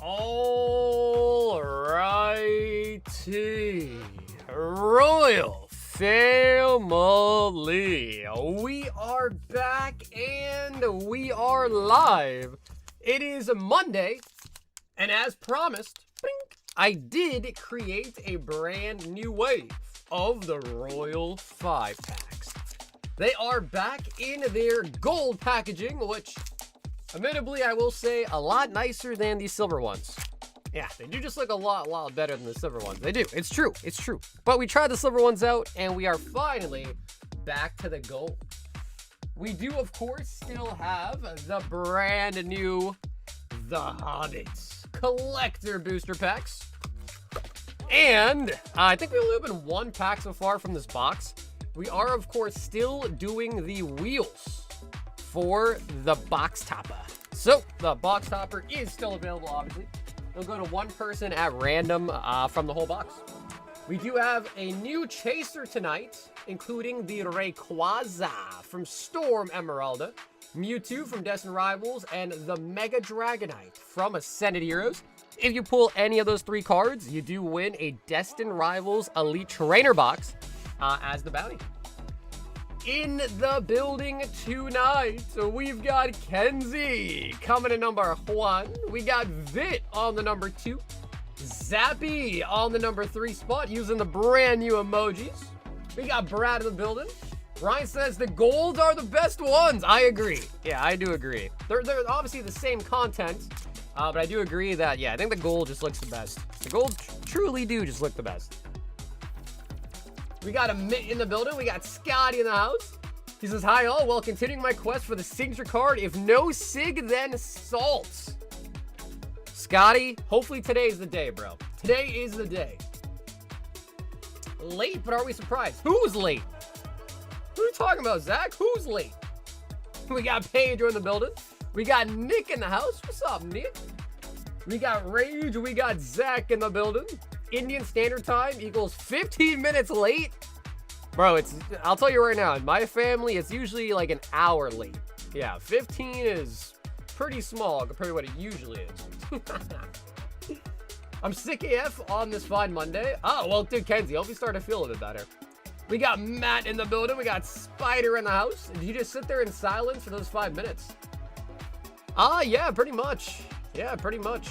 All righty, Royal Family, we are back and we are live. It is Monday, and as promised, I did create a brand new wave of the Royal 5-packs. They are back in their gold packaging, which, admittedly, I will say, a lot nicer than the silver ones. Yeah, they do just look a lot better than the silver ones. They do. It's true. It's true. But we tried the silver ones out, and we are finally back to the gold. We do, of course, still have the brand new The Hobbits collector booster packs. And I think we only opened one pack so far from this box. We are, of course, still doing the wheels for the box topper. So the box topper is still available, obviously. It'll go to one person at random from the whole box. We do have a new chaser tonight, including the Rayquaza from Storm Emeralda, Mewtwo from Destined Rivals, and the Mega Dragonite from Ascended Heroes. If you pull any of those three cards, you do win a Destined Rivals Elite Trainer box as the bounty. In the building tonight, we've got Kenzie coming in number 1. We got Vit on the number 2. Zappy on the number 3 spot using the brand new emojis. We got Brad in the building. Ryan says the golds are the best ones. I agree. Yeah, I do agree. They're obviously the same content, but I do agree that, yeah, I think the gold just looks the best. The gold truly do just look the best. We got a Mitt in the building. We got Scotty in the house. He says, hi all, while continuing my quest for the signature card. If no sig, then salt. Scotty, hopefully today's the day, bro. Today is the day. Late, but are we surprised? Who's late? Who are you talking about, Zach? Who's late? We got Pedro in the building. We got Nick in the house. What's up, Nick? We got Rage. We got Zach in the building. Indian Standard Time equals 15 minutes late. Bro, I'll tell you right now, in my family, it's usually like an hour late. Yeah, 15 is pretty small compared to what it usually is. I'm sick AF on this fine Monday. Oh, well, dude, Kenzie, hope you start to feel a bit better. We got Matt in the building. We got Spider in the house. Did you just sit there in silence for those 5 minutes? Yeah, pretty much. Yeah, pretty much.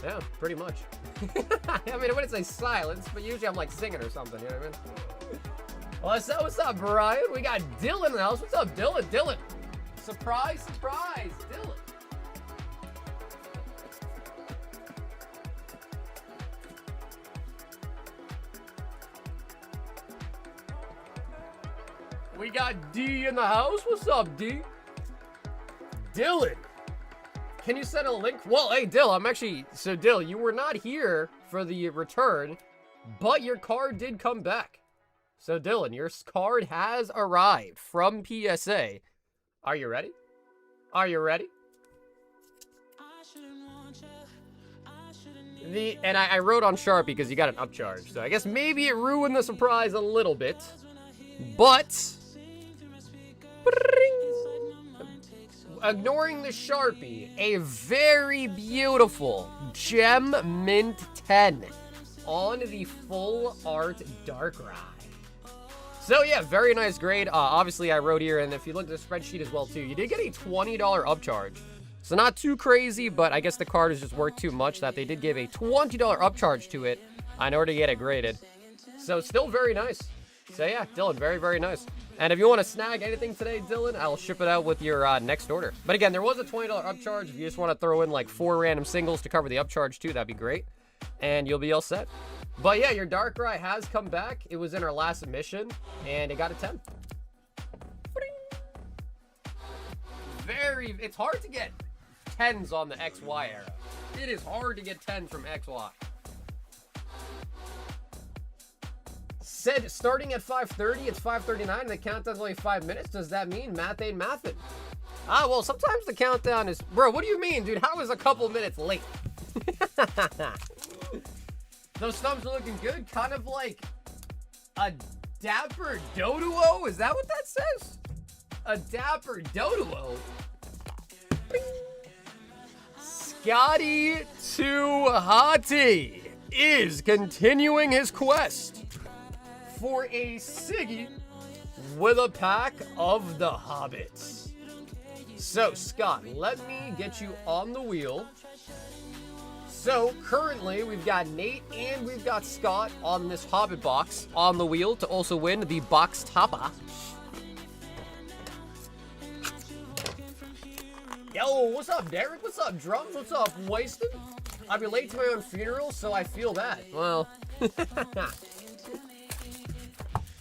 Yeah, pretty much. I mean, I wouldn't say silence, but usually I'm like singing or something, you know what I mean? What's up, Brian? We got Dylan in the house. What's up, Dylan? Dylan. Surprise, surprise, Dylan. We got D in the house. What's up, D? Dylan. Can you send a link? Well, hey, Dill, so Dill, you were not here for the return, but your card did come back. So Dylan, your card has arrived from PSA. Are you ready? Are you ready? And I wrote on Sharpie because you got an upcharge, so I guess maybe it ruined the surprise a little bit, but ignoring the Sharpie, a very beautiful Gem Mint 10 on the full art Darkrai. So yeah, very nice grade. Obviously I wrote here, and if you look at the spreadsheet as well too, you did get a $20 upcharge. So not too crazy, but I guess the card is just worth too much that they did give a $20 upcharge to it in order to get it graded. So still very nice. So yeah, Dylan, very, very nice. And if you want to snag anything today, Dylan, I'll ship it out with your next order. But again, there was a $20 upcharge. If you just want to throw in like 4 random singles to cover the upcharge too, that'd be great. And you'll be all set. But yeah, your Darkrai has come back. It was in our last submission, and it got a 10. It's hard to get 10s on the XY era. It is hard to get 10s from XY. Said starting at 5:30, it's 5:39, and the countdown's only 5 minutes. Does that mean math ain't mathin'? Well, sometimes the countdown is... Bro, what do you mean, dude? How is a couple minutes late? Those thumbs are looking good. Kind of like a Dapper Doduo? Is that what that says? A Dapper Doduo? Scotty Too Hottie is continuing his quest for a Siggy with a pack of the Hobbits. So, Scott, let me get you on the wheel. So, currently, we've got Nate and we've got Scott on this Hobbit box on the wheel to also win the box topper. Yo, what's up, Derek? What's up, Drums? What's up, Wasted? I'll be late to my own funeral, so I feel bad. Well,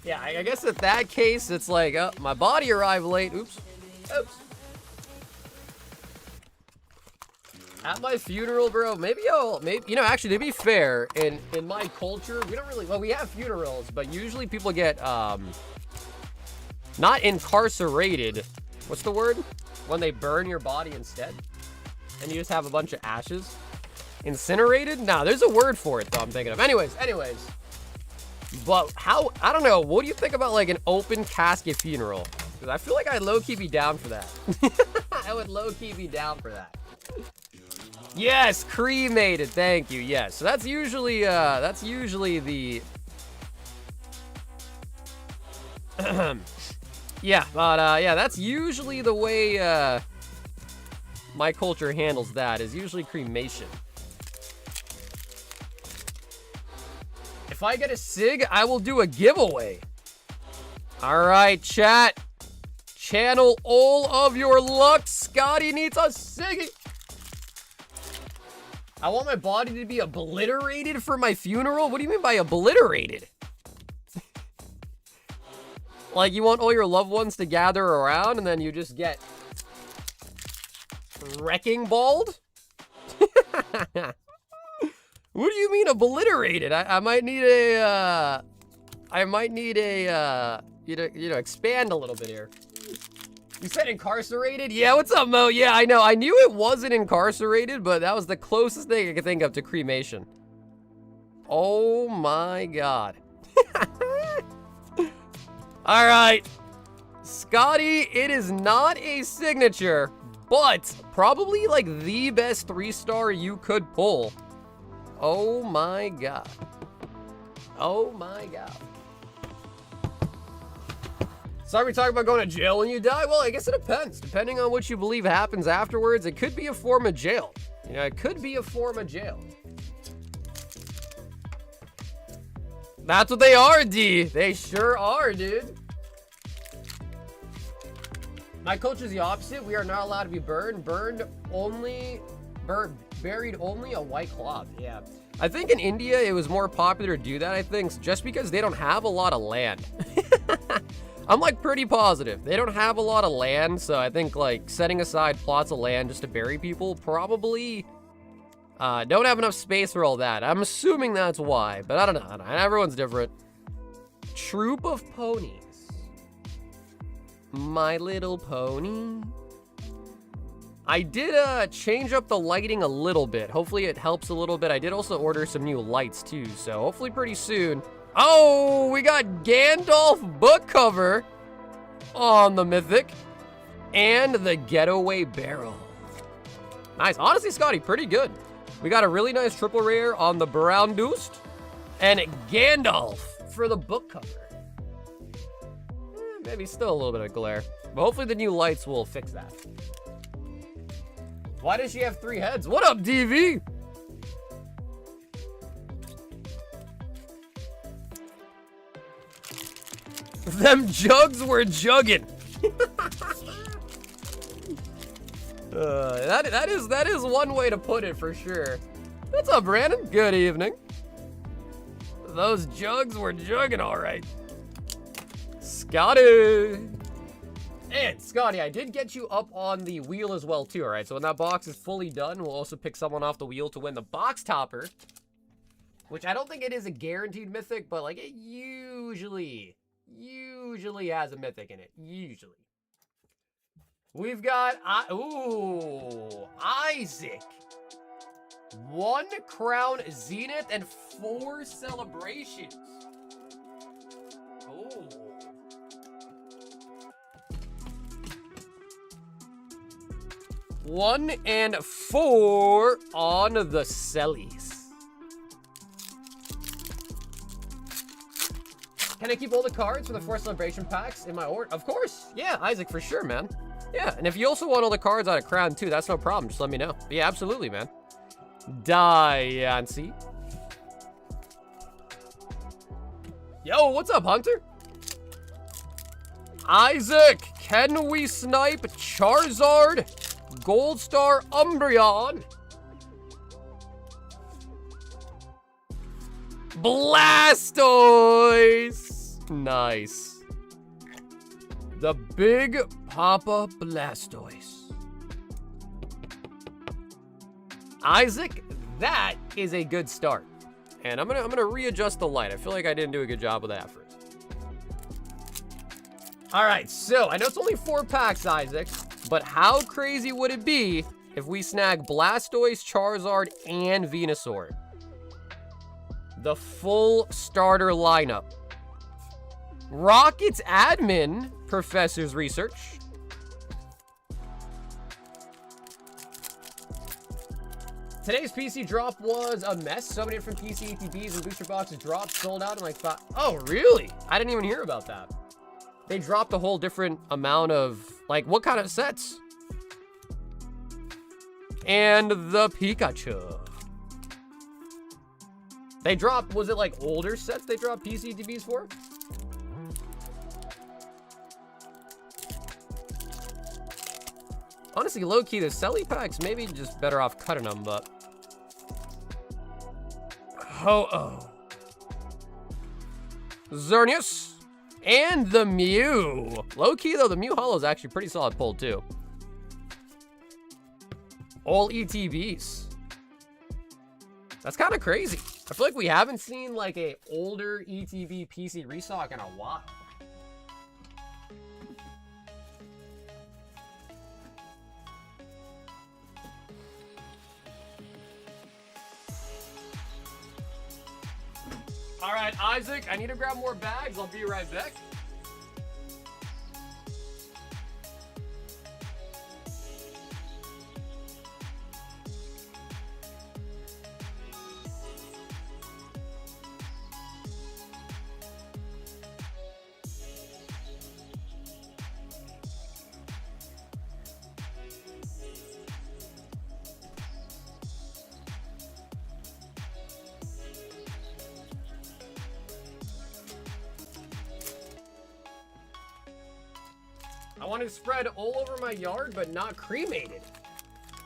yeah, I guess in that case, it's like, oh, my body arrived late. Oops. Oops. At my funeral, bro, maybe, you know, actually, to be fair, in my culture, we don't really, well, we have funerals, but usually people get, not incarcerated. What's the word? When they burn your body instead, and you just have a bunch of ashes. Incinerated? Nah, there's a word for it, though, I'm thinking of. Anyways. But how, I don't know, what do you think about, like, an open casket funeral? Because I feel like I'd low-key be down for that. I would low-key be down for that. Yes, cremated. Thank you. Yes. So that's usually the yeah, but yeah, that's usually the way my culture handles that, is usually cremation. If I get a SIG, I will do a giveaway. All right, chat. Channel all of your luck. Scotty needs a SIG. I want my body to be obliterated for my funeral? What do you mean by obliterated? Like, you want all your loved ones to gather around and then you just get wrecking balled? What do you mean obliterated? I might need a, you know, expand a little bit here. You said incarcerated? Yeah, what's up, Mo? Yeah, I know. I knew it wasn't incarcerated, but that was the closest thing I could think of to cremation. Oh my god. All right. Scotty, it is not a signature, but probably like the best 3-star you could pull. Oh my god. Oh my god. Sorry, we talking about going to jail when you die? Well, I guess it depends. Depending on what you believe happens afterwards, it could be a form of jail. You know, it could be a form of jail. That's what they are, D. They sure are, dude. My culture is the opposite. We are not allowed to be burned. Buried only a white cloth. Yeah. I think in India, it was more popular to do that, I think, just because they don't have a lot of land. I'm like pretty positive. They don't have a lot of land, so I think like setting aside plots of land just to bury people probably don't have enough space for all that. I'm assuming that's why, but I don't know. Everyone's different. Troop of ponies. My Little Pony. I did change up the lighting a little bit. Hopefully it helps a little bit. I did also order some new lights too, so hopefully pretty soon. Oh, we got Gandalf book cover on the Mythic and the Getaway Barrel. Nice. Honestly, Scotty, pretty good. We got a really nice triple rare on the Brown Doost and Gandalf for the book cover. Maybe still a little bit of glare, but hopefully the new lights will fix that. Why does she have 3 heads? What up, DV? Them jugs were jugging. That is one way to put it for sure. What's up, Brandon? Good evening. Those jugs were jugging, all right. Scotty. And Scotty, I did get you up on the wheel as well too, all right? So when that box is fully done, we'll also pick someone off the wheel to win the box topper, which I don't think it is a guaranteed mythic, but like it usually has a mythic in it, usually. We've got, Isaac. 1 Crown Zenith and 4 Celebrations. Ooh. 1 and 4 on the Cellies. Can I keep all the cards for the 4 celebration packs in my order? Of course. Yeah, Isaac, for sure, man. Yeah, and if you also want all the cards out of Crown too, that's no problem. Just let me know. But yeah, absolutely, man. Diancie. Yo, what's up, Hunter? Isaac, can we snipe Charizard, Gold Star Umbreon, Blastoise? Nice. The Big Papa Blastoise. Isaac, that is a good start. And I'm gonna readjust the light. I feel like I didn't do a good job with that first. All right, so I know it's only 4 packs, Isaac, but how crazy would it be if we snag Blastoise, Charizard, and Venusaur? The full starter lineup. Rockets admin, Professor's research. Today's PC drop was a mess. So many different PC ATBs and booster boxes dropped, sold out in like 5. Oh, really? I didn't even hear about that. They dropped a whole different amount of, like, what kind of sets? And the Pikachu. They dropped, was it like older sets they dropped PC ATBs for? Honestly, low-key, the Selly packs, maybe just better off cutting them, but... Ho-Oh. Xerneas. And the Mew. Low-key, though, the Mew Holo is actually pretty solid pull, too. All ETBs. That's kind of crazy. I feel like we haven't seen, like, a older ETB PC restock in a while. All right, Isaac, I need to grab more bags. I'll be right back. I want to spread all over my yard, but not cremated.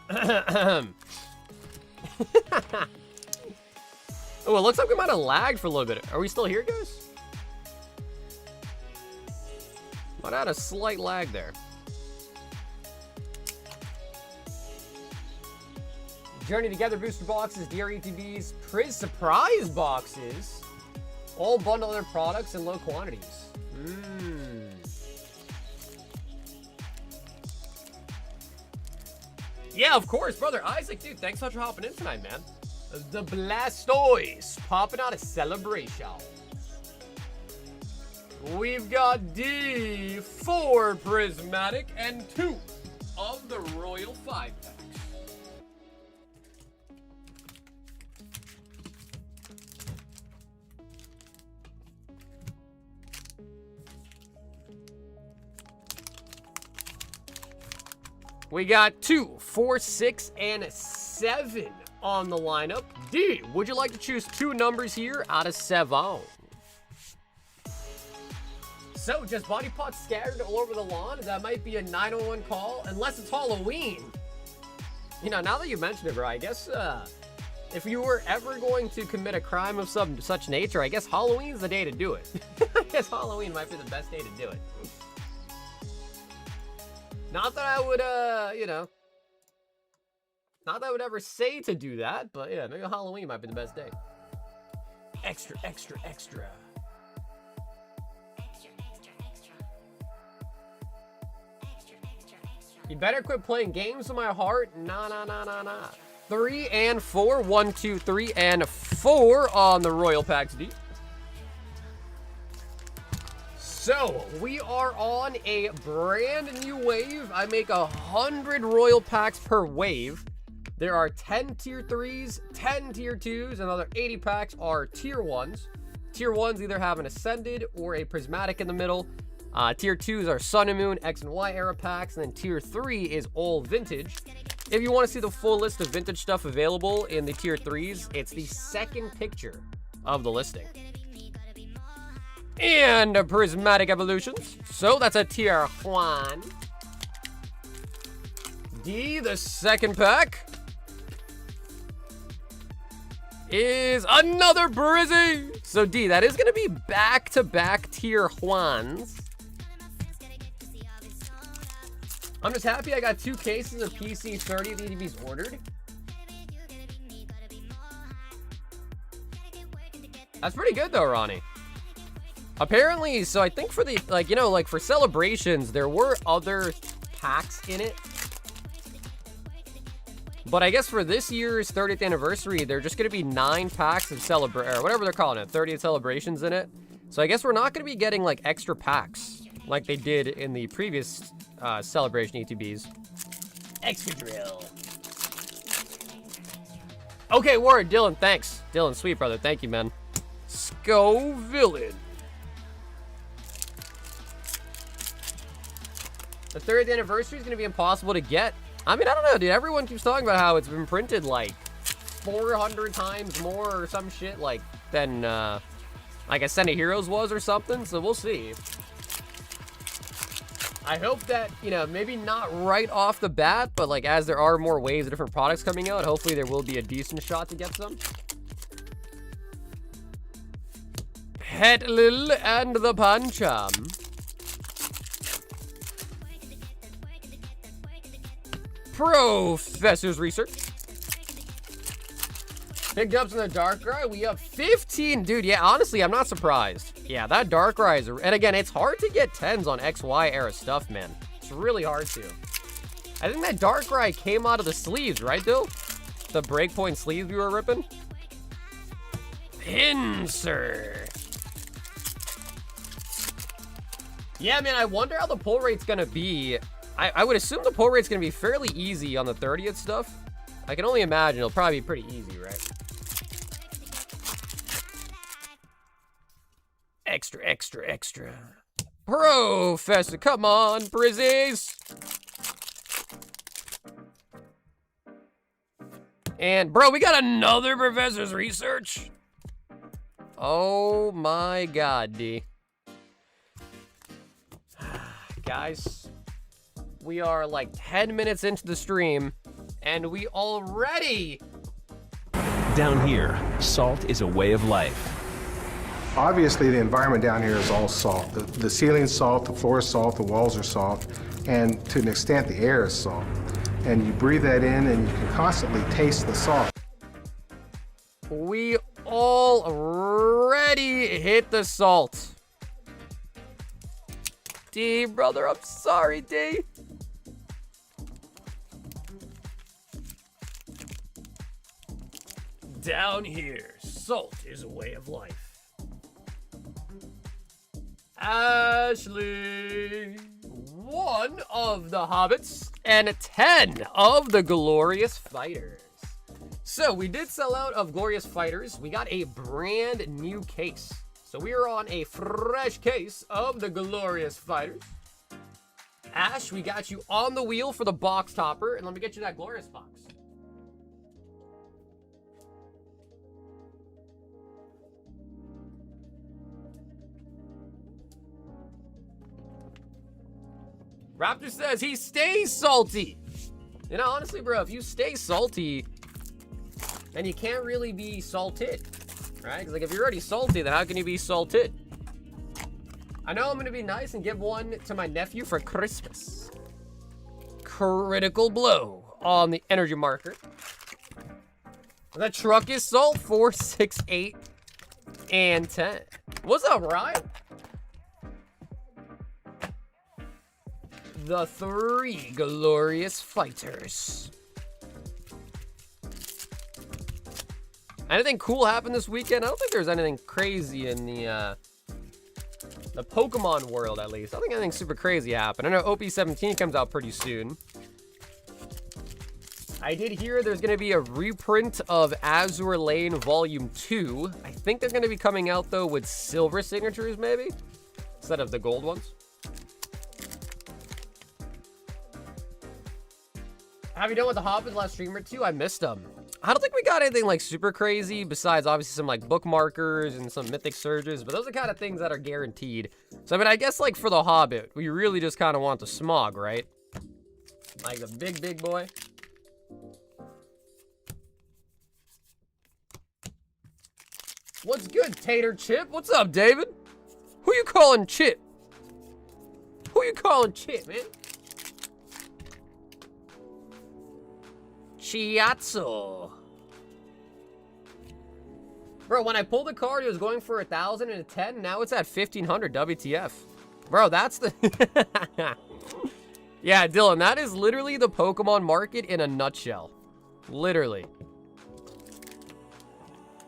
Oh, it looks like we might have lagged for a little bit. Are we still here, guys? Might have had a slight lag there. Journey Together booster boxes, DRETBs, Priz surprise boxes. All bundle their products in low quantities. Yeah, of course, brother. Isaac, dude, thanks so much for hopping in tonight, man. The Blastoise popping out a celebration. We've got the 4 prismatic and 2 of the Royal 5 packs. We got 2, 4, 6, and 7 on the lineup. D, would you like to choose 2 numbers here out of 7? So, just body parts scattered all over the lawn. That might be a 911 call, unless it's Halloween. You know, now that you mention it, bro, I guess if you were ever going to commit a crime of such nature, I guess Halloween's the day to do it. I guess Halloween might be the best day to do it. Not that I would, you know, not that I would ever say to do that, but yeah, maybe Halloween might be the best day. Extra, extra, extra. You better quit playing games with my heart. Nah, nah, nah, nah, nah. 3 and 4. 1, 2, 3, and 4 on the Royal Packs D. So, we are on a brand new wave. I make 100 royal packs per wave. There are 10 tier 3s, 10 tier 2s, and another 80 packs are tier 1s. Tier 1s either have an Ascended or a Prismatic in the middle. Tier 2s are Sun and Moon, X and Y era packs, and then Tier 3 is all vintage. If you want to see the full list of vintage stuff available in the Tier 3s, it's the second picture of the listing. And Prismatic Evolutions. So that's a Tier 1. D, the second pack, is another Brizzy. So D, that is going to be back-to-back Tier 1s. I'm just happy I got 2 cases of PC 30 of EDBs ordered. That's pretty good though, Ronnie. Apparently, so I think for the, like, you know, like for celebrations, there were other packs in it. But I guess for this year's 30th anniversary, they're just going to be 9 packs of or whatever they're calling it, 30th celebrations in it. So I guess we're not going to be getting like extra packs like they did in the previous celebration ETBs. Extra drill. Okay, word, Dylan, thanks. Dylan, sweet brother, thank you, man. Villain. The 30th anniversary is going to be impossible to get. I mean, I don't know, dude. Everyone keeps talking about how it's been printed like 400 times more or some shit like than like Ascended Heroes was or something. So we'll see. I hope that, you know, maybe not right off the bat, but like as there are more waves of different products coming out, hopefully there will be a decent shot to get some. Hetlil and the Pancham. Professor's Research. Big dubs in the Darkrai. We have 15. Dude, yeah, honestly, I'm not surprised. Yeah, that Darkrai is... And again, it's hard to get 10s on XY era stuff, man. It's really hard to. I think that Darkrai came out of the sleeves, right, Dill? The breakpoint sleeves we were ripping? Pinsir. Yeah, man, I wonder how the pull rate's gonna be. I would assume the pull rate's gonna be fairly easy on the 30th stuff. I can only imagine it'll probably be pretty easy, right? Extra, extra, extra. Professor, come on, Brizzies. And, bro, we got another Professor's Research. Oh my God, D. Guys, we are like 10 minutes into the stream, and we already... Down here, salt is a way of life. Obviously, the environment down here is all salt. The ceiling's salt, the floor is salt, the walls are salt, and to an extent, the air is salt. And you breathe that in, and you can constantly taste the salt. We already hit the salt. D, brother, I'm sorry, D. Down here, salt is a way of life. Ashley, 1 of the Hobbits and 10 of the Glorious Fighters. So we did sell out of Glorious Fighters. We got a brand new case. So we are on a fresh case of the Glorious Fighters. Ash, we got you on the wheel for the box topper, and let me get you that Glorious box. Raptor says he stays salty. You know, honestly, bro, if you stay salty, then you can't really be salted, right? Because, like, if you're already salty, then how can you be salted? I know I'm going to be nice and give one to my nephew for Christmas. Critical blow on the energy marker. The truck is salt, 4, 6, 8, and 10. What's up, Ryan? The 3 Glorious Fighters. Anything cool happened this weekend? I don't think there's anything crazy in the The Pokemon world, at least. I don't think anything super crazy happened. I know OP17 comes out pretty soon. I did hear there's going to be a reprint of Azure Lane Volume 2. I think they're going to be coming out, though, with silver signatures, maybe? Instead of the gold ones. Have you done with the Hobbits last stream or two? I missed them. I don't think we got anything, like, super crazy, besides, obviously, some, like, bookmarkers and some mythic surges, but those are kind of things that are guaranteed. So, I mean, I guess, like, for the Hobbit, we really just kind of want the Smog, right? Like, the big, big boy. What's good, Tater Chip? What's up, David? Who you calling Chip? Who you calling Chip, man? Chiazzo. Bro, when I pulled the card, it was going for 1,010. Now it's at 1,500 WTF. Bro, that's the... Yeah, Dylan, that is literally the Pokemon market in a nutshell. Literally.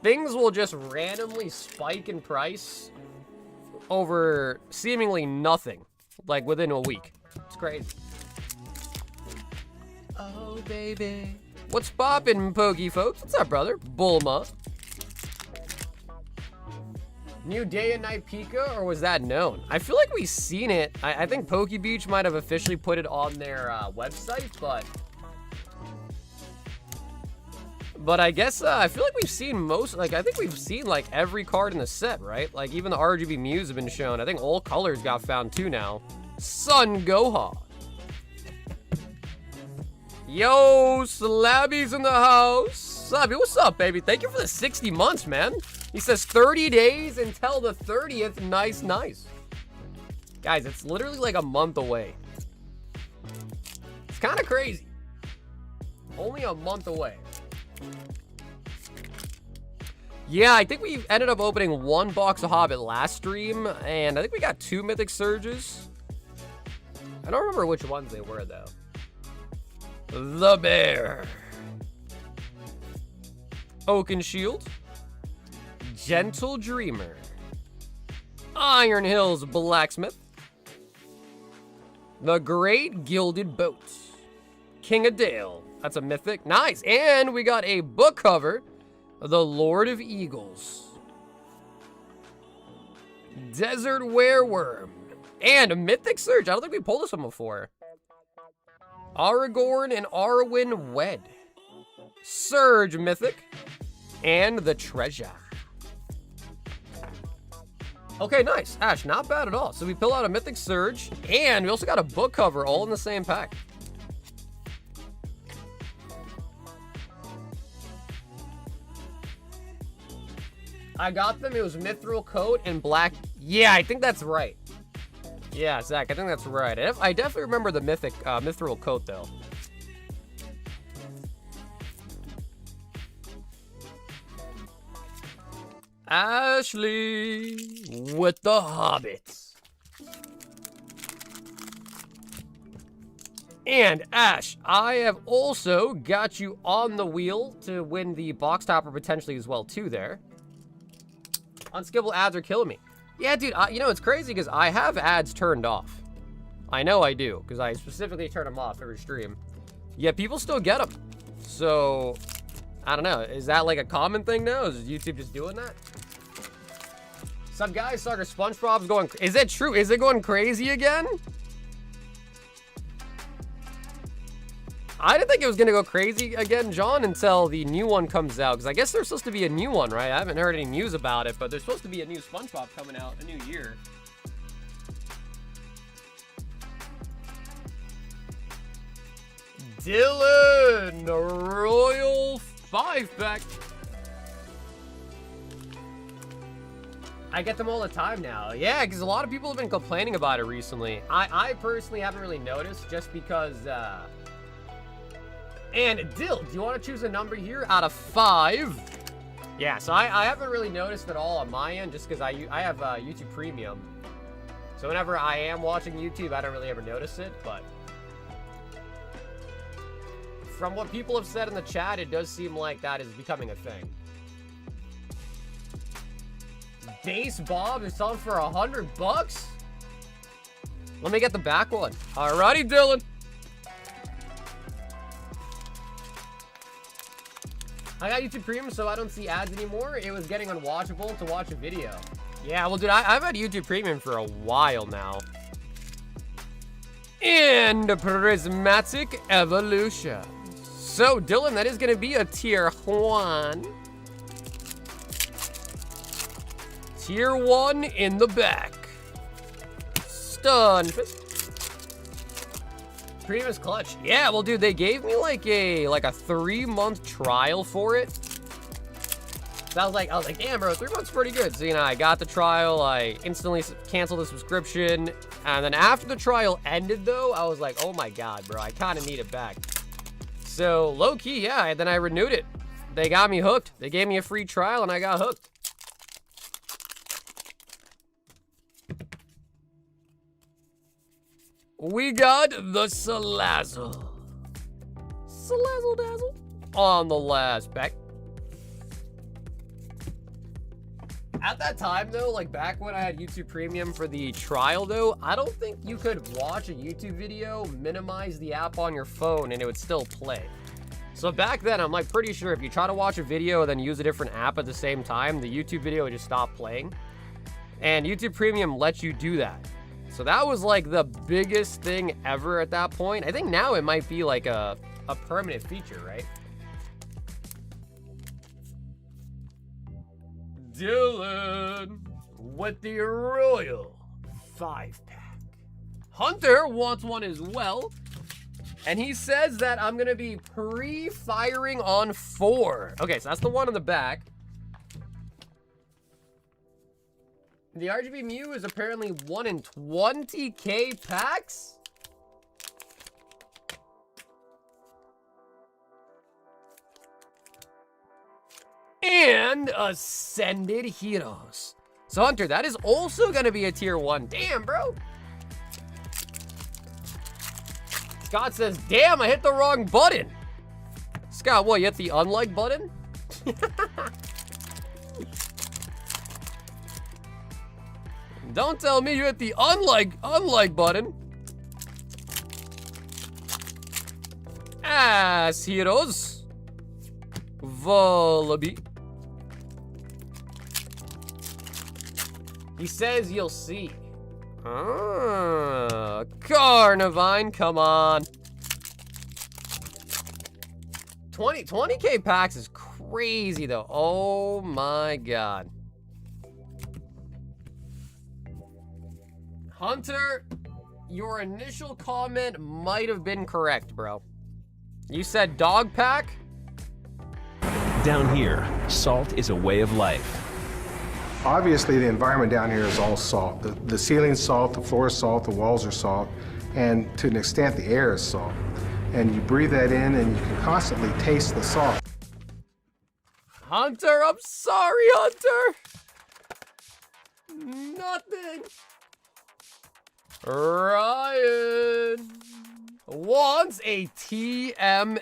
Things will just randomly spike in price over seemingly nothing. Like, within a week. It's crazy. Oh, baby. What's poppin', Pokey folks? What's up, brother? Bulma. New Day and Night Pika, or was that known? I feel like we've seen it. I think Poke Beach might have officially put it on their website, but I guess I feel like we've seen most, like, I think we've seen, like, every card in the set, right? Like, even the RGB Mews have been shown. I think all colors got found, too, now. Sun Gohan. Yo, Slabby's in the house. Slabby, what's up, baby? Thank you for the 60 months, man. He says 30 days until the 30th. Nice, nice. Guys, it's literally like a month away. It's kind of crazy. Only a month away. Yeah, I think we ended up opening one box of Hobbit last stream, and I think we got 2 Mythic Surges. I don't remember which ones they were, though. The Bear. Oaken Shield. Gentle Dreamer. Iron Hills Blacksmith. The Great Gilded Boat. King of Dale. That's a mythic. Nice. And we got a book cover. The Lord of Eagles. Desert Wereworm. And a Mythic Surge. I don't think we pulled this one before. Aragorn and Arwen Wed. Surge Mythic. And the Treasure. Okay, nice. Ash, not bad at all. So we pull out a Mythic Surge, and we also got a book cover all in the same pack. I got them. It was Mithril Coat and Black. Yeah, I think that's right. Yeah, Zach, I think that's right. I definitely remember the Mithril Coat, though. Ashley with the Hobbits. And Ash, I have also got you on the wheel to win the box topper potentially as well, too, there. Unskippable ads are killing me. Yeah, dude, you know, it's crazy because I have ads turned off. I know I do, because I specifically turn them off every stream. Yet people still get them. So, I don't know. Is that like a common thing now? Is YouTube just doing that? Some guys, Sucker SpongeBob's going... Is it true? Is it going crazy again? I didn't think it was going to go crazy again, John, until the new one comes out. Because I guess there's supposed to be a new one, right? I haven't heard any news about it, but there's supposed to be a new SpongeBob coming out, a new year. Dylan, Royal 5-pack. I get them all the time now. Yeah, because a lot of people have been complaining about it recently. I personally haven't really noticed just because... And Dill, do you want to choose a number here out of 5? Yeah, so I haven't really noticed at all on my end just because I have YouTube Premium. So whenever I am watching YouTube, I don't really ever notice it, but... From what people have said in the chat, it does seem like that is becoming a thing. base Bob is selling for $100? Let me get the back one. Alrighty, Dylan. I got YouTube Premium, so I don't see ads anymore. It was getting unwatchable to watch a video. Yeah, well, dude, I've had YouTube Premium for a while now. And Prismatic Evolution. So, Dylan, that is going to be a tier 1. Tier 1 in the back. Stun. Premium is clutch. Yeah, well, dude, they gave me like a 3-month trial for it. So I was like, damn, bro, 3 months is pretty good. So, you know, I got the trial. I instantly canceled the subscription. And then after the trial ended, though, I was like, oh my God, bro, I kind of need it back. So, low-key, yeah, and then I renewed it. They got me hooked. They gave me a free trial, and I got hooked. We got the Salazzle. Salazzle Dazzle. On the last pack. At that time, though, like back when I had YouTube Premium for the trial, though, I don't think you could watch a YouTube video, minimize the app on your phone, and it would still play. So back then, I'm like pretty sure if you try to watch a video and then use a different app at the same time, the YouTube video would just stop playing. And YouTube Premium lets you do that. So that was like the biggest thing ever at that point. I think now it might be like a permanent feature, right? Dylan with the Royal 5-pack. Hunter wants one as well. And he says that I'm going to be pre-firing on 4. Okay, so that's the one in the back. The RGB Mew is apparently 1 in 20k packs? And Ascended Heroes. So, Hunter, that is also going to be a tier 1. Damn, bro. Scott says, damn, I hit the wrong button. Scott, what, you hit the unlike button? Don't tell me you hit the unlike button. Ass Heroes. Wallaby. He says you'll see. Ah, Carnivine, come on. 20k packs is crazy though. Oh my God. Hunter, your initial comment might have been correct, bro. You said dog pack? Down here, salt is a way of life. Obviously, the environment down here is all salt. The ceiling's salt, the floor is salt, the walls are salt, and to an extent, the air is salt. And you breathe that in, and you can constantly taste the salt. Hunter, I'm sorry, Hunter. Nothing. Ryan wants a TMNT,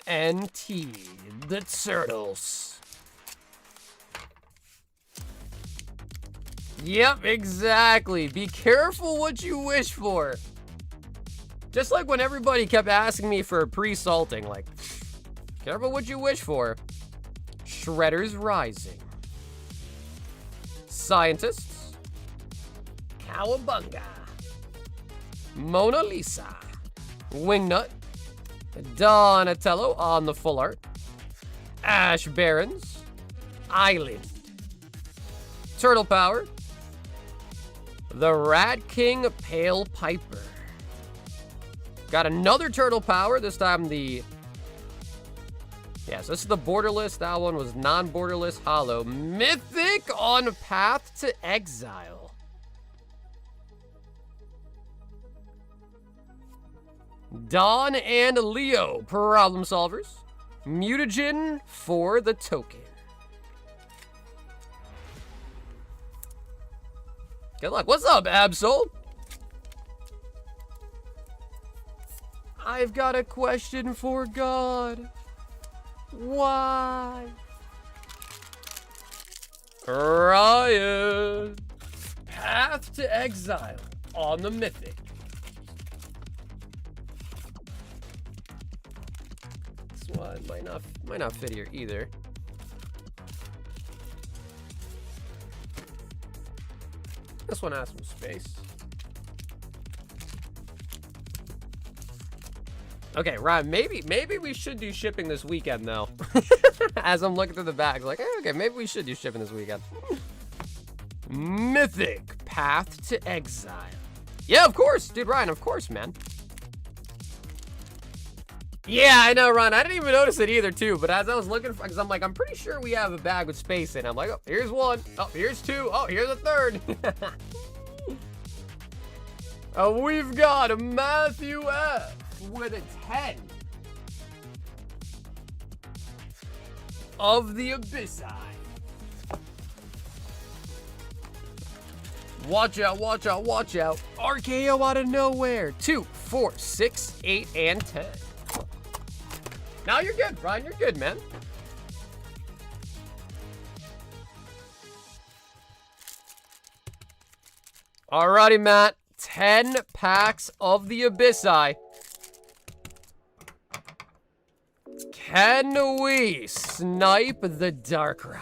the Turtles. Yep, exactly. Be careful what you wish for. Just like when everybody kept asking me for pre-salting, like, careful what you wish for. Shredder's Rising. Scientists. Cowabunga. Mona Lisa. Wingnut. Donatello on the full art. Ash Barons. Island. Turtle Power. The Rat King Pale Piper. Got another Turtle Power, this time the... Yeah, so this is the borderless. That one was non-borderless holo. Mythic on Path to Exile. Dawn and Leo, problem solvers. Mutagen for the token. Good luck. What's up, Absol? I've got a question for God. Why? Ryan Path to Exile on the Mythic. This one might not fit here either. This one has some space. Okay, Ryan, maybe we should do shipping this weekend, though. As I'm looking through the bags, like, okay, maybe we should do shipping this weekend. Mythic Path to Exile. Yeah, of course, dude, Ryan, of course, man. Yeah, I know, Ryan. I didn't even notice it either, too. But as I was looking for, because I'm like, I'm pretty sure we have a bag with space in it. I'm like, oh, here's one. Oh, here's two. Oh, here's a third. Oh, we've got a Matthew F. with a 10 of the Abyss Eye. Watch out, watch out, watch out. RKO out of nowhere. 2, 4, 6, 8, and 10. Now you're good, Ryan. You're good, man. Alrighty, Matt. 10 packs of the Abyss Eye. Can we snipe the Darkrai?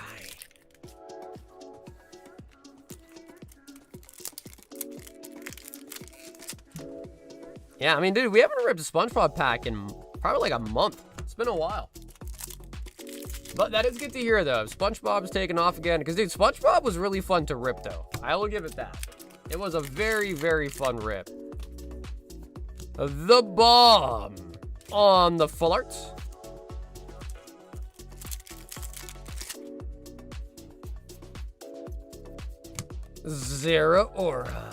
Yeah, I mean, dude, we haven't ripped a SpongeBob pack in probably like a month. It's been a while. But that is good to hear, though. SpongeBob's taking off again. Because, dude, SpongeBob was really fun to rip, though. I will give it that. It was a very, very fun rip. The bomb on the full arts. Zero Aura.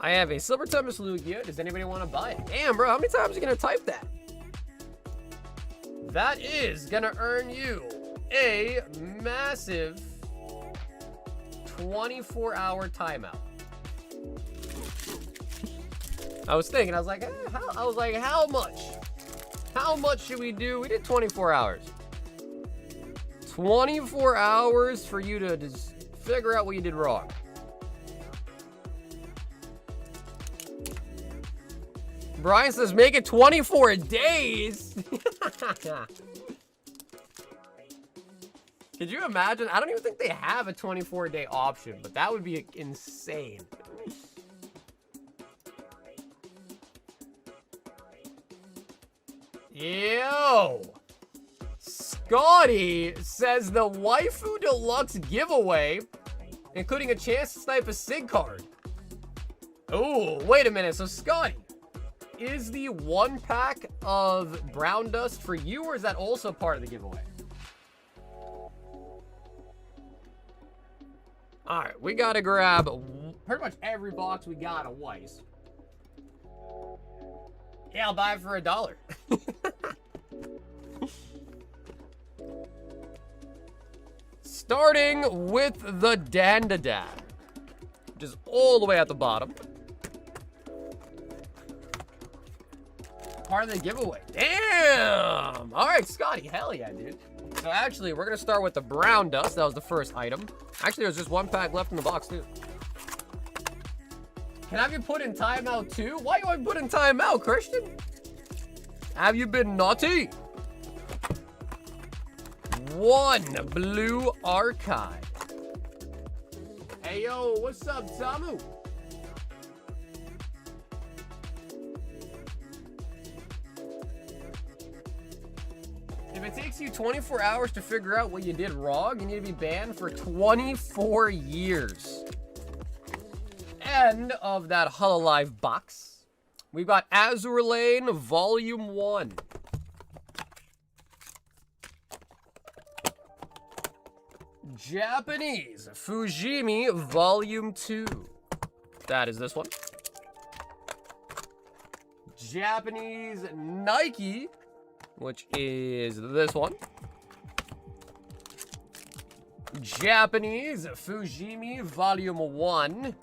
I have a Silver Tempest Lugia. Does anybody want to buy it? Damn, bro, how many times are you going to type that? That is going to earn you a massive 24-hour timeout. I was thinking, I was like, how much? How much should we do? We did 24 hours. 24 hours for you to just figure out what you did wrong. Brian says, make it 24 days. Could you imagine? I don't even think they have a 24-day option, but that would be insane. Yo! Scotty says the Waifu Deluxe giveaway, including a chance to snipe a SIG card. Oh, wait a minute. So, Scotty, is the 1-pack of Brown Dust for you, or is that also part of the giveaway? All right, we got to grab pretty much every box we got of Weiss. Yeah, I'll buy it for $1. Starting with the Dandadan, which is all the way at the bottom. Part of the giveaway. Damn! All right, Scotty, hell yeah, dude. So actually, we're going to start with the Brown Dust. That was the first item. Actually, there's just 1 pack left in the box, too. Can I have you put in timeout, too? Why you want to put in timeout, Christian? Have you been naughty? 1 Blue Archive. Hey, yo, what's up, Samu? If it takes you 24 hours to figure out what you did wrong, you need to be banned for 24 years. End of that Hololive box. We've got Azure Lane Volume 1. Japanese Fujimi Volume 2. That is this one. Japanese Nike, which is this one. Japanese Fujimi Volume 1.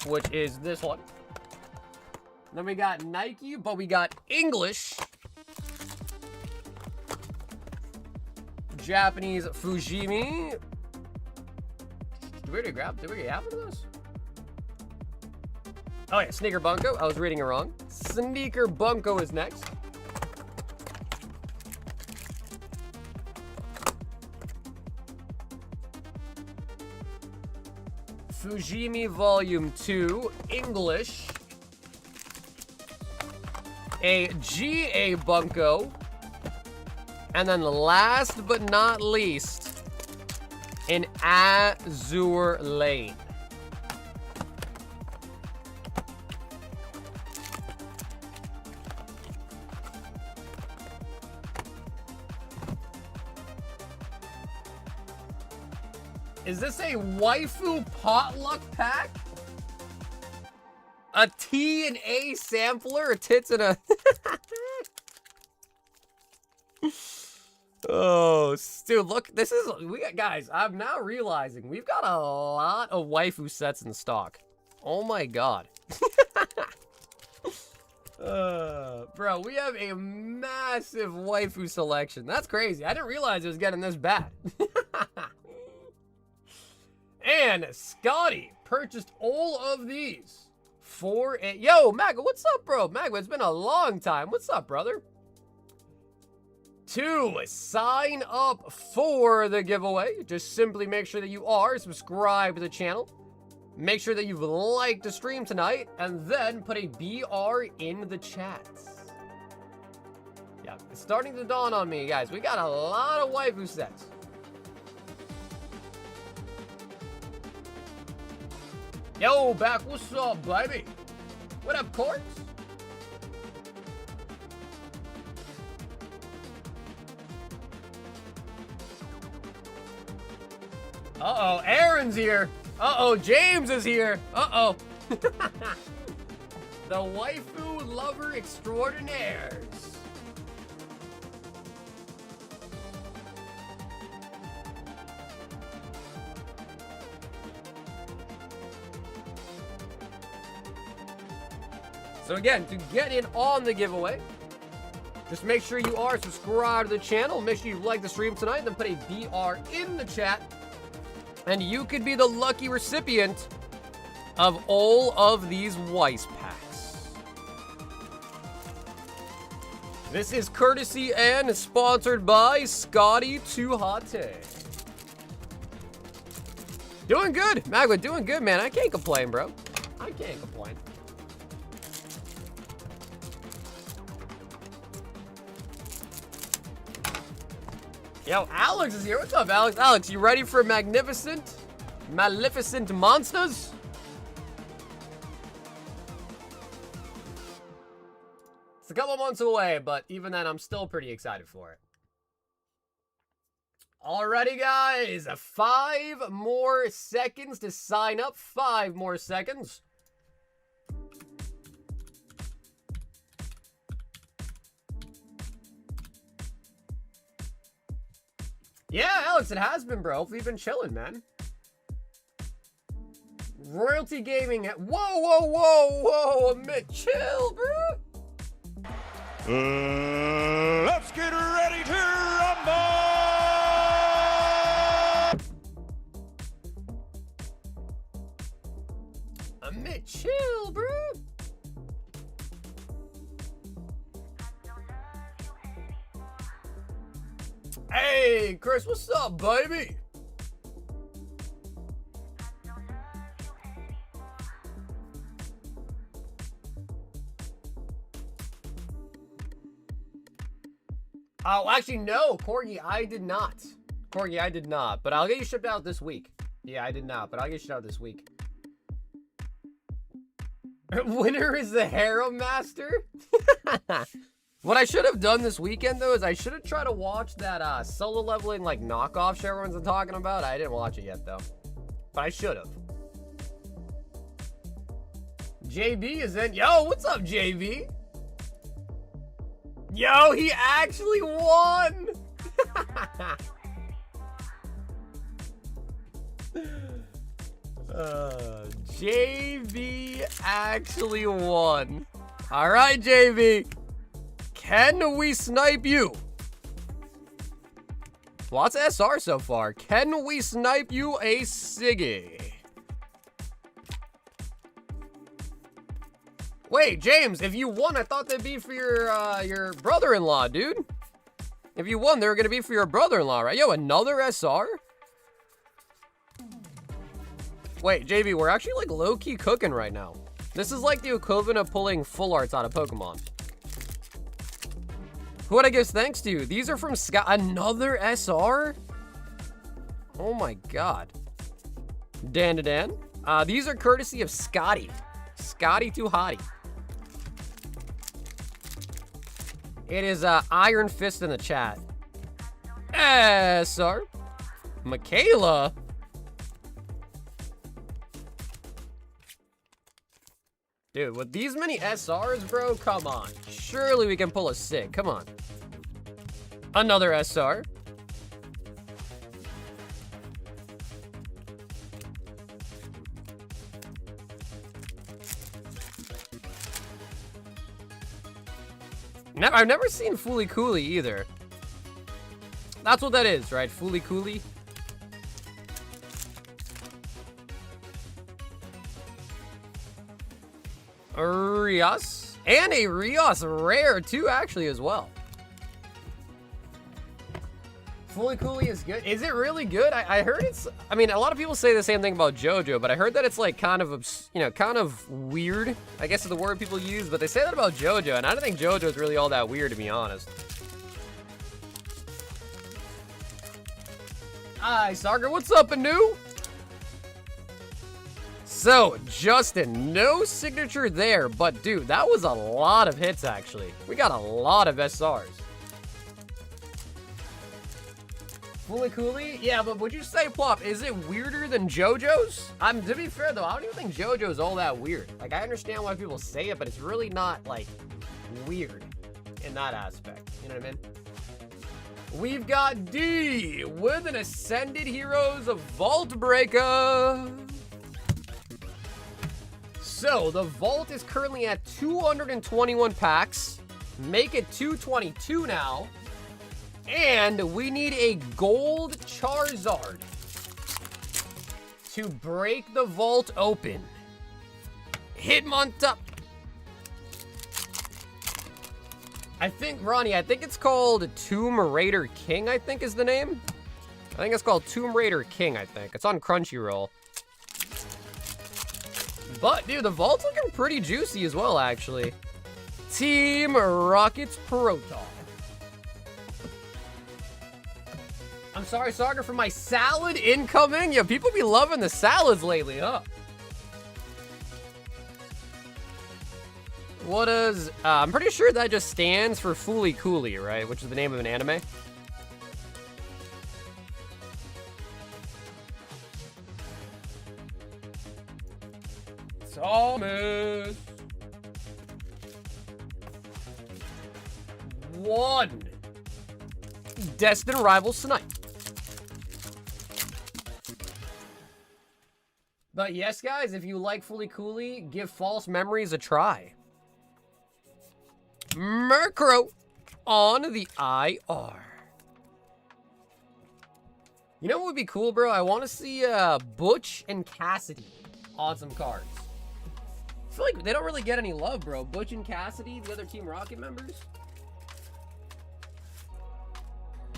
Which is this one. Then we got Nike, but we got English Japanese Fujimi. Did we already have one of those? Oh yeah, Sneaker Bunko. I was reading it wrong. Sneaker Bunko is next. Fujimi Volume 2, English. A GA Bunko. And then last but not least, an Azure Lane. Is this a waifu potluck pack? A T and A sampler? A tits and a... Oh, dude, look, this is... Guys, I'm now realizing we've got a lot of waifu sets in stock. Oh my god. Bro, we have a massive waifu selection. That's crazy. I didn't realize it was getting this bad. And Scotty purchased all of these for a... Yo, Maga, what's up, bro? Maga, it's been a long time. What's up, brother? To sign up for the giveaway, just simply make sure that you are subscribed to the channel. Make sure that you've liked the stream tonight, and then put a BR in the chat. Yeah, it's starting to dawn on me, guys. We got a lot of waifu sets. Yo, back, what's up, baby? What up, Courts? Uh-oh, Aaron's here. Uh-oh, James is here. Uh-oh. The waifu lover extraordinaires. So again, to get in on the giveaway, just make sure you are subscribed to the channel. Make sure you like the stream tonight, then put a BR in the chat. And you could be the lucky recipient of all of these Weiss packs. This is courtesy and sponsored by Scotty Tuhate. Doing good, Magwood, doing good, man. I can't complain, bro. I can't complain. Yo, Alex is here. What's up, Alex? Alex, you ready for maleficent monsters? It's a couple months away, but even then, I'm still pretty excited for it. Alrighty, guys. 5 more seconds to sign up. 5 more seconds. Yeah, Alex, it has been, bro. Hopefully you've been chilling, man. Royalty Gaming. Whoa, whoa, whoa, whoa. Amit, chill, bro. Let's get ready to rumble! Amit, chill, bro. Hey, Chris, what's up, baby? Oh, actually, no, Corgi, I did not. Corgi, I did not, but I'll get you shipped out this week. Yeah, I did not, but I'll get you shipped out this week. Winner is the Harem Master? What I should have done this weekend, though, is I should have tried to watch that solo leveling, like, knockoff show everyone's talking about. I didn't watch it yet, though. But I should have. JB is in. Yo, what's up, JB? Yo, he actually won! JB actually won. All right, JB. Can we snipe you? Lots of SR so far. Can we snipe you a Siggy? Wait, James, if you won, I thought they'd be for your brother-in-law, dude. If you won, they were gonna be for your brother-in-law, right? Yo, another SR? Wait, JB, we're actually like low-key cooking right now. This is like the equivalent of pulling full arts out of Pokemon. Who would I give thanks to? These are from Scott. Another SR? Oh my god. Dan. These are courtesy of Scotty. Scotty Too Hottie. It is Iron Fist in the chat. SR. Michaela. Dude, with these many SRs, bro, come on. Surely we can pull a Sig. Come on. Another SR. I've never seen Fooly Cooly either. That's what that is, right? Fooly Cooly. Rios. And a Rios rare, too, actually, as well. Fooly Cooly is good. Is it really good? I heard it's... I mean, a lot of people say the same thing about JoJo, but I heard that it's, like, kind of weird. I guess is the word people use, but they say that about JoJo, and I don't think JoJo is really all that weird, to be honest. Hi, Sagar. What's up, Anu? So, Justin, no signature there, but dude, that was a lot of hits, actually. We got a lot of SRs. Fooly Cooly? Yeah, but would you say, Plop, is it weirder than JoJo's? To be fair, though, I don't even think JoJo's all that weird. Like, I understand why people say it, but it's really not, like, weird in that aspect. You know what I mean? We've got D with an Ascended Heroes of Vault Breaker. So, the vault is currently at 221 packs. Make it 222 now. And we need a gold Charizard to break the vault open. Hitmontop. I think, Ronnie, I think it's called Tomb Raider King, I think is the name. I think it's called Tomb Raider King, I think. It's on Crunchyroll. But, dude, the vault's looking pretty juicy as well, actually. Team Rocket's Proton. I'm sorry, Sagar, for my salad incoming. Yeah, people be loving the salads lately, huh? What is... I'm pretty sure that just stands for Fooly Cooly, right? Which is the name of an anime. Thomas. 1. Destined Rival Snipe. But yes, guys, if you like Fooly Cooly, give False Memories a try. Murkrow on the IR. You know what would be cool, bro? I want to see Butch and Cassidy on some cards. I feel like they don't really get any love, bro. Butch and Cassidy, the other Team Rocket members.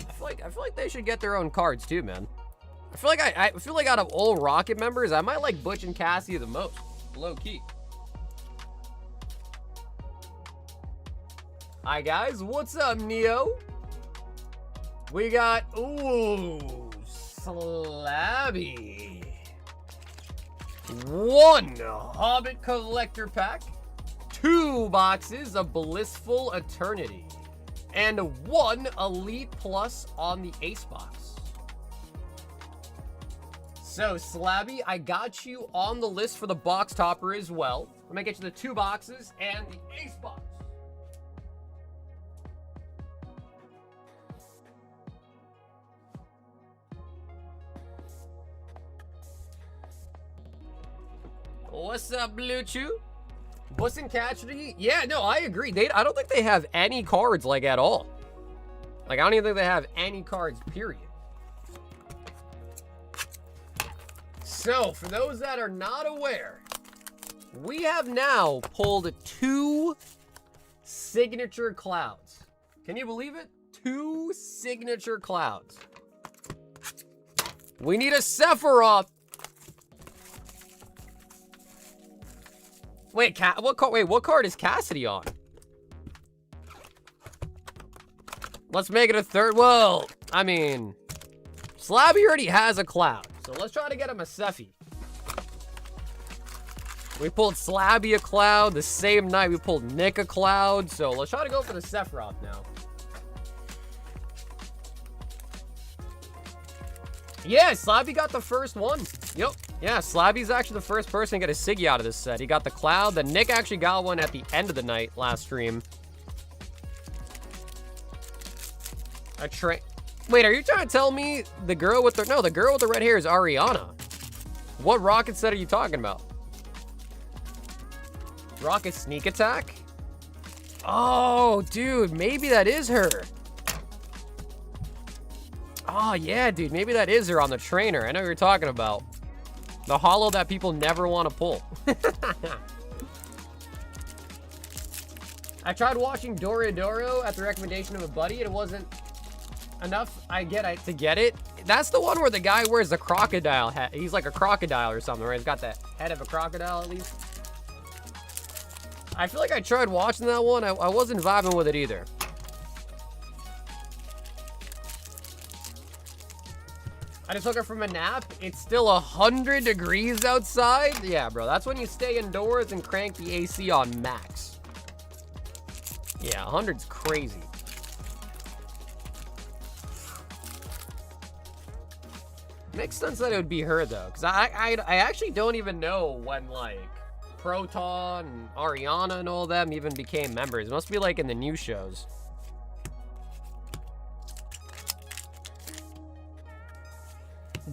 I feel like they should get their own cards too, man. I feel like out of all Rocket members, I might like Butch and Cassidy the most, low key. Hi guys, what's up, Neo? We got Slabby. 1 Hobbit Collector Pack, 2 boxes of Blissful Eternity, and 1 Elite Plus on the Ace Box. So, Slabby, I got you on the list for the box topper as well. I'm gonna get you the 2 boxes and the Ace Box. What's up, Blue Chew? Bus and Catchery? Yeah, no, I agree. I don't think they have any cards, like, at all. Like, I don't even think they have any cards, period. So, for those that are not aware, we have now pulled 2 signature clouds. Can you believe it? 2 signature clouds. We need a Sephiroth. Wait, what card is Cassidy on? Let's make it a third. Well, I mean, Slabby already has a cloud, so let's try to get him a Sephi. We pulled Slabby a cloud the same night we pulled Nick a cloud, so let's try to go for the Sephiroth now. Yeah, Slabby got the first one. Yep. Yeah, Slabby's actually the first person to get a Siggy out of this set. He got the cloud. Then Nick actually got one at the end of the night last stream. Wait, are you trying to tell me the girl with the... No, the girl with the red hair is Ariana. What rocket set are you talking about? Rocket sneak attack? Oh, dude, maybe that is her. Oh, yeah, dude, maybe that is her on the trainer. I know what you're talking about. The holo that people never want to pull. I tried watching Dorodoro at the recommendation of a buddy, and it wasn't enough to get it. That's the one where the guy wears the crocodile hat. He's like a crocodile or something, right? He's got the head of a crocodile, at least. I feel like I tried watching that one. I wasn't vibing with it either. I just woke up from a nap. It's still 100 degrees outside. Yeah, bro, that's when you stay indoors and crank the AC on max. Yeah, 100's crazy. Makes sense that it would be her, though, because I actually don't even know when, like, Proton and Ariana and all them even became members. It must be, like, in the new shows.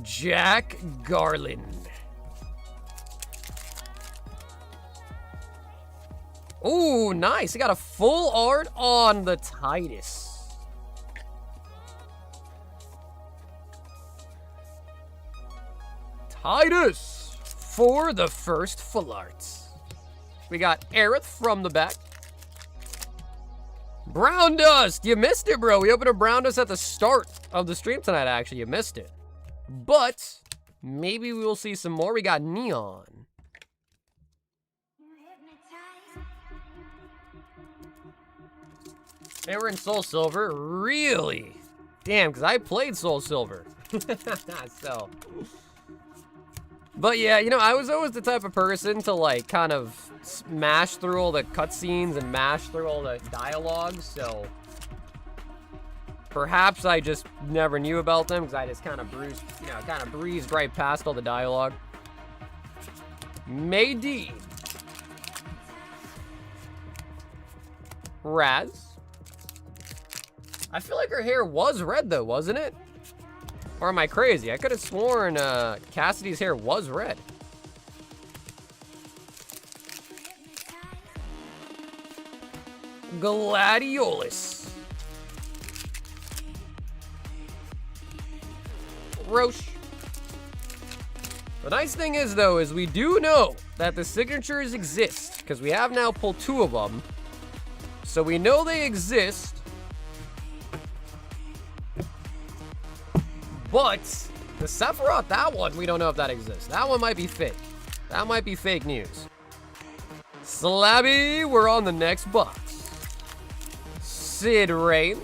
Jack Garland. Ooh, nice. He got a full art on the Titus. Titus for the first full art. We got Aerith from the back. Brown Dust. You missed it, bro. We opened a Brown Dust at the start of the stream tonight, actually. You missed it. But maybe we will see some more. We got Neon. They were in Soul Silver? Really? Damn, because I played Soul Silver. So. But yeah, you know, I was always the type of person to, like, kind of mash through all the cutscenes and mash through all the dialogue, so perhaps I just never knew about them because I just kind of breezed right past all the dialogue. Mayday. Raz. I feel like her hair was red though, wasn't it? Or am I crazy? I could have sworn Cassidy's hair was red. Gladiolus. Roche. The nice thing is, though, is we do know that the signatures exist, because we have now pulled 2 of them. So we know they exist. But the Sephiroth, that one, we don't know if that exists. That one might be fake. That might be fake news. Slabby, we're on the next box. Sid Reigns.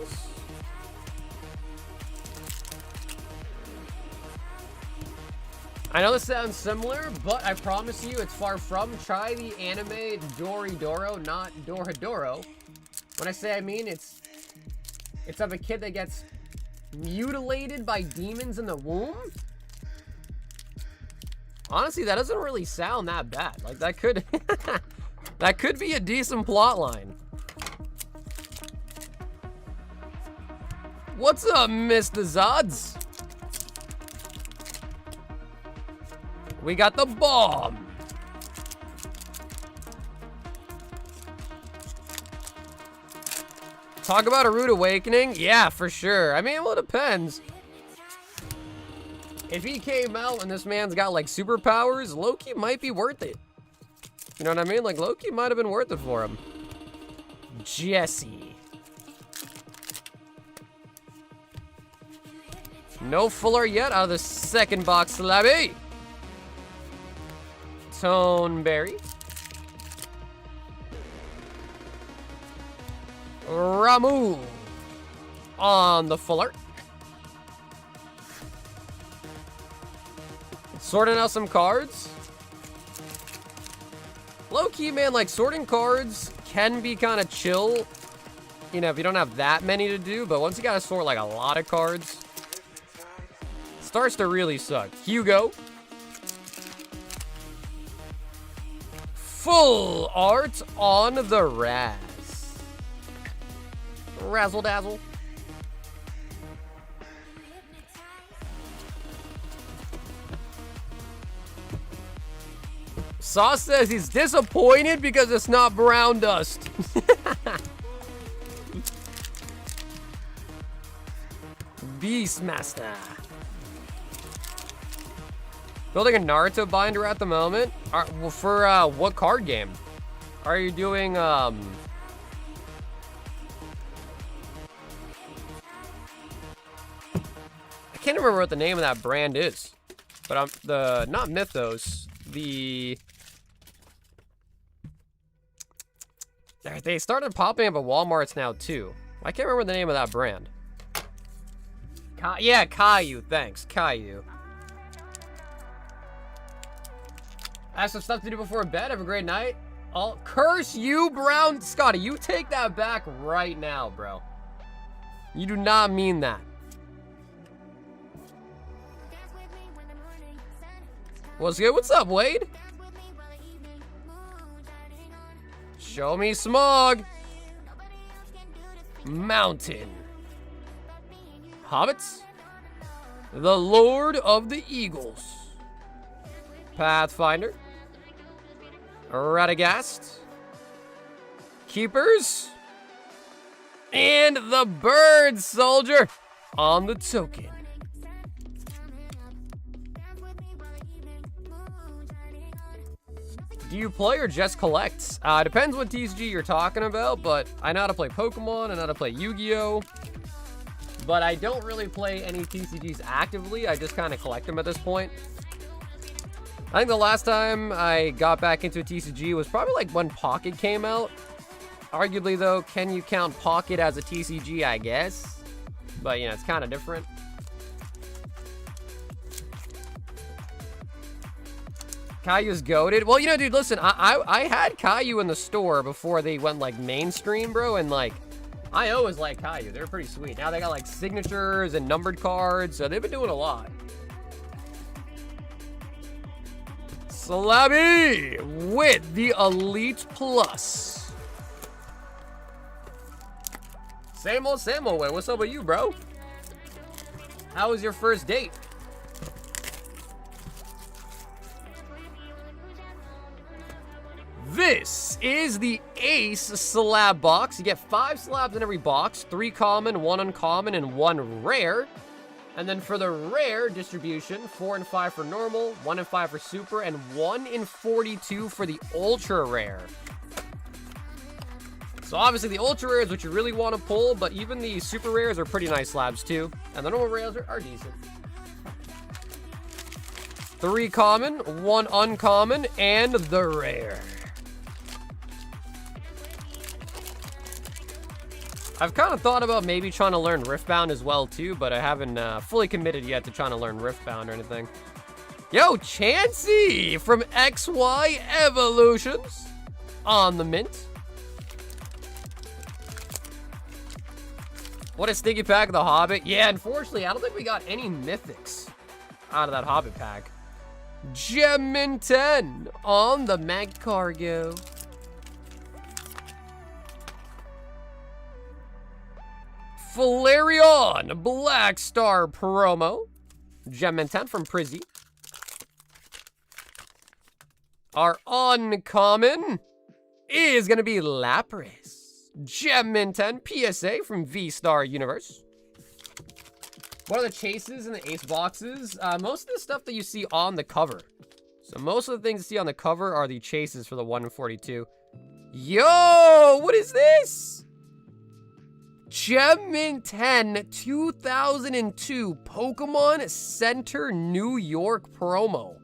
I know this sounds similar, but I promise you it's far from. Try the anime Dorodoro, not Dorodoro. When I say I mean, it's of a kid that gets mutilated by demons in the womb. Honestly, that doesn't really sound that bad. Like, that could that could be a decent plot line. What's up, Mr. Zods? We got the bomb. Talk about a rude awakening? Yeah, for sure. I mean, well, it depends. If he came out and this man's got like superpowers, Loki might be worth it. You know what I mean? Like Loki might have been worth it for him. Jesse. No full art yet out of the second box, Slabby. Toneberry. Ramu on the full art. Sorting out some cards. Low-key, man, like sorting cards can be kind of chill, you know, if you don't have that many to do, but once you gotta sort like a lot of cards, it starts to really suck. Hugo. Full art on the Raz. Razzle dazzle. Sauce says he's disappointed because it's not brown dust. Beastmaster. Building a Naruto binder at the moment. Well, for what card game? Are you doing I can't remember what the name of that brand is. But not Mythos, they started popping up at Walmarts now too. I can't remember the name of that brand. Yeah, Caillou, thanks, Caillou. I have some stuff to do before bed. Have a great night. I'll curse you, Brown. Scotty, you take that back right now, bro. You do not mean that. What's good? What's up, Wade? Show me Smog. Mountain. Hobbits. The Lord of the Eagles. Pathfinder. Radagast. Keepers. And the Bird Soldier on the token. Do you play or just collect? Depends what TCG you're talking about, but I know how to play Pokemon, I know how to play Yu-Gi-Oh! But I don't really play any TCGs actively, I just kind of collect them at this point. I think the last time I got back into a TCG was probably like when Pocket came out. Arguably though, can you count Pocket as a TCG? I guess. But you know, it's kind of different. Caillou's goated. Well, you know, dude, listen, I had Caillou in the store before they went, like, mainstream, bro, and, like, I always like Caillou. They're pretty sweet. Now they got, like, signatures and numbered cards, so they've been doing a lot. Slabby with the Elite Plus. Same old way. What's up with you, bro? How was your first date? This is the Ace slab box. You get 5 slabs in every box, 3 common, 1 uncommon, and 1 rare. And then for the rare distribution, 4 and 5 for normal, 1 and 5 for super, and 1 in 42 for the ultra rare. So obviously the ultra rare is what you really want to pull, but even the super rares are pretty nice slabs too. And the normal rares are decent. 3 common, 1 uncommon, and the rare. I've kind of thought about maybe trying to learn Riftbound as well too, but I haven't fully committed yet to trying to learn Riftbound or anything. Yo, Chansey from XY Evolutions on the mint. What a stinky pack of the Hobbit. Yeah, unfortunately, I don't think we got any mythics out of that Hobbit pack. Gem 10 on the Mag Cargo. Flareon Black Star promo. Gem 10 from Prizzy. Our uncommon is going to be Lapras. Gem 10 PSA from V-Star Universe. What are the chases and the ace boxes? Most of the stuff that you see on the cover. So most of the things you see on the cover are the chases for the 1 in 42. Yo, what is this? Gem 10 2002 Pokemon Center New York promo.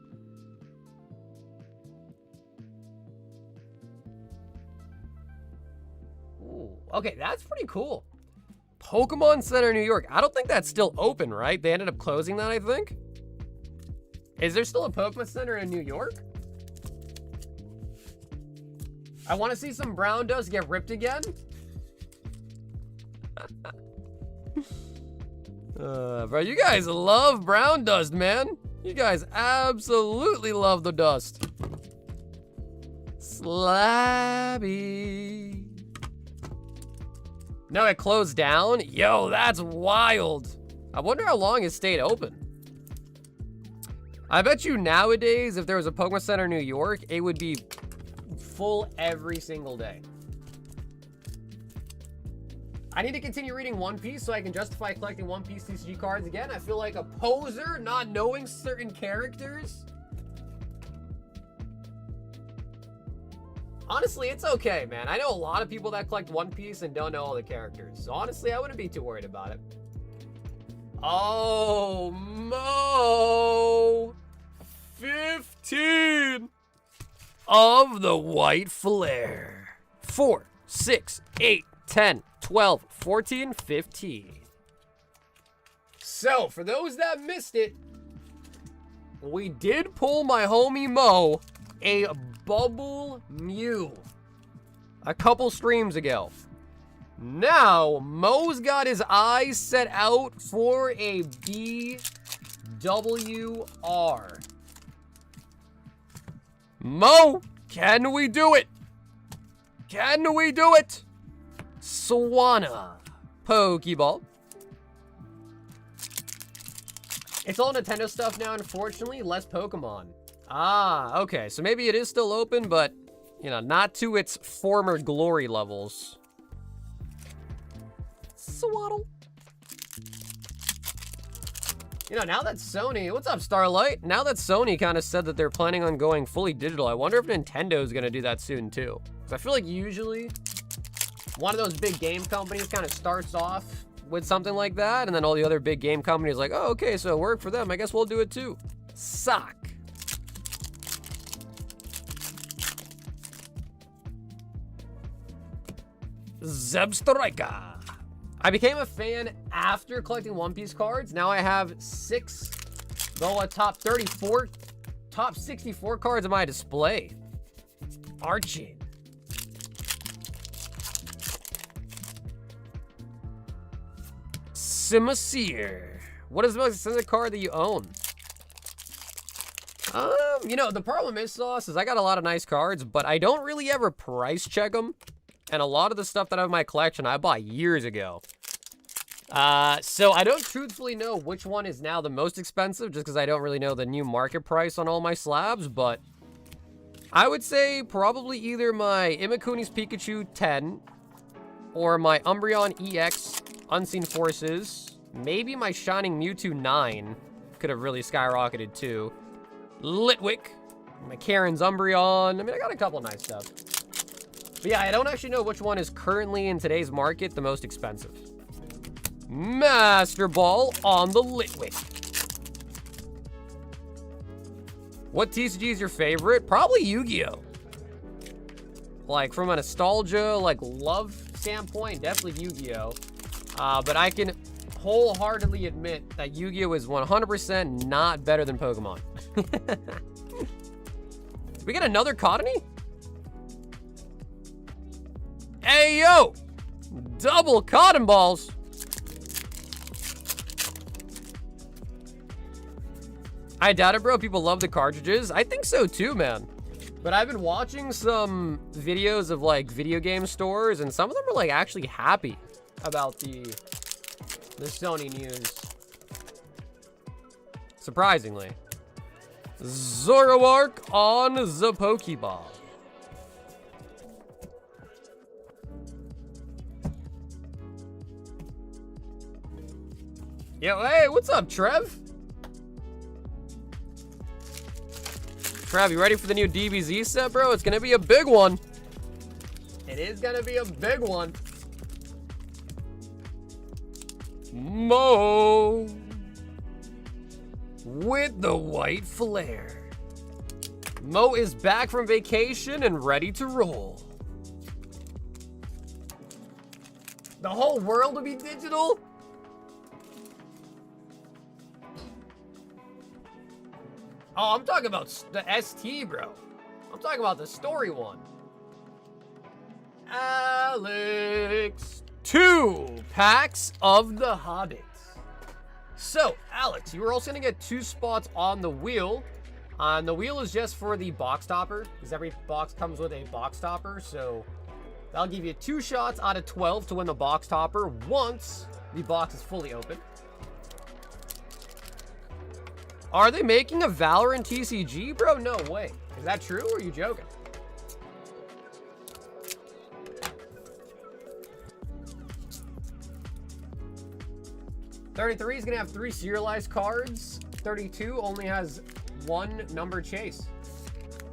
Ooh, okay, that's pretty cool. Pokemon Center New York. I don't think that's still open, right? They ended up closing that, I think. Is there still a Pokemon Center in New York? I want to see some brown dust get ripped again. Bro, you guys love brown dust, man. You guys absolutely love the dust. Slabby. No, it closed down? Yo, that's wild. I wonder how long it stayed open. I bet you nowadays, if there was a Pokemon Center in New York, it would be full every single day. I need to continue reading One Piece so I can justify collecting One Piece TCG cards again. I feel like a poser not knowing certain characters. Honestly, it's okay, man. I know a lot of people that collect One Piece and don't know all the characters. So honestly, I wouldn't be too worried about it. Oh, Mo! 15 of the white flare. 4, 6, 8, 10, 12, 14, 15. So, for those that missed it, we did pull my homie Mo a Bubble Mew a couple streams ago. Now, Mo's got his eyes set out for a BWR. Mo, can we do it? Can we do it? Swanna Pokeball. It's all Nintendo stuff now, unfortunately. Less Pokemon. Ah, okay. So maybe it is still open, but, you know, not to its former glory levels. Swaddle. You know, now that Sony... What's up, Starlight? Now that Sony kind of said that they're planning on going fully digital, I wonder if Nintendo's going to do that soon, too. Because I feel like usually one of those big game companies kind of starts off with something like that, and then all the other big game companies are like, oh, okay, so it worked for them. I guess we'll do it, too. Sock. Zebstrika. I became a fan after collecting One Piece cards. Now I have 6, though a top 34, top 64 cards on my display. Archie. Simisear. What is the most expensive card that you own? You know, the problem is, Sauce, is I got a lot of nice cards, but I don't really ever price check them. And a lot of the stuff that I have in my collection, I bought years ago. So I don't truthfully know which one is now the most expensive, just because I don't really know the new market price on all my slabs, but I would say probably either my Imakuni's Pikachu 10 or my Umbreon EX Unseen Forces. Maybe my Shining Mewtwo 9 could have really skyrocketed too. Litwick, my Karen's Umbreon. I mean, I got a couple nice stuff. But yeah, I don't actually know which one is currently in today's market the most expensive. Master Ball on the Litwick. What TCG is your favorite? Probably Yu-Gi-Oh! Like, from a nostalgia, like, love standpoint, definitely Yu-Gi-Oh! But I can wholeheartedly admit that Yu-Gi-Oh! Is 100% not better than Pokemon. Did we get another Cottonee? Hey, yo! Double cotton balls! I doubt it, bro. People love the cartridges. I think so, too, man. But I've been watching some videos of, like, video game stores, and some of them are, like, actually happy about the Sony news. Surprisingly. Zoroark on the Pokeball. Yo, hey, what's up, Trev? Trev, you ready for the new DBZ set, bro? It's gonna be a big one. It is gonna be a big one. Mo with the white flare. Mo is back from vacation and ready to roll. The whole world will be digital? Oh, I'm talking about the ST, bro. I'm talking about the story one. Alex, 2 packs of the Hobbits. So, Alex, you were also gonna get 2 spots on the wheel. The wheel is just for the box topper, because every box comes with a box topper, so that'll give you 2 shots out of 12 to win the box topper once the box is fully open. Are they making a Valorant TCG, bro? No way. Is that true, or are you joking? $33 is gonna have 3 serialized cards. 32 only has 1 number chase.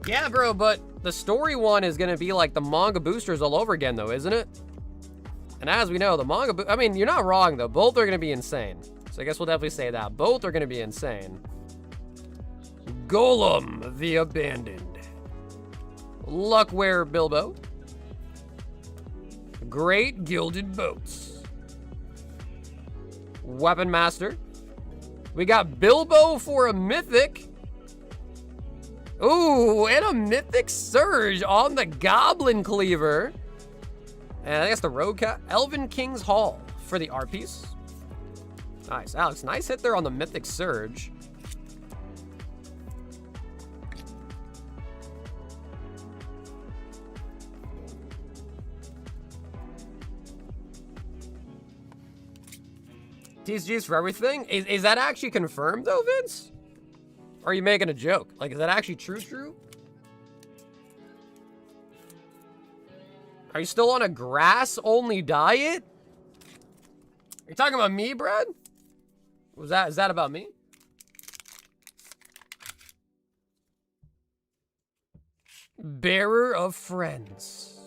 Yeah, bro, but the story one is gonna be like the manga boosters all over again, though, isn't it? And as we know, the manga, I mean, you're not wrong, though. Both are gonna be insane. So I guess we'll definitely say that. Both are gonna be insane. Golem the Abandoned. Luckware Bilbo. Great Gilded Boats. Weapon Master. We got Bilbo for a mythic. Ooh, and a mythic Surge on the Goblin Cleaver. And I guess the Rogue Cat. Elven King's Hall for the art piece. Nice, Alex. Nice hit there on the mythic Surge. TCGs for everything? Is that actually confirmed, though, Vince? Or are you making a joke? Like, is that actually true? Are you still on a grass-only diet? Are you talking about me, Brad? Is that about me? Bearer of Friends.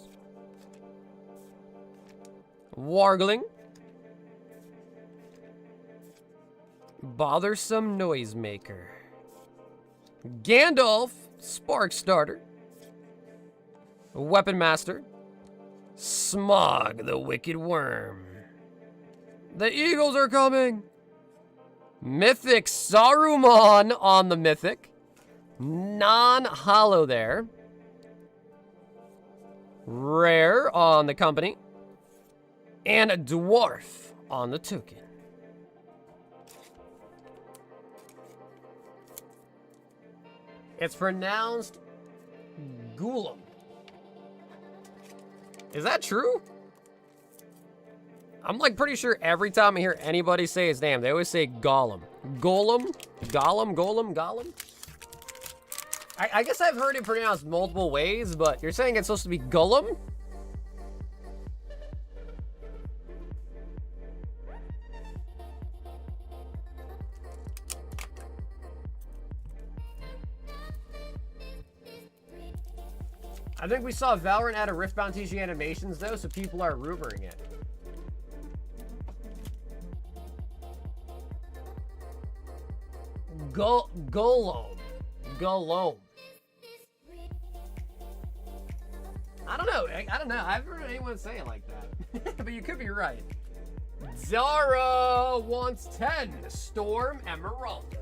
Wargling. Bothersome Noisemaker. Gandalf, Spark Starter. Weapon Master. Smog the Wicked Worm. The Eagles are coming. Mythic Saruman on the Mythic. Non-holo there. Rare on the Company. And a Dwarf on the Token. It's pronounced Golem. Is that true? I'm like pretty sure every time I hear anybody say his name, they always say Gollum. Golem? Gollum? I guess I've heard it pronounced multiple ways, but you're saying it's supposed to be Gollum? I think we saw Valorant add a Riftbound TG animations, though, so people are rumoring it. Golem. I don't know. I haven't heard anyone say it like that. But you could be right. Zara wants 10. Storm Emeralda.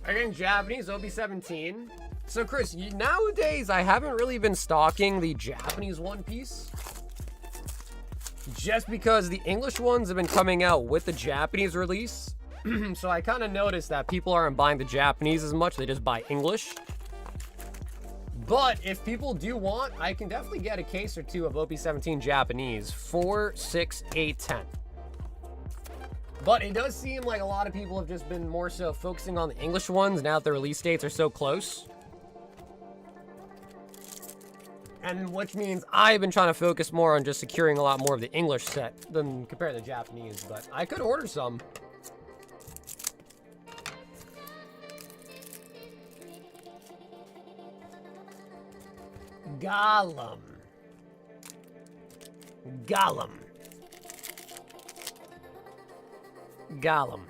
Again, Japanese, OB17. So, Chris, nowadays, I haven't really been stocking the Japanese One Piece. Just because the English ones have been coming out with the Japanese release. So I kind of noticed that people aren't buying the Japanese as much. They just buy English. But if people do want, I can definitely get a case or two of OP17 Japanese. 4, 6, 8, 10. But it does seem like a lot of people have just been more so focusing on the English ones now that the release dates are so close. And which means I've been trying to focus more on just securing a lot more of the English set than compared to the Japanese, but I could order some. Gollum. Gollum. Gollum.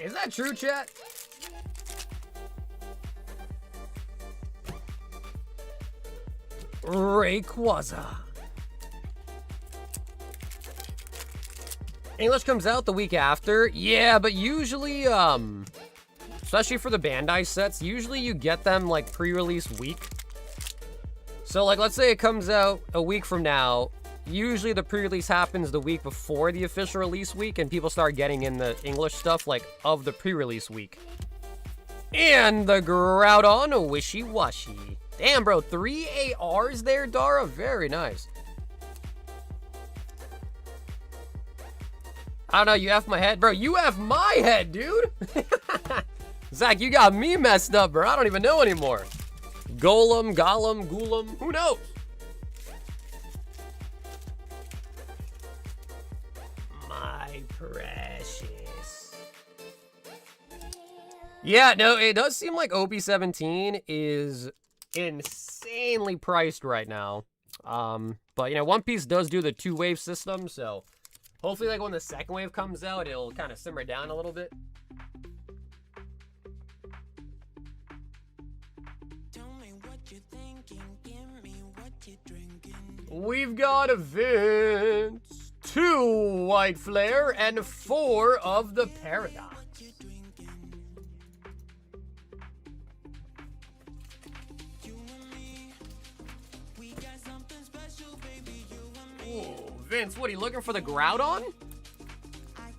Is that true, chat? Rayquaza. English comes out the week after. Yeah, but usually, especially for the Bandai sets, usually you get them like pre-release week. So like, let's say it comes out a week from now. Usually the pre-release happens the week before the official release week, and people start getting in the English stuff like of the pre-release week. And the Groudon Wishy-Washy. Damn, bro, 3 ARs there, Dara? Very nice. I don't know, you F my head? Bro, you F my head, dude! Zach, you got me messed up, bro. I don't even know anymore. Golem, Gollum, Ghoulam, who knows? My precious. Yeah, no, it does seem like OP17 is insanely priced right now. But, you know, One Piece does do the 2-wave system, so hopefully, like, when the second wave comes out, it'll kind of simmer down a little bit. We've got events, 2 White Flare and 4 of the Paradox. Ooh, Vince, what are you looking for, the Groudon?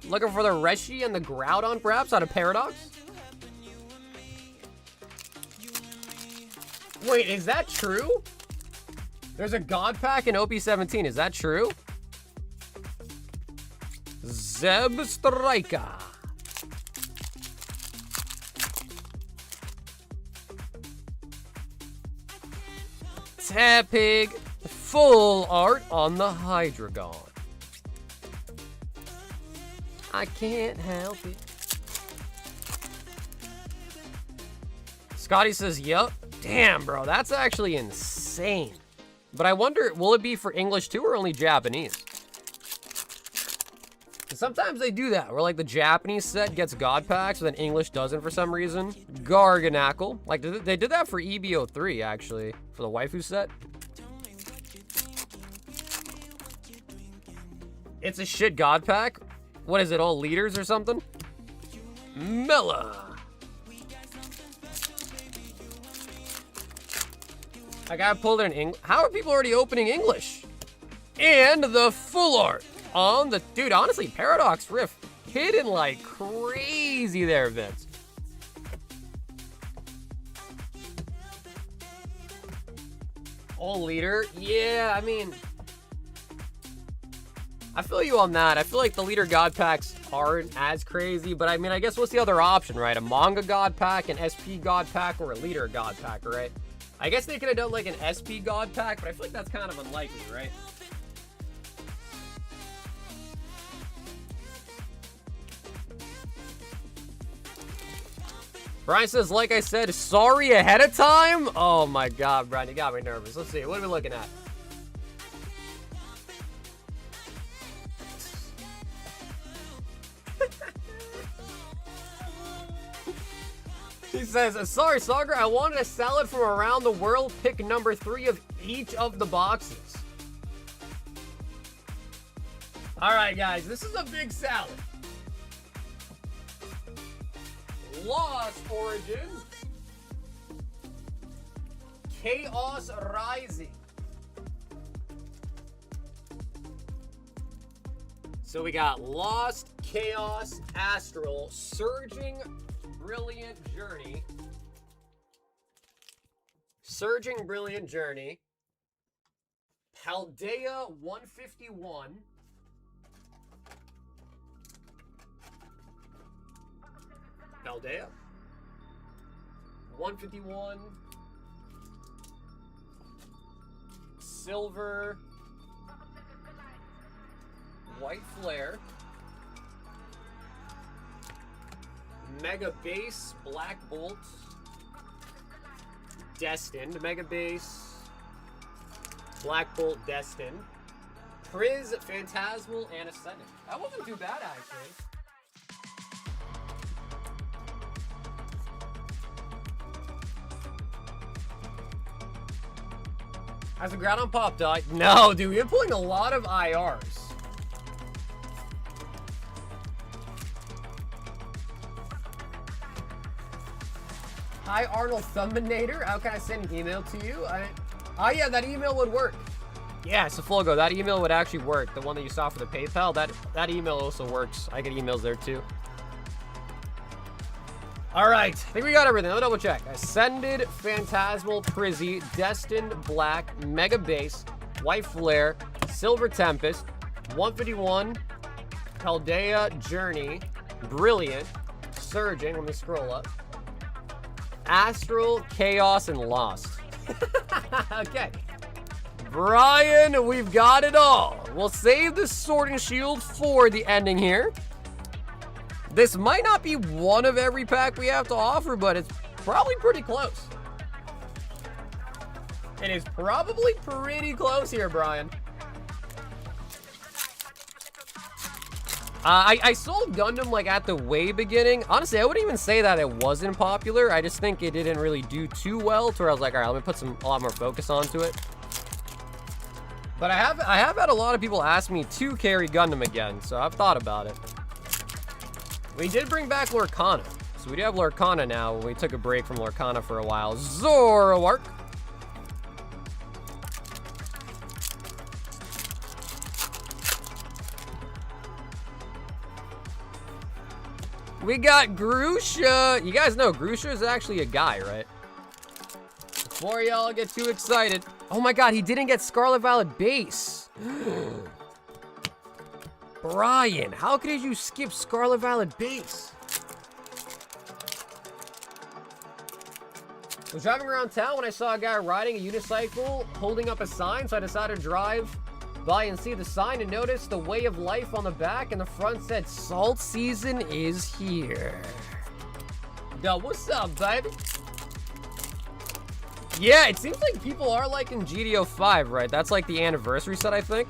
Looking for the Reshi and the Groudon, perhaps, out of Paradox? Wait, is that true? There's a God Pack in OP17, is that true? Zeb Striker. Tapig. Full art on the Hydreigon. I can't help it. Scotty says, yup. Damn, bro, that's actually insane. But I wonder, will it be for English too or only Japanese? Sometimes they do that, where like the Japanese set gets God Packs, but then English doesn't for some reason. Garganackle. Like, they did that for EBO3, actually, for the waifu set. It's a shit God Pack? What is it, all leaders or something? Mela. I gotta pull it in English. How are people already opening English? And the full art on the... Dude, honestly, Paradox Rift hidden like crazy there, Vince. All leader? Yeah, I mean... I feel you on that. I feel like the leader God Packs aren't as crazy, but I mean, I guess what's the other option, right? A manga God Pack, an SP God Pack, or a leader God Pack, right? I guess they could have done like an SP God Pack, but I feel like that's kind of unlikely, right? Brian says, like I said, sorry ahead of time? Oh my god, Brian, you got me nervous. Let's see, what are we looking at? He says, sorry, Sagar, I wanted a salad from around the world. Pick number 3 of each of the boxes. Alright, guys, this is a big salad. Lost Origin. Chaos Rising. So we got Lost, Chaos, Astral, Surging, Brilliant Journey. Surging Brilliant Journey. Paldea 151. Valdea. 151. Silver. White Flare. Mega Base, Black Bolt. Destined. Mega Base. Black Bolt, Destined. Priz, Phantasmal, and Ascendant. That wasn't too bad, actually. Has the ground on pop died? No, dude, we're pulling a lot of IRs. Hi, Arnold Thumbinator. How can I send an email to you? Oh, yeah, that email would work. Yeah, Safolgo, that email would actually work. The one that you saw for the PayPal, that email also works. I get emails there, too. All right, I think we got everything. Let me double check. Ascended, Phantasmal, Prizzy, Destined, Black, Mega Base, White Flare, Silver Tempest, 151, Paldea, Journey, Brilliant, Surging, let me scroll up, Astral, Chaos, and Lost. Okay. Brian, we've got it all. We'll save the Sword and Shield for the ending here. This might not be one of every pack we have to offer, but it's probably pretty close. It is probably pretty close here, Brian. I sold Gundam like at the way beginning. Honestly, I wouldn't even say that it wasn't popular. I just think it didn't really do too well to where I was like, all right, let me put a lot more focus onto it. But I have had a lot of people ask me to carry Gundam again, so I've thought about it. We did bring back Lorcana. So we do have Lorcana now. We took a break from Lorcana for a while. Zoroark. We got Grusha. You guys know Grusha is actually a guy, right? Before y'all get too excited. Oh my god, he didn't get Scarlet Violet base. Brian, how could you skip Scarlet Violet base? I was driving around town when I saw a guy riding a unicycle holding up a sign, so I decided to drive by and see the sign and notice the Way of Life on the back, and the front said, Salt season is here. Yo, what's up, baby? Yeah, it seems like people are liking GDO 5, right? That's like the anniversary set, I think.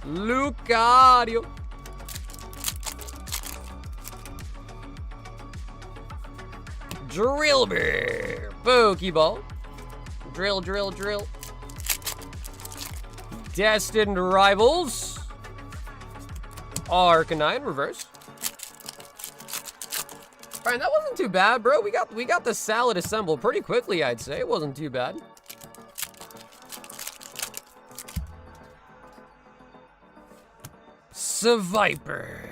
Lucario. Drillbear. Pokeball. Drill, drill, drill. Destined Rivals. Arcanine reverse. Alright, that wasn't too bad, bro. We got the salad assembled pretty quickly, I'd say. It wasn't too bad. Viper.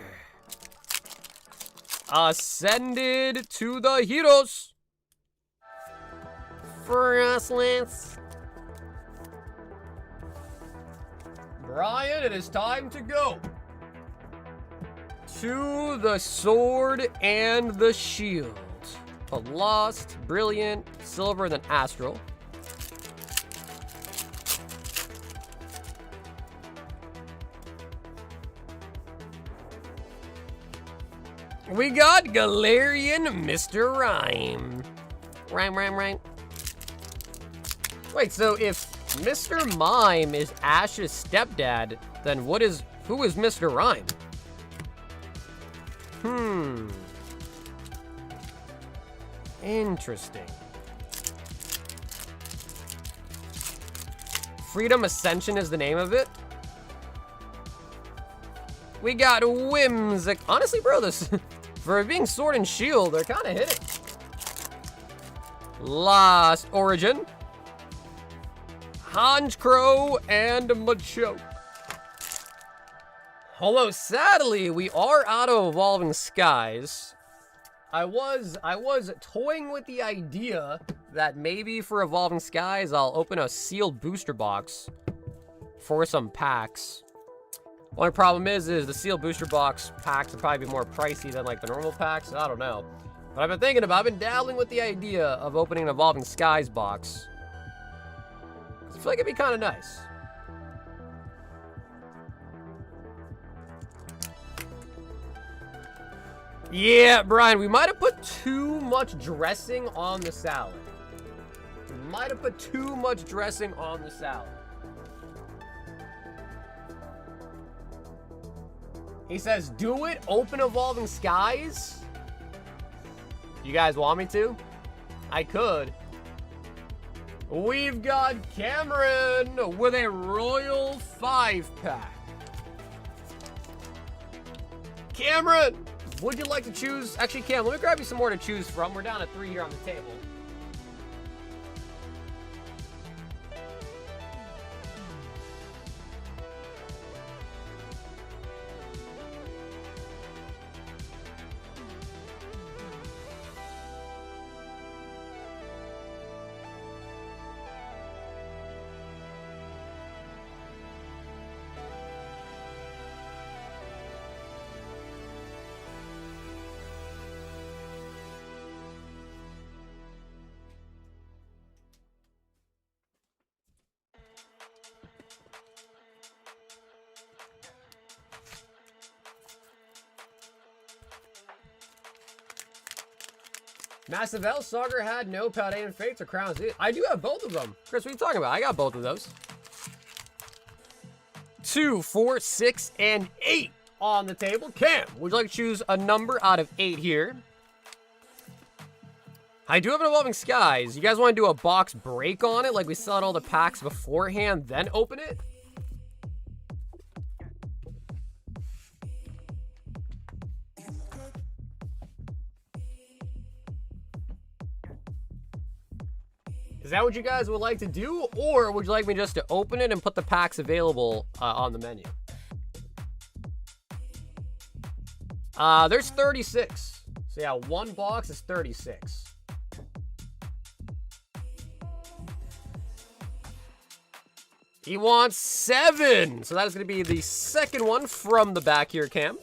Ascended to the heroes. Frostlance. Brian, it is time to go. To the Sword and the Shield. A Lost, Brilliant, Silver, then Astral. We got Galarian Mr. Rhyme. Rhyme. Wait, so if Mr. Mime is Ash's stepdad, then who is Mr. Rhyme? Interesting. Freedom Ascension is the name of it. We got Whimsic. Honestly, bro, this for it being Sword and Shield, they're kind of hitting. Lost Origin. Honchkrow and Machoke. Although, sadly, we are out of Evolving Skies. I was toying with the idea that maybe for Evolving Skies, I'll open a sealed booster box for some packs. Only problem is the sealed booster box packs would probably be more pricey than like the normal packs. I don't know. But I've been thinking about, I've been dabbling with the idea of opening an Evolving Skies box. I feel like it'd be kind of nice. Yeah, Brian, we might have put too much dressing on the salad. We might have put too much dressing on the salad. He says, do it, open Evolving Skies. You guys want me to? I could. We've got Cameron with a Royal 5-pack. Cameron, would you like to choose? Actually, Cam, let me grab you some more to choose from. We're down to 3 here on the table. Massive L Sagar had no Paldean Fates or Crowns. I do have both of them. Chris, what are you talking about? I got both of those. 2, 4, 6, and 8 on the table. Cam, would you like to choose a number out of 8 here? I do have an Evolving Skies. You guys want to do a box break on it? Like we sell all the packs beforehand, then open it? Is that what you guys would like to do? Or would you like me just to open it and put the packs available on the menu? There's 36. So yeah, one box is 36. He wants 7. So that is going to be the second one from the back here, Cam.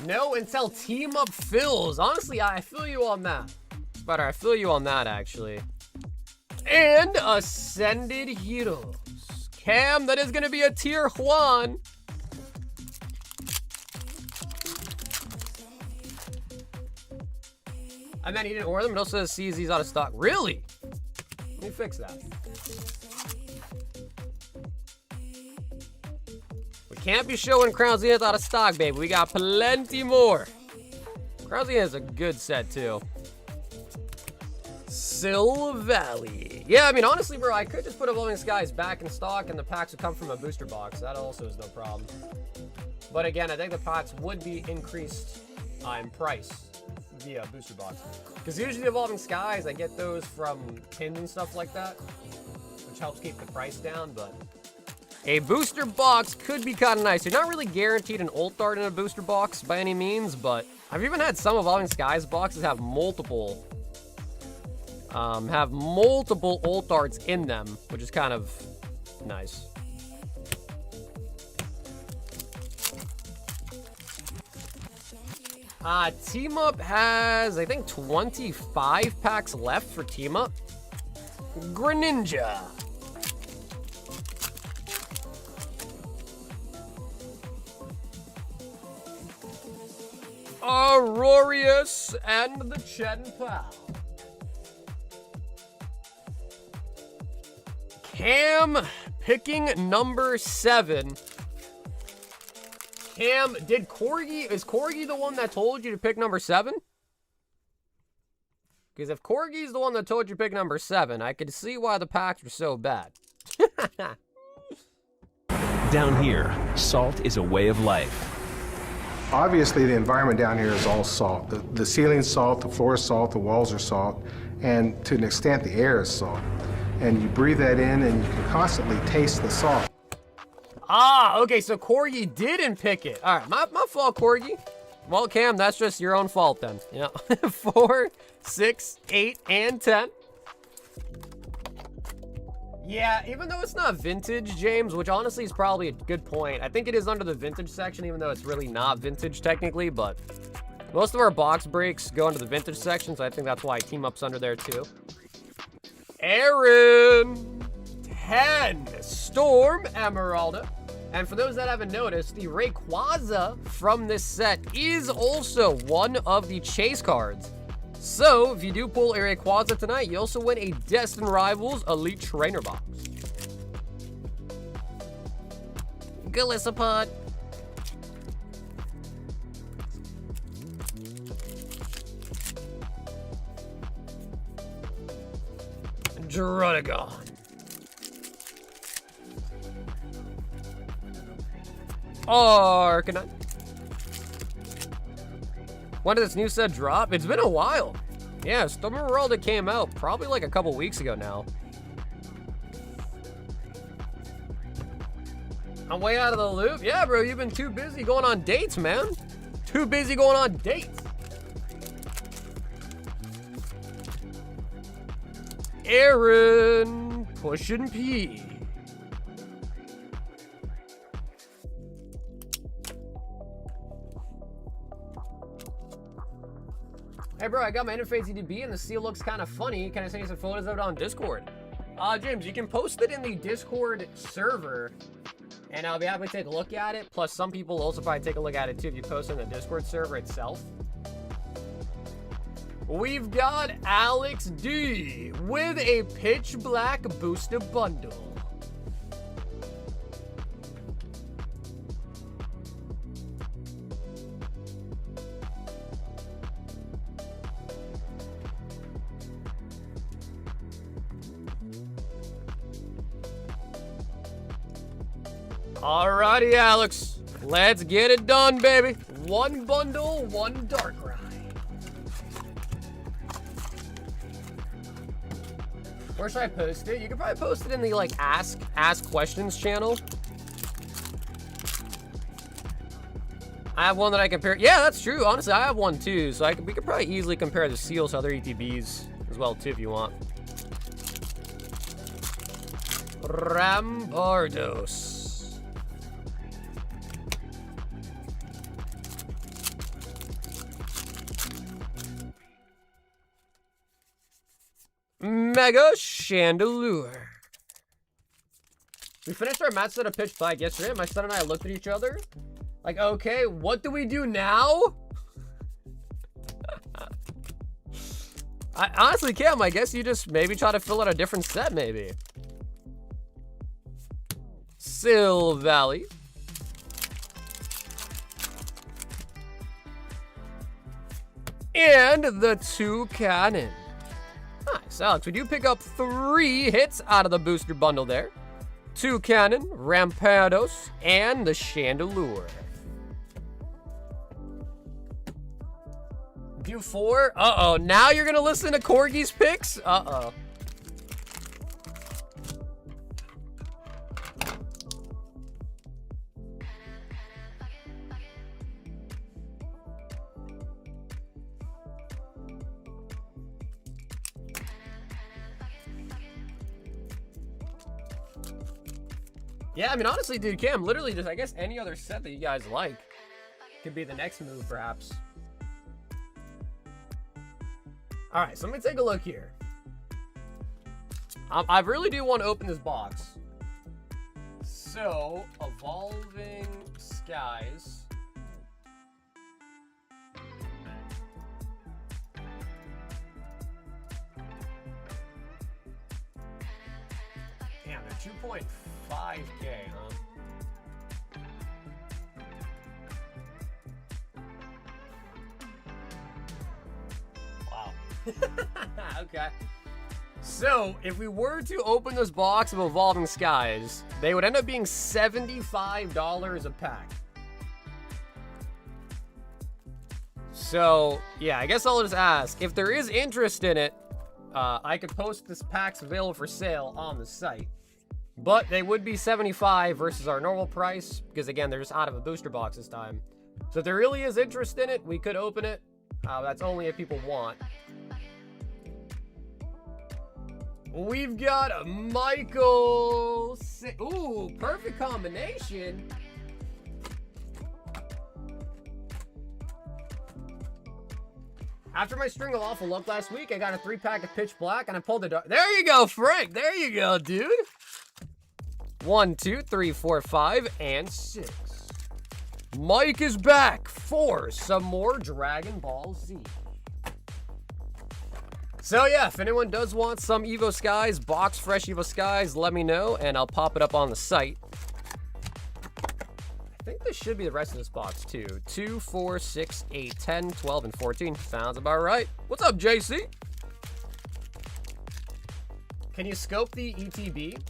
No, until Team Up fills. Honestly, I feel you on that. Better, I feel you on that, actually. And Ascended Heroes. Cam, that is going to be a tier 1. And then he didn't order them. It also says CZ's out of stock. Really? Let me fix that. Can't be showing Crown Zenith out of stock, baby. We got plenty more. Crown Zenith is a good set, too. Sil Valley. Yeah, I mean, honestly, bro, I could just put Evolving Skies back in stock and the packs would come from a booster box. That also is no problem. But again, I think the packs would be increased in price via booster box. Because usually the Evolving Skies, I get those from pins and stuff like that, which helps keep the price down, but a booster box could be kind of nice. You're not really guaranteed an ult dart in a booster box by any means, but I've even had some Evolving Skies boxes have multiple ult darts in them, which is kind of nice. Team Up has, I think, 25 packs left for Team Up. Greninja. Aurorius and the Chen Pao. Cam picking number 7. Cam, is Corgi the one that told you to pick number 7? Because if Corgi's the one that told you to pick number 7, I could see why the packs were so bad. Down here, salt is a way of life. Obviously, the environment down here is all salt. The ceiling's salt, the floor is salt, the walls are salt, and to an extent, the air is salt. And you breathe that in, and you can constantly taste the salt. Ah, okay, so Corgi didn't pick it. All right, my fault, Corgi. Well, Cam, that's just your own fault then. Yeah, 4, 6, 8, and 10. Yeah, even though it's not vintage, James, which honestly is probably a good point. I think it is under the vintage section, even though it's really not vintage technically, but most of our box breaks go into the vintage section, so I think that's why Team Up's under there too. Aaron! 10 Storm Emeralda. And for those that haven't noticed, the Rayquaza from this set is also one of the chase cards. So, if you do pull a Rayquaza tonight, you also win a Destined Rivals Elite Trainer Box. Galissapod. Druddigon. Arcanine. When did this new set drop? It's been a while. Yeah, Storm Emeralda came out probably like a couple weeks ago now. I'm way out of the loop. Yeah, bro, you've been too busy going on dates, man. Too busy going on dates. Aaron pushing P. Hey bro, I got my interface EDB and the seal looks kind of funny. Can I send you some photos of it on Discord? James, you can post it in the Discord server and I'll be happy to take a look at it. Plus some people will also probably take a look at it too if you post it in the Discord server itself. We've got Alex D with a Pitch Black booster bundle. Alrighty, Alex. Let's get it done, baby. One bundle, one Darkrai. Where should I post it? You could probably post it in the like ask questions channel. I have one that I compare. Yeah, that's true. Honestly, I have one too. So we could probably easily compare the seals to other ETBs as well too if you want. Rampardos. Mega Chandelure. We finished our match set of Pitch Black yesterday. My son and I looked at each other like, okay, what do we do now? I honestly, Cam, I guess you just maybe try to fill out a different set, maybe. Valley. And the Toucannon. Nice, Alex. We do pick up 3 hits out of the booster bundle there. Toucannon, Rampardos, and the Chandelure. View 4. Uh-oh. Now you're going to listen to Corgi's picks? Uh-oh. Yeah, I mean, honestly, dude, Cam, literally just, I guess, any other set that you guys like could be the next move, perhaps. All right, so let me take a look here. I really do want to open this box. So, Evolving Skies. Damn, they're 2.5K, huh? Wow. Okay. So, if we were to open this box of Evolving Skies, they would end up being $75 a pack. So, yeah, I guess I'll just ask. If there is interest in it, I could post this packs available for sale on the site. But they would be $75 versus our normal price, because again, they're just out of a booster box this time. So if there really is interest in it, we could open it. That's only if people want. We've got a Michael. Ooh, perfect combination. After my string of awful luck last week, I got a 3-pack of Pitch Black, and I pulled the... There you go, Frank. There you go, dude. 1, 2, 3, 4, 5, and 6. Mike is back for some more Dragon Ball Z. So yeah, if anyone does want some Evo Skies, box fresh Evo Skies, let me know, and I'll pop it up on the site. I think this should be the rest of this box, too. 2, 4, 6, 8, 10, 12, and 14. Sounds about right. What's up, JC? Can you scope the ETB?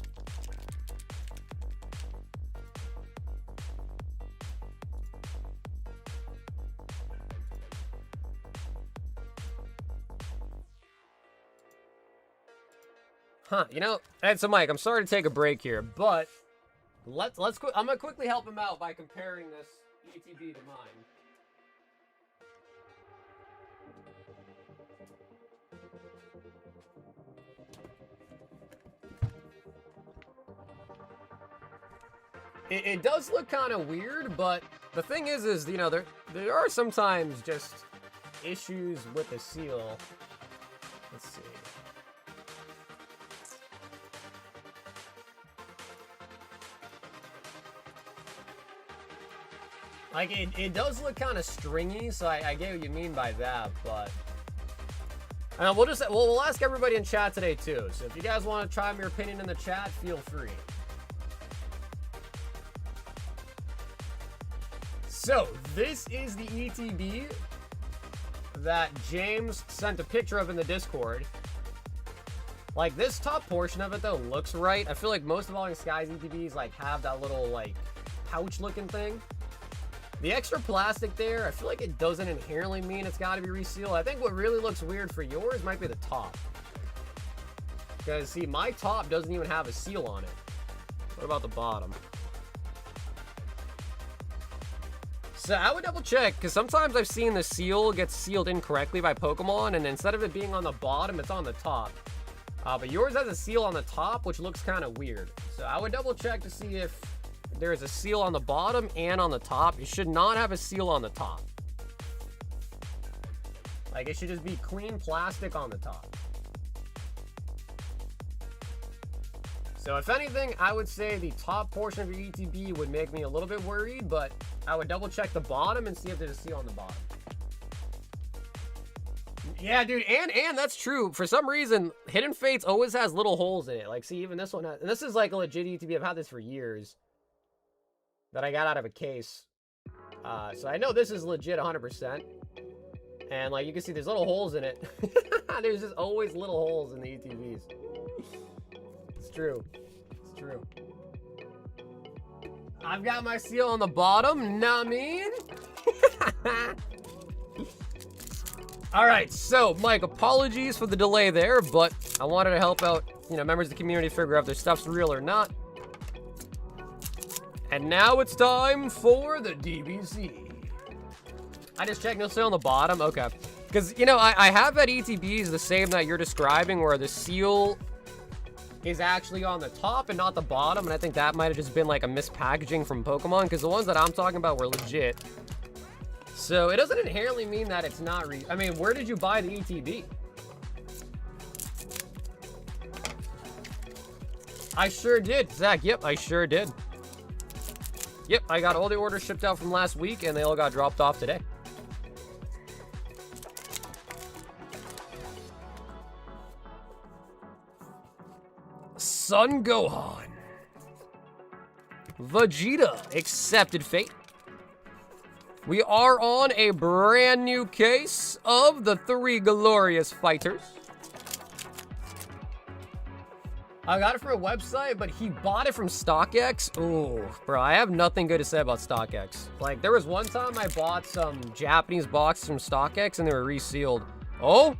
Huh, you know, and so Mike, I'm sorry to take a break here, but I'm gonna quickly help him out by comparing this ETB to mine. It does look kind of weird, but the thing is, you know, there are sometimes just issues with the seal. Let's see. Like, it does look kind of stringy, so I get what you mean by that, but... And we'll ask everybody in chat today, too. So if you guys want to try your opinion in the chat, feel free. So, this is the ETB that James sent a picture of in the Discord. Like, this top portion of it, though, looks right. I feel like most of All Skies ETBs, like, have that little, like, pouch-looking thing. The extra plastic there, I feel like it doesn't inherently mean it's got to be resealed. I think what really looks weird for yours might be the top. Because, see, my top doesn't even have a seal on it. What about the bottom? So I would double check, because sometimes I've seen the seal get sealed incorrectly by Pokemon, and instead of it being on the bottom, it's on the top. But yours has a seal on the top, which looks kind of weird. So I would double check to see if there is a seal on the bottom and on the top. You should not have a seal on the top. Like, it should just be clean plastic on the top. So if anything, I would say the top portion of your ETB would make me a little bit worried, but I would double check the bottom and see if there's a seal on the bottom. Yeah, dude, and that's true. For some reason, Hidden Fates always has little holes in it. Like, see, even this one has, and this is like a legit ETB. I've had this for years. That I got out of a case. So I know this is legit 100%. And like you can see there's little holes in it. There's just always little holes in the ETBs. It's true. It's true. I've got my seal on the bottom. Nah, mean. Alright, so Mike, apologies for the delay there, but I wanted to help out, you know, members of the community figure out if their stuff's real or not. And now it's time for the DBC. I just checked, no seal on the bottom. Okay. Because, you know, I have had ETBs the same that you're describing where the seal is actually on the top and not the bottom. And I think that might have just been like a mispackaging from Pokemon because the ones that I'm talking about were legit. So it doesn't inherently mean that it's not I mean, where did you buy the ETB? I sure did, Zach. Yep, I sure did. Yep, I got all the orders shipped out from last week, and they all got dropped off today. Son Gohan. Vegeta accepted fate. We are on a brand new case of the 3 Glorious Fighters. I got it from a website, but he bought it from StockX. Ooh, bro, I have nothing good to say about StockX. Like, there was one time I bought some Japanese boxes from StockX and they were resealed. Oh?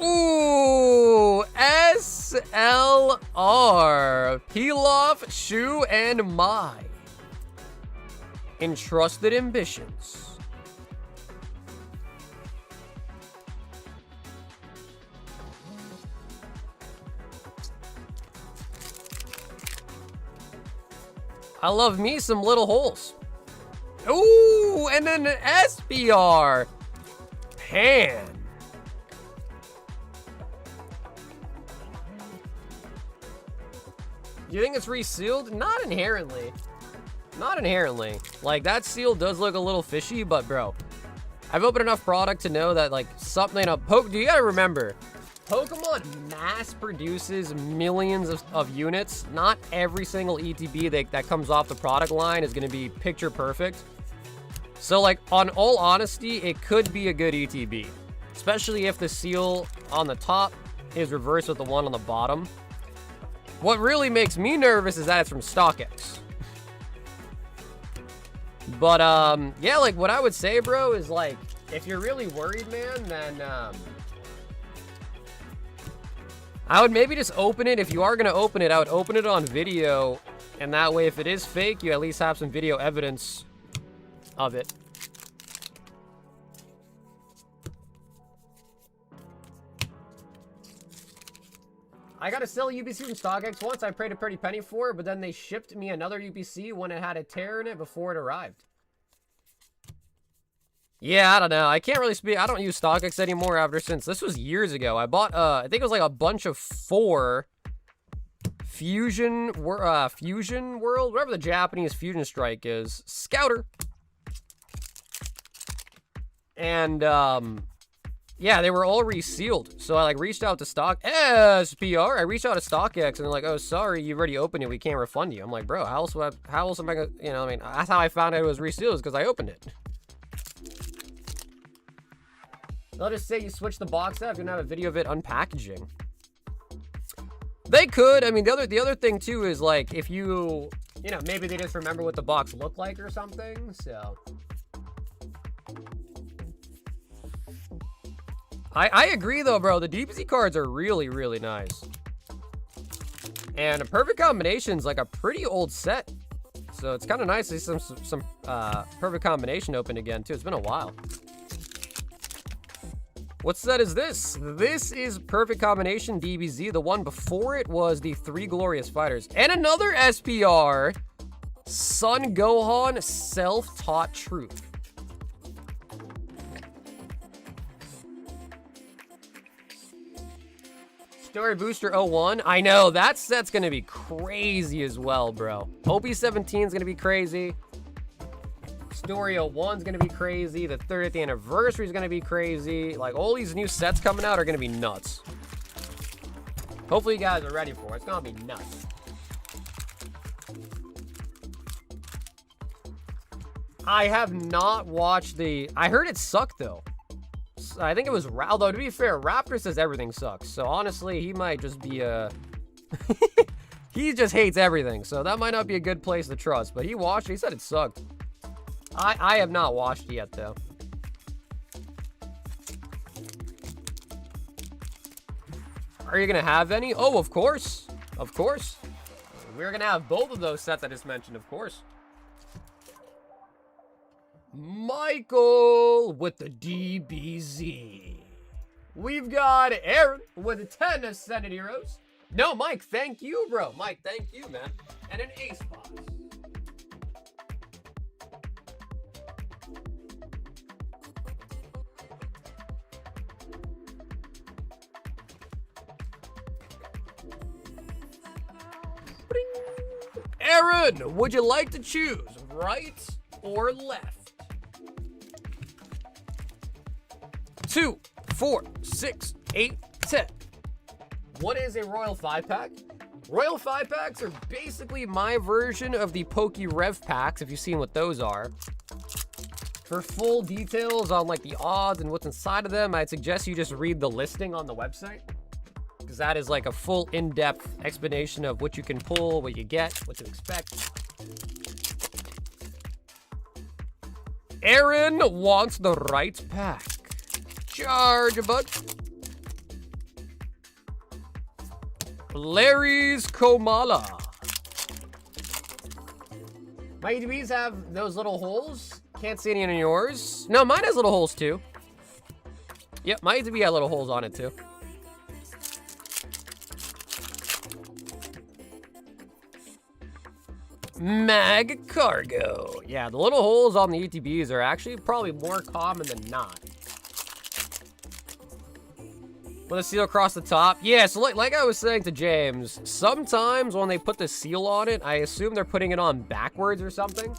Ooh, SLR. Pilaf, Shu, and Mai. Entrusted Ambitions. I love me some little holes. Ooh, and then an SPR. Pan. Do you think it's resealed? Not inherently. Not inherently. Like, that seal does look a little fishy, but bro, I've opened enough product to know that, like, something up. You gotta remember, Pokemon mass produces millions of units. Not every single ETB that comes off the product line is gonna be picture perfect. So, like, on all honesty, it could be a good ETB. Especially if the seal on the top is reversed with the one on the bottom. What really makes me nervous is that it's from StockX. But, yeah, like, what I would say, bro, is, like, if you're really worried, man, then, I would maybe just open it. If you are going to open it, I would open it on video. And that way, if it is fake, you at least have some video evidence of it. I got to sell a UPC from StockX once. I paid a pretty penny for it, but then they shipped me another UPC when it had a tear in it before it arrived. Yeah, I don't know. I can't really speak. I don't use StockX anymore since this was years ago. I bought, I think it was like a bunch of 4 Fusion World, whatever the Japanese Fusion Strike is, Scouter. And, yeah, they were all resealed. So I, like, reached out to SPR. I reached out to StockX, and they're like, oh, sorry, you've already opened it. We can't refund you. I'm like, bro, how else am I going to, you know, I mean, that's how I found out it was resealed, is because I opened it. They'll just say you switch the box out. You're gonna have a video of it unpackaging. They could. I mean, the other thing too is, like, if you know, maybe they just remember what the box looked like or something. So I agree though, bro. The DPC cards are really, really nice. And a perfect combination's like a pretty old set. So it's kind of nice to see some perfect combination open again too. It's been a while. What set is this? This is Perfect Combination DBZ. The one before it was the 3 Glorious Fighters. And another SPR, Son Gohan Self-Taught Truth. Story Booster 01. I know, that set's gonna be crazy as well, bro. OP17 is gonna be crazy. Story 01's gonna be crazy. The 30th anniversary is gonna be crazy. Like, all these new sets coming out are gonna be nuts. Hopefully you guys are ready for it. It's gonna be nuts. I have not watched I heard it sucked though. I think it was, although to be fair, Raptor says everything sucks. So honestly, he might just be he just hates everything. So that might not be a good place to trust. But he watched it. He said it sucked. I have not watched it yet, though. Are you going to have any? Oh, of course. Of course. We're going to have both of those sets I just mentioned, of course. Michael with the DBZ. We've got Aaron with 10 Ascended Heroes. No, Mike, thank you, bro. Mike, thank you, man. And an ace box. Aaron, would you like to choose right or left? 2, 4, 6, 8, 10. What is a Royal 5-pack? Royal 5-packs are basically my version of the Poke Rev packs, if you've seen what those are. For full details on, like, the odds and what's inside of them, I'd suggest you just read the listing on the website, because that is like a full in-depth explanation of what you can pull, what you get, what to expect. Aaron wants the right pack. Charge, bud. Larry's Komala. My EDBs have those little holes. Can't see any in yours. No, mine has little holes too. Yep, my EDB had little holes on it too. Mag cargo. Yeah, the little holes on the ETBs are actually probably more common than not. With a seal across the top. Yeah, so like I was saying to James, sometimes when they put the seal on it, I assume they're putting it on backwards or something.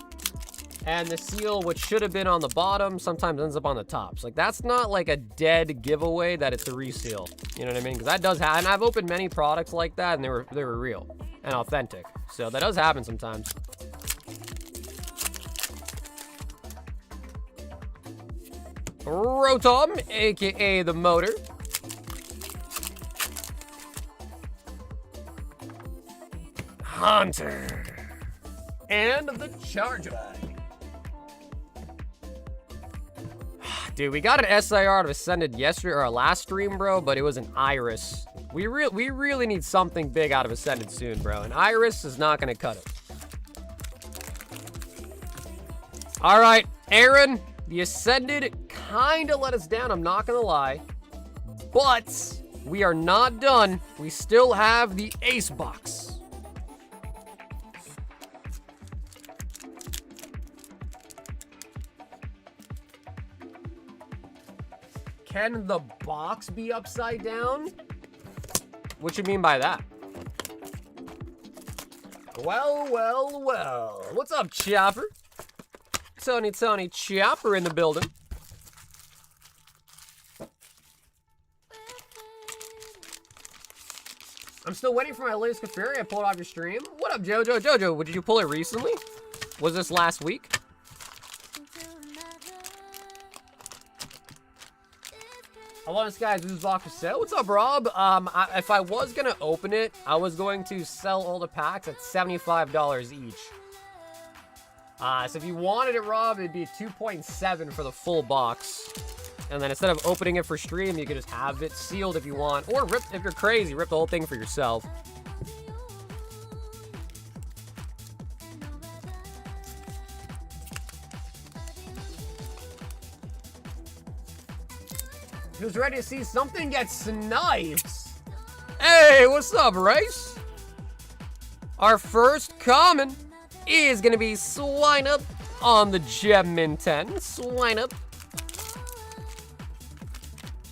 And the seal, which should have been on the bottom, sometimes ends up on the top. So, like, that's not like a dead giveaway that it's a reseal. You know what I mean? Because that does happen. And I've opened many products like that, and they were real and authentic. So that does happen sometimes. Rotom, aka the motor. Hunter. And the charge bag. Dude, we got an SIR out of Ascended yesterday, or our last stream, bro, but it was an Iris. We really need something big out of Ascended soon, bro. And Iris is not going to cut it. All right, Aaron, the Ascended kind of let us down, I'm not going to lie. But we are not done. We still have the Ace Box. Can the box be upside down? What you mean by that? Well. What's up, Chopper? Tony Chopper in the building. I'm still waiting for my latest Kafiri. I pulled off your stream. What up, Jojo? Jojo, did you pull it recently? Was this last week? Hello, guys. This is Box for sale. What's up, Rob? If I was gonna open it, I was going to sell all the packs at $75 each. So if you wanted it, Rob, it'd be $2.7 for the full box. And then instead of opening it for stream, you could just have it sealed if you want, or rip if you're crazy, rip the whole thing for yourself. Who's ready to see something get sniped? Hey, what's up, Race? Our first common is gonna be Swine Up on the Gem Min 10. Swine Up.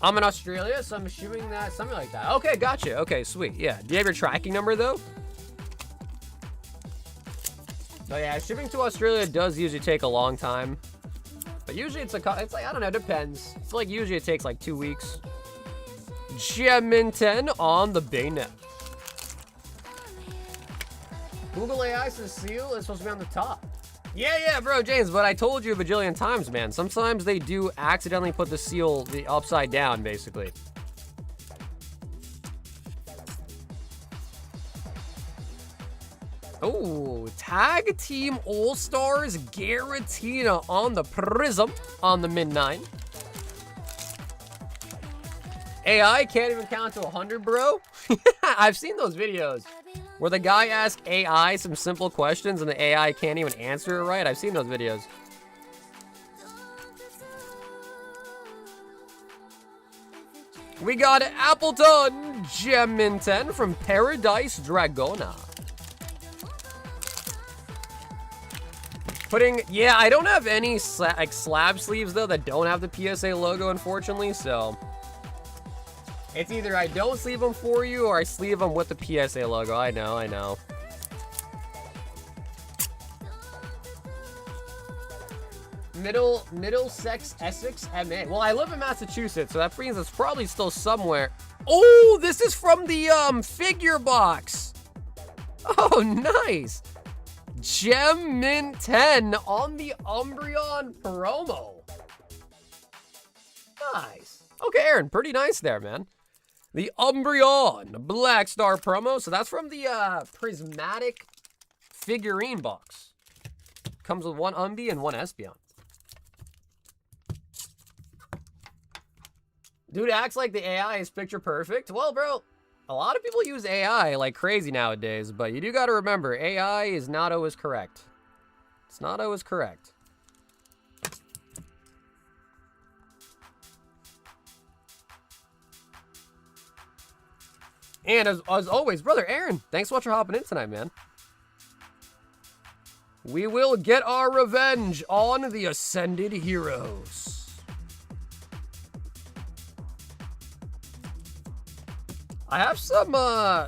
I'm in Australia, so I'm assuming that something like that. Okay, gotcha. Okay, sweet. Yeah. Do you have your tracking number though? So yeah, shipping to Australia does usually take a long time. But usually it's like, I don't know, it depends. It's like usually it takes like 2 weeks. Gem Min 10 on the Bayonet. Google AI says seal is supposed to be on the top. Yeah, bro, James, but I told you a bajillion times, man. Sometimes they do accidentally put the seal the upside down, basically. Oh, Tag Team All-Stars Garatina on the Prism on the Min 9. AI can't even count to 100, bro. I've seen those videos where the guy asks AI some simple questions and the AI can't even answer it right. I've seen those videos. We got Appleton Gem Min 10 from Paradise Dragona. Yeah, I don't have any like slab sleeves though that don't have the PSA logo, unfortunately, so it's either I don't sleeve them for you or I sleeve them with the PSA logo. I know. Middlesex, Essex, MA. Well, I live in Massachusetts, so that means it's probably still somewhere. Oh, this is from the figure box. Oh, nice. Gem Min 10 on the Umbreon promo. Nice. Okay, Aaron, pretty nice there, man. The Umbreon Black Star promo. So that's from the prismatic figurine box. Comes with one Umbi and one Espeon. Dude acts like the AI is picture perfect. Well, bro, a lot of people use AI like crazy nowadays, but you do got to remember, AI is not always correct. It's not always correct. And as always, brother Aaron, thanks so much for hopping in tonight, man. We will get our revenge on the Ascended Heroes. I have some,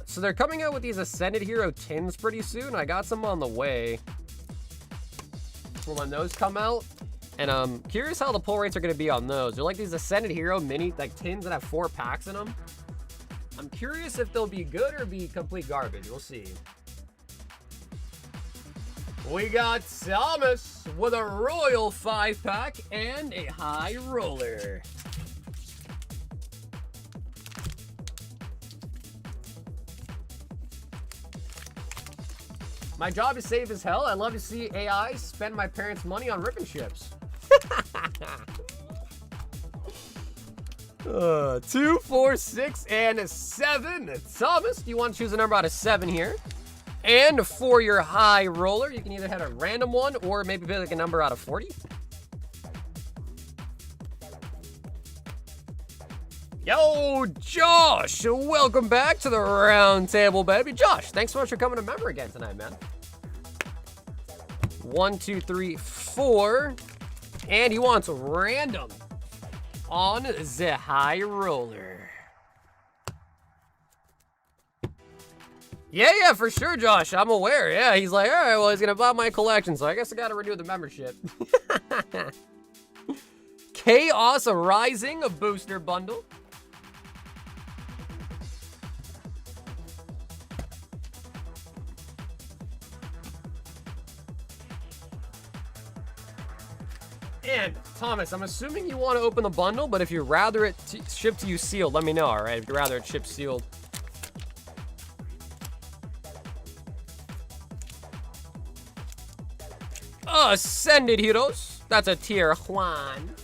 so they're coming out with these Ascended Hero tins pretty soon. I got some on the way for when those come out. And I'm curious how the pull rates are going to be on those. They're like these Ascended Hero mini, like tins that have 4 packs in them. I'm curious if they'll be good or be complete garbage. We'll see. We got Thomas with a Royal 5-pack and a High Roller. My job is safe as hell. I love to see AI spend my parents' money on ripping ships. 2, 4, 6, and 7. Thomas, do you want to choose a number out of 7 here? And for your High Roller, you can either hit a random one or maybe pick like a number out of 40. Yo, Josh, welcome back to the round table, baby. Josh, thanks so much for coming a member again tonight, man. 1, 2, 3, 4. And he wants random on the High Roller. Yeah, for sure, Josh. I'm aware. Yeah, he's like, all right, well, he's going to buy my collection, so I guess I got to renew the membership. Chaos Rising, a booster bundle. And, Thomas, I'm assuming you want to open the bundle, but if you'd rather it shipped to you sealed, let me know, all right? If you'd rather it shipped sealed. Ascended Heroes. That's a tier 1.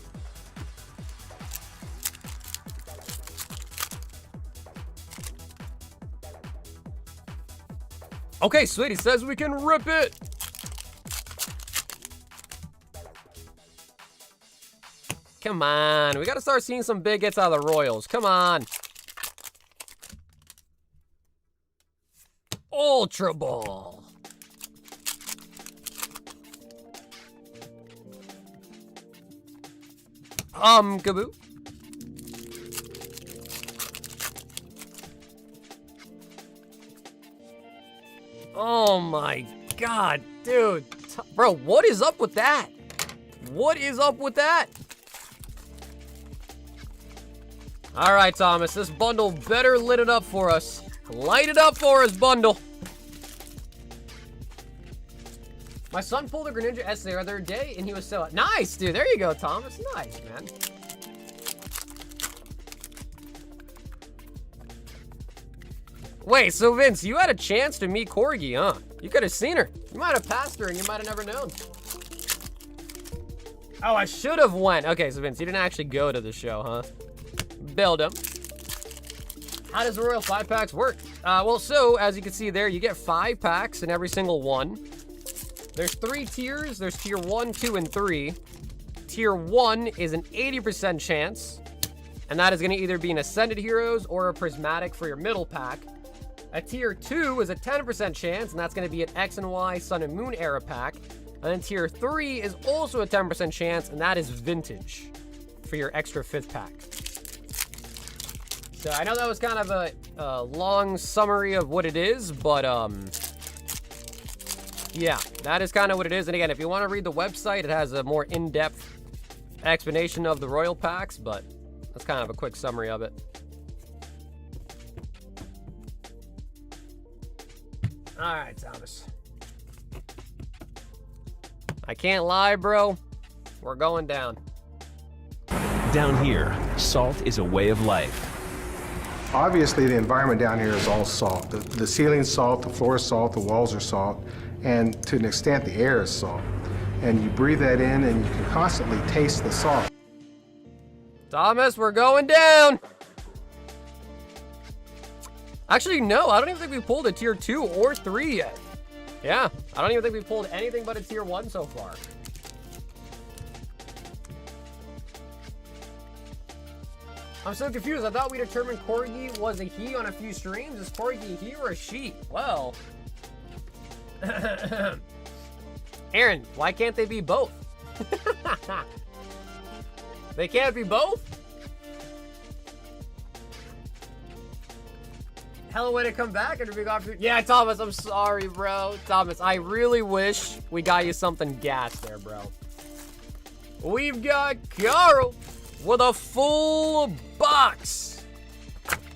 Okay, sweetie says we can rip it. Come on. We got to start seeing some big hits out of the Royals. Come on. Ultra Ball. Kaboo. Oh my god, dude. Bro, what is up with that? What is up with that? All right, Thomas, this bundle better lit it up for us. Light it up for us, bundle. My son pulled a Greninja S the other day, and he was so nice, dude. There you go, Thomas. Nice, man. Wait, so Vince, you had a chance to meet Corgi, huh? You could have seen her. You might have passed her, and you might have never known. Oh, I should have went. Okay, so Vince, you didn't actually go to the show, huh? Build them. How does the Royal 5-packs work? Well, so as you can see there, you get 5 packs in every single one. There's 3 tiers. There's tier 1, 2, and 3. Tier 1 is an 80% chance, and that is going to either be an Ascended Heroes or a Prismatic for your middle pack. A tier 2 is a 10% chance, and that's going to be an X and Y Sun and Moon era pack. And then tier 3 is also a 10% chance, and that is Vintage for your extra 5th pack. So I know that was kind of a long summary of what it is, but yeah, that is kind of what it is. And again, if you want to read the website, it has a more in-depth explanation of the Royal packs, but that's kind of a quick summary of it. All right, Thomas. I can't lie, bro. We're going down. Down here, salt is a way of life. Obviously, the environment down here is all salt. The ceiling's salt, the floor is salt, the walls are salt, and to an extent, the air is salt. And you breathe that in, and you can constantly taste the salt. Thomas, we're going down. Actually, no, I don't even think we pulled a tier 2 or 3 yet. Yeah, I don't even think we pulled anything but a tier 1 so far. I'm so confused. I thought we determined Corgi was a he on a few streams. Is Corgi a he or a she? Well, Aaron, why can't they be both? They can't be both? Hella way to come back and we got. Yeah, Thomas, I'm sorry, bro. Thomas, I really wish we got you something gas there, bro. We've got Carl with a full box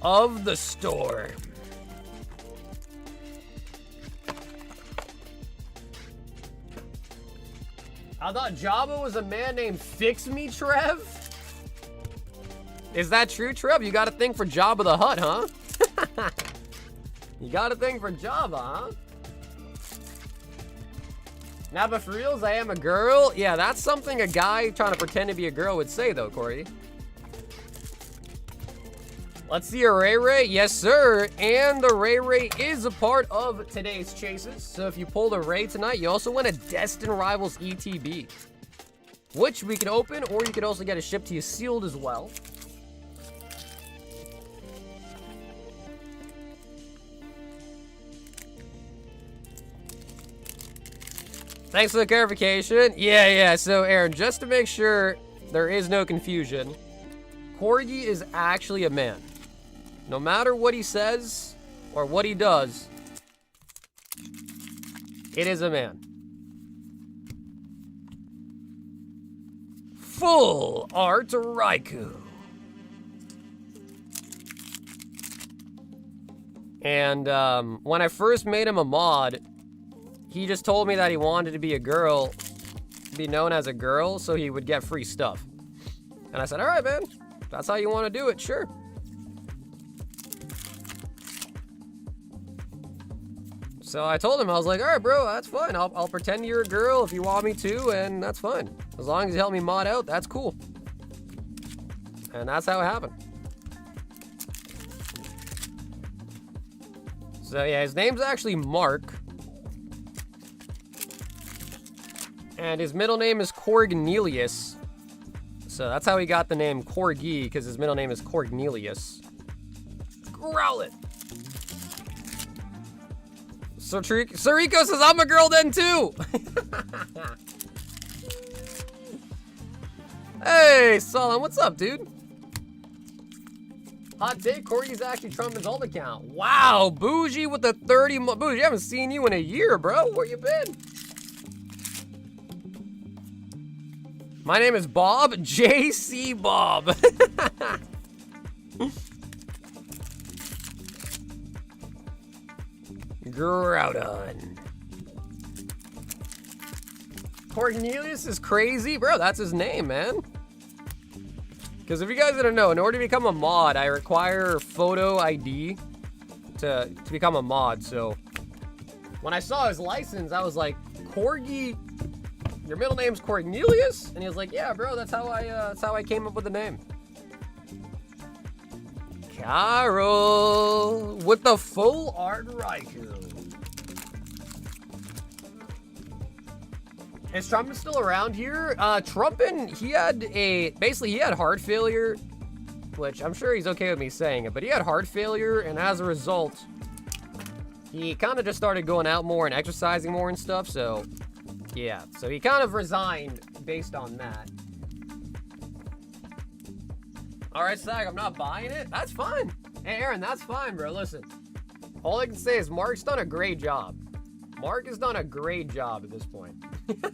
of the storm. I thought Jabba was a man named Fix Me Trev. Is that true, Trev? You got a thing for Jabba the Hutt, huh? You got a thing for Jabba, huh? Now, but for reals, I am a girl. Yeah, that's something a guy trying to pretend to be a girl would say, though, Corey. Let's see a Ray Ray. Yes, sir. And the Ray Ray is a part of today's chases. So if you pulled a Ray tonight, you also win a Destined Rivals ETB, which we can open, or you could also get it shipped to you sealed as well. Thanks for the clarification. Yeah. So, Aaron, just to make sure there is no confusion, Corgi is actually a man. No matter what he says or what he does, it is a man. Full Art Raikou. And when I first made him a mod, he just told me that he wanted to be a girl, be known as a girl, so he would get free stuff. And I said, all right, man, if that's how you want to do it, sure. So I told him, I was like, all right, bro, that's fine. I'll pretend you're a girl if you want me to, and that's fine. As long as you help me mod out, that's cool. And that's how it happened. So yeah, his name's actually Mark. And his middle name is Cornelius. So that's how he got the name Corgi, because his middle name is Cornelius. Growl it! Sariko says, I'm a girl then too! Hey, Solon, what's up, dude? Hot take, Corgi's actually Trump's alt account. Wow, Bougie with the 30 Bougie, I haven't seen you in a year, bro. Where you been? My name is Bob, JC Bob. Groudon. Cornelius is crazy. Bro, that's his name, man. Because if you guys didn't know, in order to become a mod, I require photo ID to become a mod. So when I saw his license, I was like, Corgi, your middle name's Cornelius? And he was like, yeah, bro, that's how I came up with the name. Carol with the full art Raikou. Is Trumpin still around here? Trumpin, he had heart failure, which I'm sure he's okay with me saying it, but he had heart failure, and as a result, he kind of just started going out more and exercising more and stuff, so yeah. So he kind of resigned based on that. All right, Sag, I'm not buying it. That's fine. Hey, Aaron, that's fine, bro. Listen, all I can say is Mark's done a great job. Mark has done a great job at this point.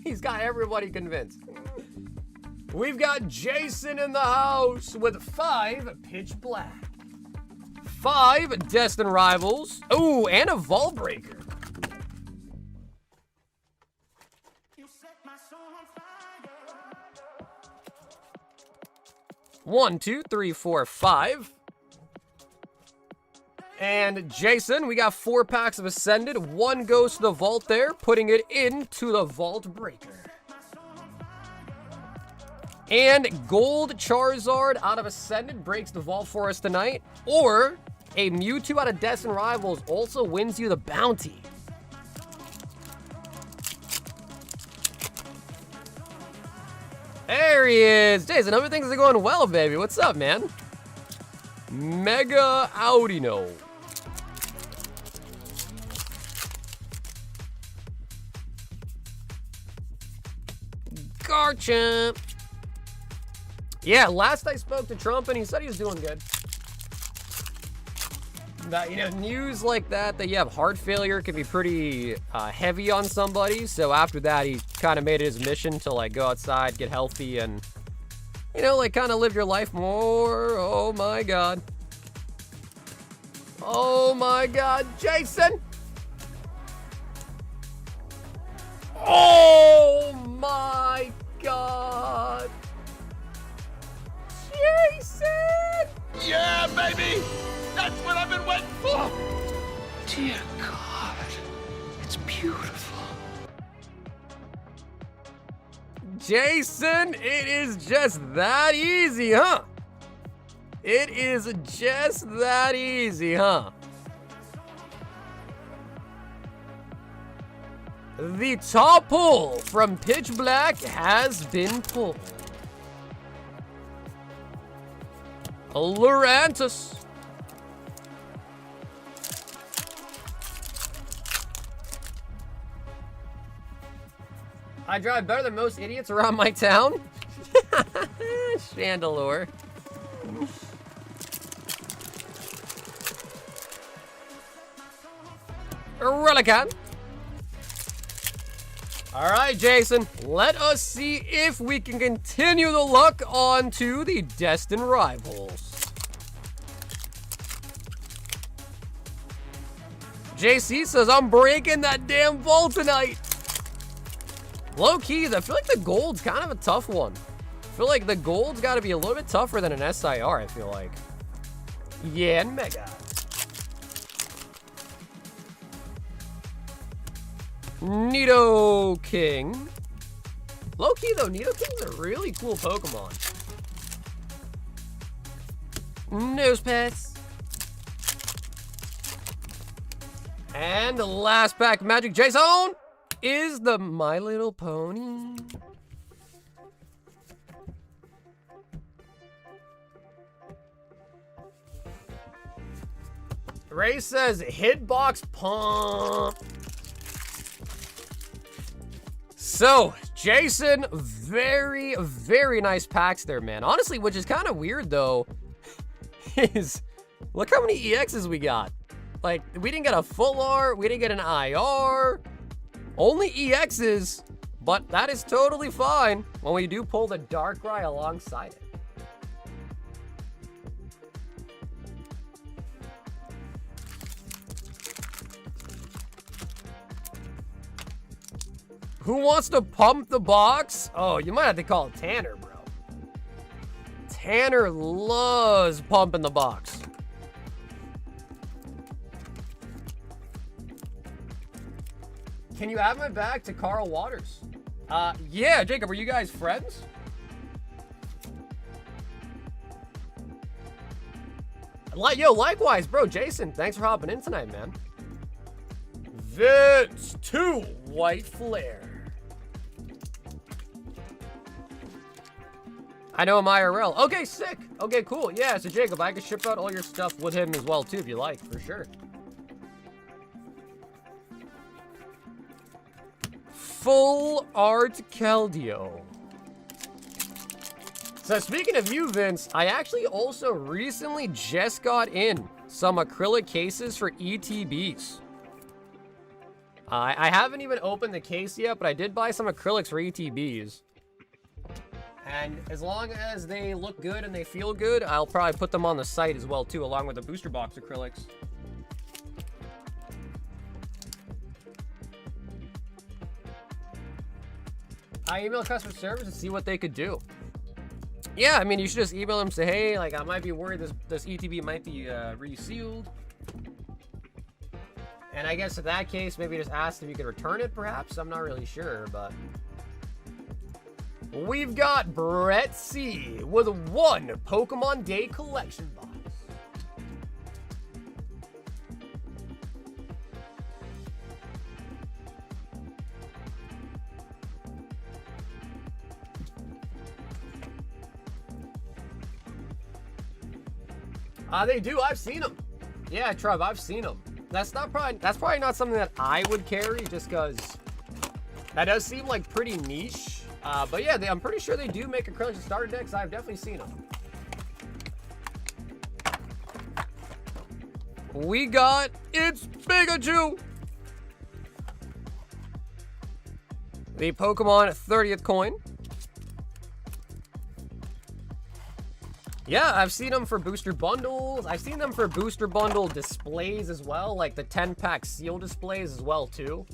He's got everybody convinced. We've got Jason in the house with 5 Pitch Black, 5 Destined Rivals, ooh, and a Vault Breaker. One, 2, 3, 4, 5. And Jason, we got 4 packs of Ascended. 1 goes to the vault there, putting it into the Vault Breaker. And Gold Charizard out of Ascended breaks the vault for us tonight. Or a Mewtwo out of Destined Rivals also wins you the bounty. There he is. Jason, other things are going well, baby. What's up, man? Mega Audino. Garchomp. Yeah, last I spoke to Trump and he said he was doing good. That, you know, news like that you have heart failure can be pretty heavy on somebody. So after that, he kind of made it his mission to like go outside, get healthy, and, you know, like kind of live your life more. Oh my God. Oh my God, Jason. Oh my God. Jason. Yeah, baby! That's what I've been waiting for! Dear God, it's beautiful. Jason, it is just that easy, huh? It is just that easy, huh? The top pull from Pitch Black has been pulled. Lurantis. I drive better than most idiots around my town. Chandelure. Relican. All right, Jason, let us see if we can continue the luck on to the Destined Rivals. JC says, I'm breaking that damn vault tonight. Low key, I feel like the gold's kind of a tough one. I feel like the gold's got to be a little bit tougher than an SIR, I feel like. Yeah, and Mega. Nido King. Low key though, Nido King's a really cool Pokemon. Nose Pets. And the last pack of Magic Jason is the My Little Pony. Ray says hitbox pump. So, Jason, very, very nice packs there, man. Honestly, which is kind of weird, though, is look how many EXs we got. Like, we didn't get a full art, we didn't get an IR, only EXs, but that is totally fine when we do pull the Darkrai alongside it. Who wants to pump the box? Oh, you might have to call Tanner, bro. Tanner loves pumping the box. Can you add my back to Carl Waters? Yeah, Jacob, are you guys friends? Yo, likewise, bro. Jason, thanks for hopping in tonight, man. Vince 2 White Flare. I know him IRL. Okay, sick. Okay, cool. Yeah, so Jacob, I can ship out all your stuff with him as well, too, if you like, for sure. Full Art Keldeo. So speaking of you, Vince, I actually also recently just got in some acrylic cases for ETBs. I haven't even opened the case yet, but I did buy some acrylics for ETBs. And as long as they look good and they feel good, I'll probably put them on the site as well, too, along with the booster box acrylics. I emailed customer service to see what they could do. Yeah, I mean, you should just email them, say, hey, like, I might be worried this ETB might be resealed. And I guess in that case, maybe just ask if you could return it, perhaps. I'm not really sure, but... We've got Brett C. with one Pokemon Day collection box. They do. I've seen them. Yeah, Trev, I've seen them. That's probably not something that I would carry, just because that does seem like pretty niche. But yeah, I'm pretty sure they do make acrylics starter decks. I've definitely seen them. We got It's Pikachu! The Pokemon 30th coin. Yeah, I've seen them for booster bundles. I've seen them for booster bundle displays as well, like the 10-pack seal displays as well, too.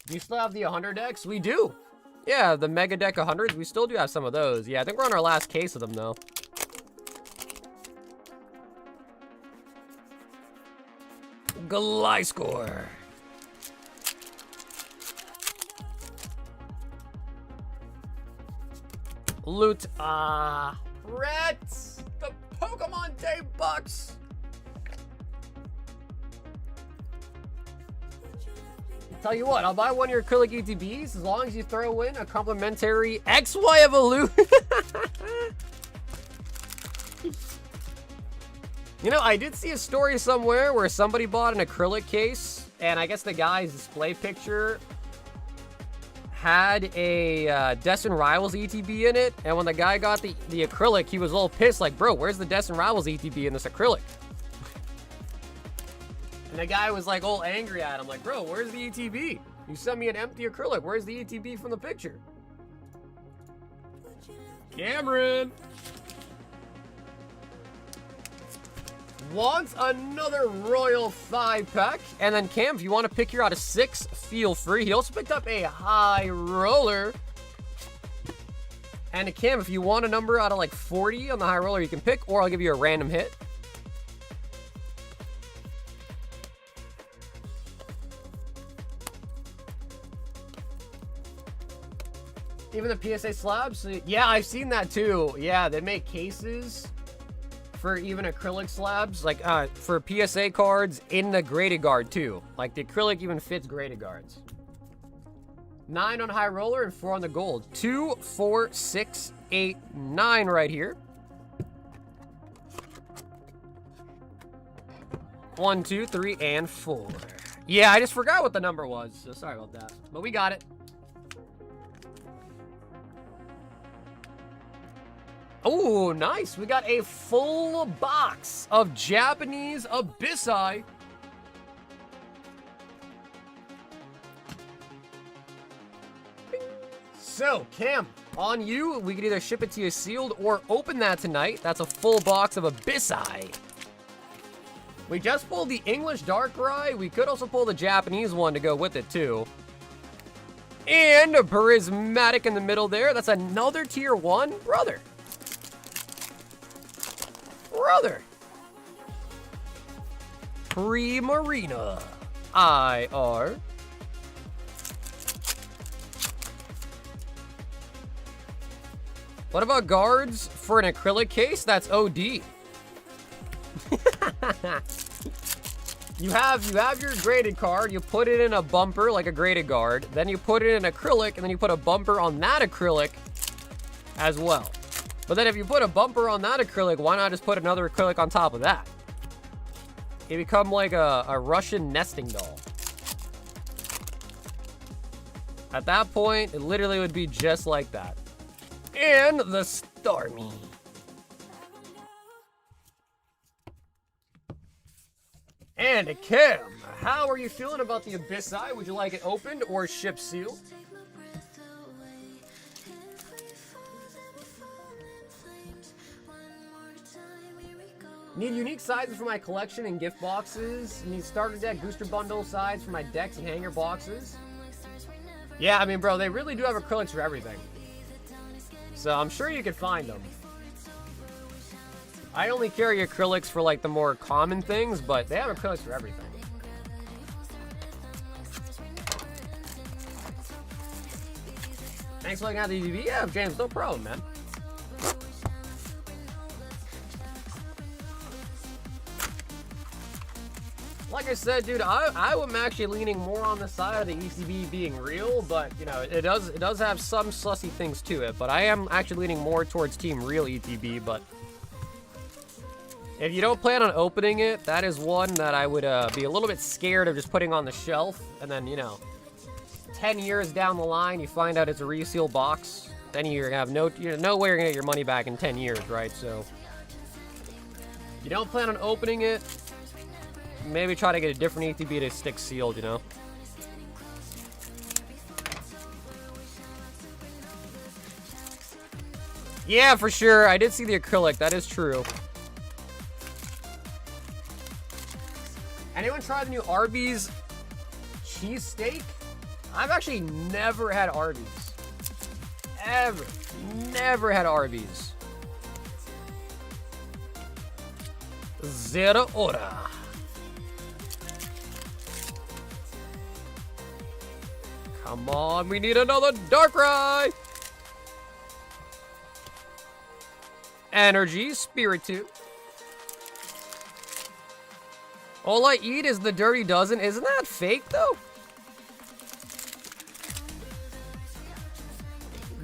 Do you still have the 100 decks? We do. Yeah, the Mega Deck 100s, we still do have some of those. Yeah, I think we're on our last case of them, though. Gliscor. Loot. Reds. The Pokemon Day Bucks. Tell you what, I'll buy one of your acrylic ETBs as long as you throw in a complimentary XY evolution. You know, I did see a story somewhere where somebody bought an acrylic case, and I guess the guy's display picture had a Destined Rivals ETB in it, and when the guy got the acrylic, he was a little pissed, like, bro, where's the Destined Rivals ETB in this acrylic? And the guy was like all angry at him, like, bro, where's the ETB? You sent me an empty acrylic, where's the ETB from the picture? Cameron! Wants another Royal 5-pack. And then Cam, if you want to pick your out of 6, feel free. He also picked up a High Roller. And Cam, if you want a number out of like 40 on the High Roller, you can pick, or I'll give you a random hit. Even the PSA slabs? Yeah, I've seen that too. Yeah, they make cases for even acrylic slabs, like for PSA cards in the graded guard too. Like the acrylic even fits graded guards. 9 on High Roller and 4 on the gold. 2, 4, 6, 8, 9 right here. 1, 2, 3, and 4. Yeah, I just forgot what the number was, so sorry about that. But we got it. Oh, nice. We got a full box of Japanese Abyssai. Bing. So, Cam, on you, we could either ship it to you sealed or open that tonight. That's a full box of Abyssai. We just pulled the English Darkrai. We could also pull the Japanese one to go with it, too. And a Prismatic in the middle there. That's another tier 1. Brother. Primarina. IR. What about guards for an acrylic case? That's OD. You have your graded card, you put it in a bumper like a graded guard, then you put it in acrylic, and then you put a bumper on that acrylic as well. But then if you put a bumper on that acrylic, why not just put another acrylic on top of that? You become like a Russian nesting doll. At that point, it literally would be just like that. And the Starmie. And Kim, how are you feeling about the Abyssai? Would you like it opened or ship sealed? Need unique sizes for my collection and gift boxes. Need starter deck, booster bundle size for my decks and hanger boxes. Yeah, I mean, bro, they really do have acrylics for everything. So I'm sure you could find them. I only carry acrylics for like the more common things, but they have acrylics for everything. Thanks for looking at the EDB. Yeah, James, no problem, man. Like I said, dude, I am actually leaning more on the side of the ECB being real, but you know, it does have some sussy things to it. But I am actually leaning more towards Team Real ETB. But if you don't plan on opening it, that is one that I would be a little bit scared of just putting on the shelf and then, you know, 10 years down the line, you find out it's a reseal box, then you're gonna have no way you're gonna get your money back in 10 years, right? So you don't plan on opening it. Maybe try to get a different ETB to stick sealed, you know? Yeah, for sure. I did see the acrylic. That is true. Anyone try the new Arby's cheesesteak? I've actually never had Arby's. Ever. Never had Arby's. Zero hora. Come on, we need another Darkrai. Energy, Spiritomb. All I eat is the Dirty Dozen. Isn't that fake, though?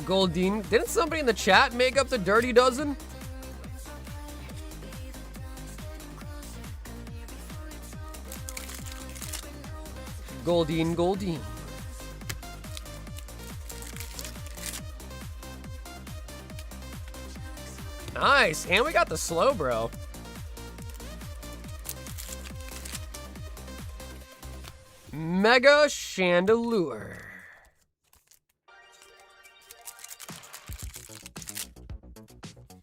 Goldeen. Didn't somebody in the chat make up the Dirty Dozen? Goldeen, Goldeen. Nice, and we got the slow, bro. Mega Chandelure.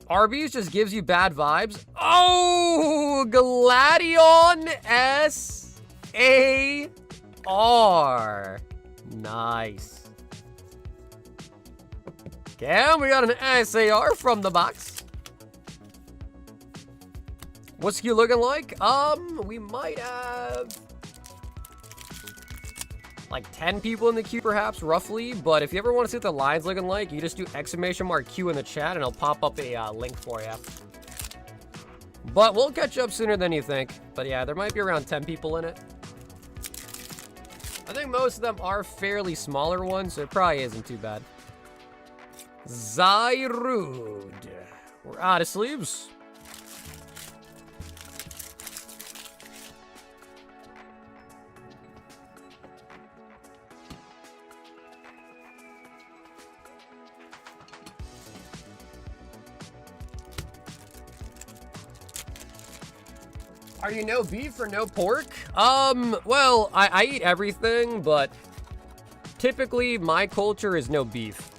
Arby's just gives you bad vibes. Oh, Gladion S-A-R. Nice. Okay, we got an SAR from the box. What's you looking like? We might have like 10 people in the queue, perhaps, roughly. But if you ever want to see what the line's looking like, you just do !Q in the chat, and it'll pop up a link for you. But we'll catch up sooner than you think. But yeah, there might be around 10 people in it. I think most of them are fairly smaller ones, so it probably isn't too bad. Zyrud. We're out of sleeves. Are you no beef or no pork? Well, I eat everything, but typically my culture is no beef.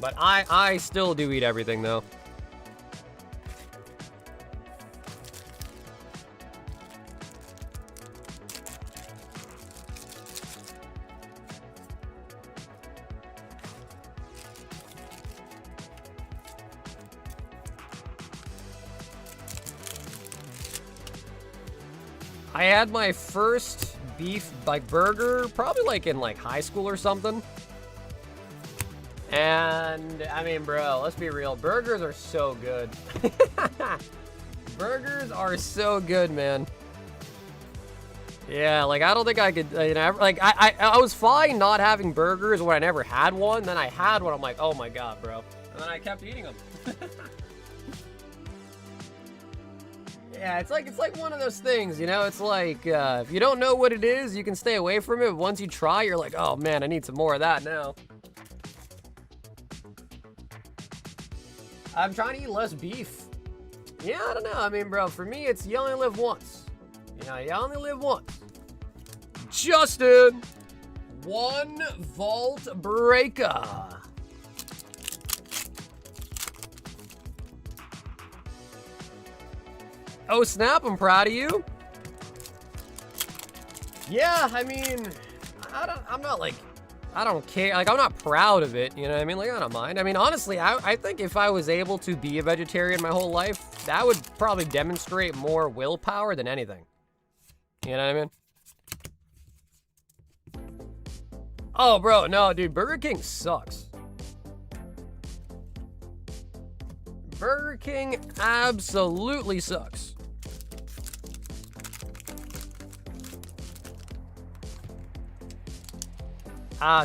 But I still do eat everything, though. I had my first beef, like, burger, probably, like, in, like, high school or something. And, I mean, bro, let's be real. Burgers are so good. Burgers are so good, man. Yeah, like, I don't think I could, you know, like, I was fine not having burgers when I never had one. Then I had one, I'm like, oh my god, bro. And then I kept eating them. Yeah, it's like one of those things, you know? It's like, if you don't know what it is, you can stay away from it. But once you try, you're like, oh man, I need some more of that now. I'm trying to eat less beef. Yeah, I don't know. I mean, bro, for me, it's you only live once. You know, you only live once. Justin! 1 Vault Breaker. Oh, snap, I'm proud of you. Yeah, I mean, I'm not like, I don't care. Like, I'm not proud of it, you know what I mean? Like, I don't mind. I mean, honestly, I think if I was able to be a vegetarian my whole life, that would probably demonstrate more willpower than anything. You know what I mean? Oh, bro, no, dude, Burger King sucks. Burger King absolutely sucks.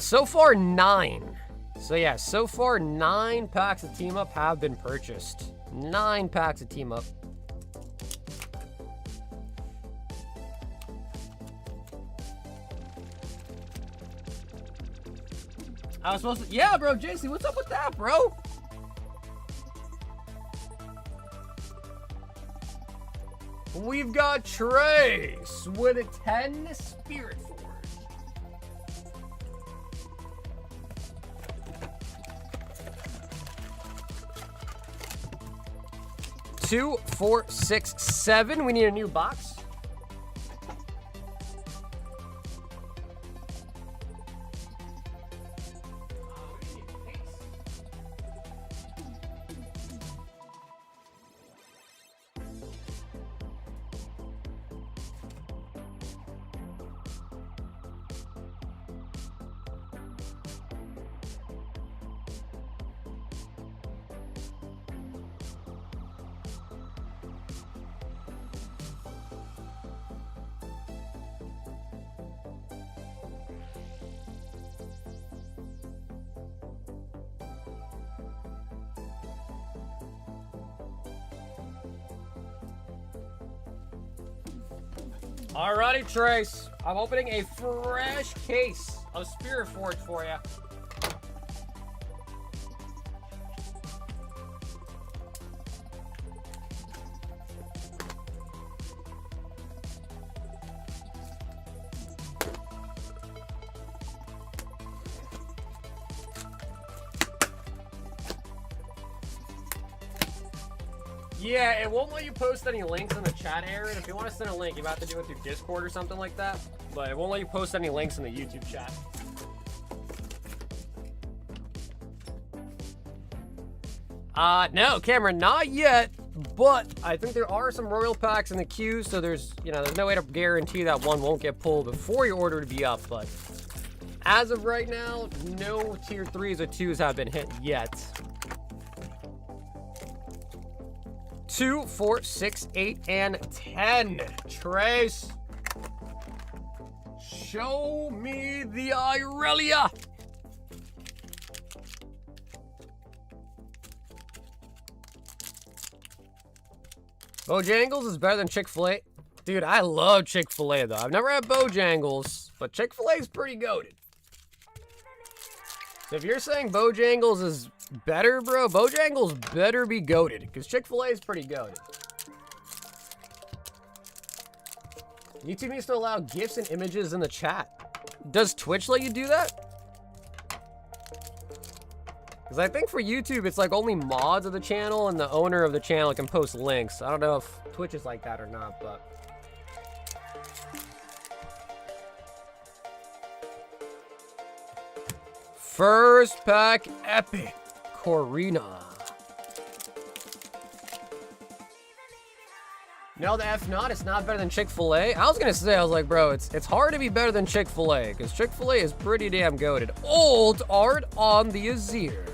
So far 9. So yeah, so far 9 packs of Team Up have been purchased. 9 packs of Team Up. I was supposed to. Yeah, bro, JC, what's up with that, bro? We've got Trace with a 10 Spirit Force. 2, 4, 6, 7. We need a new box. Alrighty, Trace. I'm opening a fresh case of Spirit Forge for you. Yeah, it won't let you post any links in the chat area. If you want to send a link, you have to do it through Discord or something like that. But it won't let you post any links in the YouTube chat. No, Cameron, not yet. But I think there are some Royal Packs in the queue, so there's no way to guarantee that one won't get pulled before your order to be up. But as of right now, no tier 3s or 2s have been hit yet. 2, 4, 6, 8, and 10. Trace. Show me the Irelia. Bojangles is better than Chick-fil-A. Dude, I love Chick-fil-A though. I've never had Bojangles, but Chick-fil-A is pretty goated. So if you're saying Bojangles is better, bro, Bojangles better be goated, because Chick-fil-A is pretty goated. YouTube needs to allow GIFs and images in the chat. Does Twitch let you do that? Because I think for YouTube, it's like only mods of the channel and the owner of the channel can post links. I don't know if Twitch is like that or not, but... First pack epic. Corina. No, the F not. It's not better than Chick-fil-A. I was gonna say, I was like, bro, it's hard to be better than Chick-fil-A because Chick-fil-A is pretty damn goated. Old art on the Azir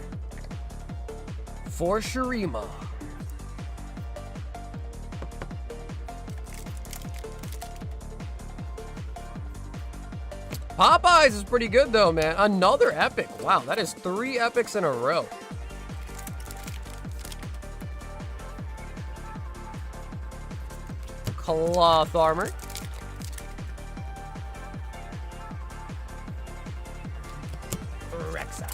for Shurima. Popeyes is pretty good though, man. Another epic. Wow, that is 3 epics in a row. Cloth armor. Rek'Sai.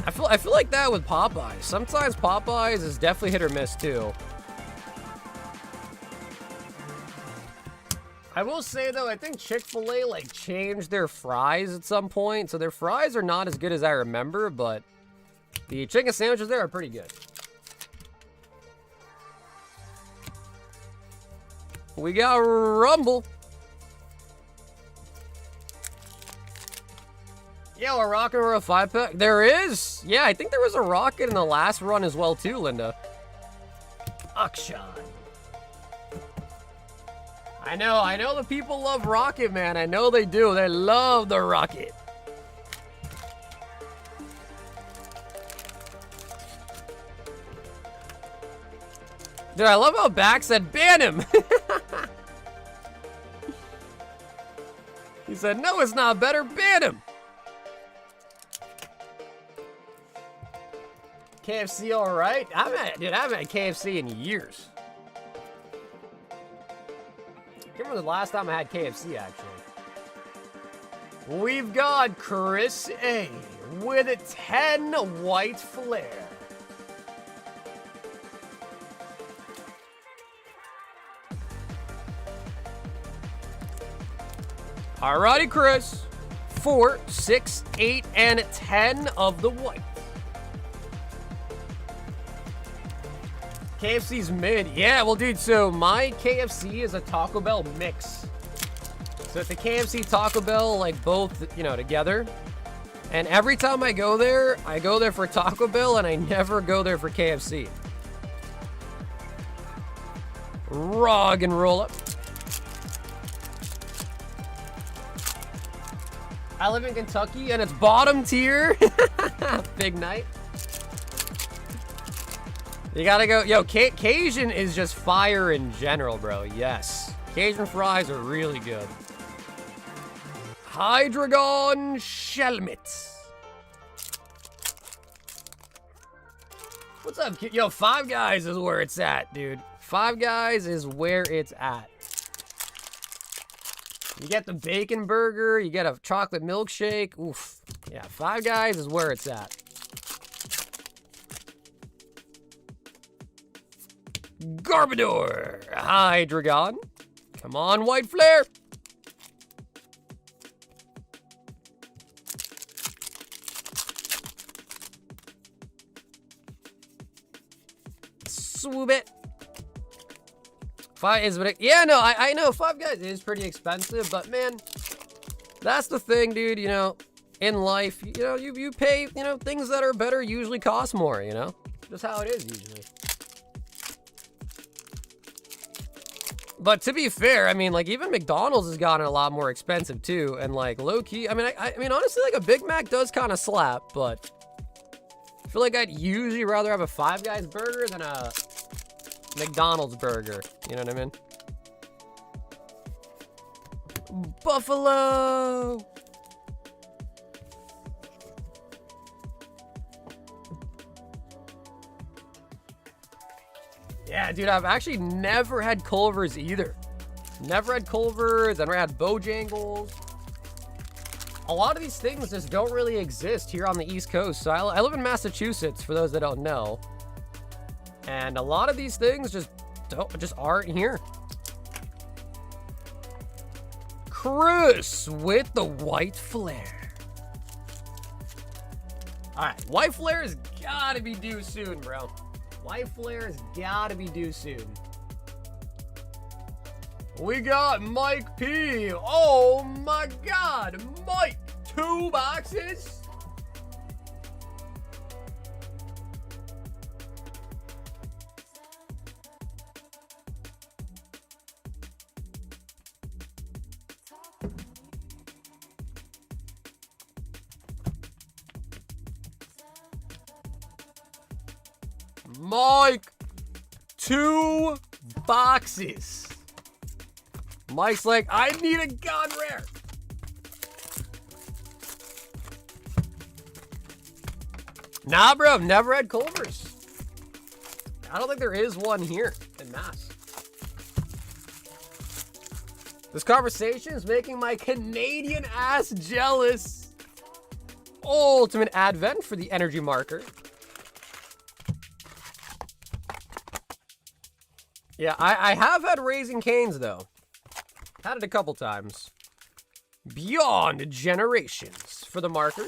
I feel like that with Popeyes. Sometimes Popeyes is definitely hit or miss too. I will say though, I think Chick-fil-A like changed their fries at some point, so their fries are not as good as I remember, but the chicken sandwiches there are pretty good. We got Rumble. Yeah, a Rocket or a 5-pack. There is. Yeah, I think there was a Rocket in the last run as well too, Linda. Akshan. I know the people love Rocket, man. I know they do. They love the Rocket. Dude, I love how Back said, ban him. He said, no, it's not better. Ban him. KFC, all right? I haven't had KFC in years. I can't remember the last time I had KFC, actually. We've got Chris A with a 10 white flare. Alrighty, Chris. 4, 6, 8, and 10 of the white. KFC's mid. Yeah, well, dude, so my KFC is a Taco Bell mix. So it's the KFC Taco Bell, like, both, you know, together. And every time I go there for Taco Bell, and I never go there for KFC. Rog and roll up. I live in Kentucky, and it's bottom tier. Big night. You gotta go. Yo, Cajun is just fire in general, bro. Yes. Cajun fries are really good. Hydreigon Shelmet. What's up, yo? Five Guys is where it's at, dude. Five Guys is where it's at. You get the bacon burger, you get a chocolate milkshake. Oof. Yeah, Five Guys is where it's at. Garbodor. Hydreigon. Come on, white flare. Swoop it. Five is, yeah, no, I know Five Guys is pretty expensive, but man, that's the thing, dude. You know, in life, you know, you pay, you know, things that are better usually cost more. You know, just how it is usually. But to be fair, I mean, like, even McDonald's has gotten a lot more expensive too, and like low key, I mean, I mean, honestly, like a Big Mac does kind of slap, but I feel like I'd usually rather have a Five Guys burger than a McDonald's burger. You know what I mean? Buffalo. Yeah, dude, I've actually never had Culver's either. Never had Culver's, never had Bojangles. A lot of these things just don't really exist here on the East Coast. So I live in Massachusetts, for those that don't know. And a lot of these things just aren't here. Chris with the white flare. All right, white flare has gotta be due soon, bro. White flare has gotta be due soon. We got Mike P. Oh my God, Mike, 2 boxes. Mike, 2 boxes. Mike's like, I need a God Rare. Nah, bro, I've never had Culver's. I don't think there is one here in Mass. This conversation is making my Canadian ass jealous. Ultimate Advent for the energy marker. Yeah, I have had Raising Cane's, though. Had it a couple times. Beyond Generations for the marker.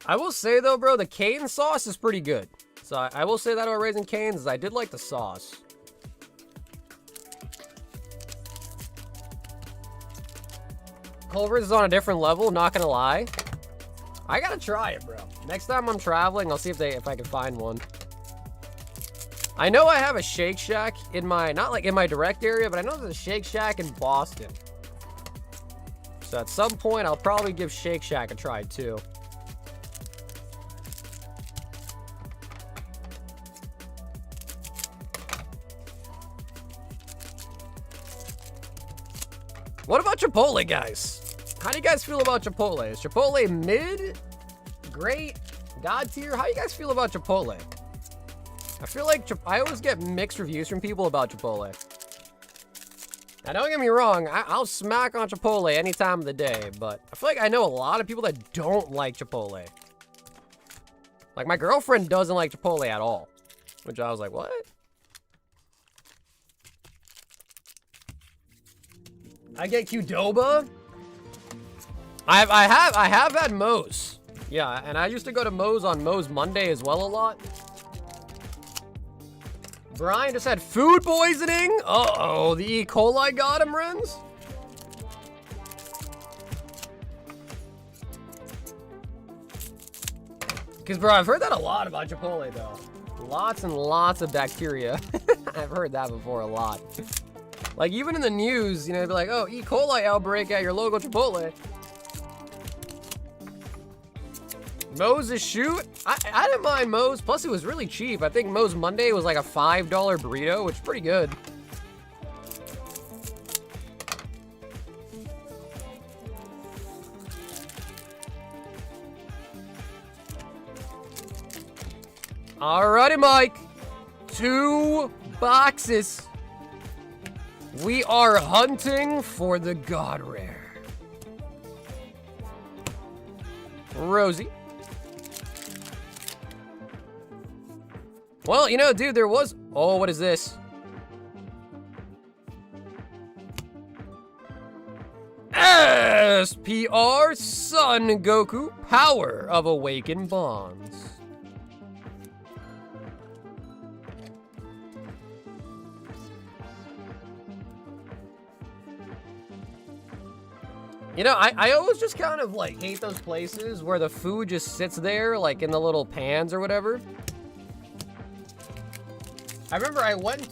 I will say, though, bro, the cane sauce is pretty good. So I will say that about Raising Cane's. I did like the sauce. Culver's is on a different level, not gonna lie. I gotta try it, bro. Next time I'm traveling, I'll see if I can find one. I know I have a Shake Shack in my, not like in my direct area, but I know there's a Shake Shack in Boston. So at some point, I'll probably give Shake Shack a try too. What about Chipotle, guys? How do you guys feel about Chipotle? Is Chipotle mid? Great? God tier? How do you guys feel about Chipotle? I feel like I always get mixed reviews from people about Chipotle. Now, don't get me wrong, I'll smack on Chipotle any time of the day, but I feel like I know a lot of people that don't like Chipotle. Like, my girlfriend doesn't like Chipotle at all, which I was like, what? I get Qdoba. I have had Moe's. Yeah, and I used to go to Moe's on Moe's Monday as well a lot. Brian just had food poisoning. Uh-oh, the E. coli got him, Renz. Because, bro, I've heard that a lot about Chipotle, though. Lots and lots of bacteria. I've heard that before a lot. Like, even in the news, you know, they'd be like, oh, E. coli outbreak at your local Chipotle. Moe's is shoot. I didn't mind Moe's. Plus, it was really cheap. I think Moe's Monday was like a $5 burrito, which is pretty good. Alrighty, Mike. 2 boxes. We are hunting for the God Rare. Rosie. Well, you know, dude, there was... Oh, what is this? SPR Son Goku, Power of Awakened Bonds. You know, I always just kind of, like, hate those places where the food just sits there, like, in the little pans or whatever. I remember I went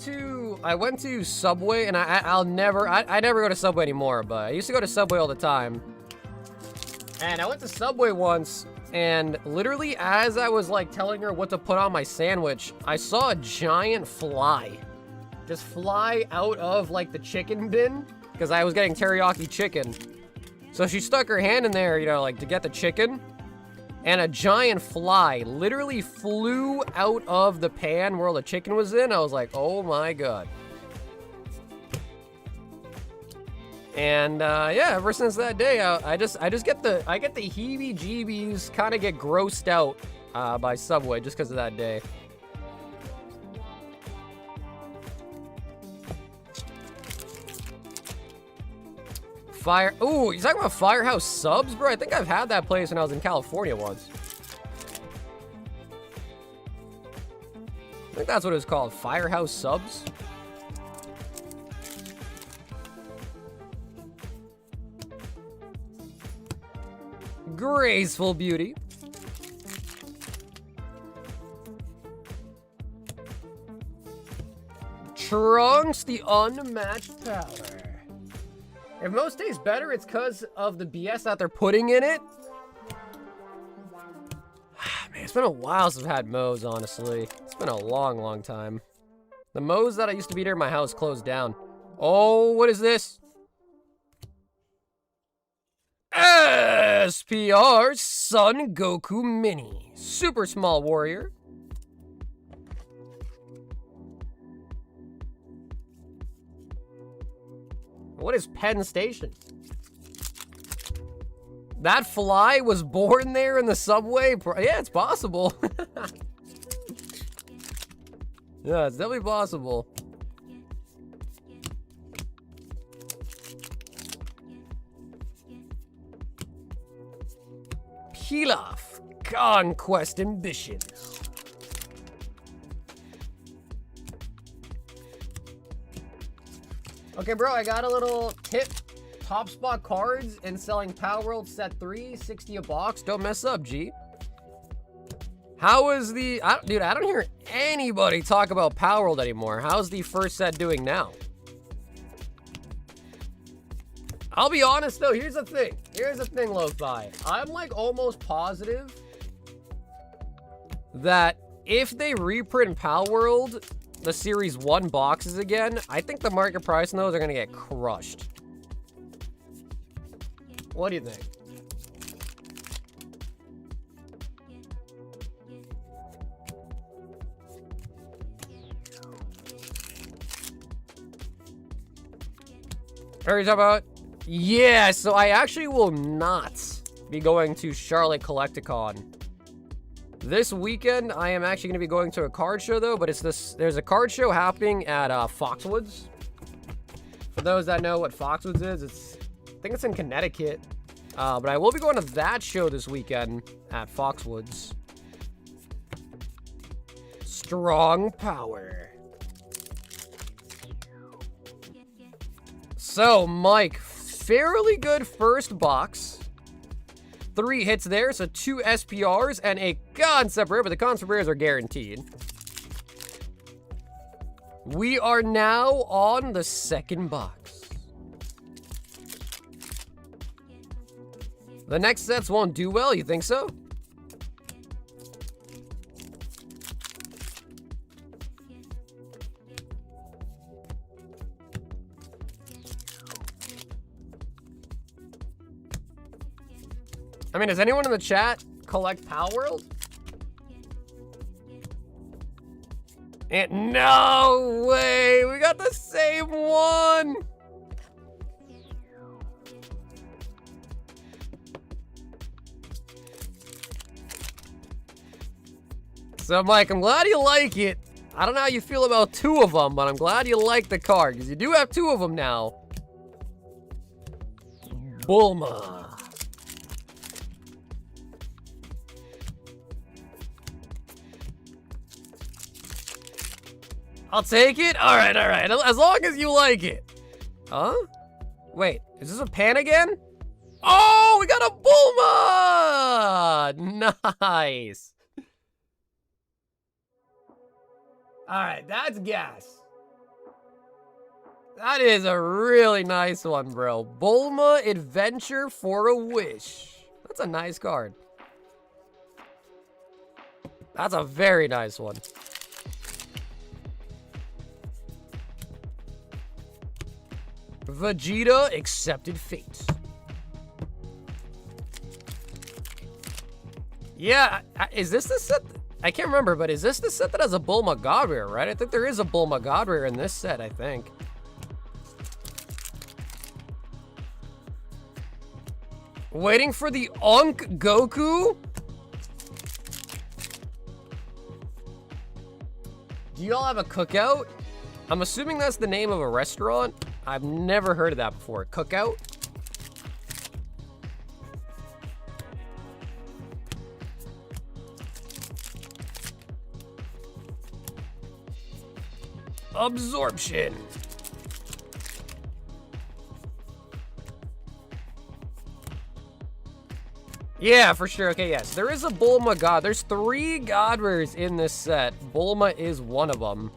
to Subway, and I never go to Subway anymore, but I used to go to Subway all the time. And I went to Subway once, and literally as I was like telling her what to put on my sandwich, I saw a giant fly just fly out of like the chicken bin because I was getting teriyaki chicken. So she stuck her hand in there, you know, like to get the chicken. And a giant fly literally flew out of the pan where all the chicken was in. I was like, oh my God. And yeah, ever since that day, I just get the heebie-jeebies, kind of get grossed out by Subway just because of that day. Ooh, you talking about Firehouse Subs, bro? I think I've had that place when I was in California once. I think that's what it was called, Firehouse Subs. Graceful Beauty. Trunks, the Unmatched Power. If most tastes better, it's because of the BS that they're putting in it. Man, it's been a while since I've had Moe's, honestly. It's been a long, long time. The Moe's that I used to be near my house closed down. Oh, what is this? SPR Son Goku Mini. Super Small Warrior. What is Penn Station? That fly was born there in the subway? Yeah, it's possible. Yeah, it's definitely possible. Pilaf, Conquest Ambition. Okay, bro, I got a little tip. Top spot cards and selling Power World Set 3, 60 a box. Don't mess up, G. How is the... dude, I don't hear anybody talk about Power World anymore. How's the first set doing now? I'll be honest, though. Here's the thing. Here's the thing, Lo-Fi. I'm, like, almost positive that if they reprint Power World, the Series 1 boxes again, I think the market price on those are going to get crushed. What do you think? Are you talking about? Yeah, so I actually will not be going to Charlotte Collecticon. This weekend, I am actually going to be going to a card show, though, but it's this. There's a card show happening at Foxwoods. For those that know what Foxwoods is, I think it's in Connecticut. But I will be going to that show this weekend at Foxwoods. Strong power. So, Mike, fairly good first box. 3 hits there, so 2 SPRs and a concept rare, but the concept rares are guaranteed. We are now on the second box. The next sets won't do well, you think so? I mean, does anyone in the chat collect Pal World? And no way, we got the same one. So, Mike, I'm glad you like it. I don't know how you feel about 2 of them, but I'm glad you like the card, because you do have 2 of them now. Bulma. I'll take it. All right. As long as you like it. Huh? Wait, is this a pan again? Oh, we got a Bulma! Nice. All right, that's gas. That is a really nice one, bro. Bulma Adventure for a Wish. That's a nice card. That's a very nice one. Vegeta Accepted Fate. Yeah, is this the set? I can't remember, but is this the set that has a Bulma God Rare, right? I think there is a Bulma God Rare in this set, I think. Waiting for the Unk Goku? Do y'all have a cookout? I'm assuming that's the name of a restaurant. I've never heard of that before. Cookout? Absorption. Yeah, for sure. Okay, yes. There is a Bulma God. There's 3 God Rares in this set. Bulma is one of them.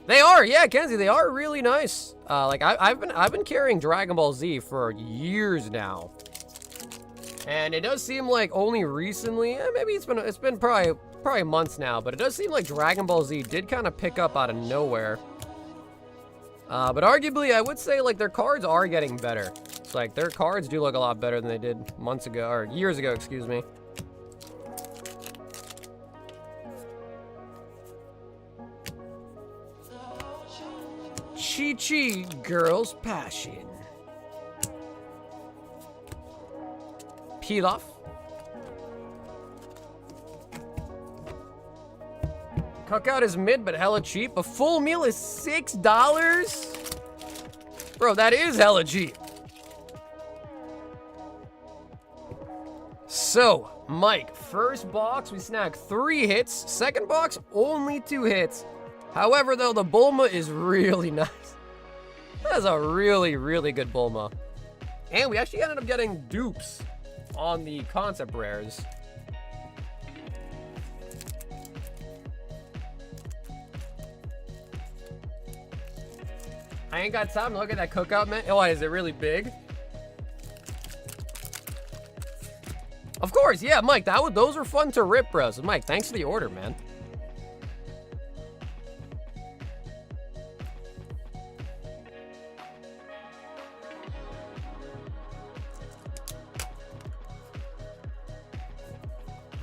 They are, yeah, Kenzie, they are really nice. Like I've been carrying Dragon Ball Z for years now. And it does seem like only recently, maybe it's been probably months now, but it does seem like Dragon Ball Z did kind of pick up out of nowhere. But arguably, I would say like their cards are getting better. It's like their cards do look a lot better than they did months ago, or years ago, excuse me. Chi-Chi Girl's Passion. Pilaf. Cookout is mid, but hella cheap. A full meal is $6? Bro, that is hella cheap. So, Mike, first box, we snagged 3 hits. Second box, only 2 hits. However, though, the Bulma is really nice. That's a really, really good Bulma. And we actually ended up getting dupes on the concept rares. I ain't got time to look at that cookout, man. Oh, is it really big? Of course, yeah, Mike, those were fun to rip, bro. So, Mike, thanks for the order, man.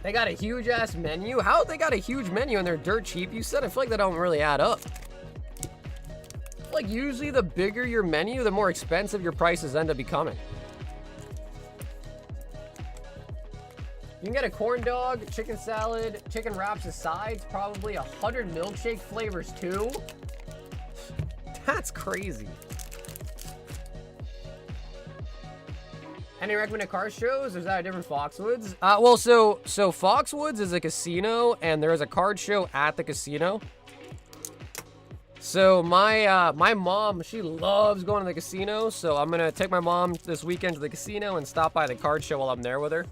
They got a huge-ass menu? How they got a huge menu and they're dirt cheap? You said I feel like they don't really add up. like usually the bigger your menu, the more expensive your prices end up becoming. You can get a corn dog, chicken salad, chicken wraps as sides, probably 100 milkshake flavors too. That's crazy. Any recommended car shows? Or is that a different Foxwoods? Well, so Foxwoods is a casino, and there is a card show at the casino. So my mom, she loves going to the casino, so I'm gonna take my mom this weekend to the casino and stop by the card show while I'm there with her.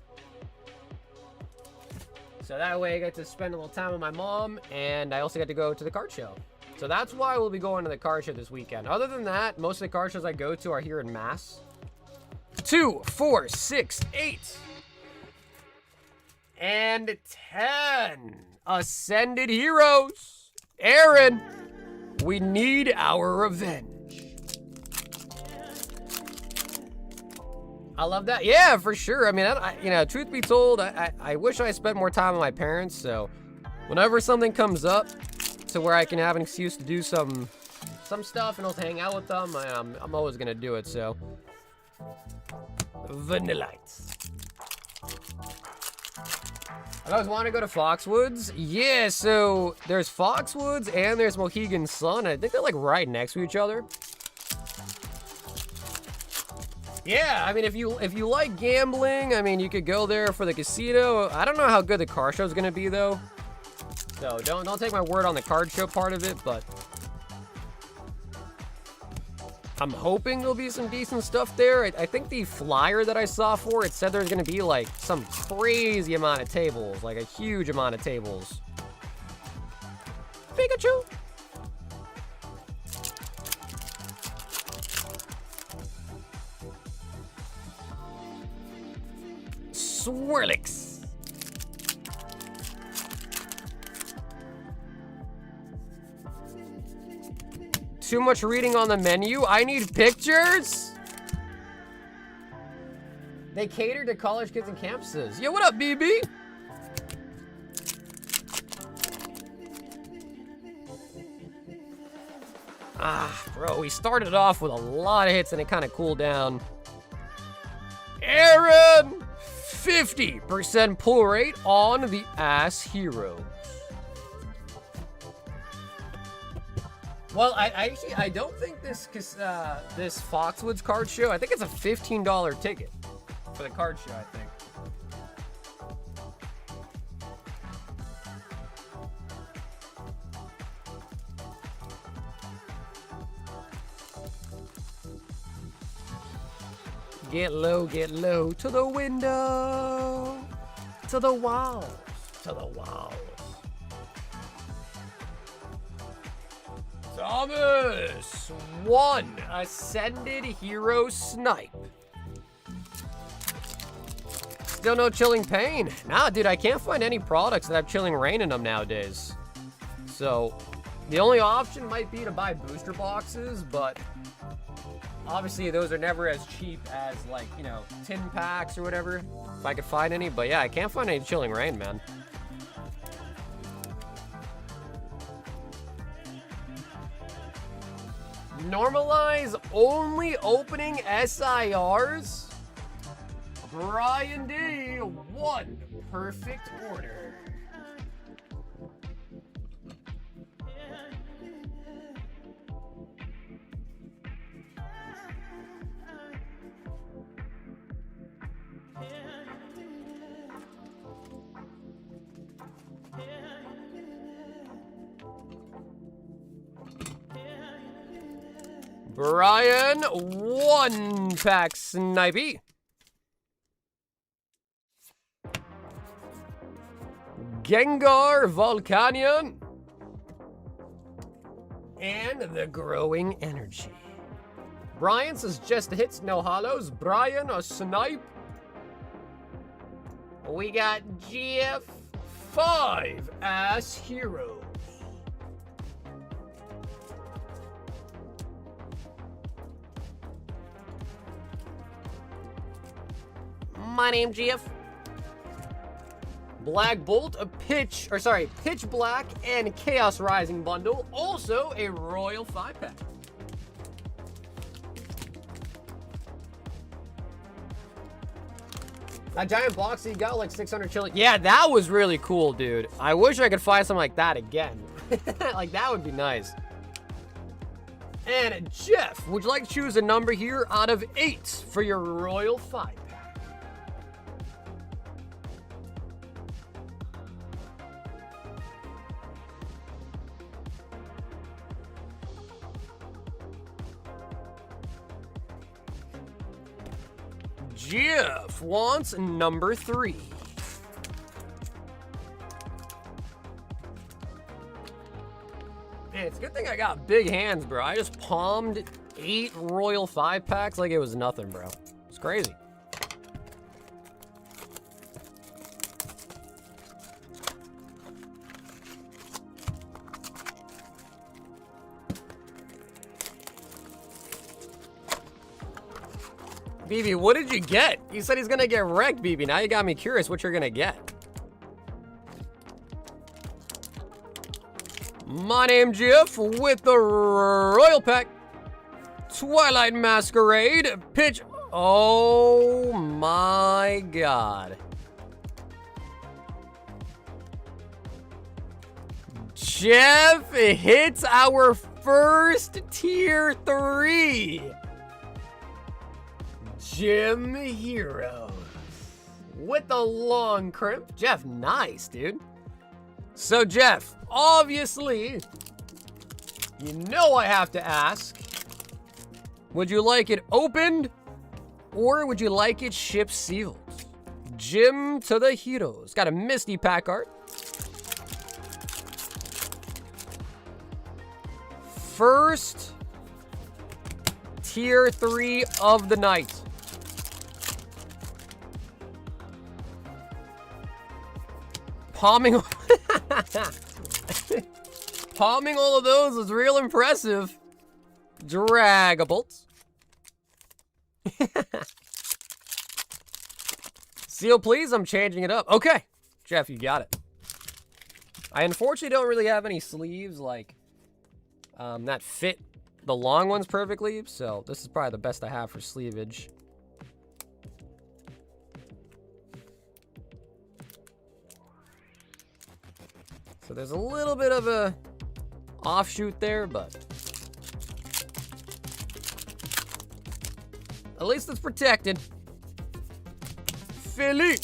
So that way I get to spend a little time with my mom, and I also get to go to the card show. So that's why we'll be going to the card show this weekend. Other than that, most of the card shows I go to are here in Mass. 2, 4, 6, 8. And 10. Ascended Heroes. Aaron, we need our revenge. I love that. Yeah, for sure. I mean, you know, truth be told, I wish I spent more time with my parents. So whenever something comes up to where I can have an excuse to do some stuff and also hang out with them, I'm always going to do it. So Vanillites. I always want to go to Foxwoods. Yeah, so there's Foxwoods and there's Mohegan Sun. I think they're like right next to each other. Yeah, I mean, if you like gambling, I mean, you could go there for the casino. I don't know how good the car show is gonna be though, so don't take my word on the card show part of it, but I'm hoping there'll be some decent stuff there. I think the flyer that I saw for it said there's gonna be like some crazy amount of tables, like a huge amount of tables. Pikachu! Swirlix. Too much reading on the menu. I need pictures. They cater to college kids and campuses. Yo, what up, BB? Bro, we started off with a lot of hits and it kind of cooled down. Aaron! 50% pull rate on the Ass Hero. Well, I don't think this Foxwoods card show, I think it's a $15 ticket for the card show, I think. Get low to the window, to the walls, to the walls. Thomas, 1 Ascended Hero Snipe. Still no Chilling Pain. Nah, dude, I can't find any products that have Chilling Rain in them nowadays. So, the only option might be to buy booster boxes, but obviously those are never as cheap as, like, you know, tin packs or whatever, if I could find any. But yeah, I can't find any Chilling Rain, man. Normalize only opening SIRs? Brian D, 1 perfect order. Brian, 1 pack Snipey. Gengar Volcanion. And the Growing Energy. Brian says just hits, no hollows. Brian, a snipe. We got GF 5 Ass Heroes. My name GF. Black Bolt, a Pitch Black and Chaos Rising bundle. Also a Royal 5-pack. That giant box that you got, like 600 chili. Yeah, that was really cool, dude. I wish I could find something like that again. Like, that would be nice. And Jeff, would you like to choose a number here out of 8 for your Royal 5-pack? Jeff wants number 3. Man, it's a good thing I got big hands, bro. I just palmed 8 Royal 5-packs like it was nothing, bro. It's crazy. BB, what did you get? You said he's gonna get wrecked, BB. Now you got me curious what you're gonna get. My name Jeff with the Royal Pack. Twilight Masquerade. Pitch. Oh my god. Jeff hits our first tier 3. Gym Hero with the long crimp. Jeff, nice, dude. So, Jeff, obviously, you know I have to ask, would you like it opened or would you like it shipped sealed? Gym to the Heroes. Got a Misty pack art. First tier 3 of the night. Palming, palming all of those was real impressive. Dragabolts. Seal, please. I'm changing it up. Okay, Jeff, you got it. I unfortunately don't really have any sleeves like that fit the long ones perfectly, so this is probably the best I have for sleevage. So there's a little bit of a offshoot there, but at least it's protected. Philly.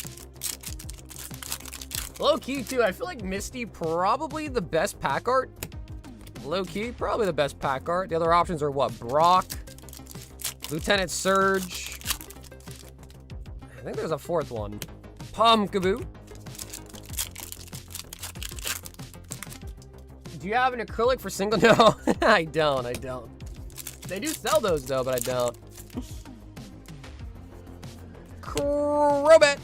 Low key too, I feel like Misty probably the best pack art. Low key, probably the best pack art. The other options are what? Brock, Lieutenant Surge. I think there's a 4th one. Pumpkaboo. Do you have an acrylic for single? No, I don't. They do sell those though, but I don't. Crobat.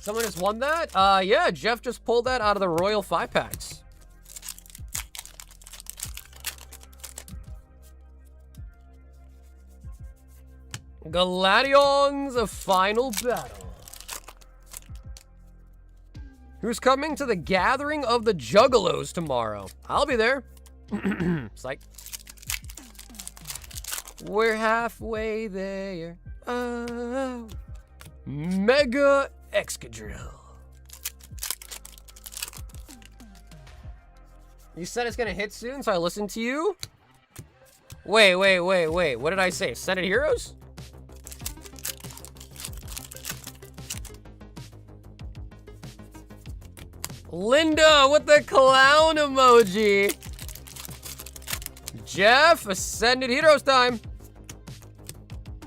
Someone just won that? Yeah, Jeff just pulled that out of the Royal 5-packs. Galadion's final battle. Who's coming to the gathering of the Juggalos tomorrow? I'll be there. Psych. We're halfway there. Oh. Mega Excadrill. You said it's gonna hit soon, so I listened to you? Wait. What did I say? Senate Heroes? Linda with the clown emoji. Jeff, Ascended Heroes time.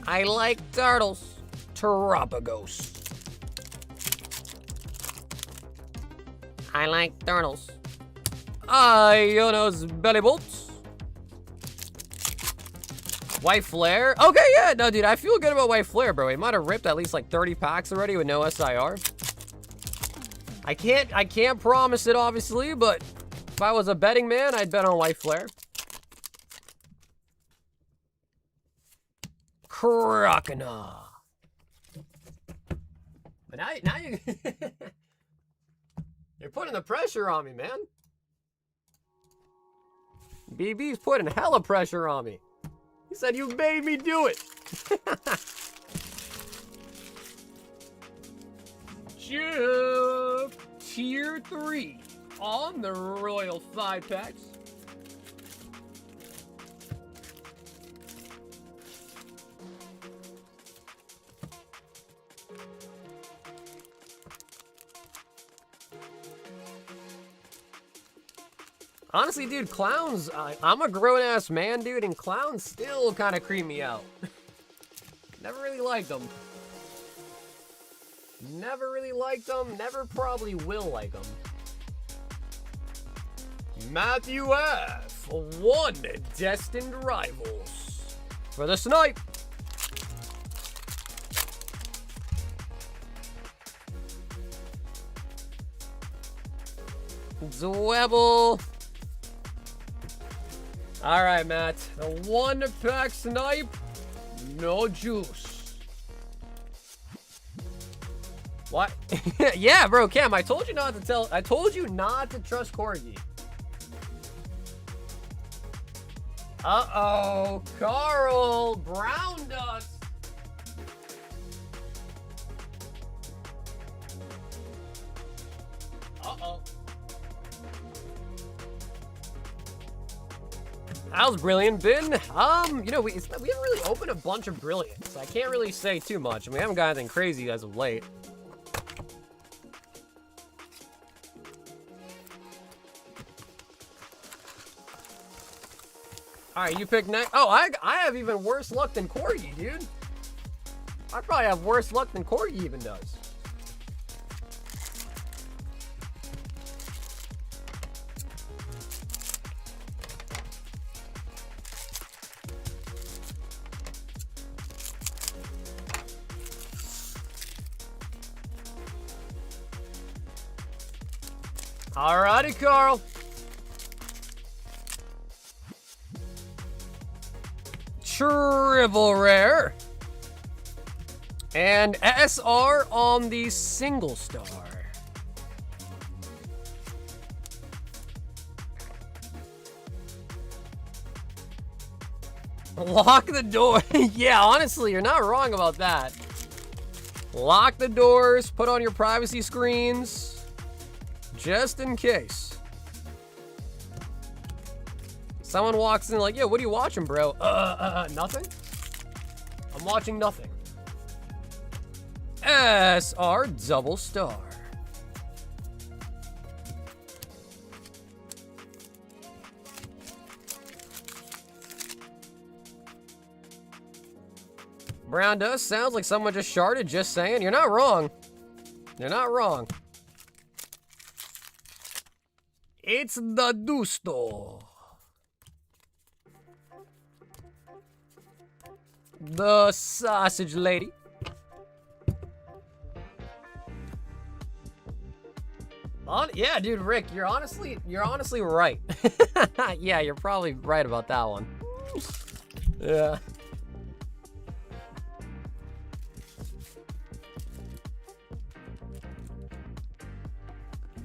I like turtles. Terapagos. I like turtles. Iono's belly bolts. White Flare. Okay, yeah, no, dude, I feel good about White Flare, bro. He might have ripped at least like 30 packs already with no SIR. I can't promise it, obviously, but if I was a betting man, I'd bet on White Flare. Crocodile. But now you you're putting the pressure on me, man. BB's putting hella pressure on me. He said you made me do it. Jeff, tier 3 on the Royal 5-packs. Honestly, dude, clowns, I'm a grown-ass man, dude, and clowns still kind of creep me out. Never really liked them. Never really liked them, never probably will like them. Matthew F. 1 Destined Rivals for the snipe. Dwebble. All right, Matt. The 1-pack snipe, no juice. What? Yeah, bro, Cam. I told you not to trust Corgi. Uh-oh, Carl, brown dust. Uh-oh. That was brilliant, Ben. You know, we haven't really opened a bunch of brilliants. So I can't really say too much. We haven't got anything crazy as of late. All right, you pick next. Oh, I have even worse luck than Corgi, dude. I probably have worse luck than Corgi even does. Alrighty, Carl. Triple rare. And SR on the single star. Lock the door. Yeah, honestly, you're not wrong about that. Lock the doors, put on your privacy screens. Just in case. Someone walks in like, yo, what are you watching, bro? Nothing? I'm watching nothing. SR double star. Brown dust sounds like someone just sharded, just saying. You're not wrong. You're not wrong. It's the Dusto. The sausage lady. Yeah, dude, Rick, you're honestly right. Yeah, you're probably right about that one. Yeah.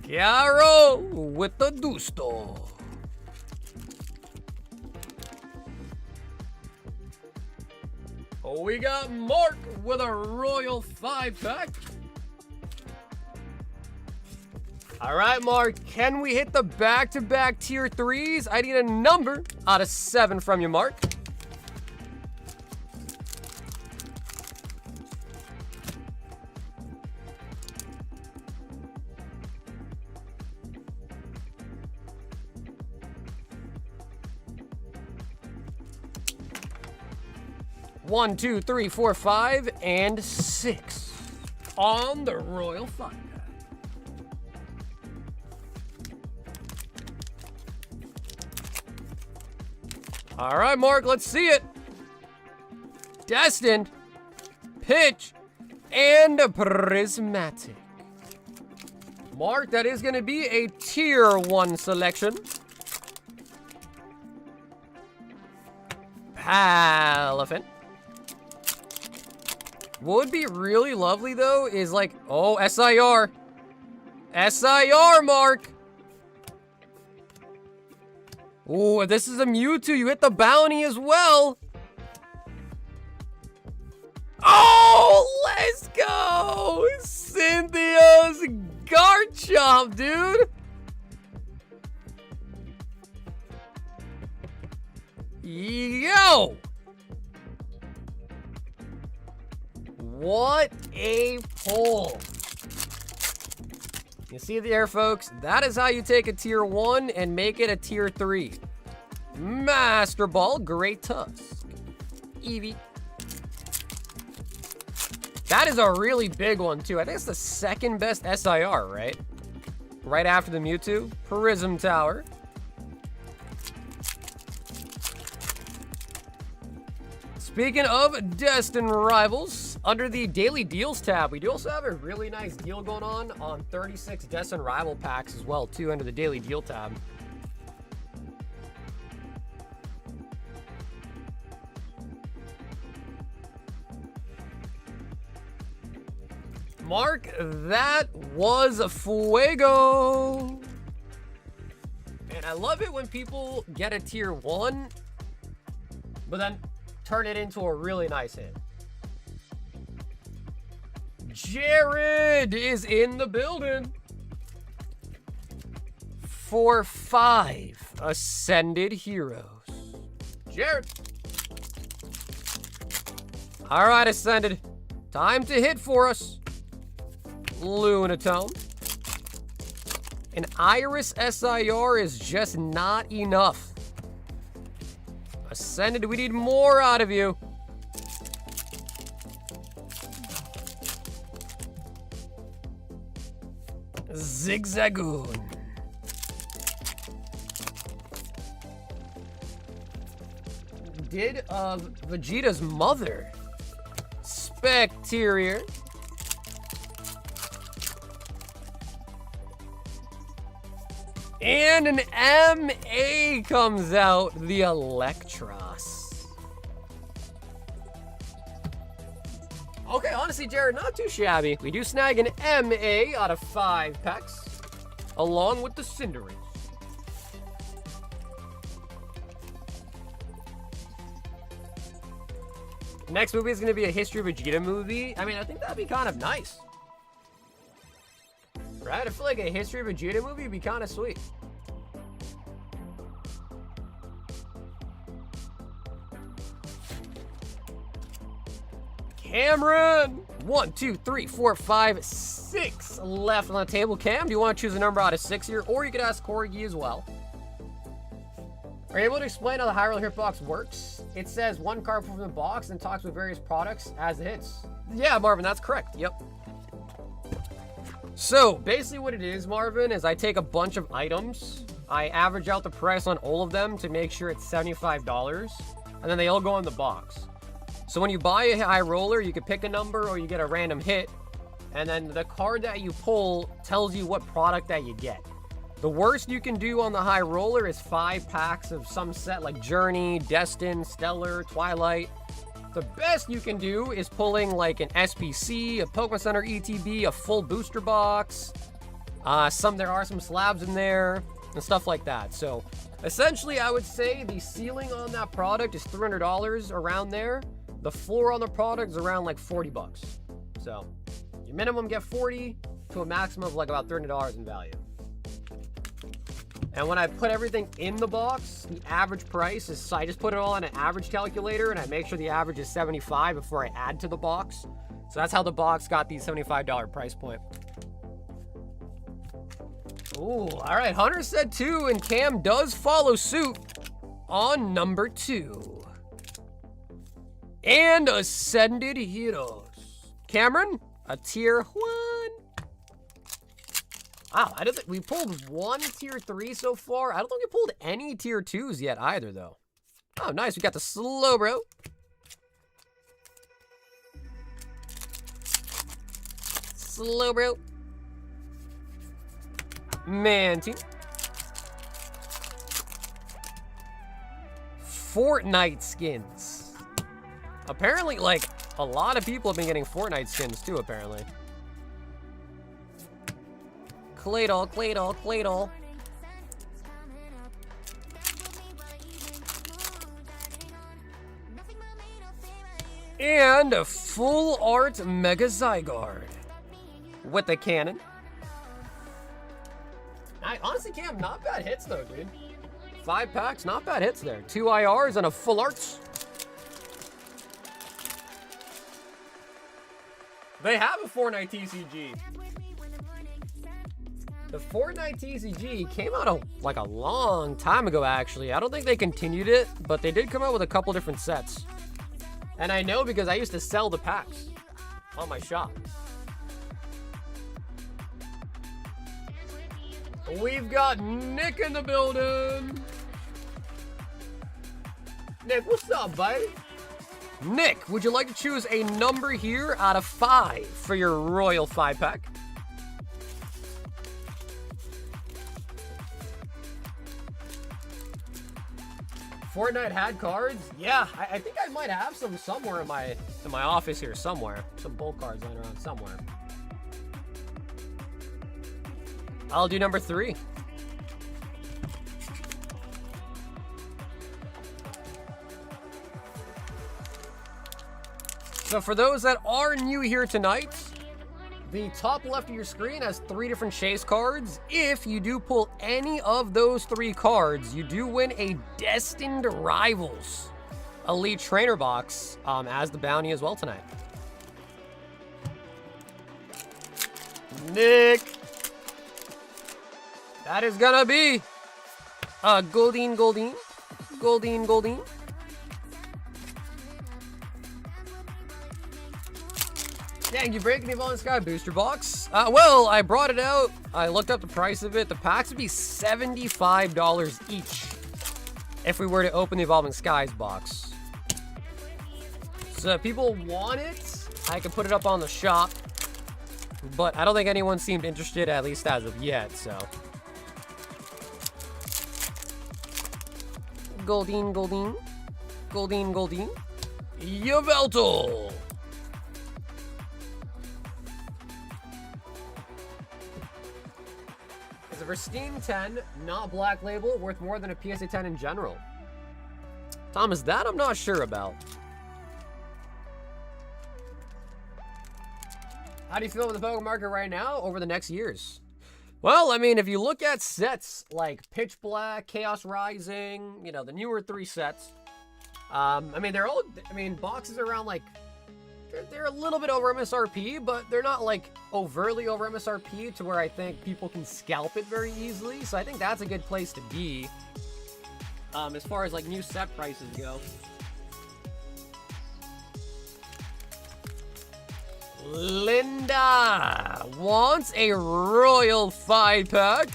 Chiaro with the Dusto. Oh, we got Mark with a Royal 5-pack. All right, Mark, can we hit the back-to-back tier 3s? I need a number out of 7 from you, Mark. One, 2, 3, 4, 5, and 6 on the Royal 5. All right, Mark, let's see it. Destined, pitch, and a prismatic. Mark, that is going to be a tier 1 selection. Palaphant. What would be really lovely, though, is like, oh, SIR. SIR, Mark. Ooh, this is a Mewtwo. You hit the bounty as well. Yo, Cynthia's Garchomp, dude. Yo. What a pull. You see there, folks? That is how you take a tier 1 and make it a tier 3. Master Ball, Great Tusk. Eevee. That is a really big one, too. I think it's the second best SIR, right? Right after the Mewtwo. Prism Tower. Speaking of Destined Rivals, under the Daily Deals tab, we do also have a really nice deal going on 36 Destined Rival packs as well, too, under the Daily Deal tab. Mark, that was Fuego. And I love it when people get a tier 1, but then turn it into a really nice hit. Jared is in the building for 5 Ascended Heroes. Jared. All right, Ascended. Time to hit for us. Lunatone. An Iris SIR is just not enough. Ascended, we need more out of you. Zigzagoon. Did of Vegeta's mother. Specterior. And an MA comes out, the Electros. Okay, honestly, Jared, not too shabby. We do snag an MA out of 5 packs, along with the Cinderace. Next movie is going to be a History of Vegeta movie. I mean, I think that'd be kind of nice. Right? I feel like a History of Vegeta movie would be kind of sweet. Cameron! 1, 2, 3, 4, 5, 6 left on the table. Cam, do you want to choose a number out of 6 here? Or you could ask Corgi as well. Are you able to explain how the High Roller Hitbox works? It says 1 card from the box and talks with various products as it hits. Yeah, Marvin, that's correct. Yep. So, basically what it is, Marvin, is I take a bunch of items, I average out the price on all of them to make sure it's $75, and then they all go in the box. So when you buy a High Roller, you can pick a number or you get a random hit, and then the card that you pull tells you what product that you get. The worst you can do on the High Roller is 5 packs of some set like Journey, Destined, Stellar, Twilight. The best you can do is pulling like an SPC, a Pokemon Center ETB, a full booster box. There are some slabs in there and stuff like that. So essentially, I would say the ceiling on that product is $300 around there. The floor on the product is around like 40 bucks. So your minimum get 40 to a maximum of like about $300 in value. And when I put everything in the box, the average price is, so I just put it all on an average calculator and I make sure the average is 75 before I add to the box. So that's how the box got the $75 price point. Ooh, all right. Hunter said 2 and Cam does follow suit on number 2. And Ascended Heroes. Cameron, a tier 1. Wow, I don't think we pulled 1 tier 3 so far. I don't think we pulled any tier 2s yet either, though. Oh, nice. We got the Slowbro. Slowbro. Mantine. Fortnite skins. Apparently, like, a lot of people have been getting Fortnite skins, too, apparently. Claydol, Claydol, Claydol. And a full art Mega Zygarde. with the cannon. Honestly, Cam, not bad hits though, dude. 5 packs, not bad hits there. 2 IRs and a full arts. They have a Fortnite TCG. The Fortnite TCG came out like a long time ago, actually. I don't think they continued it, but they did come out with a couple different sets. And I know because I used to sell the packs on my shop. We've got Nick in the building. Nick, what's up, buddy? Nick, would you like to choose a number here out of 5 for your Royal 5-pack? Fortnite had cards? Yeah, I think I might have some somewhere in my office here somewhere. Some bulk cards lying around somewhere. I'll do number 3. So for those that are new here tonight, the top left of your screen has 3 different chase cards. If you do pull any of those 3 cards, you do win a Destined Rivals Elite Trainer box as the bounty as well tonight. Nick. That is gonna be a Goldeen. Dang, you breaking the Evolving Sky booster box? Well, I brought it out. I looked up the price of it. The packs would be $75 each if we were to open the Evolving Skies box. So if people want it, I can put it up on the shop. But I don't think anyone seemed interested, at least as of yet, so. Goldeen. Yveltal. It's a pristine 10, not black label, worth more than a PSA 10 in general. Thomas, that I'm not sure about. How do you feel with the Pokemon market right now over the next years? Well, I mean, if you look at sets like Pitch Black, Chaos Rising, you know, the newer 3 sets, I mean, they're all, boxes are around like, they're a little bit over MSRP, but they're not like overtly over MSRP to where I think people can scalp it very easily. So I think that's a good place to be as far as like new set prices go. Linda wants a Royal 5-pack.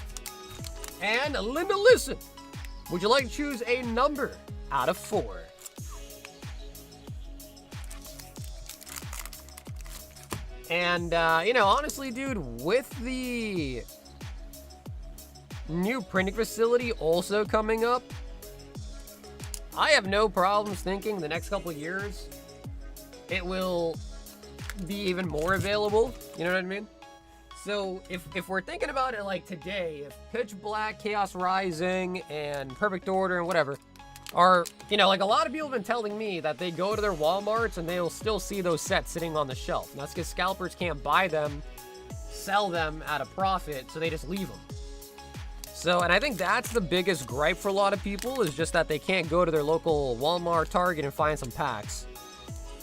And Linda, listen, would you like to choose a number out of 4? And, you know, honestly, dude, with the new printing facility also coming up, I have no problems thinking the next couple of years it will be even more available. You know what I mean? So if we're thinking about it like today, if Pitch Black, Chaos Rising, and Perfect Order and whatever are, you know, like a lot of people have been telling me that they go to their Walmarts and they'll still see those sets sitting on the shelf. And that's because scalpers can't buy them, sell them at a profit, so they just leave them. So, and I think that's the biggest gripe for a lot of people, is just that they can't go to their local Walmart, Target, and find some packs.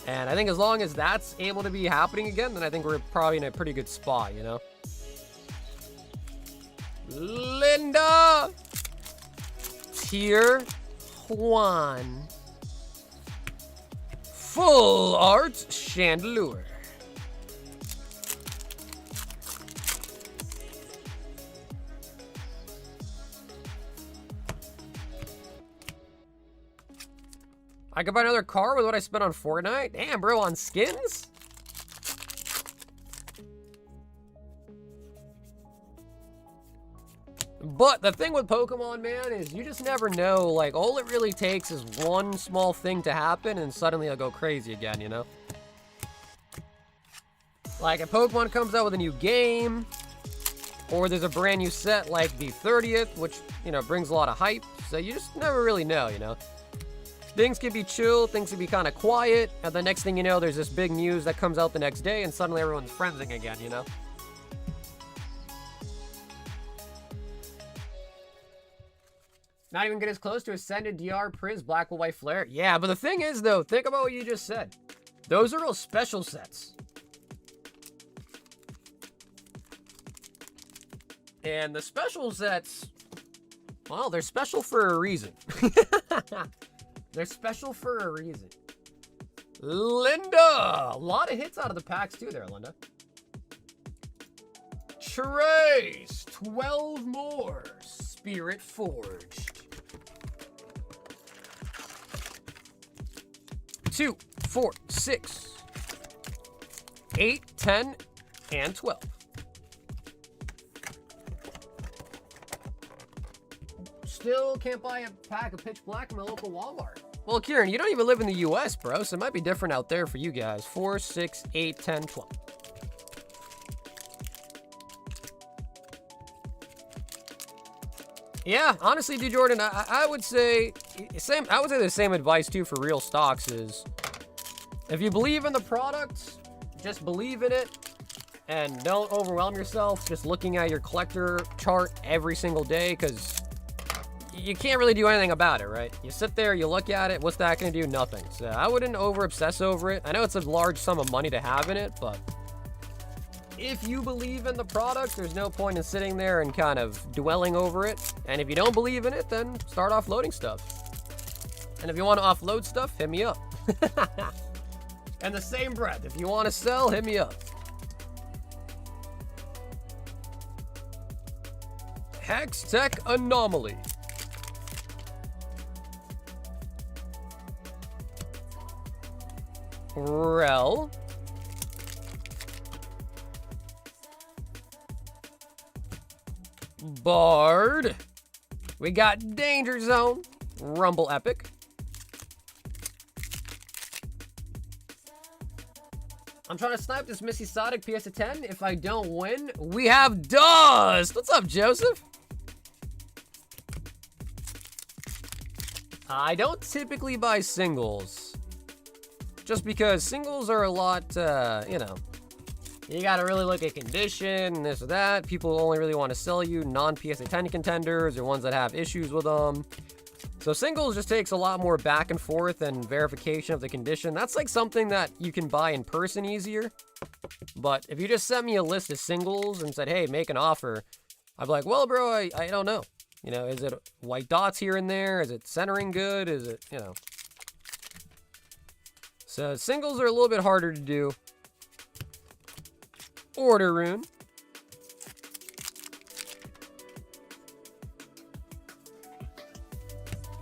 And I think as long as that's able to be happening again, then I think we're probably in a pretty good spot, you know? Linda! Tier 1. Full Art Chandelure. I could buy another car with what I spent on Fortnite? Damn, bro, on skins? But the thing with Pokemon, man, is you just never know. Like, all it really takes is one small thing to happen and suddenly it'll go crazy again, you know? Like, if Pokemon comes out with a new game, or there's a brand new set like the 30th, which, you know, brings a lot of hype. So you just never really know, you know? Things can be chill, things can be kind of quiet, and the next thing you know, there's this big news that comes out the next day, and suddenly everyone's friendsing again, you know? Not even get as close to Ascended, DR, Priz, Black with White Flare. Yeah, but the thing is, though, think about what you just said. Those are real special sets. And the special sets, well, they're special for a reason. They're special for a reason. Linda! A lot of hits out of the packs, too, there, Linda. Trace! 12 more. Spirit Forged. 2, 4, 6, 8, 10, and 12. Still can't buy a pack of Pitch Black in my local Walmart. Well, Kieran, you don't even live in the US, bro, so it might be different out there for you guys. 4, 6, 8, 10, 12. Yeah, honestly, dude, Jordan, I would say the same advice too for real stocks is if you believe in the product, just believe in it and don't overwhelm yourself just looking at your collector chart every single day because you can't really do anything about it, right? You sit there, you look at it, what's that going to do? Nothing. So I wouldn't over obsess over it. I know it's a large sum of money to have in it, but if you believe in the product, there's no point in sitting there and kind of dwelling over it. And if you don't believe in it, then start offloading stuff. And if you want to offload stuff, hit me up. And the same breath, if you want to sell, hit me up. Hex Tech Anomaly. Rel. Bard. We got Danger Zone. Rumble Epic. I'm trying to snipe this Missy Sonic PS10. If I don't win, we have Dust. What's up, Joseph? I don't typically buy singles. Just because singles are a lot, you know, you gotta really look at condition and this or that. People only really want to sell you non-PSA 10 contenders or ones that have issues with them. So singles just takes a lot more back and forth and verification of the condition. That's like something that you can buy in person easier. But if you just sent me a list of singles and said, hey, make an offer, I'd be like, well, bro, I don't know. You know, is it white dots here and there? Is it centering good? Is it, you know. So singles are a little bit harder to do. Order Rune.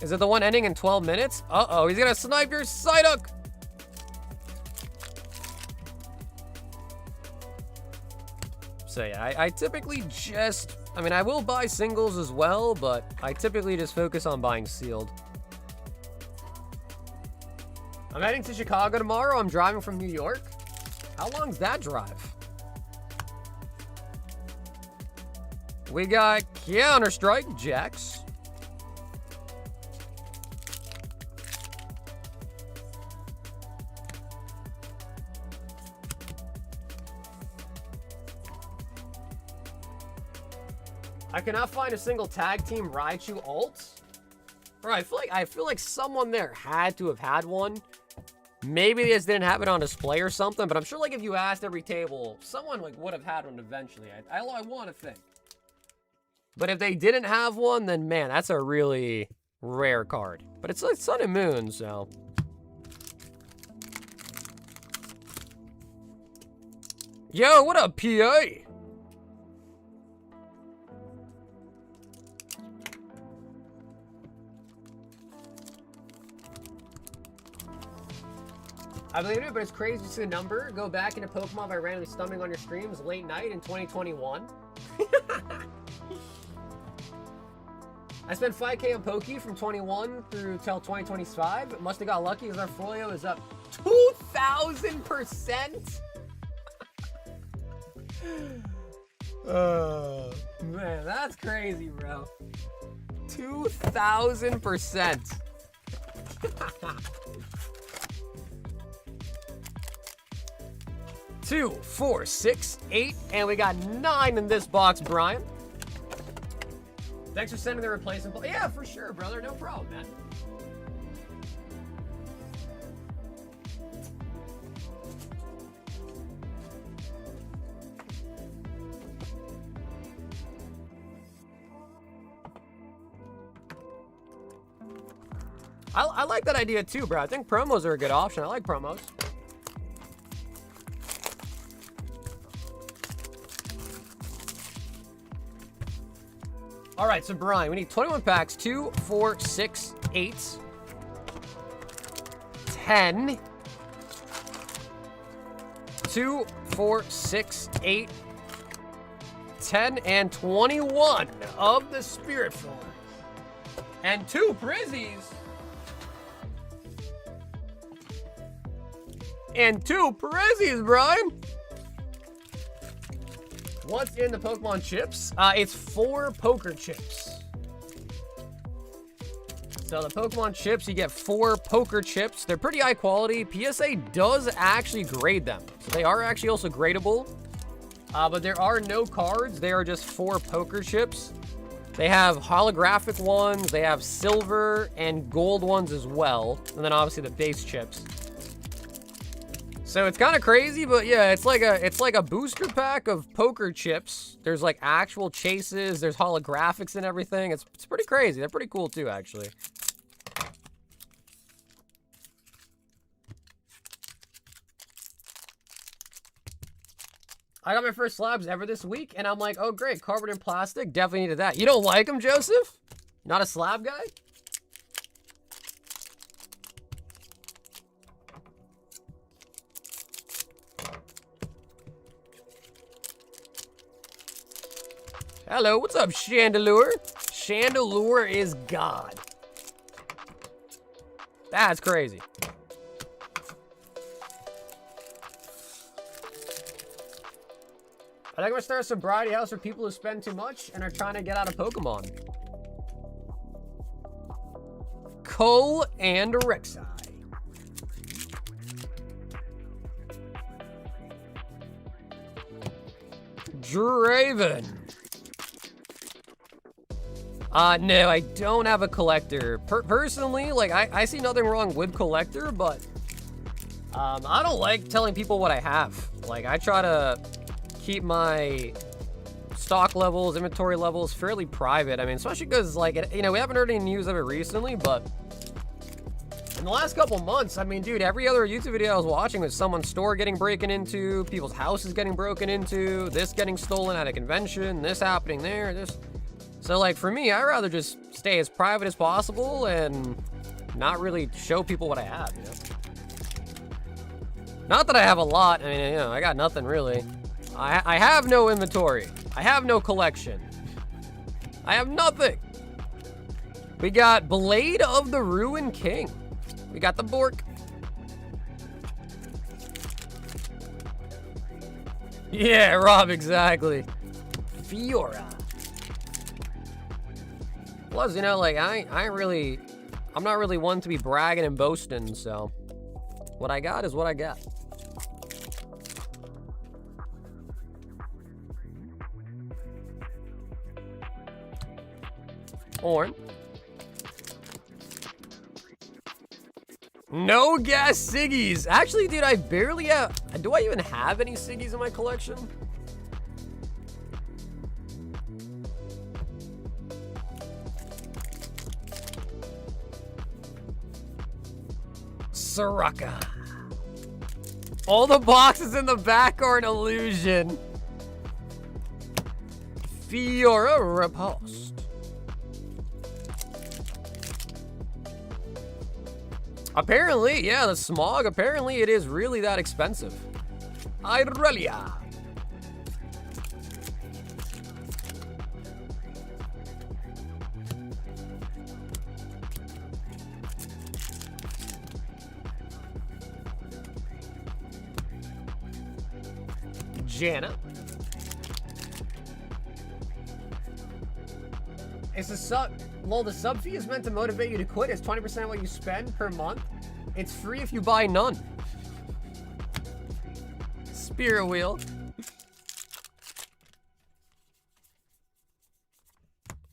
Is it the one ending in 12 minutes? Uh-oh, he's gonna snipe your Psyduck! So yeah, I typically just, I mean, I will buy singles as well, but I typically just focus on buying sealed. I'm heading to Chicago tomorrow. I'm driving from New York. How long's that drive? We got Counter-Strike, Jax. I cannot find a single tag team Raichu ult. Bro, I feel like someone there had to have had one. Maybe they just didn't have it on display or something, but I'm sure like if you asked every table, someone like would have had one eventually. I want to think. But if they didn't have one, then man, that's a really rare card. But it's like Sun and Moon, so. Yo, what up, PA? I believe it, but it's crazy to see the number go back into Pokemon by randomly stumbling on your streams late night in 2021. I spent 5K on Poke from 21 through till 2025. Must have got lucky as our folio is up 2,000%. Oh, man, that's crazy, bro. 2,000%. 2, 4, 6, 8, and we got 9 in this box, Brian. Thanks for sending the replacement. Yeah, for sure, brother. No problem, man. I like that idea too, bro. I think promos are a good option. I like promos. All right, so Brian, we need 21 packs, 2, 4, 6, 8, 10, 2, 4, 6, 8, 10, and 21 of the Spirit form. And 2 Prizzies. And 2 Prizzies, Brian. What's in the Pokemon chips? It's 4 poker chips. So the Pokemon chips, you get 4 poker chips. They're pretty high quality. PSA does actually grade them. So they are actually also gradable. But there are no cards. They are just 4 poker chips. They have holographic ones. They have silver and gold ones as well. And then obviously the base chips. So it's kind of crazy, but yeah, it's like a booster pack of poker chips. There's like actual chases, there's holographics and everything. It's pretty crazy. They're pretty cool too, actually. I got my first slabs ever this week, and I'm like, oh great, cardboard and plastic, definitely needed that. You don't like them, Joseph? Not a slab guy? Hello, what's up, Chandelure? Chandelure is God. That's crazy. I think I'm gonna start a sobriety house for people who spend too much and are trying to get out of Pokemon. Cole and Rek'Sai. Draven. No, I don't have a collector. Personally, like, I see nothing wrong with collector, but I don't like telling people what I have. Like, I try to keep my stock levels, inventory levels fairly private. I mean, especially because, like, we haven't heard any news of it recently, but in the last couple months, I mean, dude, every other YouTube video I was watching was someone's store getting broken into, people's houses getting broken into, this getting stolen at a convention, this happening there, this. So, like, for me, I'd rather just stay as private as possible and not really show people what I have, you know? Not that I have a lot. I mean, I got nothing really. I have no inventory. I have no collection. I have nothing. We got Blade of the Ruined King. We got the Bork. Yeah, Rob, exactly. Fiora. Plus, like, I'm not really one to be bragging and boasting, so what I got is what I got. Orn. No gas Siggies. Actually, dude, I barely have. Do I even have any Siggies in my collection? Soraka. All the boxes in the back are an illusion. Fiora Repulsed. Apparently, yeah, the smog, apparently it is really that expensive. Irelia. Jana. It's a sub. Well, the sub fee is meant to motivate you to quit. It's 20% of what you spend per month. It's free if you buy none. Spirit Wheel.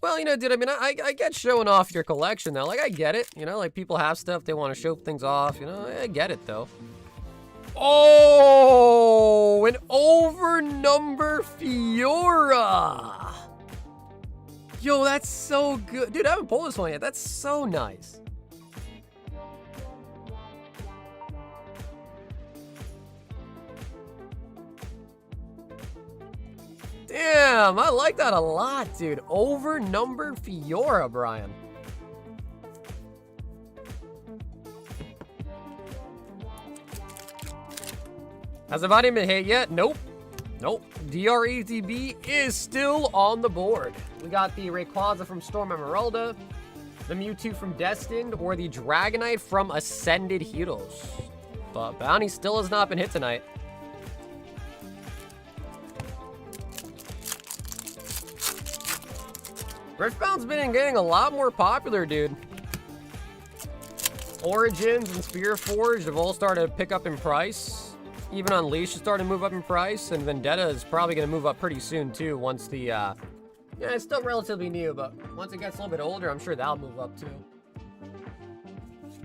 Well, you know, dude, I mean, I get showing off your collection, though. Like, I get it. You know, like, people have stuff, they want to show things off. You know, I get it, though. Oh, an over-number Fiora. Yo, that's so good. Dude, I haven't pulled this one yet. That's so nice. Damn, I like that a lot, dude. Over-numbered Fiora, Brian. Has the body been hit yet? Nope. Nope. DRETB is still on the board. We got the Rayquaza from Storm Emeralda, the Mewtwo from Destined, or the Dragonite from Ascended Heroes. But Bounty still has not been hit tonight. Riftbound's been getting a lot more popular, dude. Origins and Sphere Forge have all started to pick up in price. Even Unleashed is starting to move up in price, and Vendetta is probably going to move up pretty soon, too, once the, yeah, it's still relatively new, but once it gets a little bit older, I'm sure that'll move up, too.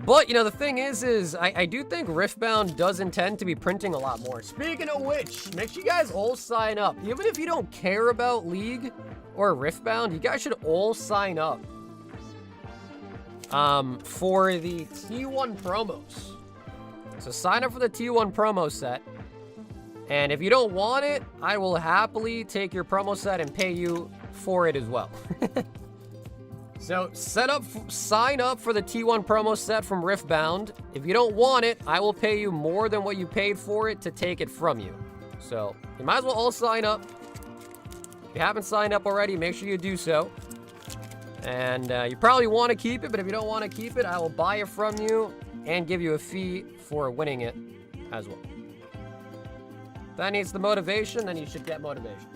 But, you know, the thing is I do think Riftbound does intend to be printing a lot more. Speaking of which, make sure you guys all sign up. Even if you don't care about League or Riftbound, you guys should all sign up for the T1 promos. So sign up for the T1 promo set. And if you don't want it, I will happily take your promo set and pay you for it as well. So sign up for the T1 promo set from Riftbound. If you don't want it, I will pay you more than what you paid for it to take it from you. So you might as well all sign up. If you haven't signed up already, make sure you do so. And you probably want to keep it, but if you don't want to keep it, I will buy it from you and give you a fee for winning it as well. If that needs the motivation, then you should get motivation.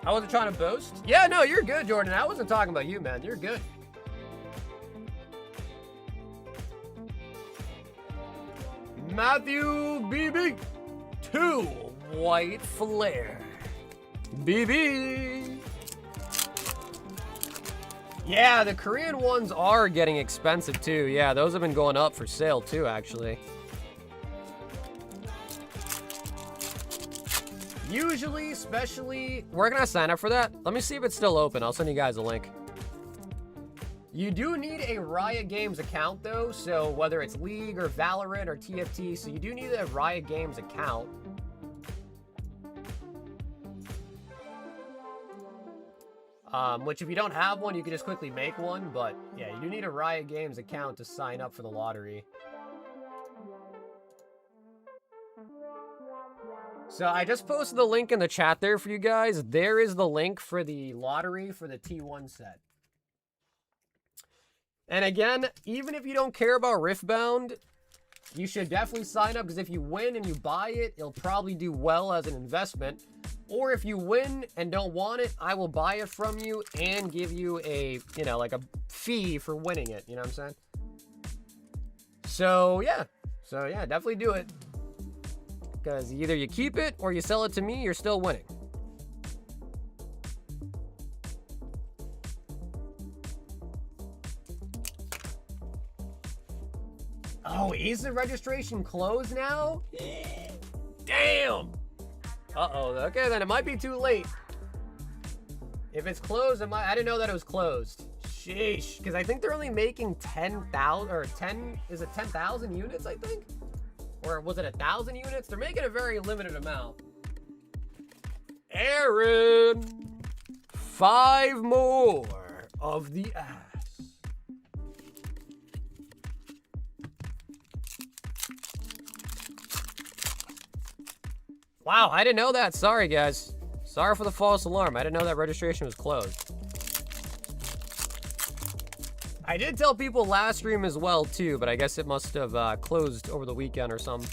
I wasn't trying to boast. Yeah, no, you're good, Jordan. I wasn't talking about you, man. You're good. Matthew BB. 2 white flare. BB. Yeah, the Korean ones are getting expensive too. Yeah, those have been going up for sale too, actually. Usually, especially, where can I sign up for that? Let me see if it's still open. I'll send you guys a link. You do need a Riot Games account though, so whether it's League or Valorant or TFT, so you do need a Riot Games account. Which if you don't have one, you can just quickly make one, but yeah, you do need a Riot Games account to sign up for the lottery. So I just posted the link in the chat there for you guys. There is the link for the lottery for the T1 set. And again, even if you don't care about Riftbound, you should definitely sign up, because if you win and you buy it, it'll probably do well as an investment. Or if you win and don't want it, I will buy it from you and give you a, you know, like a fee for winning it. You know what I'm saying? So yeah, definitely do it. Because either you keep it or you sell it to me, you're still winning. Oh, is the registration closed now? Damn! Uh-oh. Okay, then it might be too late. If it's closed, I didn't know that it was closed. Sheesh. Because I think they're only making 10,000, or 10, is it 10,000 units, I think? Or was it 1,000 units? They're making a very limited amount. Aaron! 5 more of the ass. Wow, I didn't know that. Sorry, guys. Sorry for the false alarm. I didn't know that registration was closed. I did tell people last stream as well, too, but I guess it must have closed over the weekend or something.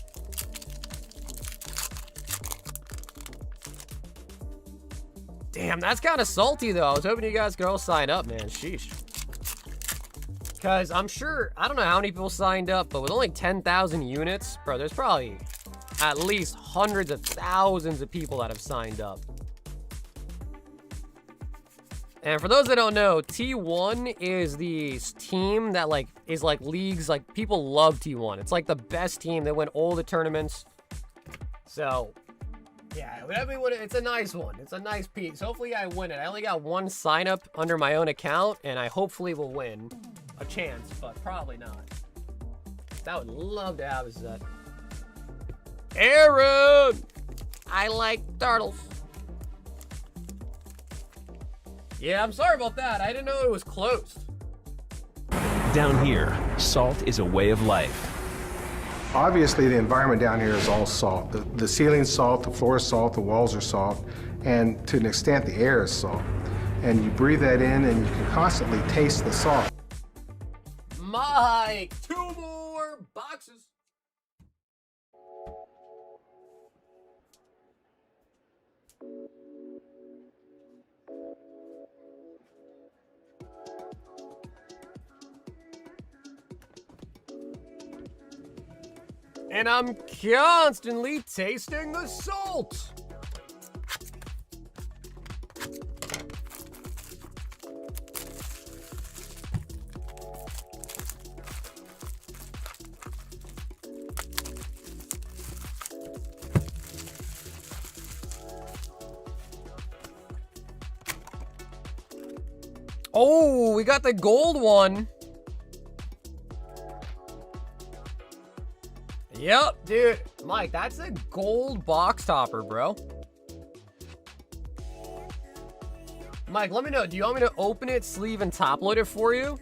Damn, that's kind of salty, though. I was hoping you guys could all sign up, man. Sheesh. Because I'm sure, I don't know how many people signed up, but with only 10,000 units, bro, there's probably at least hundreds of thousands of people that have signed up. And for those that don't know, T1 is the team that is leagues, people love T1. It's like the best team. They win all the tournaments. So, yeah, it's a nice one. It's a nice piece. Hopefully I win it. I only got one sign up under my own account, and I hopefully will win. A chance, but probably not. I would love to have a set. Aaron! I like turtles. Yeah, I'm sorry about that. I didn't know it was closed. Down here, salt is a way of life. Obviously, the environment down here is all salt. The ceiling's salt, the floor is salt, the walls are salt, and to an extent, the air is salt. And you breathe that in, and you can constantly taste the salt. Mike, 2 more boxes. And I'm constantly tasting the salt. Oh, we got the gold one. Yep, dude. Mike, that's a gold box topper, bro. Mike, let me know. Do you want me to open it, sleeve, and top load it for you?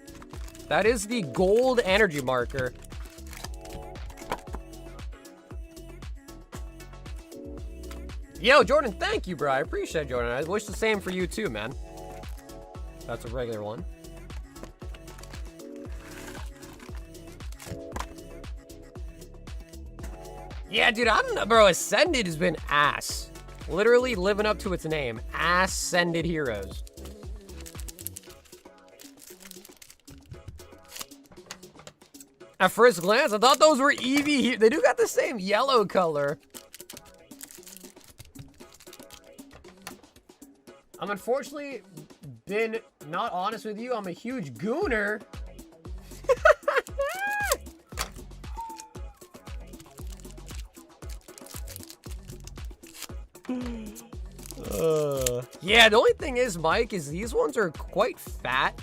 That is the gold energy marker. Yo, Jordan, thank you, bro. I appreciate it, Jordan. I wish the same for you, too, man. That's a regular one. Yeah, dude, I don't know, bro. Ascended has been ass. Literally living up to its name. Ascended Heroes. At first glance, I thought those were Eevee. They do got the same yellow color. I'm unfortunately been not honest with you. I'm a huge gooner. Yeah, the only thing is, Mike, is these ones are quite fat.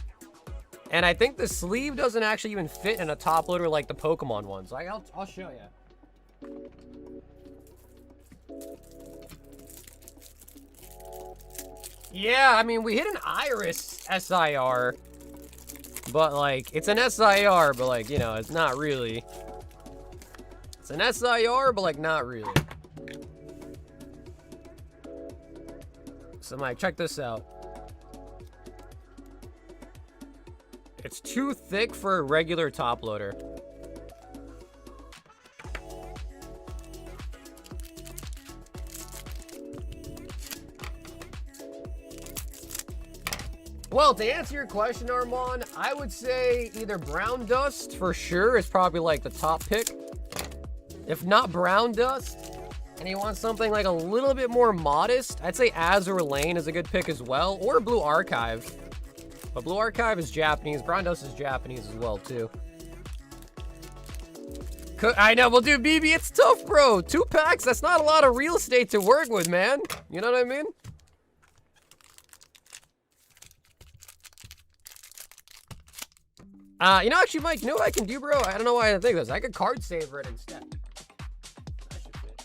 And I think the sleeve doesn't actually even fit in a top loader like the Pokemon ones. I'll show you. Yeah, I mean, we hit an Iris SIR. But, it's an SIR, but, you know, it's not really. It's an SIR, but, not really. So, Mike, check this out. It's too thick for a regular top loader. Well, to answer your question, Armand, I would say either Brown Dust for sure is probably the top pick. If not Brown Dust, and you want something a little bit more modest, I'd say Azure Lane is a good pick as well, or Blue Archive. But Blue Archive is Japanese. Brown Dust is Japanese as well, too. I know, well, dude, BB, it's tough, bro. 2 packs, that's not a lot of real estate to work with, man. You know what I mean? You know, actually, Mike, you know what I can do, bro? I don't know why I didn't think of this. I could card saver it instead. That should fit.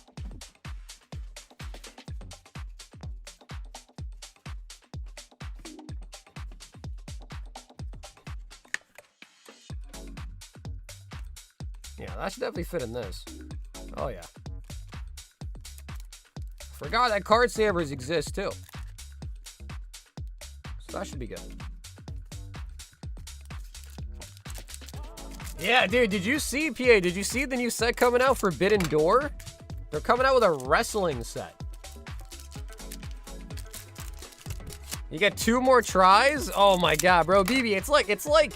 Yeah, that should definitely fit in this. Oh, yeah. Forgot that card savers exist, too. So that should be good. Yeah, dude, did you see, PA, did you see the new set coming out, Forbidden Door? They're coming out with a wrestling set. You get 2 more tries? Oh my god, bro. BB, it's like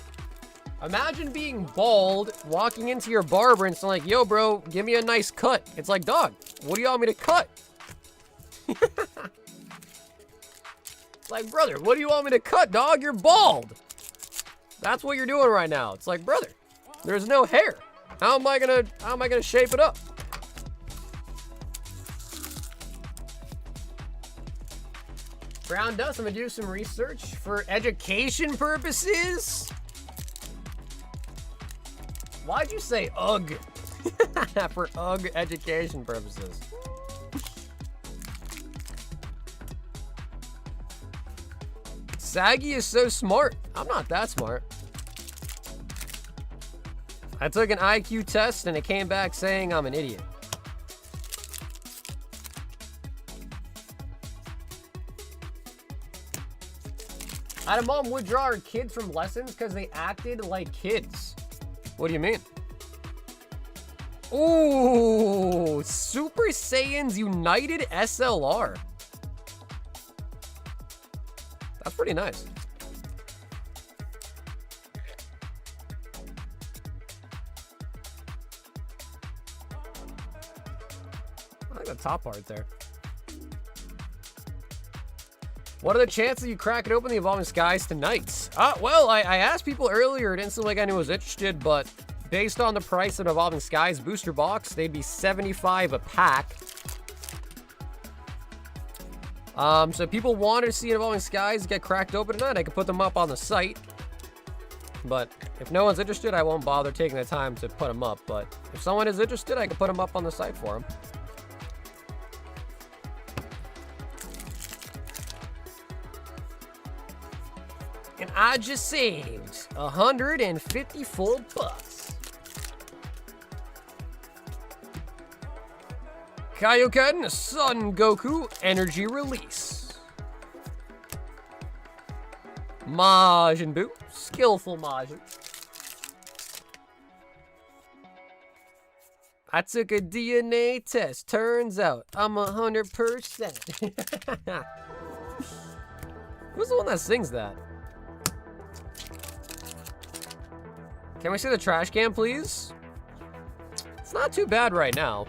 Imagine being bald, walking into your barber and saying like, yo, bro, give me a nice cut. It's like, dog, what do you want me to cut? It's like, brother, what do you want me to cut, dog? You're bald. That's what you're doing right now. It's like, brother, there's no hair. How am I gonna shape it up? Brown Dust, I'm gonna do some research for education purposes. Why'd you say ugh? For ugh education purposes. Saggy is so smart. I'm not that smart. I took an IQ test and it came back saying I'm an idiot. I had a mom withdraw her kids from lessons because they acted like kids. What do you mean? Ooh, Super Saiyans United SLR. That's pretty nice. I like the top part there. What are the chances you crack it open the Evolving Skies tonight? Well, I asked people earlier. It didn't seem like anyone was interested, but based on the price of Evolving Skies booster box, they'd be $75 a pack. So if people wanted to see Evolving Skies get cracked open tonight, I could put them up on the site. But if no one's interested, I won't bother taking the time to put them up. But if someone is interested, I can put them up on the site for them. And I just saved 154 bucks. Kaioken Son Goku Energy Release. Majin Buu, Skillful Majin. I took a DNA test. Turns out I'm 100%. Who's the one that sings that? Can we see the trash can, please? It's not too bad right now.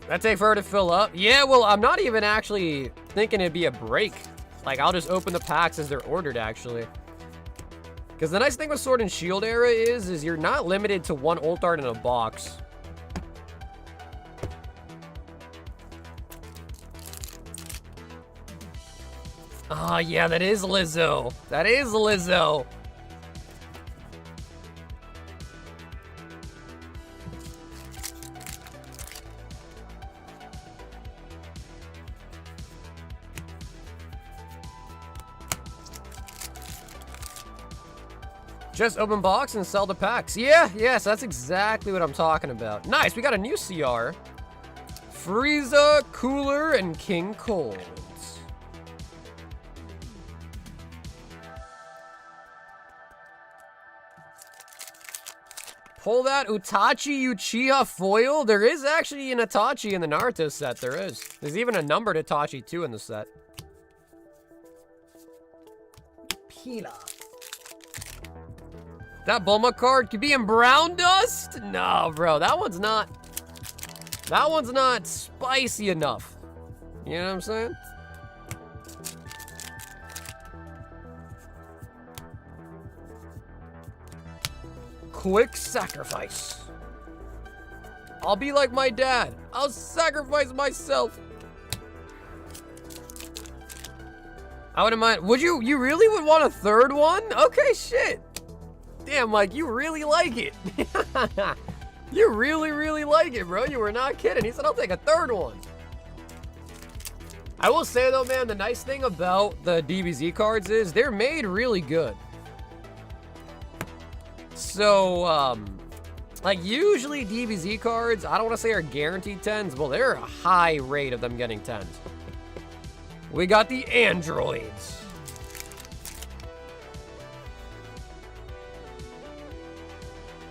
That take forever to fill up? Yeah, well, I'm not even actually thinking it'd be a break. Like, I'll just open the packs as they're ordered, actually. Because the nice thing with Sword and Shield era is you're not limited to one ult art in a box. Oh, yeah, that is Lizzo. That is Lizzo. Just open box and sell the packs. Yeah, yes, that's exactly what I'm talking about. Nice, we got a new CR. Frieza, Cooler, and King Cold. Pull that Utachi Uchiha foil. There is actually an Itachi in the Naruto set. There is. There's even a numbered Itachi too in the set. Pila. That Bulma card could be in Brown Dust? No, bro. That one's not spicy enough. You know what I'm saying? Quick sacrifice. I'll be like my dad. I'll sacrifice myself. I wouldn't mind. Would you? You really would want a third one? Okay, shit. Damn, Mike, you really like it. You really, really like it, bro. You were not kidding. He said, I'll take a third one. I will say, though, man, the nice thing about the DBZ cards is they're made really good. So, like, usually DBZ cards, I don't want to say are guaranteed 10s. Well, they're a high rate of them getting 10s. We got the androids.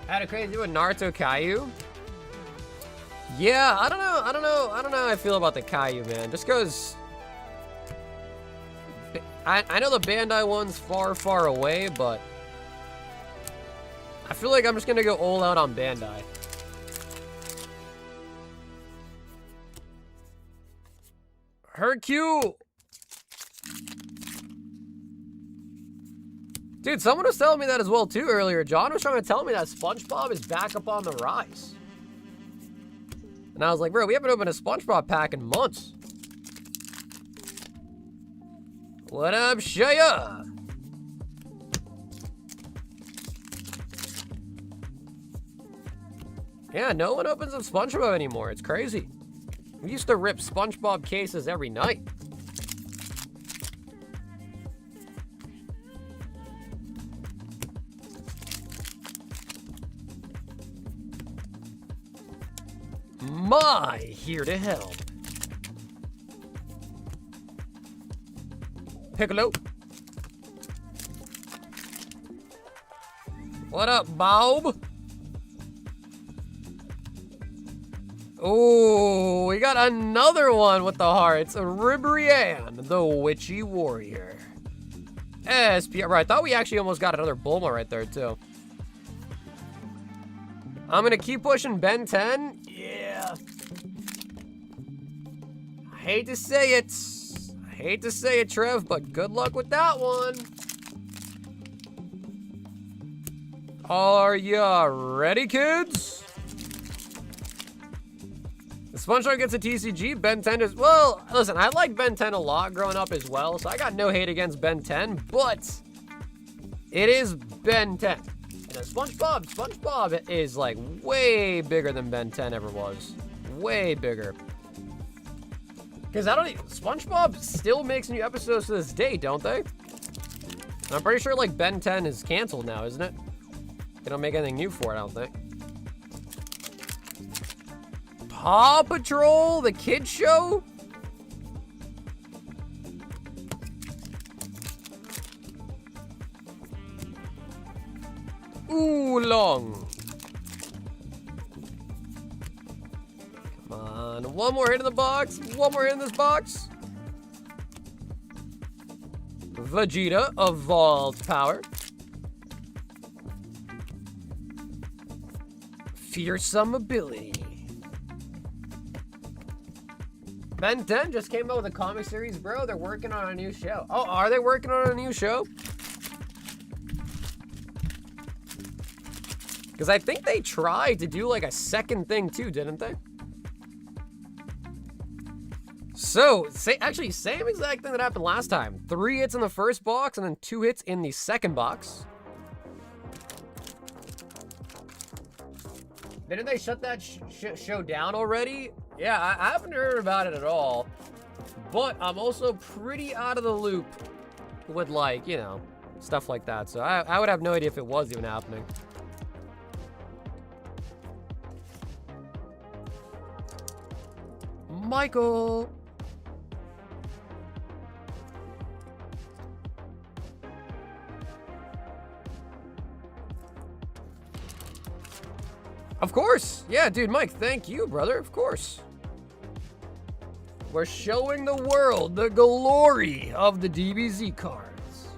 Had a crazy with Naruto Caillou. Yeah, I don't know how I feel about the Caillou, man. Just because I know the Bandai one's far, far away, but I feel like I'm just gonna go all out on Bandai. Hercule! Dude, someone was telling me that as well, too, earlier. John was trying to tell me that SpongeBob is back up on the rise. And I was like, bro, we haven't opened a SpongeBob pack in months. What up, Shaya? Yeah, no one opens up SpongeBob anymore. It's crazy. We used to rip SpongeBob cases every night. My, here to help. Piccolo. What up, Bob? Oh, we got another one with the hearts. Ribrianne, the Witchy Warrior. SP. Right, I thought we actually almost got another Bulma right there, too. I'm gonna keep pushing Ben 10. Yeah. I hate to say it. I hate to say it, Trev, but good luck with that one. Are ya ready, kids? The SpongeBob gets a TCG. Ben 10 is... Well, listen, I like Ben 10 a lot growing up as well, so I got no hate against Ben 10, but it is Ben 10. And SpongeBob is like way bigger than Ben 10 ever was. Way bigger. Because SpongeBob still makes new episodes to this day, don't they? I'm pretty sure like Ben 10 is canceled now, isn't it? They don't make anything new for it, I don't think. Paw Patrol, the kids show? Oolong. Come on, one more hit in the box. One more hit in this box. Vegeta, evolved power. Fearsome ability. Ben 10 just came out with a comic series, bro. They're working on a new show. Oh, are they working on a new show? Because I think they tried to do like a second thing too, didn't they? So, actually, same exact thing that happened last time. 3 hits in the first box and then 2 hits in the second box. Didn't they shut that show down already? Yeah, I haven't heard about it at all. But I'm also pretty out of the loop with, like, you know, stuff like that. So I would have no idea if it was even happening. Michael. Of course. Yeah, dude, Mike, thank you, brother. Of course. We're showing the world the glory of the DBZ cards.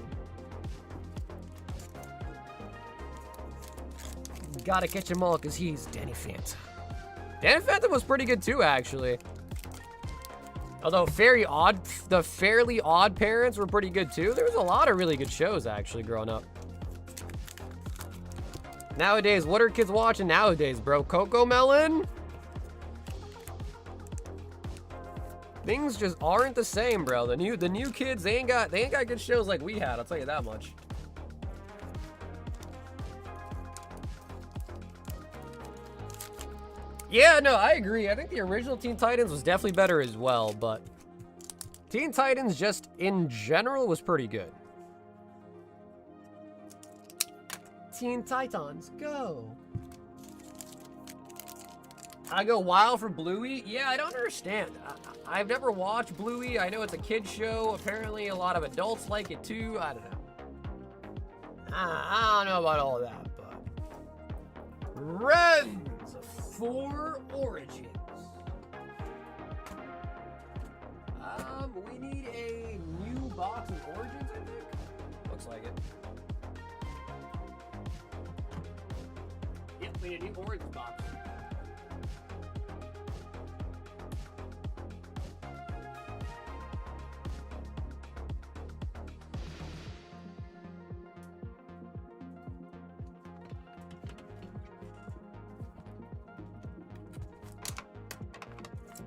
Gotta catch them all because he's Danny Phantom. Danny Phantom was pretty good too, actually. Although the Fairly Odd Parents were pretty good too. There was a lot of really good shows actually growing up. Nowadays, what are kids watching nowadays, bro? Coco Melon? Things just aren't the same, bro. The new kids, they ain't got good shows like we had, I'll tell you that much. Yeah, no, I agree. I think the original Teen Titans was definitely better as well, but Teen Titans just in general was pretty good. Teen Titans, go. I go wild for Bluey? Yeah, I don't understand. I've never watched Bluey. I know it's a kid's show. Apparently, a lot of adults like it too. I don't know. I don't know about all that, but... Friends for Origins. We need a new box of Origins, I think. Looks like it. Yep, we need a new Origins box.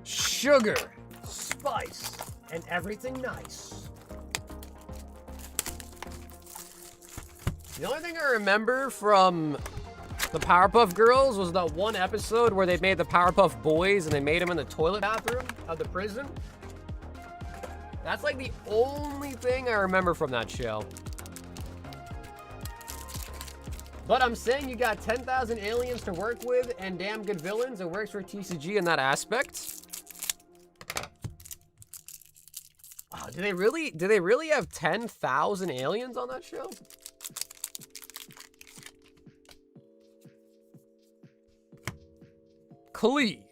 Sugar, spice, and everything nice. The only thing I remember from the Powerpuff Girls was that one episode where they made the Powerpuff Boys and they made them in the toilet bathroom of the prison. That's like the only thing I remember from that show. But I'm saying you got 10,000 aliens to work with and damn good villains. It works for TCG in that aspect. Oh, do they really have 10,000 aliens on that show? Cleave.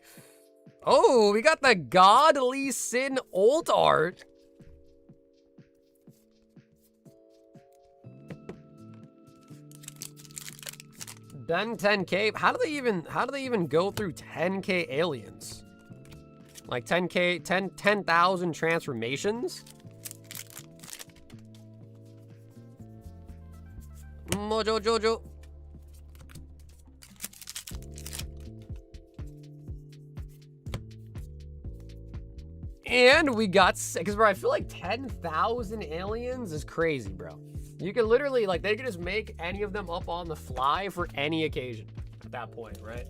Oh, we got the Godly Sin Alt Art. Ben 10K. How do they even go through 10K aliens? Like 10,000 transformations? Mojo Jojo. And we got, because bro, I feel like 10,000 aliens is crazy, bro. You could literally, like, they could just make any of them up on the fly for any occasion at that point, right?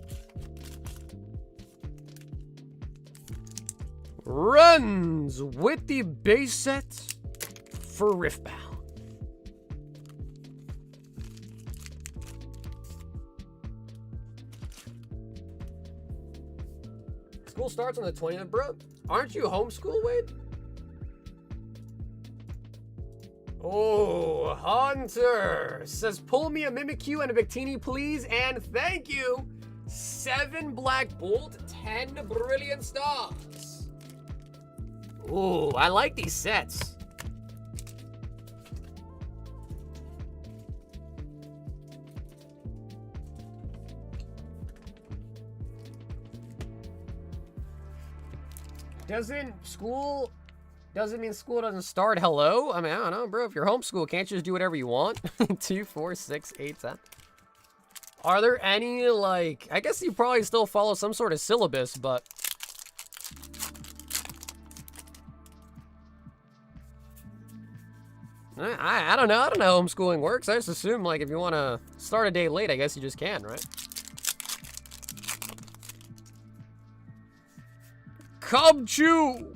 Runs with the base set for Riftbound. School starts on the 20th, bro. Aren't you homeschool, Wade? Oh, Hunter says, pull me a Mimikyu and a Victini, please, and thank you. 7 Black Bolt, 10 Brilliant Stars. Ooh, I like these sets. Doesn't mean school doesn't start. Hello? I mean, I don't know, bro. If you're homeschool, can't you just do whatever you want? 2, 4, 6, 8, 10. Are there any, like, I guess you probably still follow some sort of syllabus, but I don't know. I don't know how homeschooling works. I just assume, like, if you want to start a day late, I guess you just can, right? Cub Chew!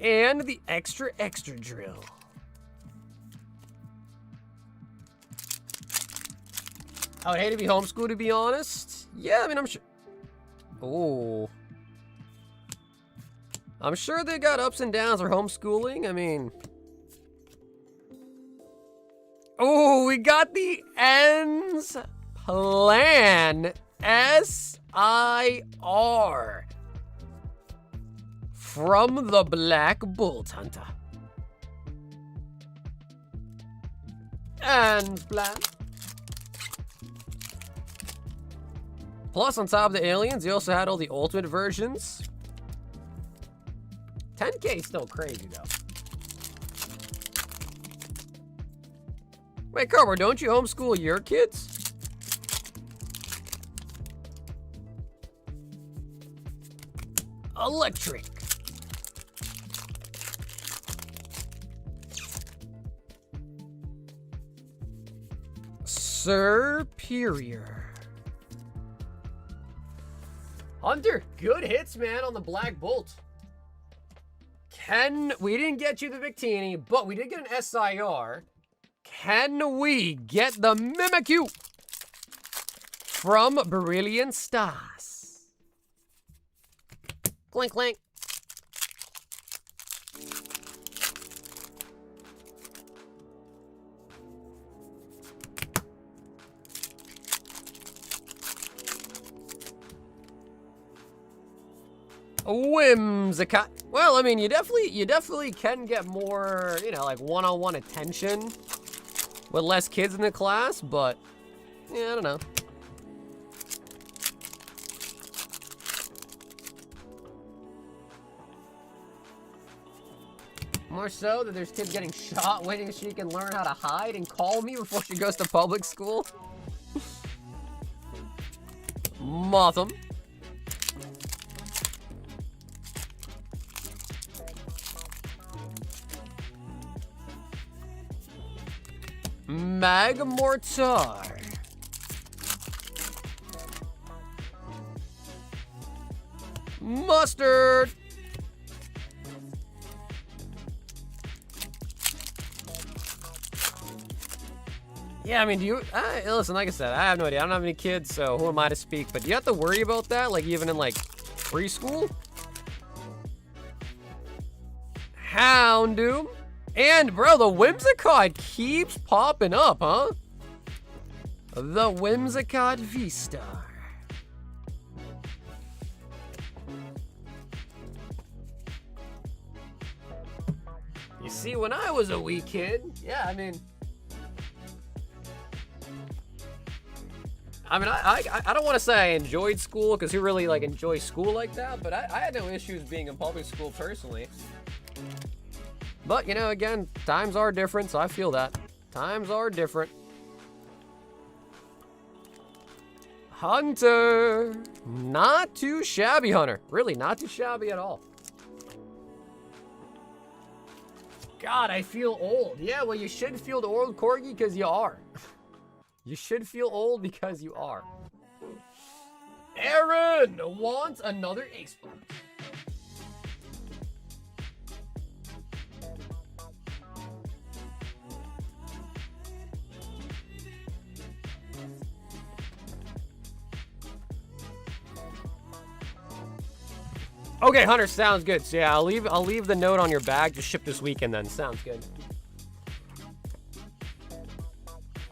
And the extra drill. I would hate to be homeschooled, to be honest. Yeah, I mean, I'm sure. Oh. I'm sure they got ups and downs for homeschooling. I mean. Oh, we got the ends plan. SIR. From the Black Bolt Hunter. And plan. Plus, on top of the aliens, you also had all the ultimate versions. 10K is still crazy, though. Wait, Carver, don't you homeschool your kids? Electric. Superior. Hunter, good hits, man, on the Black Bolt. We didn't get you the Victini, but we did get an SIR. Can we get the Mimikyu from Brilliant Stars? Clink, clink. Whimsicott. Well, I mean, you definitely can get more, you know, like one-on-one attention with less kids in the class, but yeah, I don't know. More so that there's kids getting shot waiting so she can learn how to hide and call me before she goes to public school. Motham. Magmortar. Mustard. Yeah, I mean, do you... listen, like I said, I have no idea. I don't have any kids, so who am I to speak? But do you have to worry about that, like, even in, like, preschool? Houndoom. And, bro, the Whimsicott keeps popping up, huh? The Whimsicott V-Star. You see, when I was a wee kid, yeah, I mean, I don't want to say I enjoyed school, because who really, like, enjoys school like that? But I had no issues being in public school personally. But, you know, again, times are different, so I feel that. Times are different. Hunter. Not too shabby, Hunter. Really, not too shabby at all. God, I feel old. Yeah, well, you should feel old, Corgi, because you are. You should feel old because you are. Aaron wants another ace box. Okay, Hunter, sounds good. So yeah, I'll leave the note on your bag to ship this weekend then. Sounds good.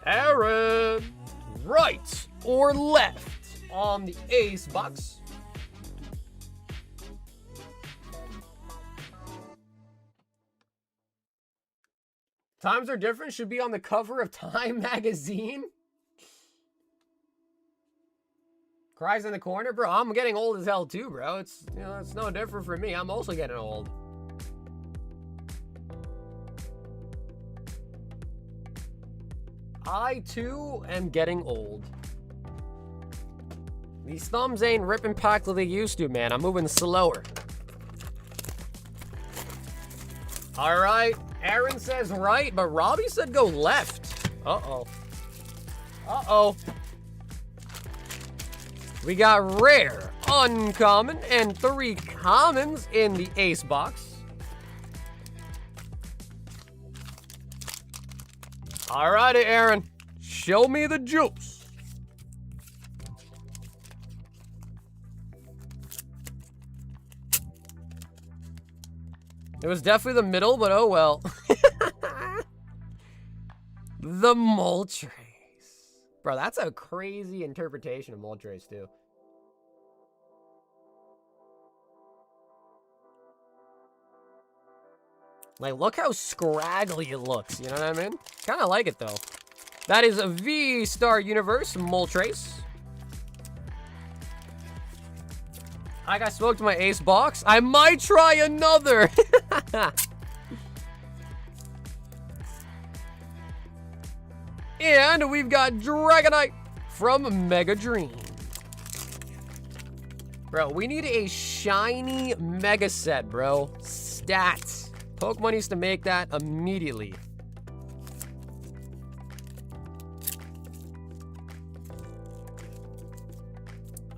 Aaron, right or left on the ace box? Times are different should be on the cover of Time magazine. Cries in the corner, bro. I'm getting old as hell too, bro. It's, you know, it's no different for me. I'm also getting old. I too am getting old. These thumbs ain't ripping packed like they used to, man. I'm moving slower. All right. Aaron says right, but Robbie said go left. Uh-oh. Uh-oh. We got rare, uncommon, and 3 commons in the ace box. Alrighty, Aaron. Show me the juice. It was definitely the middle, but oh well. The Moltres. Bro, that's a crazy interpretation of Moltres, too. Like, look how scraggly it looks, you know what I mean? Kind of like it, though. That is a V-Star Universe Moltres. I got smoked in my ace box. I might try another. And we've got Dragonite from Mega Dream. Bro, we need a shiny Mega Set, bro. Stats. Pokemon needs to make that immediately.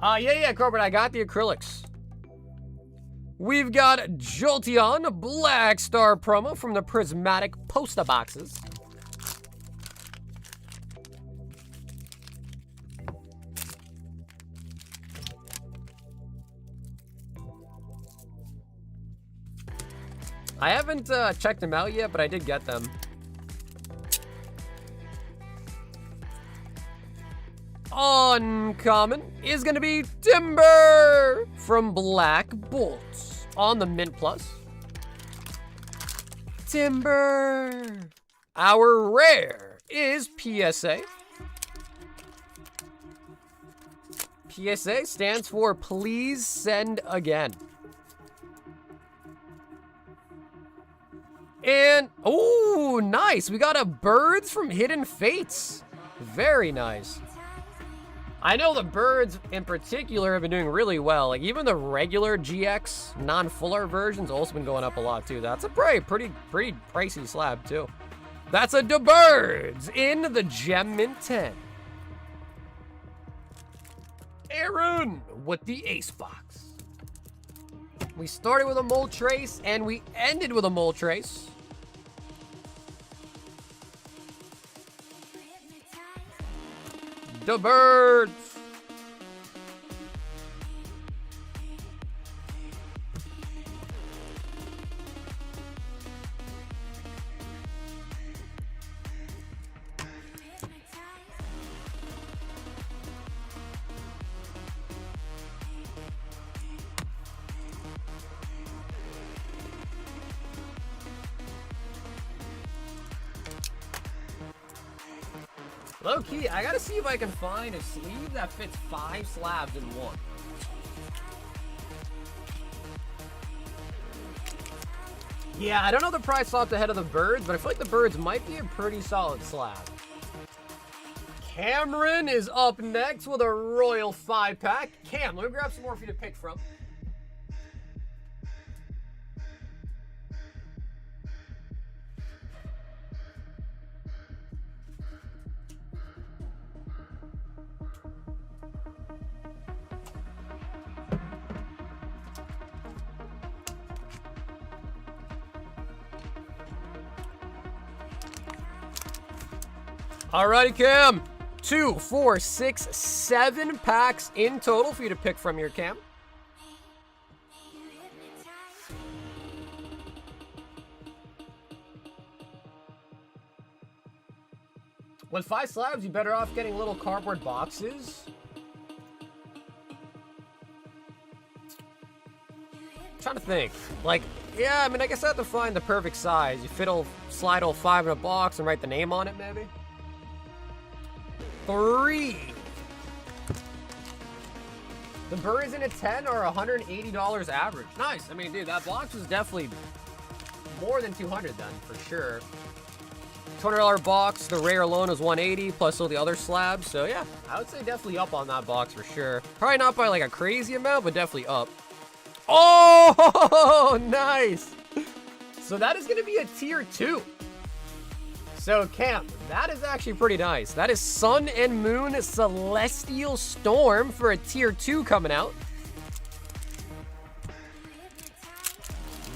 Yeah, Corbett, I got the acrylics. We've got Jolteon Black Star promo from the Prismatic Posta boxes. I haven't checked them out yet, but I did get them. Uncommon is going to be Timber from Black Bolt. on the Mint Plus. Timber. Our rare is PSA. PSA stands for Please Send Again. And, oh, nice. We got a Birds from Hidden Fates. Very nice. I know the Birds in particular have been doing really well. Like, even the regular GX non-full art version's also been going up a lot, too. That's a pretty pricey slab, too. That's a Birds in the Gem Mint 10. Aaron with the Ace Box. We started with a Mole Trace, and we ended with a Mole Trace. The Birds. Low key, I gotta see if I can find a sleeve that fits 5 slabs in one. Yeah, I don't know the price swapped ahead of the Birds, but I feel like the Birds might be a pretty solid slab. Cameron is up next with a Royal 5-pack. Cam, let me grab some more for you to pick from. Alrighty, Cam. 2, 4, 6, 7 packs in total for you to pick from your Cam. With 5 slabs, you're better off getting little cardboard boxes. I'm trying to think. Like, yeah, I mean, I guess I have to find the perfect size. You slide all 5 in a box and write the name on it, maybe. 3. The Birds in a 10 are $180 average. Nice. I mean, dude, that box was definitely more than 200 then, for sure. $200 box. The rare alone is 180 plus all the other slabs. So yeah, I would say definitely up on that box for sure. Probably not by like a crazy amount, but definitely up. Oh, nice. So that is going to be a tier 2. So, Cam, that is actually pretty nice. That is Sun and Moon Celestial Storm for a tier 2 coming out.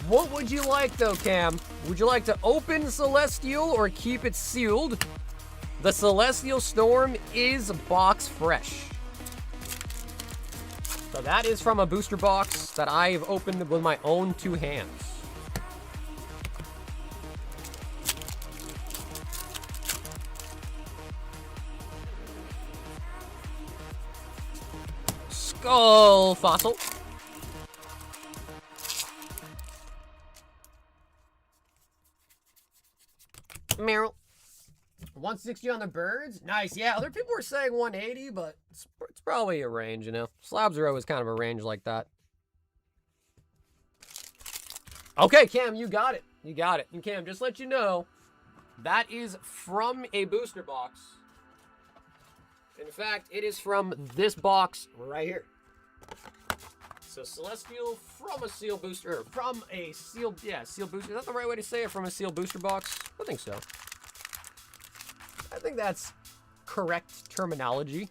What would you like, though, Cam? Would you like to open Celestial or keep it sealed? The Celestial Storm is box fresh. So that is from a booster box that I've opened with my own 2 hands. Skull Fossil. Meryl. 160 on the Birds. Nice. Yeah, other people were saying 180, but it's probably a range, you know. Slabs are always kind of a range like that. Okay, Cam, you got it. You got it. And Cam, just let you know, that is from a booster box. In fact, it is from this box right here. So Celestial from a seal booster, or from a seal, yeah, seal booster. Is that the right way to say it? From a seal booster box? I think so. I think that's correct terminology.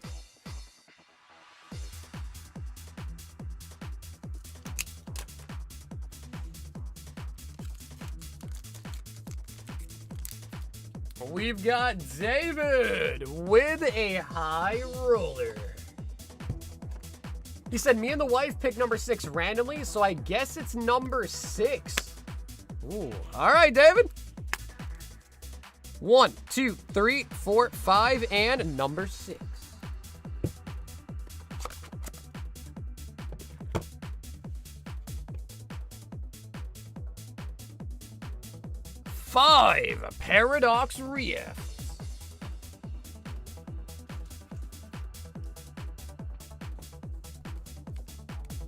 We've got David with a high roller. He said, me and the wife picked number 6 randomly, so I guess it's number 6. Ooh, all right, David. 1, 2, 3, 4, 5, and number 6. 5 Paradox Reef.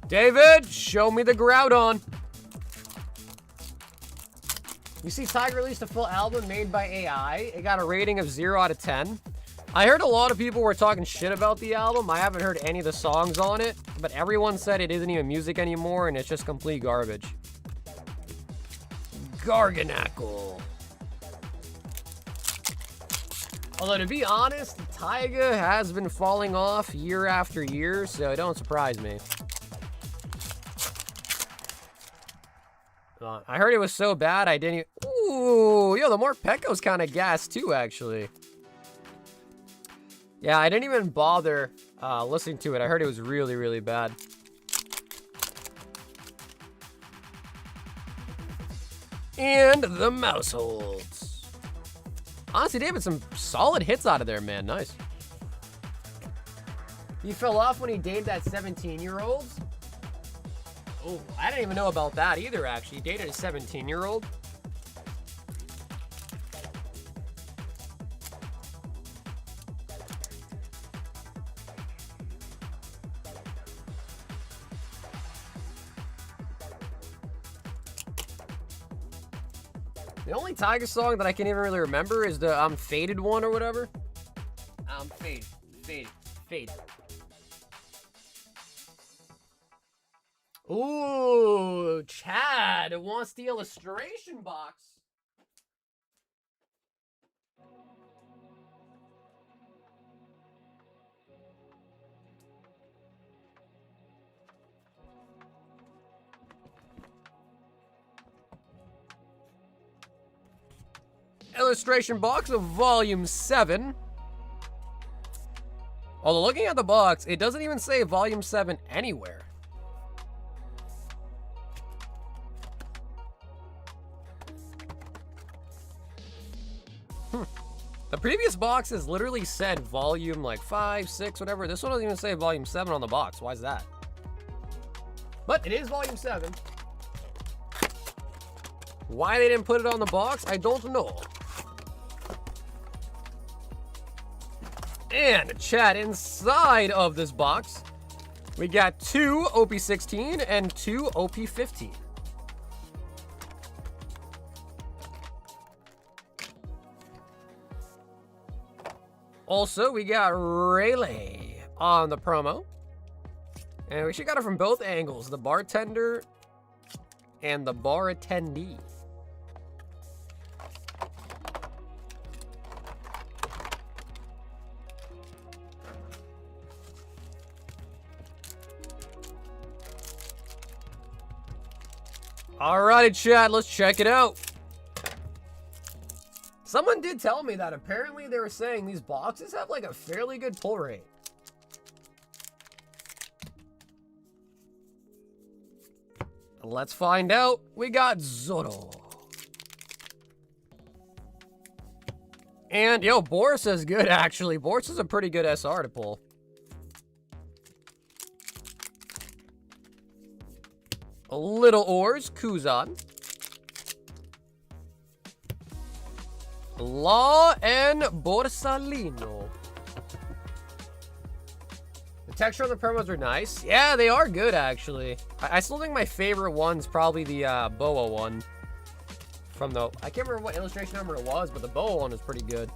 David, show me the Groudon. You see, Tiger released a full album made by AI. It got a rating of 0 out of 10. I heard a lot of people were talking shit about the album. I haven't heard any of the songs on it, but everyone said it isn't even music anymore and it's just complete garbage. Garganackle. Although, to be honest, Taiga has been falling off year after year, so don't surprise me. I heard it was so bad I didn't even... Ooh, yo, the Morpeko's kind of gas too, actually. Yeah, I didn't even bother listening to it. I heard it was really, really bad. And the Mouseholds. Honestly, David, some solid hits out of there, man. Nice. He fell off when he dated that 17-year-old. Oh, I didn't even know about that either, actually. He dated a 17-year-old. The only Tiger song that I can even really remember is the I'm Faded one or whatever. I'm faded, faded, faded. Ooh, Chad wants the illustration box. Illustration box of volume 7. Although looking at the box, it doesn't even say volume 7 anywhere. The previous boxes literally said volume like 5, 6, whatever. This one doesn't even say volume 7 on the box. Why is that? But it is volume 7. Why they didn't put it on the box, I don't know. And chat, inside of this box, we got 2 OP16 and 2 OP15. Also, we got Rayleigh on the promo. And we should got it from both angles, the bartender and the bar attendee. Alrighty, chat, let's check it out. Someone did tell me that apparently they were saying these boxes have like a fairly good pull rate. Let's find out. We got Zoro. And yo, Boris is good actually. Boris is a pretty good SR to pull. A Little Oars, Kuzan. Law and Borsalino. The texture on the promos are nice. Yeah, they are good, actually. I still think my favorite one's probably the Boa one. From the... I can't remember what illustration number it was, but the Boa one is pretty good.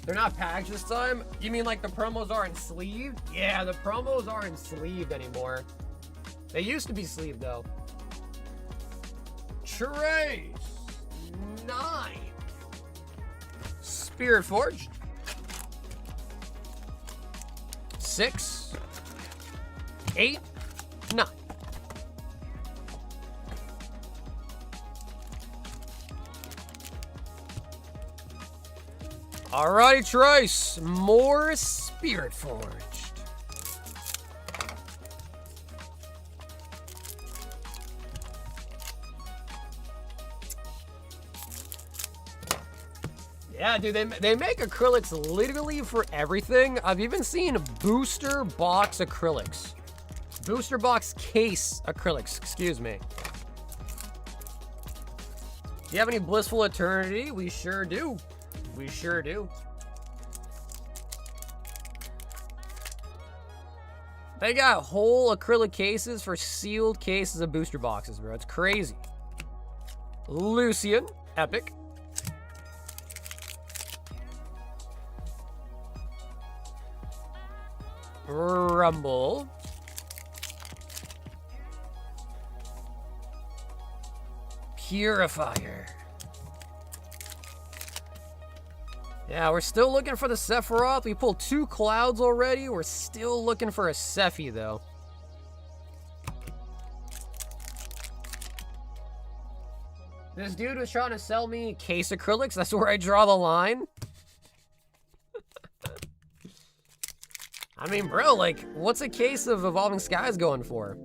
They're not packaged this time? You mean like the promos aren't sleeved? Yeah, the promos aren't sleeved anymore. They used to be sleeved though. Trace 9. Spirit Forged. 6. 8. 9. Alrighty, Trace. More Spirit Forged. Yeah, dude, they make acrylics literally for everything. I've even seen booster box acrylics. Booster box case acrylics, excuse me. Do you have any blissful eternity? We sure do. We sure do. They got whole acrylic cases for sealed cases of booster boxes, bro. It's crazy. Lucian, epic. Rumble. Purifier. Yeah, we're still looking for the Sephiroth. We pulled 2 clouds already. We're still looking for a Sephi, though. This dude was trying to sell me case acrylics. That's where I draw the line. I mean, bro, like, what's a case of Evolving Skies going for?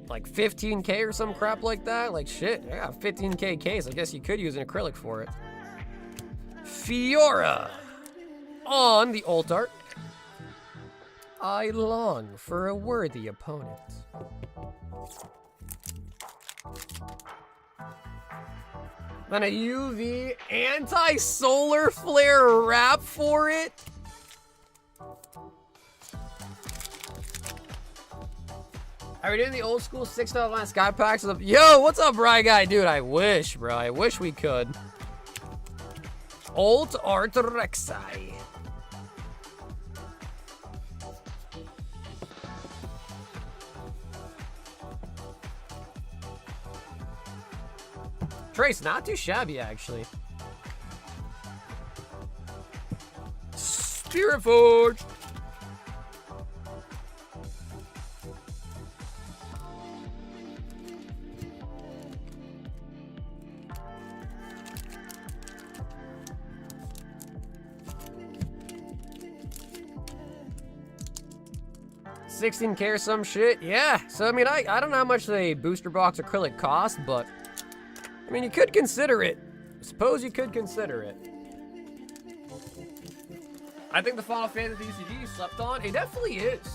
Like 15K or some crap like that? Like, shit, I got a 15K case. I guess you could use an acrylic for it. Fiora on the alt art. I long for a worthy opponent. Then a UV anti-solar flare wrap for it. Are we doing the old school $6 line sky packs? Yo, what's up, Bry Guy? Dude, I wish, bro. I wish we could. Alt Art Rek'Sai. Trace, not too shabby, actually. Spirit Forge. $16K or some shit. Yeah. So I mean, I don't know how much the booster box acrylic cost, but I mean, you could consider it. I suppose you could consider it. I think the Final Fantasy DCG slept on. It definitely is.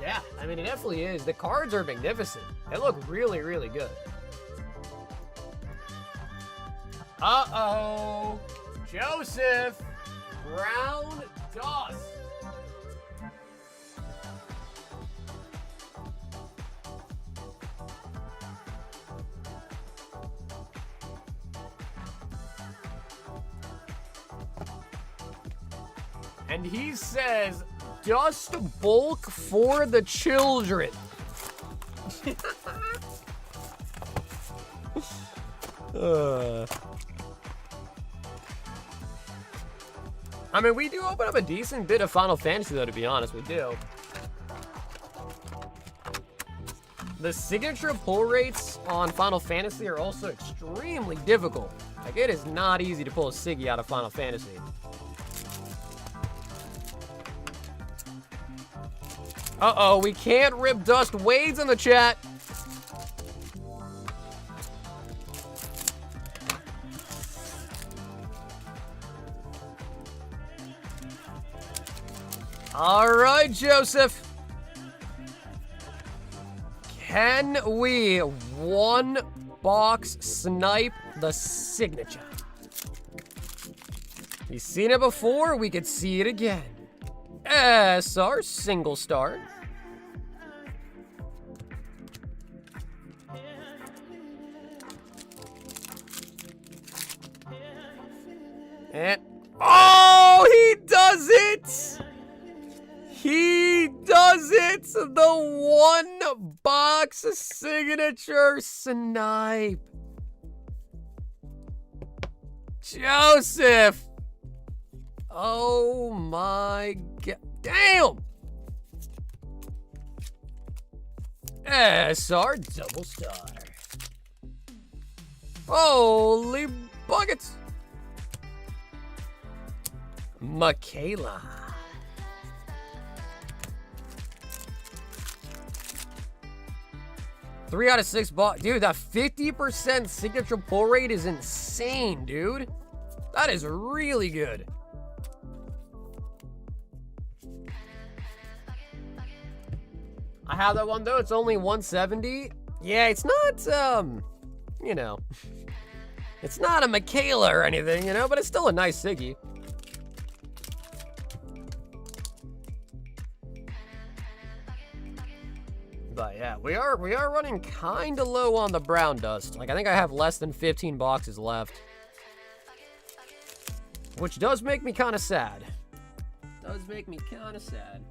Yeah, I mean, it definitely is. The cards are magnificent. They look really, really good. Uh-oh. Joseph. Brown dust. And he says, dust bulk for the children. I mean, we do open up a decent bit of Final Fantasy, though, to be honest, we do. The signature pull rates on Final Fantasy are also extremely difficult. Like, it is not easy to pull a Siggy out of Final Fantasy. Uh-oh, we can't rip dust. Wade's in the chat. All right, Joseph. Can we one box snipe the signature? We've seen it before, we could see it again. SR single star. And oh, he does it! He does it! The one box signature snipe. Joseph! Oh my god. Damn! SR double star. Holy buckets! Michaela. 3 out of 6 box. Dude, that 50% signature pull rate is insane, dude. That is really good. I have that one, though. It's only 170. Yeah, it's not, you know. It's not a Michaela or anything, you know, but it's still a nice Siggy. But yeah, we are running kind of low on the brown dust. Like, I think I have less than 15 boxes left. Which does make me kind of sad. Does make me kind of sad.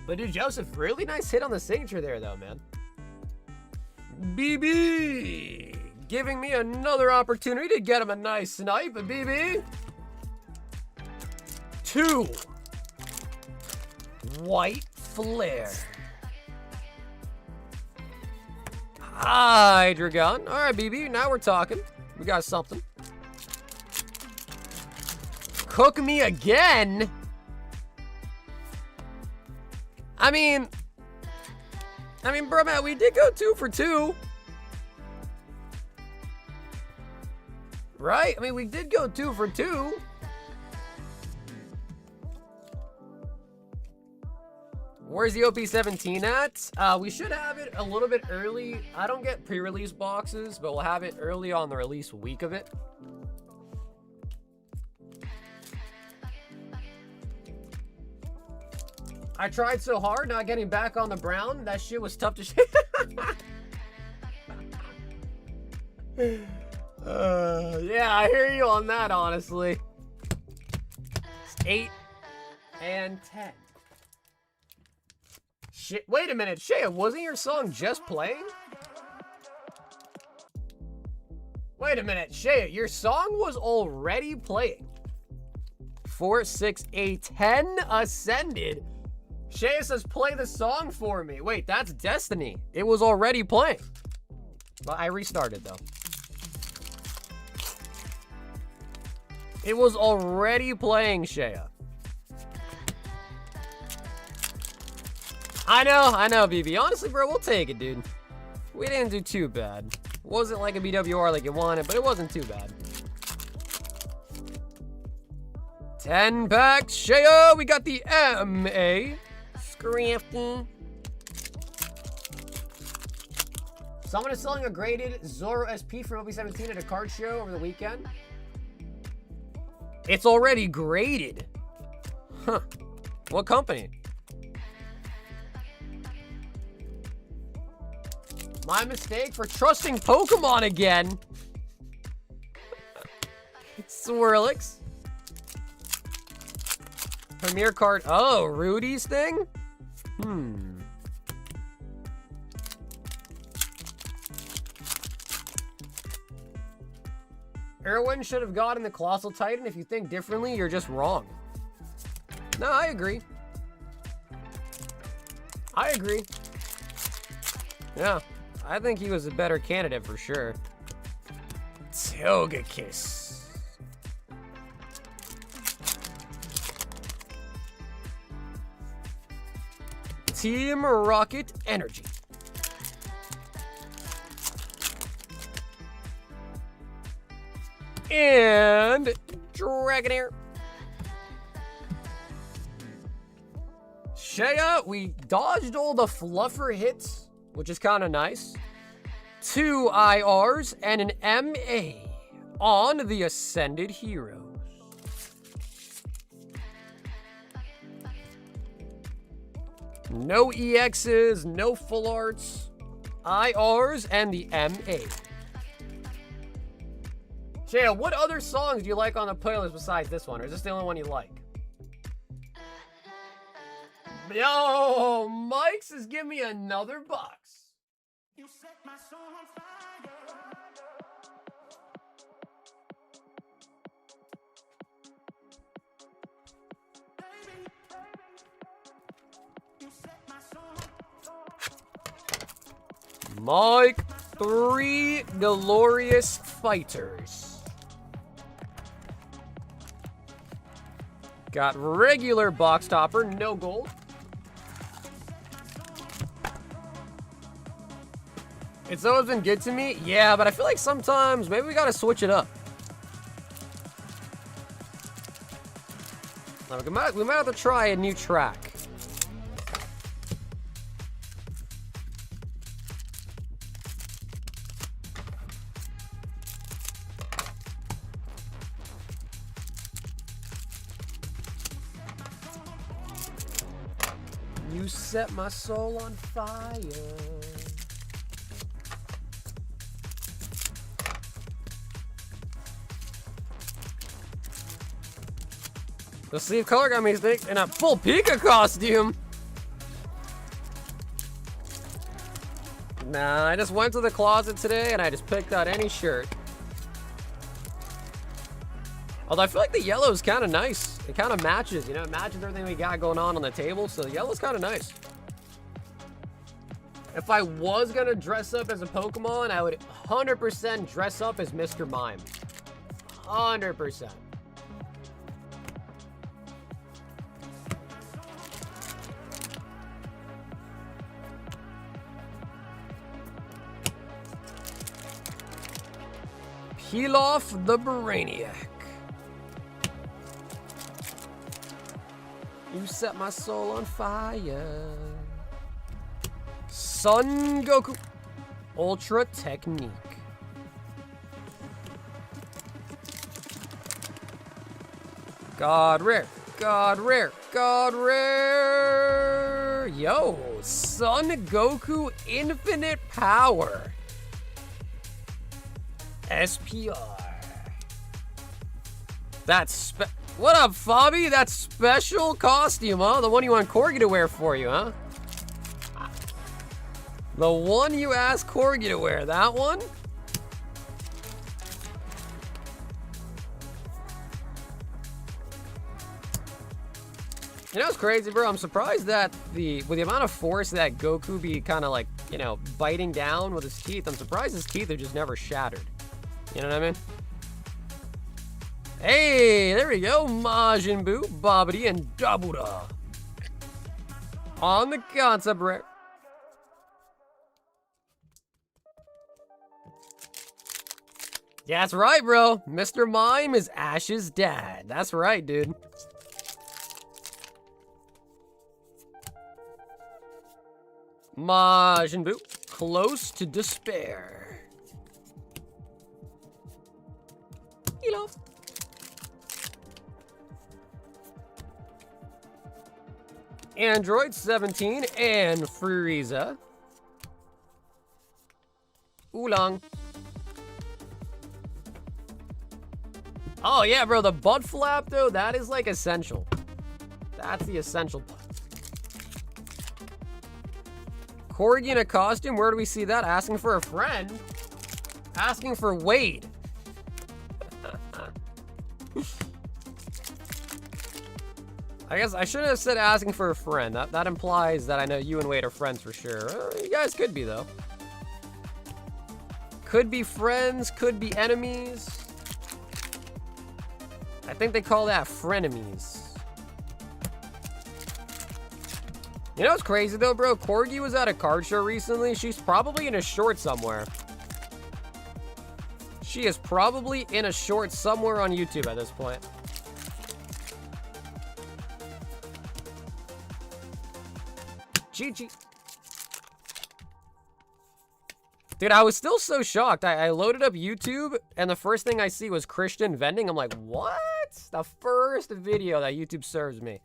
But dude, Joseph, really nice hit on the signature there, though, man. BB! Giving me another opportunity to get him a nice snipe. BB! 2. White Flare. Hydreigon. All right, BB, now we're talking. We got something. Cook me again? I mean, bro, man, we did go 2 for 2. Right? I mean, we did go 2 for 2. Where's the OP17 at? We should have it a little bit early. I don't get pre-release boxes, but we'll have it early on the release week of it. I tried so hard not getting back on the brown. That shit was tough to shake. Yeah, I hear you on that, honestly. It's 8 and 10. Shit, wait a minute, Shea, wasn't your song just playing? Wait a minute, Shea, your song was already playing. 4, 6, 8, 10 ascended. Shea says, play the song for me. Wait, that's Destiny. It was already playing. But I restarted, though. It was already playing, Shea. I know, BB. Honestly, bro, we'll take it, dude. We didn't do too bad. Wasn't like a BWR like you wanted, but it wasn't too bad. 10 packs, Shea. We got the MA. Scrafty. Someone is selling a graded Zoro SP from OP17 at a card show over the weekend. It's already graded. Huh. What company? My mistake for trusting Pokemon again. Swirlix. Premier card. Oh, Rudy's thing? Erwin should have gotten the Colossal Titan. If you think differently, you're just wrong. No, I agree. I agree. Yeah, I think he was a better candidate for sure. Togekiss. Team Rocket Energy. And Dragonair. Shea, we dodged all the fluffer hits, which is kind of nice. 2 IRs and an MA on the Ascended Heroes. No EXs, no full arts, IRs, and the MA. Shea, what other songs do you like on the playlist besides this one? Or is this the only one you like? Yo, Mike's is giving me another box. You set my soul on fire. Baby, you set my soul. Mike, 3 glorious fighters. Got regular box topper, no gold. It's always been good to me. Yeah, but I feel like sometimes maybe we gotta switch it up. Like, we might have to try a new track. You set my soul on fire. The sleeve color got me thick in a full Pika costume. Nah, I just went to the closet today and I just picked out any shirt. Although I feel like the yellow is kind of nice. It kind of matches, you know, it matches everything we got going on the table. So the yellow's kind of nice. If I was gonna dress up as a Pokemon, I would 100% dress up as Mr. Mime. 100%. Peel off the Brainiac. You set my soul on fire. Son Goku. Ultra Technique. God rare. God rare. God rare. Yo, Son Goku Infinite Power. SPR. That's what up, Fabi? That special costume, huh? The one you want Corgi to wear for you, huh? The one you asked Corgi to wear, that one? You know what's crazy, bro? I'm surprised that with the amount of force that Goku be kind of like, you know, biting down with his teeth, I'm surprised his teeth are just never shattered. You know what I mean? Hey, there we go. Majin Buu, Babidi, and Dabura. On the concept rare. Yeah, that's right, bro. Mr. Mime is Ash's dad. That's right, dude. Majin Buu, close to despair. Elof. Android 17 and Frieza. Oolong. Oh yeah, bro, the butt flap though, that is like essential. That's the essential part. Corgi in a costume, where do we see that? Asking for a friend? Asking for Wade. I guess I shouldn't have said asking for a friend. That implies that I know you and Wade are friends for sure. You guys could be, though. Could be friends, could be enemies. I think they call that frenemies. You know what's crazy, though, bro? Corgi was at a card show recently. She's probably in a short somewhere. She is probably in a short somewhere on YouTube at this point. GG. Dude, I was still so shocked. I loaded up YouTube, and the first thing I see was Christian vending. I'm like, what? The first video that YouTube serves me.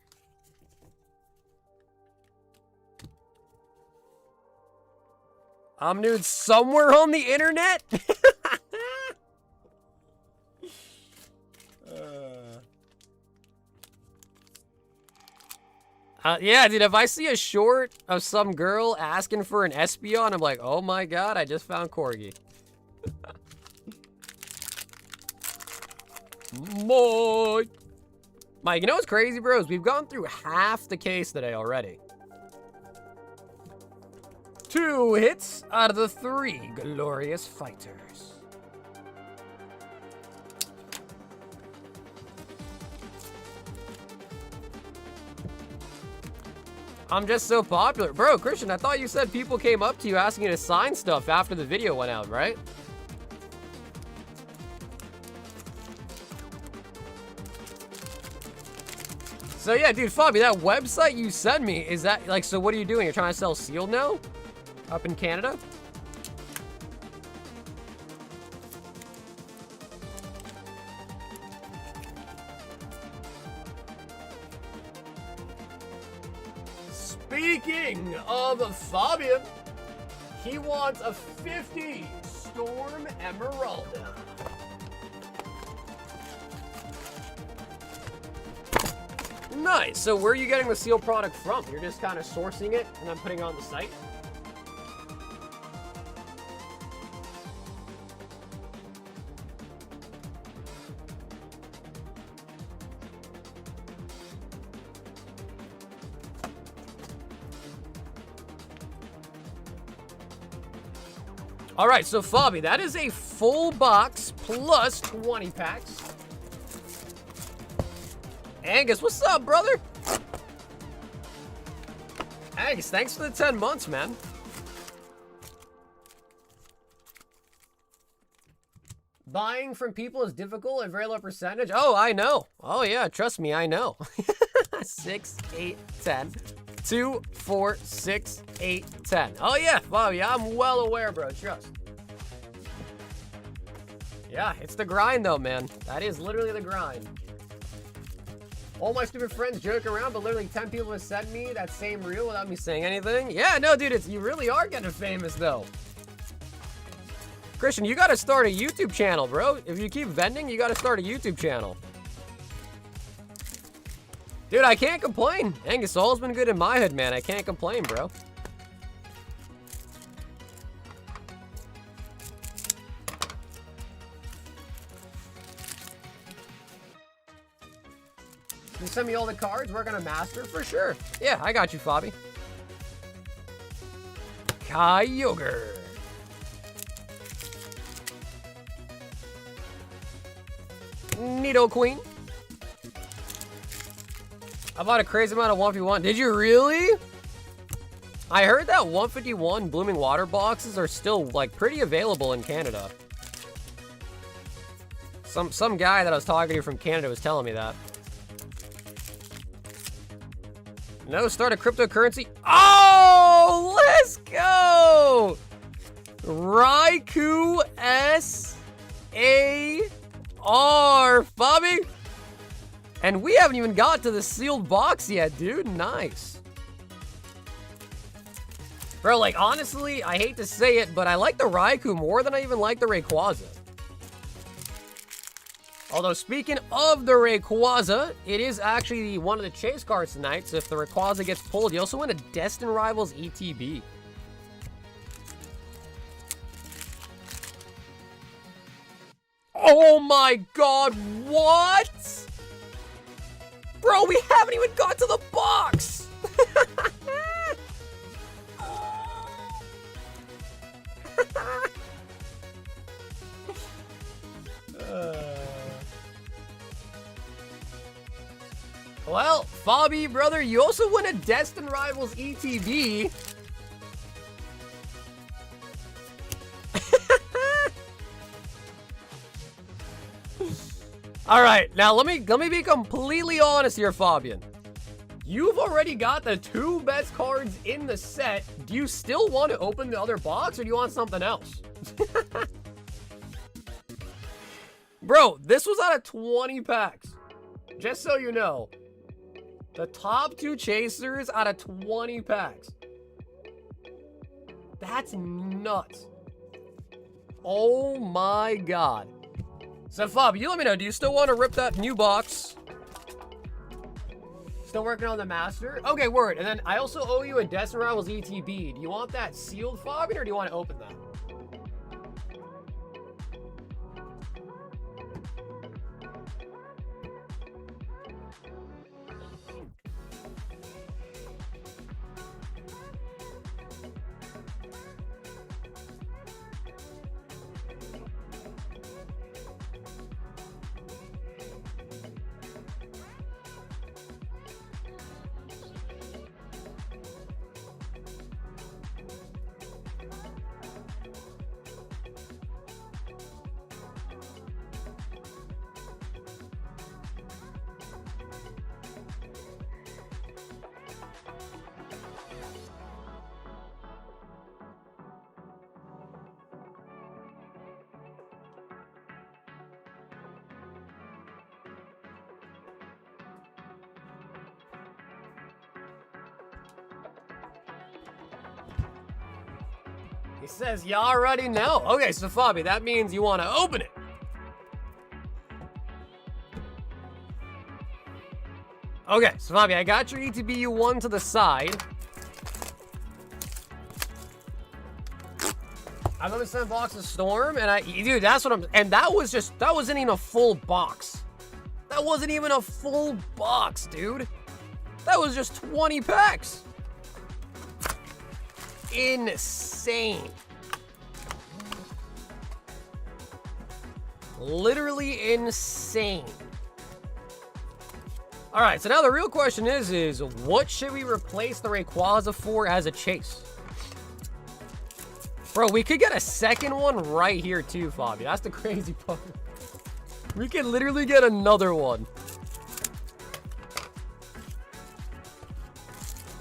I'm nude somewhere on the internet? Yeah, dude, if I see a short of some girl asking for an Espeon, I'm like, oh my god, I just found Corgi. Mike, you know what's crazy, bros? We've gone through half the case today already. 2 hits out of the 3 glorious fighters. I'm just so popular. Bro, Christian, I thought you said people came up to you asking you to sign stuff after the video went out, right? So yeah, dude, Fabi, that website you sent me, is that, like, so what are you doing? You're trying to sell sealed now? Up in Canada? Speaking of Fabian, he wants a 50 Storm Emeralda. Nice. So where are you getting the sealed product from? You're just kind of sourcing it and then putting it on the site? All right, so Fabi, that is a full box plus 20 packs. Angus, what's up, brother? Angus, thanks for the 10 months, man. Buying from people is difficult at very low percentage. Oh, I know. Oh, yeah, trust me, I know. 6, 8, 10. 2, 4, 6, 8, 10. Oh, yeah, Bobby, I'm well aware, bro. Trust. Yeah, it's the grind, though, man. That is literally the grind. All my stupid friends joke around, but literally 10 people have sent me that same reel without me saying anything. Yeah, no, dude, you really are getting famous, though. Christian, you gotta start a YouTube channel, bro. If you keep vending, you gotta start a YouTube channel. Dude, I can't complain. Angus, all's been good in my hood, man. I can't complain, bro. You send me all the cards, we're gonna master for sure. Yeah, I got you, Fabi. Kyogre. Nidoqueen. I bought a crazy amount of 151. Did you really? I heard that 151 Blooming Water boxes are still, like, pretty available in Canada. Some guy that I was talking to from Canada was telling me that. No, start a cryptocurrency. Oh, let's go! Raikou S-A-R, Fabi. And we haven't even got to the sealed box yet, dude. Nice. Bro, like, honestly, I hate to say it, but I like the Raikou more than I even like the Rayquaza. Although, speaking of the Rayquaza, it is actually one of the chase cards tonight, so if the Rayquaza gets pulled, you also win a Destined Rivals ETB. Oh my god, what? Bro, we haven't even got to the box! Well, Fabi, brother, you also win a Destined Rivals ETB. All right, now let me be completely honest here, Fabian. You've already got the 2 best cards in the set. Do you still want to open the other box, or do you want something else? Bro, this was out of 20 packs. Just so you know. The top 2 chasers out of 20 packs. That's nuts. Oh my god. So, Fab, you let me know. Do you still want to rip that new box? Still working on the master? Okay, word. And then I also owe you a Destined Rivals ETB. Do you want that sealed, Fabian, or do you want to open that? He says, you already know. Okay, so Fabi, that means you want to open it. Okay, so Fabi, I got your ETBU1 to the side. I'm gonna send box of Storm, and dude, that's what and that wasn't even a full box. That wasn't even a full box, dude. That was just 20 packs. Insane. Literally insane. All right, so now the real question is what should we replace the Rayquaza for as a chase? Bro, we could get a second one right here too, Fabi. That's the crazy part. We could literally get another one.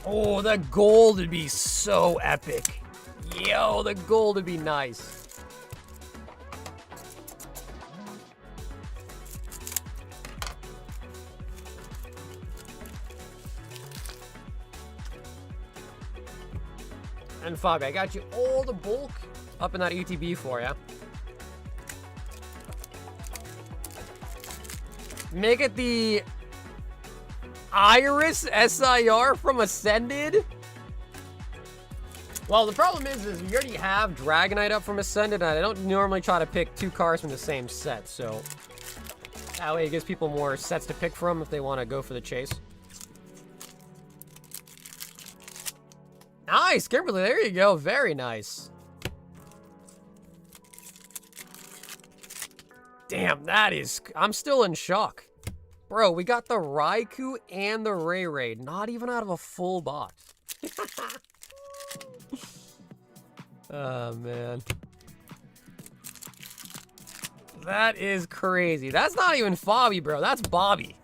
Oh, the gold would be so epic. Yo, the gold would be nice. And Fabi, I got you all the bulk up in that ETB for you. Make it the Iris SIR from Ascended. Well, the problem is we already have Dragonite up from Ascended, and I don't normally try to pick 2 cards from the same set, so that way it gives people more sets to pick from if they want to go for the chase. Nice, Kimberly, there you go. Very nice. Damn, I'm still in shock. Bro, we got the Raikou and the Ray not even out of a full box. Oh, man. That is crazy. That's not even Fabi, bro. That's Bobby.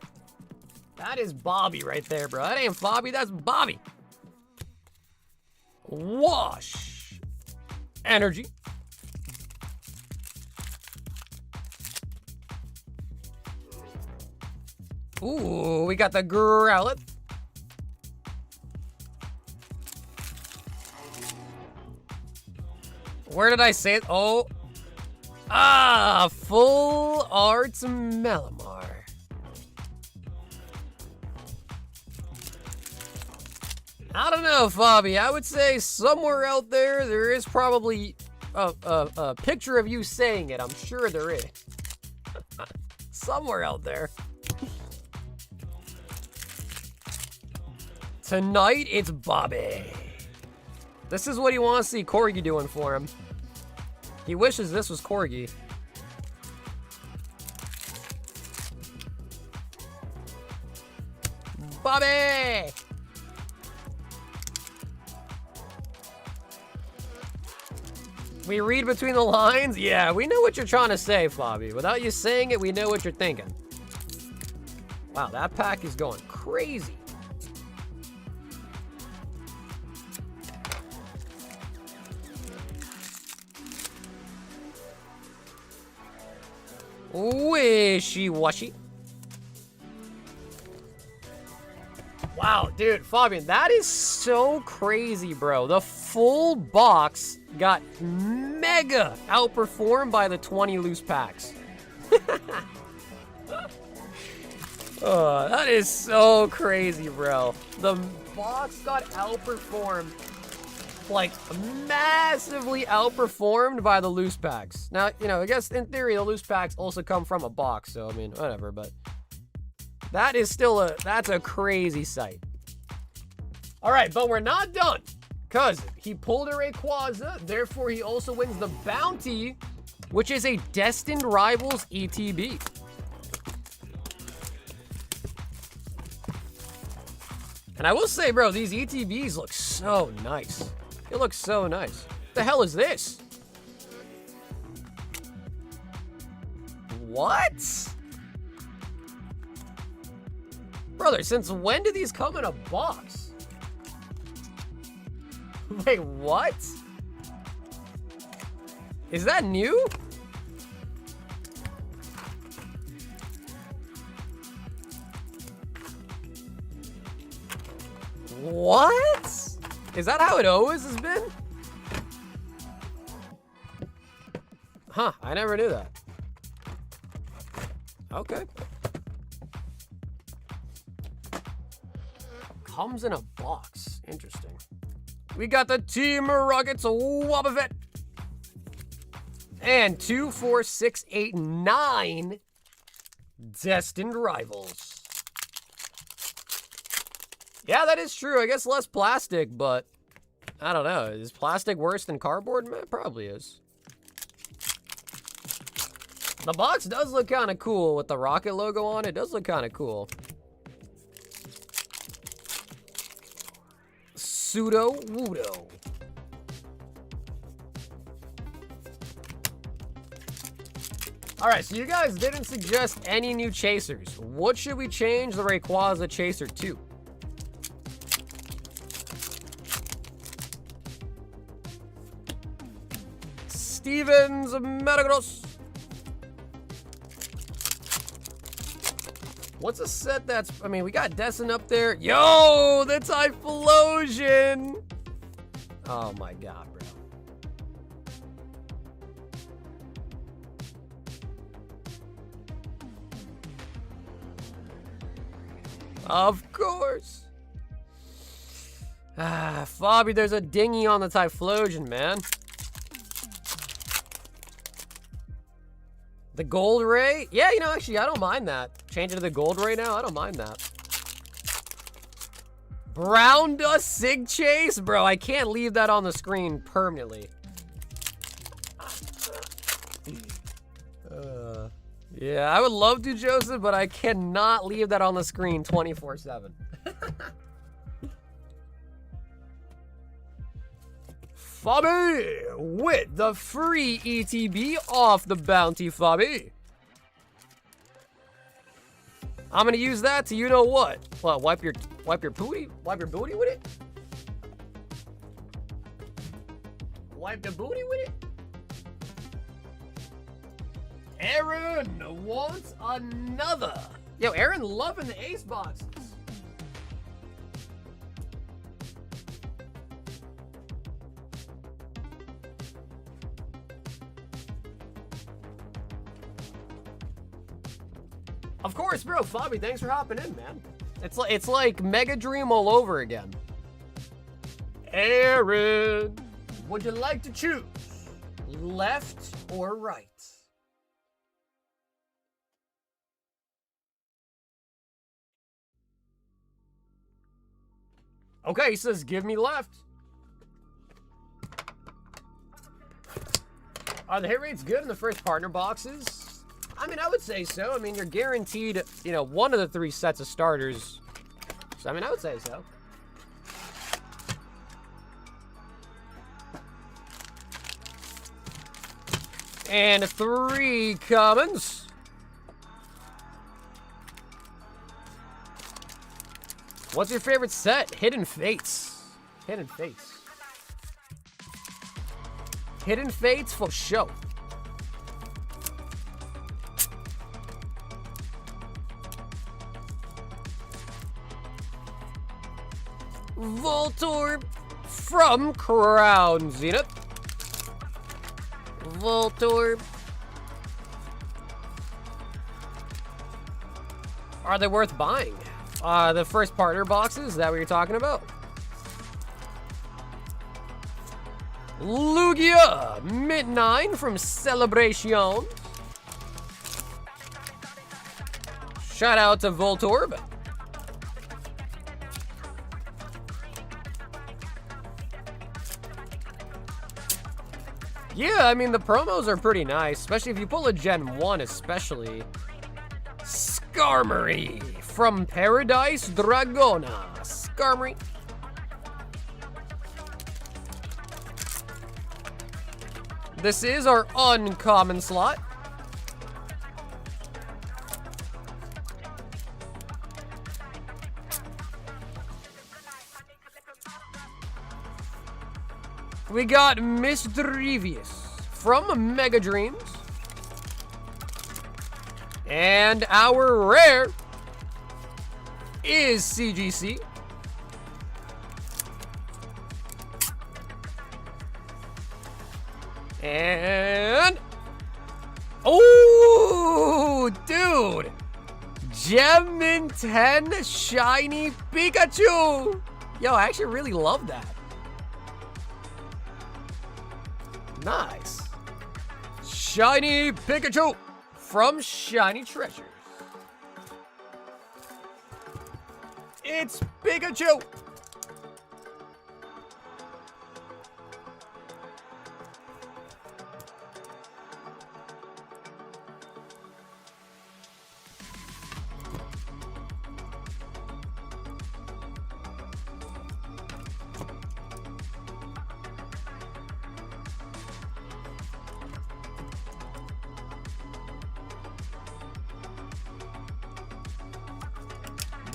That is Bobby right there, bro. That ain't Fabi, that's Bobby. Wash. Energy. Ooh, we got the Growlithe. Where did I say it? Oh. Ah, Full Arts Malamar. I don't know, Fabi. I would say somewhere out there is probably a picture of you saying it. I'm sure there is. Somewhere out there. Tonight, it's Bobby. This is what he wants to see Corgi doing for him. He wishes this was Corgi. Bobby! We read between the lines? Yeah, we know what you're trying to say, Fabi. Without you saying it, we know what you're thinking. Wow, that pack is going crazy. Wishy-washy. Wow, dude, Fabian, that is so crazy, bro. The full box got mega outperformed by the 20 loose packs. Oh, that is so crazy, bro. The box got outperformed, like, massively outperformed by the loose packs. Now, you know, I guess in theory, the loose packs also come from a box, so, I mean, whatever, but that is still that's a crazy sight. All right, but we're not done, because he pulled a Rayquaza, therefore he also wins the Bounty, which is a Destined Rivals ETB. And I will say, bro, these ETBs look so nice. It looks so nice. What the hell is this? What? Brother, since when do these come in a box? Wait, what? Is that new? What? Is that how it always has been? Huh, I never knew that. Okay. Comes in a box. Interesting. We got the Team Rockets Wobba Fett. And 2, 4, 6, 8, 9 Destined Rivals. Yeah, that is true. I guess less plastic, but I don't know. Is plastic worse than cardboard? Man, it probably is. The box does look kind of cool with the rocket logo on it. It does look kind of cool. Pseudo Wudo. All right, so you guys didn't suggest any new chasers. What should we change the Rayquaza chaser to? Stevens Metagross. What's a set that's... I mean, we got Destin up there. Yo, the Typhlosion. Oh, my God, bro. Of course. Ah, Fabi, there's a dinghy on the Typhlosion, man. The Gold Ray? Yeah, you know, actually, I don't mind that. Change it to the Gold Ray now? I don't mind that. Brown Dust Sig Chase? Bro, I can't leave that on the screen permanently. Yeah, I would love to, Joseph, but I cannot leave that on the screen 24/7. Fabi with the free ETB off the bounty, Fabi. I'm gonna use that to you know what? What? Wipe your booty? Wipe your booty with it? Wipe the booty with it? Aaron wants another. Yo, Aaron loving the ace boxes. Of course, bro. Fabi, thanks for hopping in, man. It's like Mega Dream all over again. Aaron, would you like to choose left or right? Okay, he says, give me left. Are the hit rates good in the first partner boxes? I mean, I would say so. I mean, you're guaranteed, you know, one of the 3 sets of starters. So, I mean, I would say so. And 3 commons. What's your favorite set? Hidden Fates. Hidden Fates. Hidden Fates for show. Voltorb from Crown Zenith. Voltorb. Are they worth buying? The first partner boxes, is that what you're talking about? Lugia Mid-9 from Celebration. Shout out to Voltorb. Yeah, I mean, the promos are pretty nice, especially if you pull a Gen 1 especially. Skarmory from Paradise Dragona. Skarmory. This is our uncommon slot. We got Misdrevious from Mega Dreams. And our rare is CGC. And Ooh, dude. Gem in 10 shiny Pikachu. Yo, I actually really love that. Nice. Shiny Pikachu from Shiny Treasures. It's Pikachu.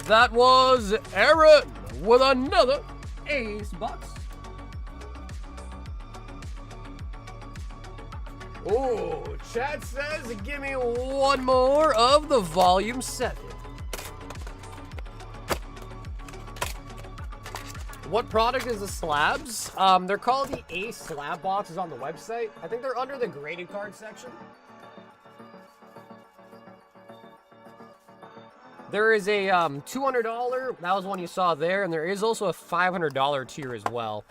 That was Aaron with another ace box. Oh, chat says give me one more of the volume 7. What product is the slabs? They're called the Ace slab boxes on the website. I think they're under the graded card section. There is a $200, that was one you saw there, and there is also a $500 tier as well.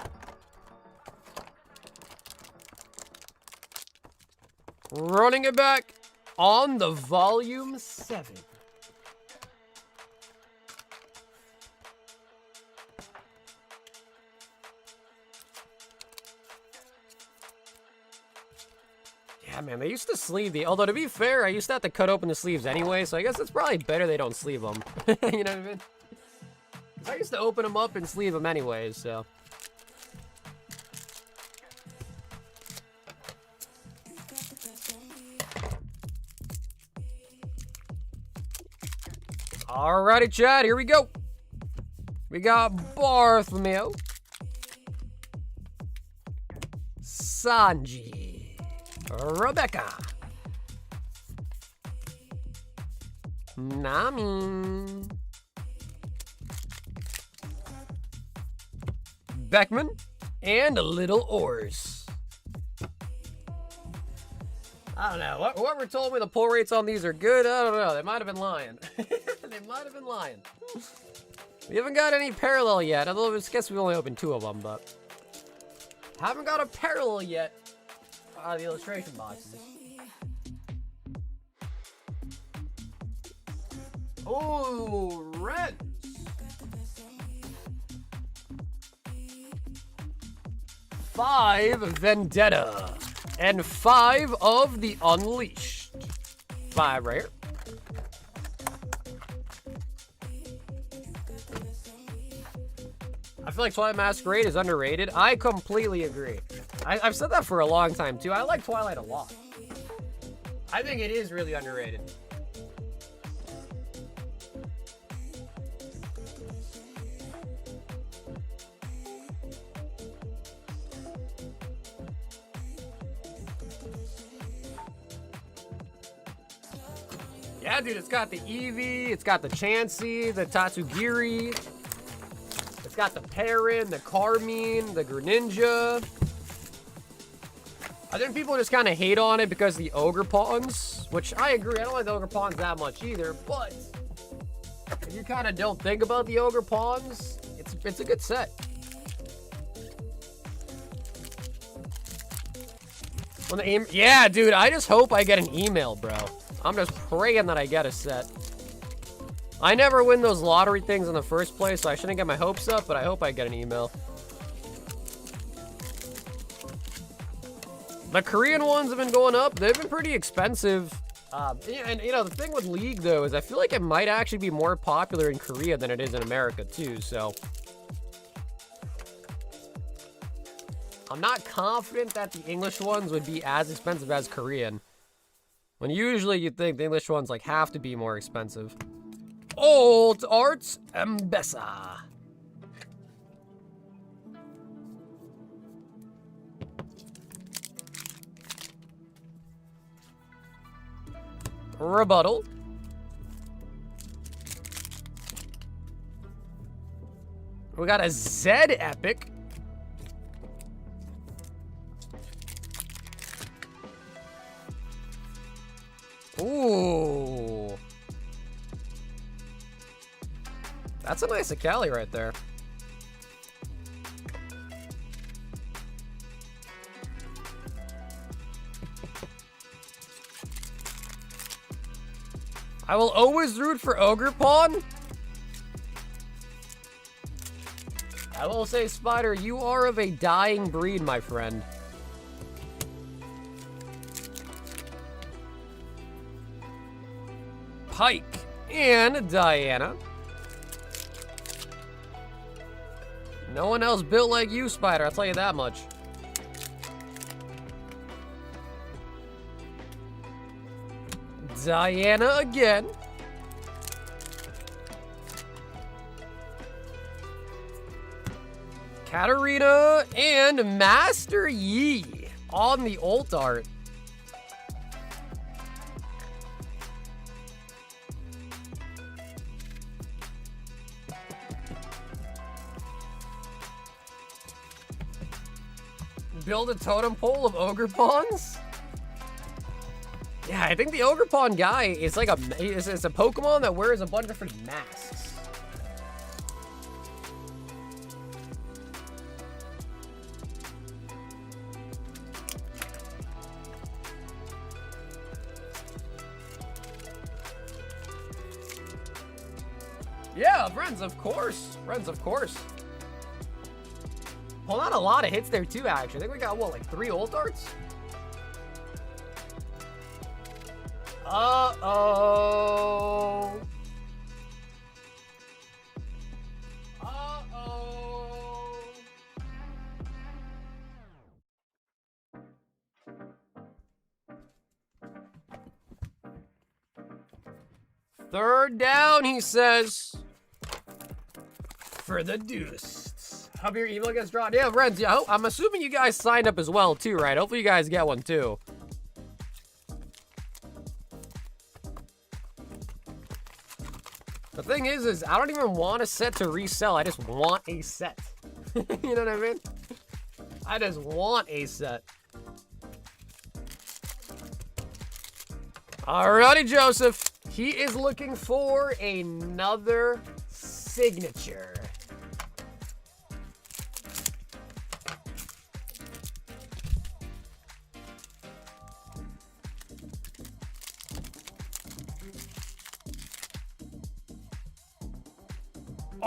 Running it back on the volume 7. Yeah, man, they used to sleeve the... Although, to be fair, I used to have to cut open the sleeves anyway, so I guess it's probably better they don't sleeve them. You know what I mean? 'Cause I used to open them up and sleeve them anyways, so... Alrighty, chat, here we go. We got Bartholomew. Sanji. Rebecca. Nami. Beckman. And a little Ors. I don't know. Whoever told me the pull rates on these are good, I don't know. They might have been lying. They might have been lying. We haven't got any parallel yet. Although I guess we only opened 2 of them, but... Haven't got a parallel yet. The illustration boxes. Oh, red. Five Vendetta. And 5 of the Unleashed. 5 right here. I feel like Twilight Masquerade is underrated. I completely agree. I've said that for a long time, too. I like Twilight a lot. I think it is really underrated. Yeah, dude, it's got the Eevee, it's got the Chansey, the Tatsugiri, it's got the Perrin, the Carmine, the Greninja. I think people just kind of hate on it because of the Ogre Pawns, which I agree, I don't like the Ogre Pawns that much either, but if you kind of don't think about the Ogre Pawns, it's a good set. Yeah, dude, I just hope I get an email, bro. I'm just praying that I get a set. I never win those lottery things in the first place, so I shouldn't get my hopes up, but I hope I get an email. The Korean ones have been going up. They've been pretty expensive. And, you know, the thing with League, though, is I feel like it might actually be more popular in Korea than it is in America, too, so... I'm not confident that the English ones would be as expensive as Korean. When usually you'd think the English ones like have to be more expensive. Old Arts Mbessa. Rebuttal. We got a Z Epic. Ooh. That's a nice Akali right there. I will always root for Ogre Pawn. I will say, Spider, you are of a dying breed, my friend. Pike and Diana. No one else built like you, Spider, I'll tell you that much. Diana again. Katarina and Master Yi on the ult art. Build a totem pole of Ogre Pawns? Yeah, I think the Ogre Pawn guy is like it's a Pokemon that wears a bunch of different masks. Yeah, friends, of course. Friends, of course. Well, not a lot of hits there, too, actually. I think we got, what, like 3 ult arts? Uh-oh. Uh-oh. Third down, he says. For the deuce. Hope your email gets dropped. Yeah, friends, yeah, I'm assuming you guys signed up as well, too, right? Hopefully you guys get one, too. The thing is I don't even want a set to resell. I just want a set. You know what I mean? I just want a set. Alrighty, Joseph. He is looking for another signature.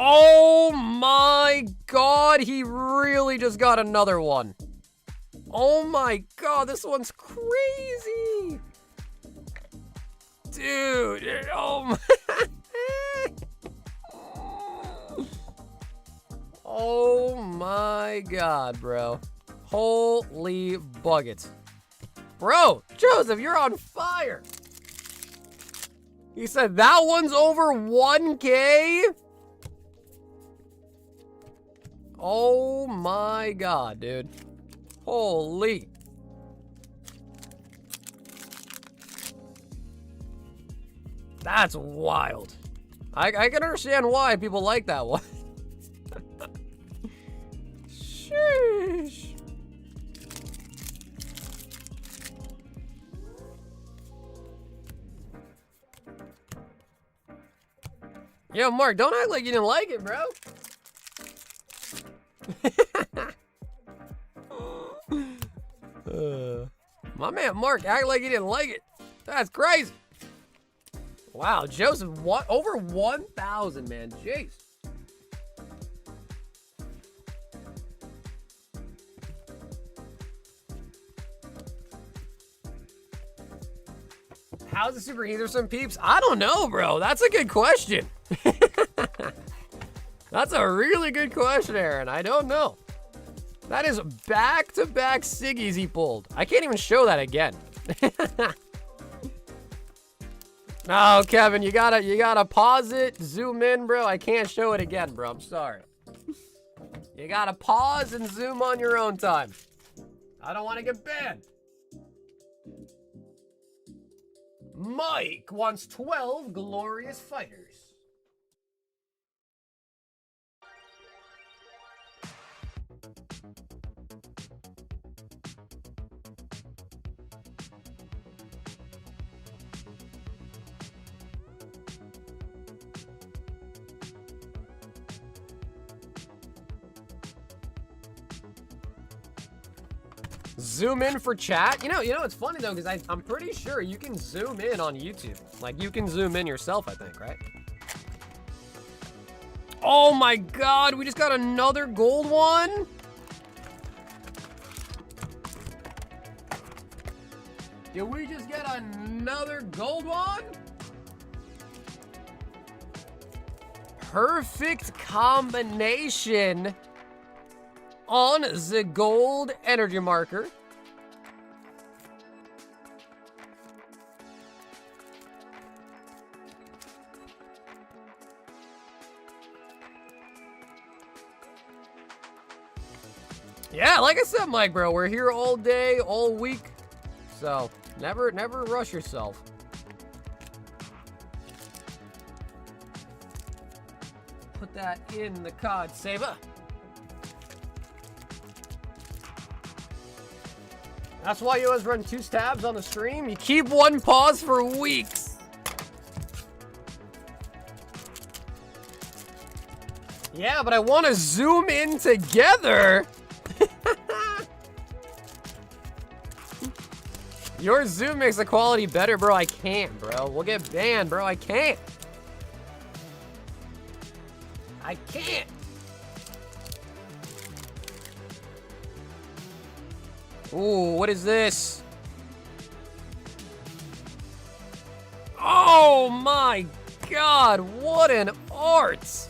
Oh my God, he really just got another one. Oh my God, this one's crazy. Dude, oh my. Oh my God, bro. Holy buckets. Bro, Joseph, you're on fire. He said that one's over 1K? Oh my God, dude. Holy. That's wild. I can understand why people like that one. Sheesh. Yo, Mark, don't act like you didn't like it, bro. My man Mark act like he didn't like it. That's crazy. Wow, Joseph, what? Over 1,000, man. Jeez. How's the super either some peeps? I don't know, bro. That's a good question. That's a really good question, Aaron. I don't know. That is back-to-back Siggies he pulled. I can't even show that again. No, Kevin, you gotta pause it, zoom in, bro. I can't show it again, bro. I'm sorry. You gotta pause and zoom on your own time. I don't want to get banned. Mike wants 12 glorious fighters. Zoom in for chat. You know, it's funny though, because I'm pretty sure you can zoom in on YouTube. Like, you can zoom in yourself, I think, right? Oh my God, we just got another gold one. Did we just get another gold one? Perfect combination on the gold energy marker. Yeah, like I said, Mike, bro, we're here all day, all week. So, never rush yourself. Put that in the card saver. That's why you always run 2 stabs on the stream. You keep one pause for weeks. Yeah, but I want to zoom in together. Your zoom makes the quality better, bro. I can't, bro. We'll get banned, bro. I can't. I can't. Ooh, what is this? Oh my God, what an art.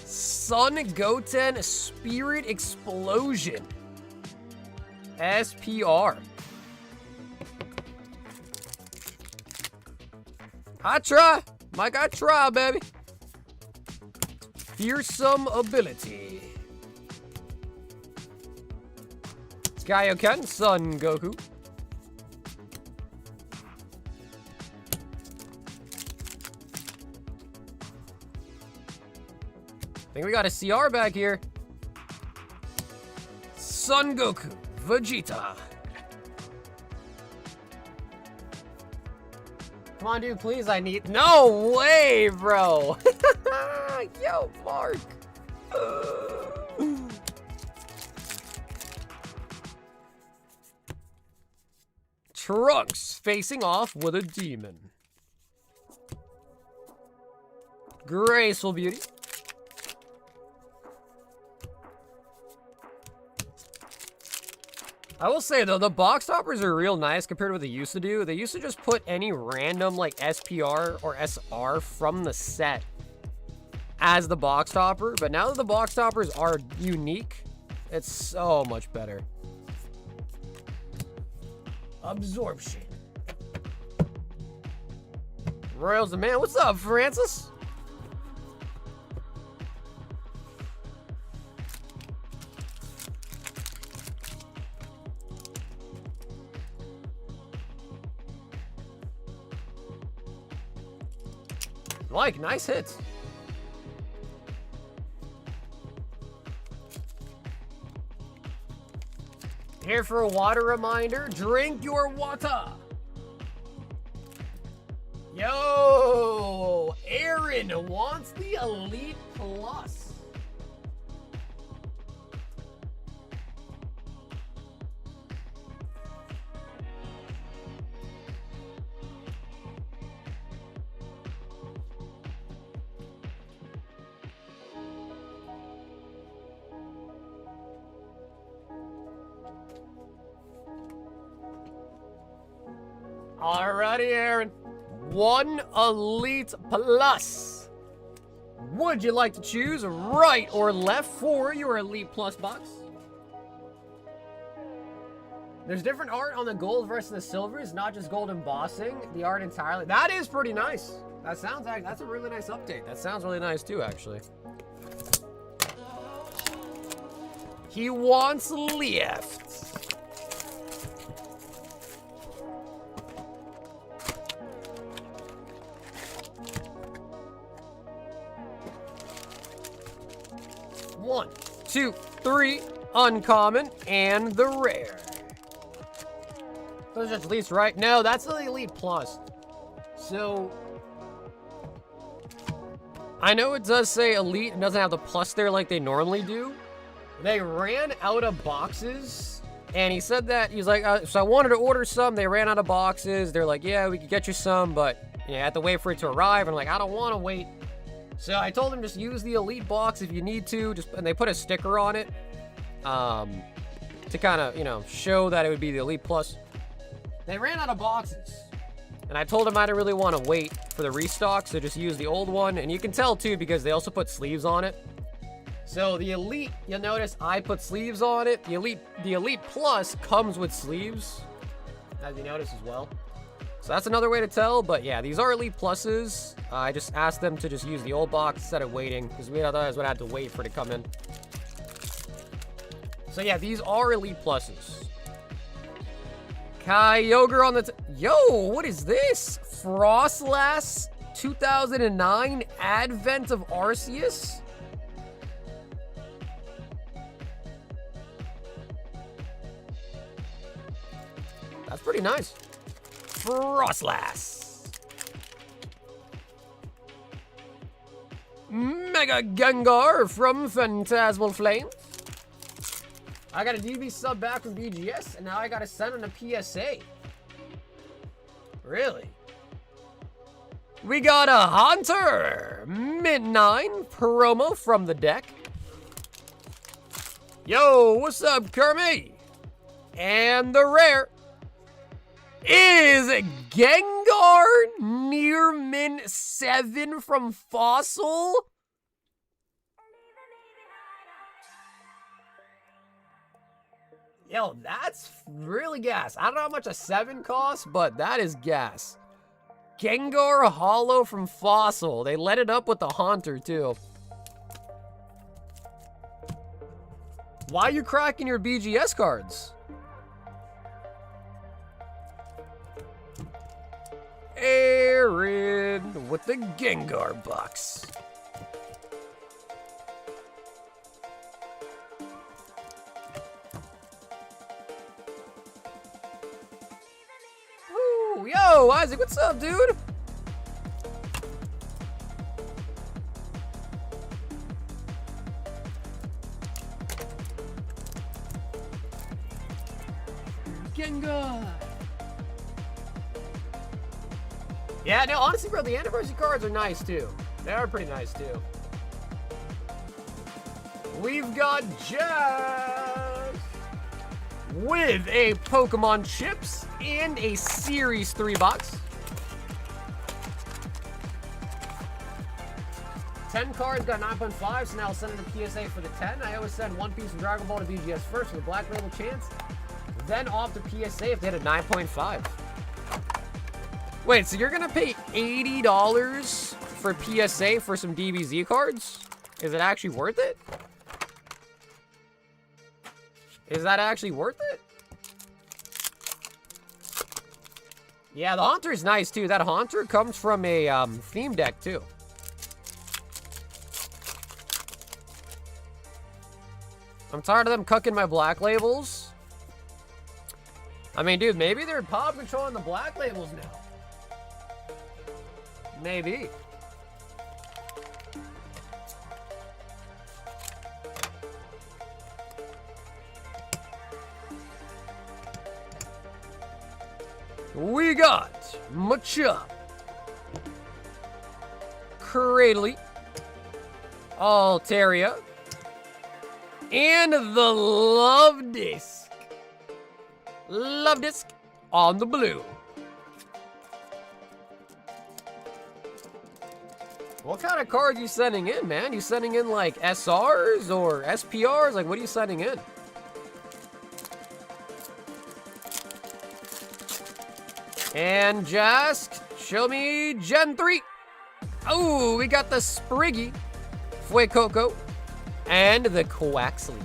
Sun Goten Spirit Explosion. SPR. I try. Mike, I try, baby. Fearsome ability. Kaioken, Son Goku. I think we got a CR back here. Son Goku, Vegeta. Come on, dude, please, I need... No way, bro. Yo, Mark. Trunks facing off with a demon. Graceful beauty. I will say, though, the box toppers are real nice compared to what they used to do. They used to just put any random, like, SPR or SR from the set as the box topper. But now that the box toppers are unique, it's so much better. Absorption. Royals the man. What's up, Francis? Like, nice hits. Here for a water reminder. Drink your water. Yo, Aaron wants the Elite Plus. Alrighty, Aaron. 1 Elite Plus. Would you like to choose right or left for your Elite Plus box? There's different art on the gold versus the silvers, not just gold embossing. The art entirely. That is pretty nice. That sounds like that's a really nice update. That sounds really nice too, actually. He wants left. One, 2, 3, uncommon, and the rare. Those are at least right. No, that's the Elite Plus. So I know it does say Elite and doesn't have the plus there like they normally do. They ran out of boxes, and he said that, he's like, so I wanted to order some, they ran out of boxes, they're like, yeah, we could get you some, but you have to wait for it to arrive, and I'm like, I don't want to wait. So I told him just use the Elite box if you need to, and they put a sticker on it, to kind of, you know, show that it would be the Elite Plus. They ran out of boxes. And I told him I didn't really want to wait for the restock, so just use the old one. And you can tell, too, because they also put sleeves on it. So the Elite, you'll notice I put sleeves on it. The Elite Plus comes with sleeves, as you notice as well. So that's another way to tell. But yeah, these are Elite Pluses. I just asked them to just use the old box instead of waiting, because we otherwise would have to wait for it to come in. So yeah, these are Elite Pluses. Kyogre on the... Yo, what is this? Frostlass 2009 Advent of Arceus? That's pretty nice. Frostlass. Mega Gengar from Phantasmal Flame. I got a DB sub back from BGS, and now I got to send in a PSA. Really? We got a Haunter! Mid-9 promo from the deck. Yo, what's up, Kermit? And the rare is Gengar Near Min 7 from Fossil. Yo, that's really gas. I don't know how much a 7 costs, but that is gas. Gengar Holo from Fossil. They let it up with the Haunter, too. Why are you cracking your BGS cards? Aaron with the Gengar box. Ooh, yo, Isaac, what's up, dude? Gengar. Yeah, no, honestly, bro, the anniversary cards are nice, too. They are pretty nice, too. We've got Jazz with a Pokemon Chips and a Series 3 box. 10 cards got 9.5, so now I'll send in a PSA for the 10. I always send one piece of Dragon Ball to BGS first with a Black Label chance, then off the PSA if they had a 9.5. Wait, so you're gonna pay $80 for PSA for some DBZ cards? Is it actually worth it? Is that actually worth it? Yeah, the Haunter is nice too. That Haunter comes from a theme deck too. I'm tired of them cucking my Black Labels. I mean, dude, maybe they're pop controlling the Black Labels now. Maybe. We got Machop, Cradley, Altaria, and the Love Disc. Love Disc on the blue. What kind of cards are you sending in, man? You sending in like SRs or SPRs? Like, what are you sending in? And just show me Gen 3. Oh, we got the Spriggy, Fuecoco, and the Quaxley.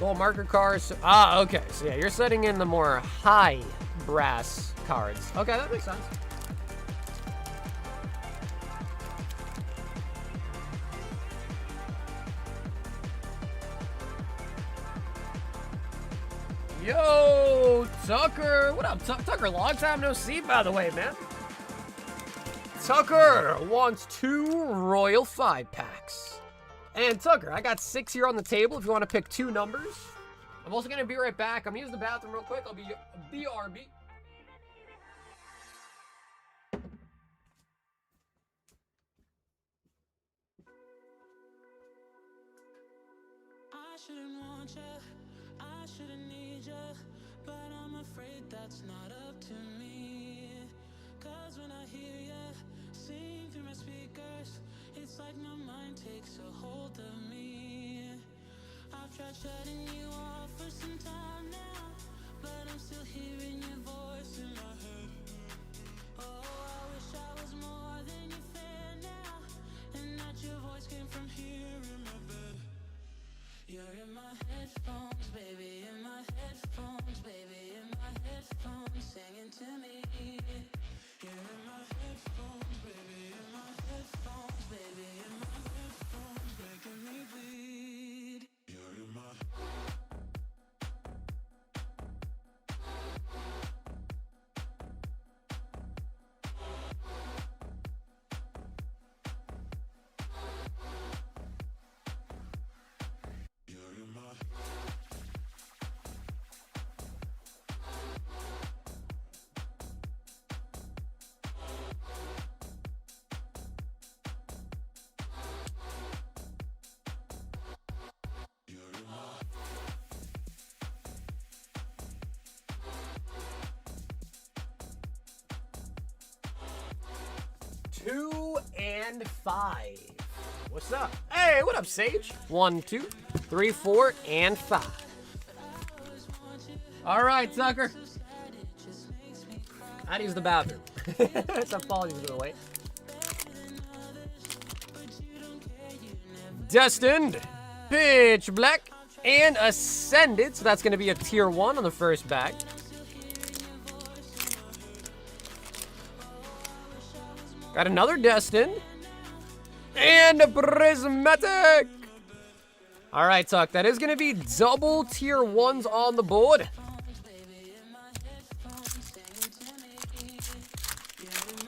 Gold marker cards. Ah, okay. So yeah, you're setting in the more high brass cards. Okay, that makes sense. Yo, Tucker. What up, Tucker? Long time no see, by the way, man. Tucker wants 2 Royal 5-packs. And Tucker, I got 6 here on the table if you want to pick 2 numbers. I'm also going to be right back. I'm going to use the bathroom real quick. I'll be BRB. I shouldn't want you, I shouldn't need you, but I'm afraid that's not up to me. Cause when I hear you sing through my speakers, it's like my mind takes a hold of me. I've tried shutting you off for some time now, but I'm still hearing your voice in my head. Oh, I wish I was more than your fan now, and not your voice came from here in my bed. You're in my headphones, baby, in my headphones, baby, in my headphones, singing to me. You're in my headphones, baby, in my headphones, baby, in my headphones, making me bleed. You're in my Two and 5. What's up? Hey, what up, Sage? 1, 2, 3, 4, and 5. All right, Tucker. I'd use the bathroom. It's apologies for the wait. Destined, Pitch Black, and Ascended. So that's going to be a tier 1 on the first bag. Got another Destined. And a Prismatic. All right, Tuck. That is going to be double tier 1s on the board.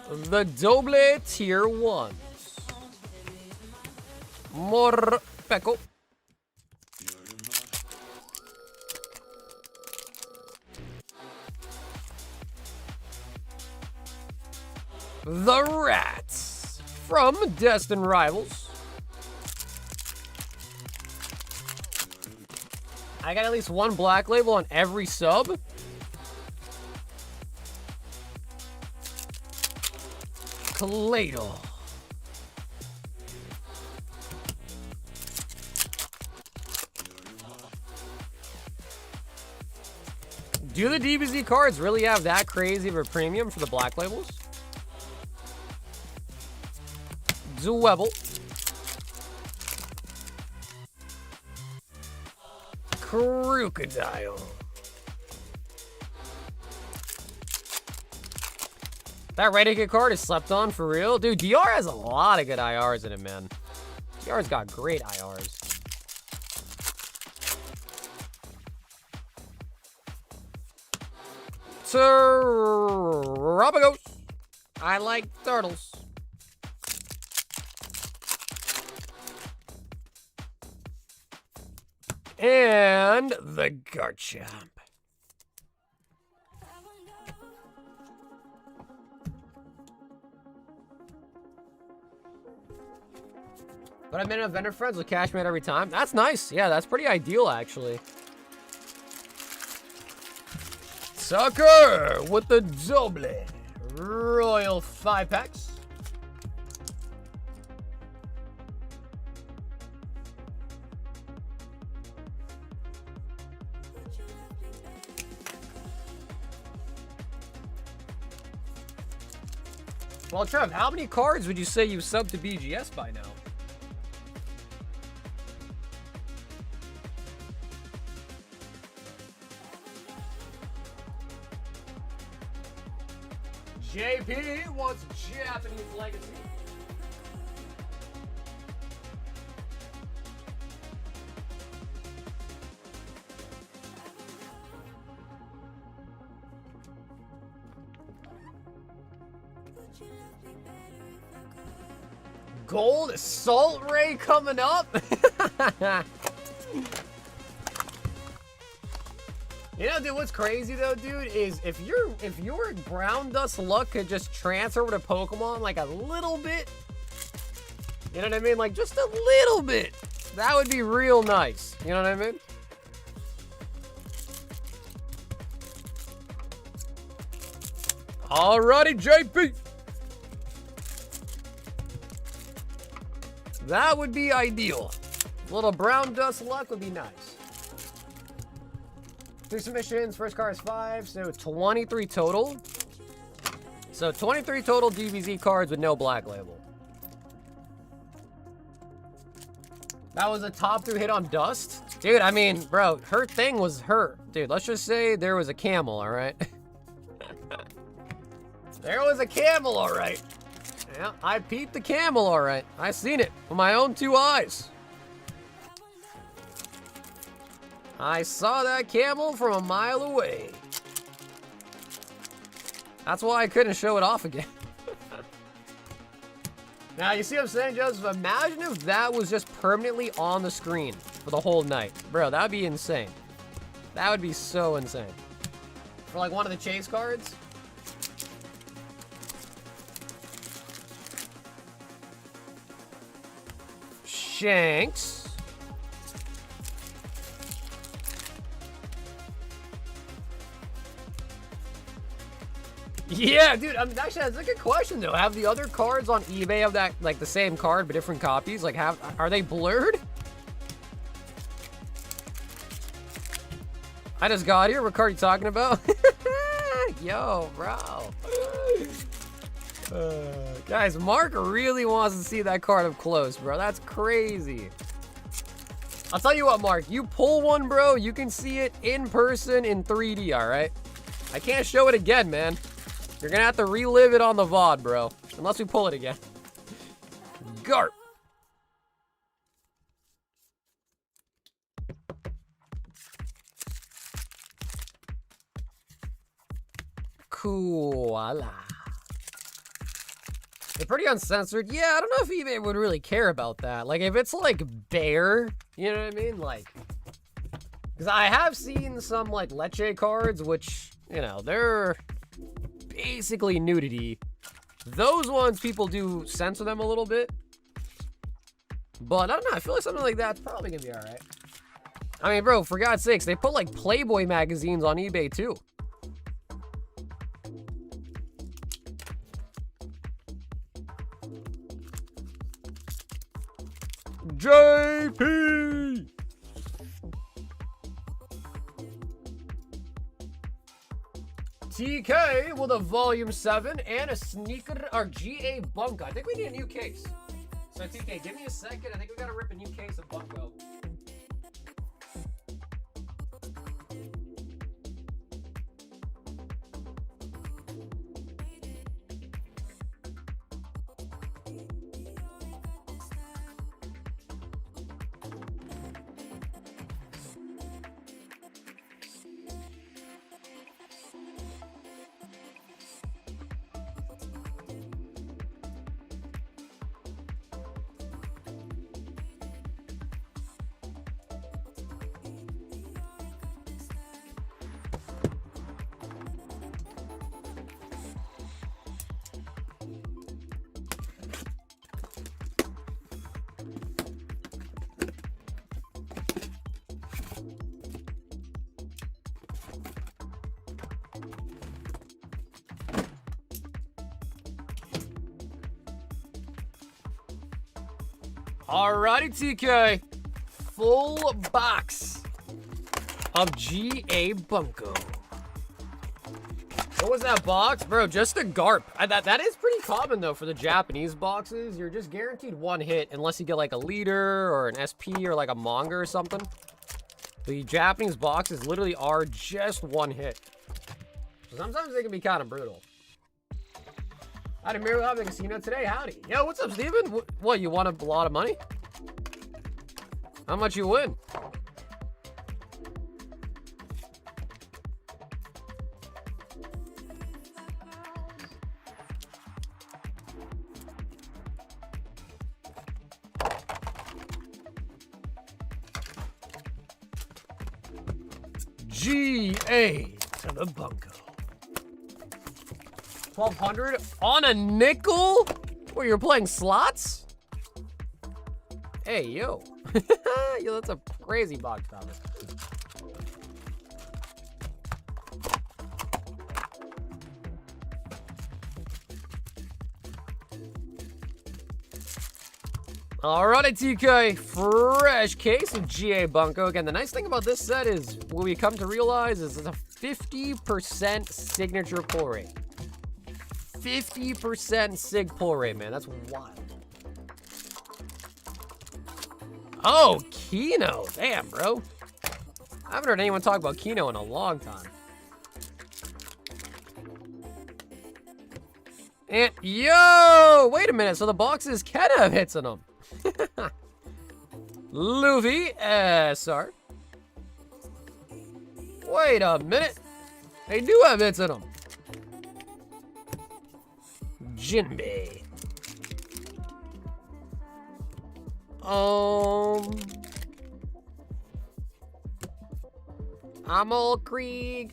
The double tier 1s. Morpeko. The Rats from Destined Rivals. I got at least 1 black label on every sub. Kaleido. Do the DBZ cards really have that crazy of a premium for the black labels? Zwebble. Crocodile. That Renegade card is slept on for real. Dude, DR has a lot of good IRs in it, man. DR's got great IRs. Terrapagos. I like turtles. And the Garchomp. But I made a vendor friends with Cashman every time. That's nice. Yeah, that's pretty ideal, actually. Sucker with the double Royal 5-packs. Well, Trev, how many cards would you say you subbed to BGS by now? JP wants Japanese legacy. Gold Salt Ray coming up. You know, dude, what's crazy though, dude, is if your ground dust luck could just transfer over to Pokemon like a little bit, you know what I mean? Like just a little bit. That would be real nice. You know what I mean? Alrighty, JP. That would be ideal. A little brown dust luck would be nice. 3 submissions, first card is 5, so 23 total. So 23 total DBZ cards with no black label. That was a top 3 hit on dust. Dude, I mean, bro, her thing was her. Dude, let's just say there was a camel, all right? There was a camel, all right. Yeah, I peeped the camel, all right. I seen it with my own 2 eyes. I saw that camel from a mile away. That's why I couldn't show it off again. Now, you see what I'm saying, Joseph? Imagine if that was just permanently on the screen for the whole night. Bro, that would be insane. That would be so insane. For like one of the chase cards. Shanks. Yeah, dude, actually, that's a good question, though. Have the other cards on eBay have that, like, the same card, but different copies? Like, are they blurred? I just got here. What card are you talking about? Yo, bro. Guys, Mark really wants to see that card up close, bro. That's crazy. I'll tell you what, Mark. You pull one, bro, you can see it in person in 3D, all right? I can't show it again, man. You're gonna have to relive it on the VOD, bro. Unless we pull it again. Garp. Koala. They're pretty uncensored. Yeah, I don't know if eBay would really care about that. Like, if it's, like, bare, you know what I mean? Like, because I have seen some, like, Leche cards, which, you know, they're basically nudity. Those ones, people do censor them a little bit. But, I don't know, I feel like something like that's probably gonna be alright. I mean, bro, for God's sakes, they put, like, Playboy magazines on eBay, too. JP! TK with a volume 7 and a sneaker or GA Bunko. I think we need a new case. So TK, give me a second. I think we gotta rip a new case of Bunko. Alrighty, TK. Full box of GA Bunko. What was that box? Bro, just a Garp. That is pretty common, though, for the Japanese boxes. You're just guaranteed one hit unless you get, like, a leader or an SP or, like, a manga or something. The Japanese boxes literally are just one hit. So sometimes they can be kind of brutal. I had a mirror at the casino today. Howdy. Yo, what's up, Steven? What, you won a lot of money? How much you win? GA to the bunko. 1,200 on a nickel? Where you're playing slots? Hey, yo. Yo, that's a crazy box, Thomas. Alrighty, TK. Fresh case of GA Bunko. Again, the nice thing about this set is what we come to realize is it's a 50% signature pull rate. 50% sig pull rate, man. That's wild. Oh, Keno. Damn, bro. I haven't heard anyone talk about Keno in a long time. And, yo! Wait a minute. So the boxes can have hits in them. Luffy SR. Wait a minute. They do have hits in them. Jinbei. Amol Krieg.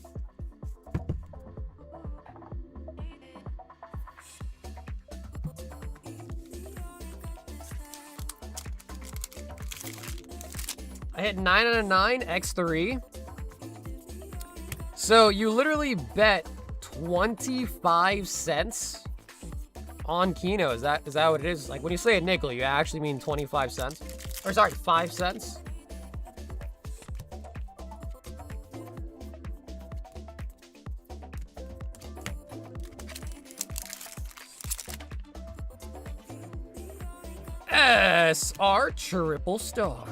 I hit 9 out of 9, X3. So you literally bet 25 cents on Keno. Is that what it is? Like when you say a nickel, you actually mean 25 cents? Or sorry, 5 cents? SR triple star.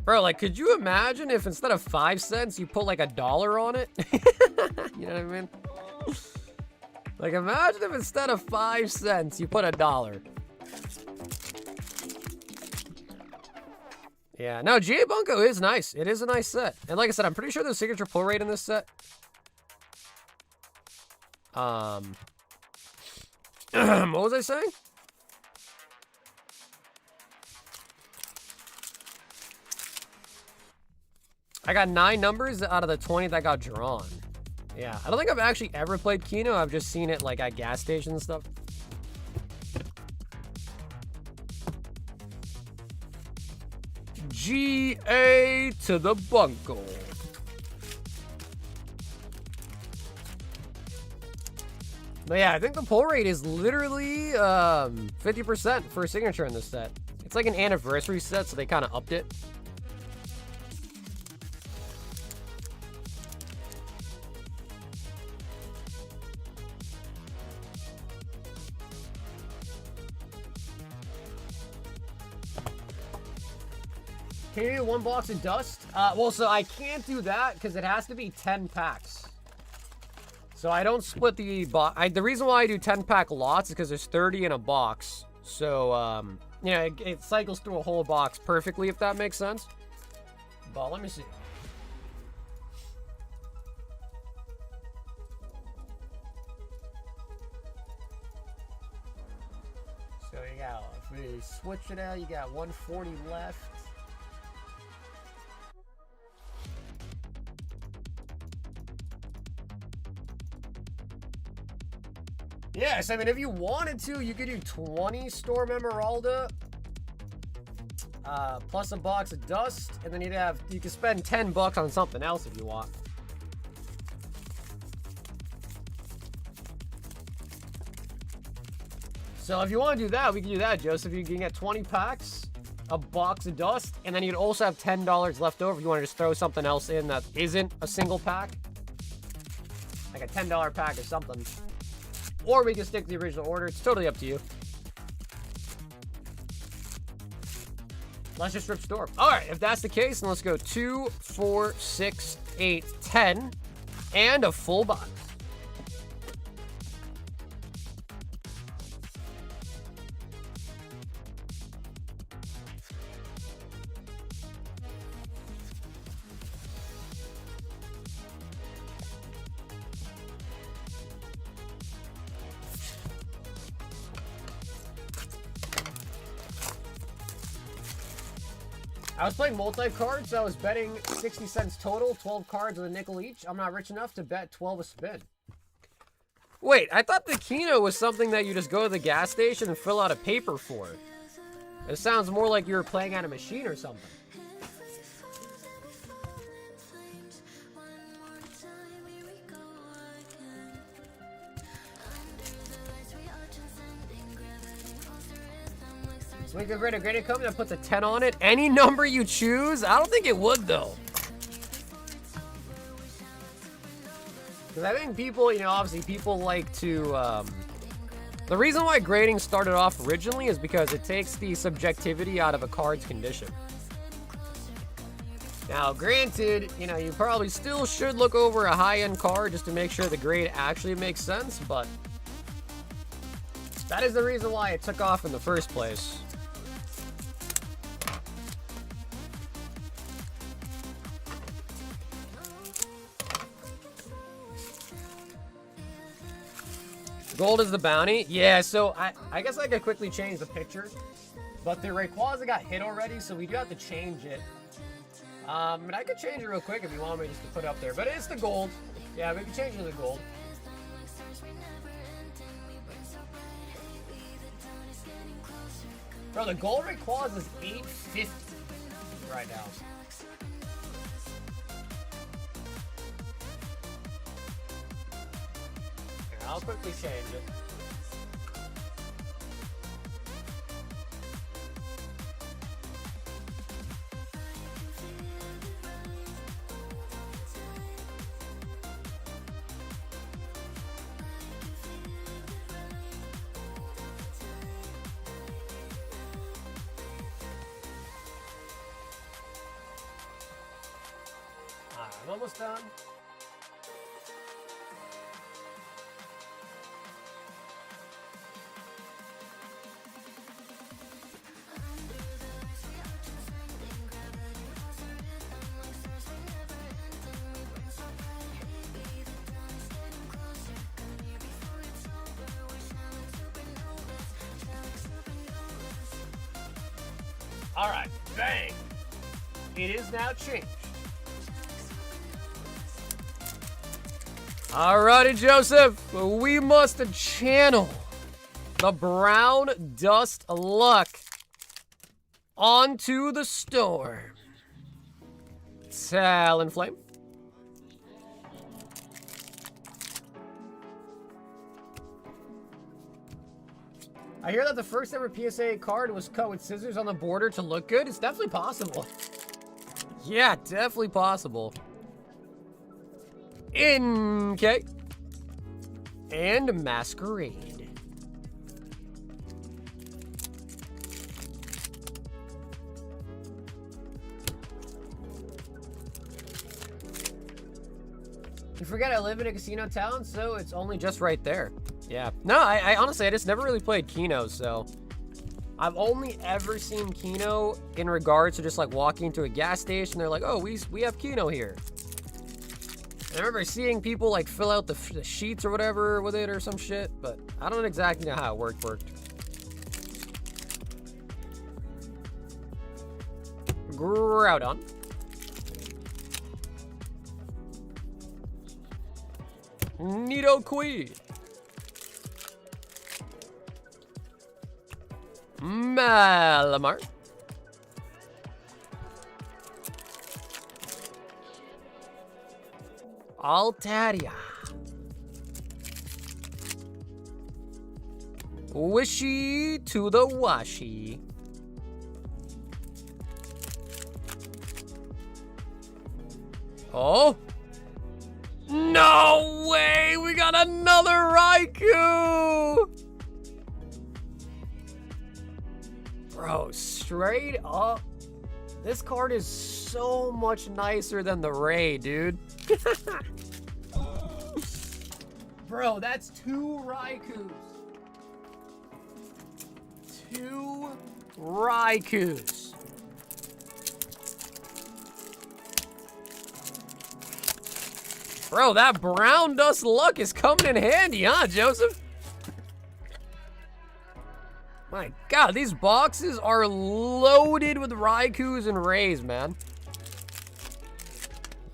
Bro, like, could you imagine if instead of 5 cents, you put like $1 on it? You know what I mean? Like, imagine if instead of 5 cents, you put $1. Yeah, no, GA Bunko is nice. It is a nice set. And like I said, I'm pretty sure there's signature pull rate in this set. What was I saying? I got 9 numbers out of the 20 that got drawn. Yeah, I don't think I've actually ever played Keno. I've just seen it like at gas stations and stuff. GA to the bunko. But yeah, I think the pull rate is literally 50% for a signature in this set. It's like an anniversary set, so they kind of upped it. Can you do 1 box of dust? Well, so I can't do that because it has to be 10 packs. So I don't split the box. The reason why I do 10-pack lots is because there's 30 in a box. So, you know, it cycles through a whole box perfectly, if that makes sense. But let me see. So you got, if we switch it out, you got 140 left. Yes, I mean, if you wanted to, you could do 20 Storm Emeralda, plus a box of dust, and then you could spend $10 on something else if you want. So if you want to do that, we can do that, Joseph. You can get 20 packs, a box of dust, and then you'd also have $10 left over if you want to just throw something else in that isn't a single pack. Like a $10 pack or something. Or we can stick to the original order. It's totally up to you. Let's just rip Storm. All right, if that's the case, then let's go 2, 4, 6, 8, 10, and a full box. I was playing multi-cards, so I was betting 60 cents total, 12 cards with a nickel each. I'm not rich enough to bet 12 a spin. Wait, I thought the Keno was something that you just go to the gas station and fill out a paper for. It sounds more like you were playing at a machine or something. Make a great company that puts a 10 on it. Any number you choose? I don't think it would, though. Because I think people, you know, obviously people like to... the reason why grading started off originally is because it takes the subjectivity out of a card's condition. Now, granted, you know, you probably still should look over a high-end card just to make sure the grade actually makes sense, but... that is the reason why it took off in the first place. Gold is the bounty? Yeah, so I guess I could quickly change the picture. But the Rayquaza got hit already, so we do have to change it. And I could change it real quick if you want me just to put it up there. But it's the gold. Yeah, we can change it to the gold. Bro, the gold Rayquaza is $8.50 right now. I'll quickly change it. I'm almost done. All right, bang. It is now changed. Alrighty, Joseph, we must channel the brown dust luck onto the storm. Talonflame. I hear that the first ever PSA card was cut with scissors on the border to look good. It's definitely possible. Yeah, definitely possible. NK and Masquerade. You forget I live in a casino town, so it's only just right there. Yeah. No, I honestly, I just never really played Keno, so... I've only ever seen Keno in regards to just like walking into a gas station. They're like, oh, we have Keno here. I remember seeing people like fill out the sheets or whatever with it or some shit, but I don't exactly know how it worked. Groudon. Nidoqueen. Malamar. Altaria. Wishy to the washy. Oh. No way! We got another Raikou! Bro, straight up, this card is so much nicer than the Ray, dude. Bro, that's 2 Raikus. 2 Raikus. Bro, that brown dust luck is coming in handy, huh, Joseph? My God, these boxes are loaded with Raikus and Rays, man.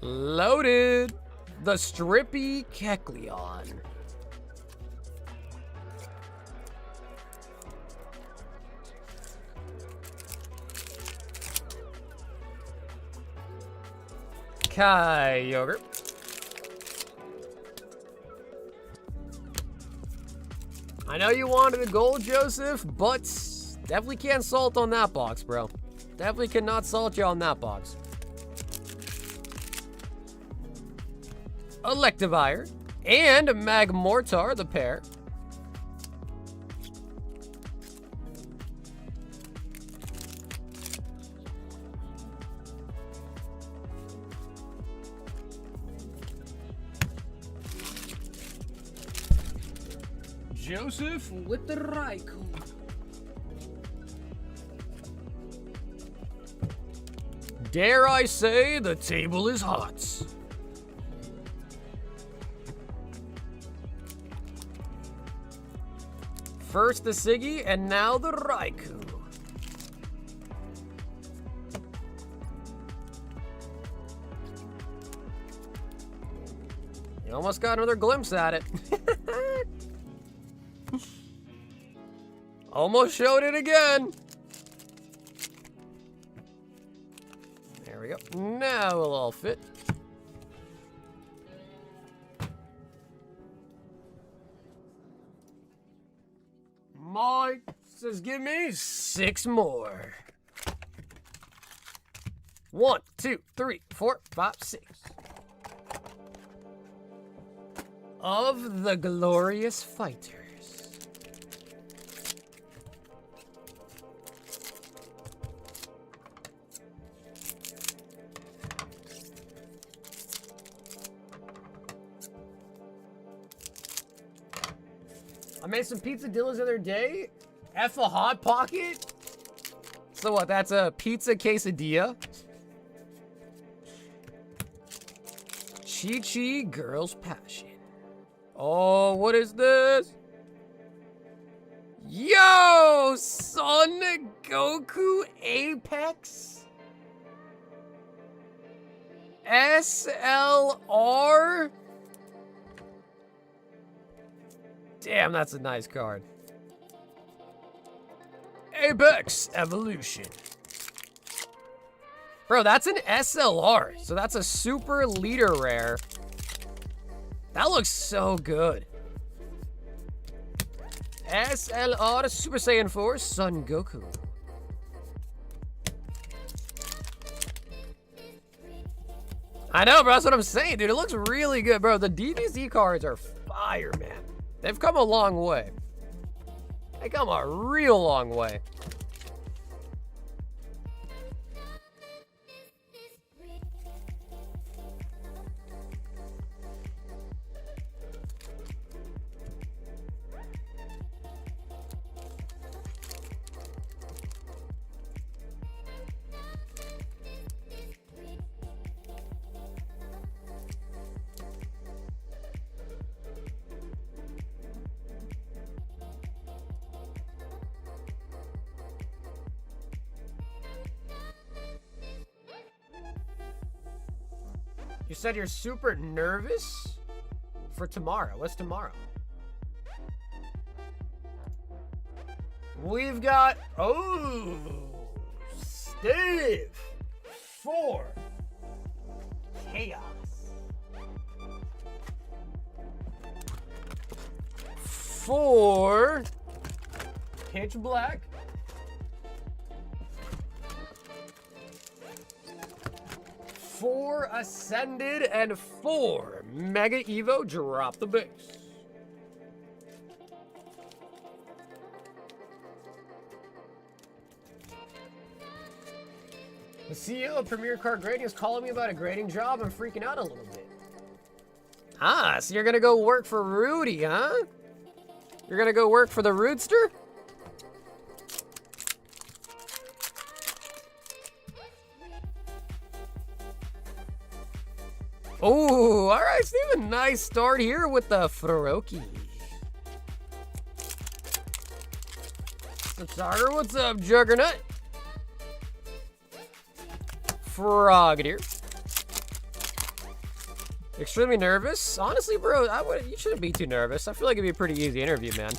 Loaded. The Strippy Kecleon. Kyogre. I know you wanted a gold, Joseph, but definitely can't salt on that box, bro. Definitely cannot salt you on that box. Electivire and Magmortar, the pair. Joseph with the Raikou. Dare I say the table is hot. First the Siggy, and now the Raikou. You almost got another glimpse at it. Almost showed it again. There we go. Now it'll all fit. Mike says, give me 6 more. 1, 2, 3, 4, 5, 6. Of the glorious fighters. I made some pizza dillas the other day. F a Hot Pocket. So what, that's a pizza quesadilla? Chi-Chi Girl's Passion. Oh, what is this? Yo, Son Goku Apex? SLR? Damn, that's a nice card. Apex Evolution. Bro, that's an SLR. So that's a super leader rare. That looks so good. SLR Super Saiyan 4 Son Goku. I know, bro. That's what I'm saying, dude. It looks really good, bro. The DBZ cards are fire, man. They've come a long way. They come a real long way. You said you're super nervous for tomorrow. What's tomorrow? We've got, Steve 4 Chaos. 4 Pitch Black. 4 Ascended and 4 Mega Evo Drop the Base. The CEO of Premier Car Grading is calling me about a grading job. I'm freaking out a little bit. Ah, so you're gonna go work for Rudy, huh? You're gonna go work for the Roodster? Oh, all right, Steven. Nice start here with the Faroki. Starter, what's up, Juggernaut? Frogadier. Extremely nervous. Honestly, bro, you shouldn't be too nervous. I feel like it'd be a pretty easy interview, man.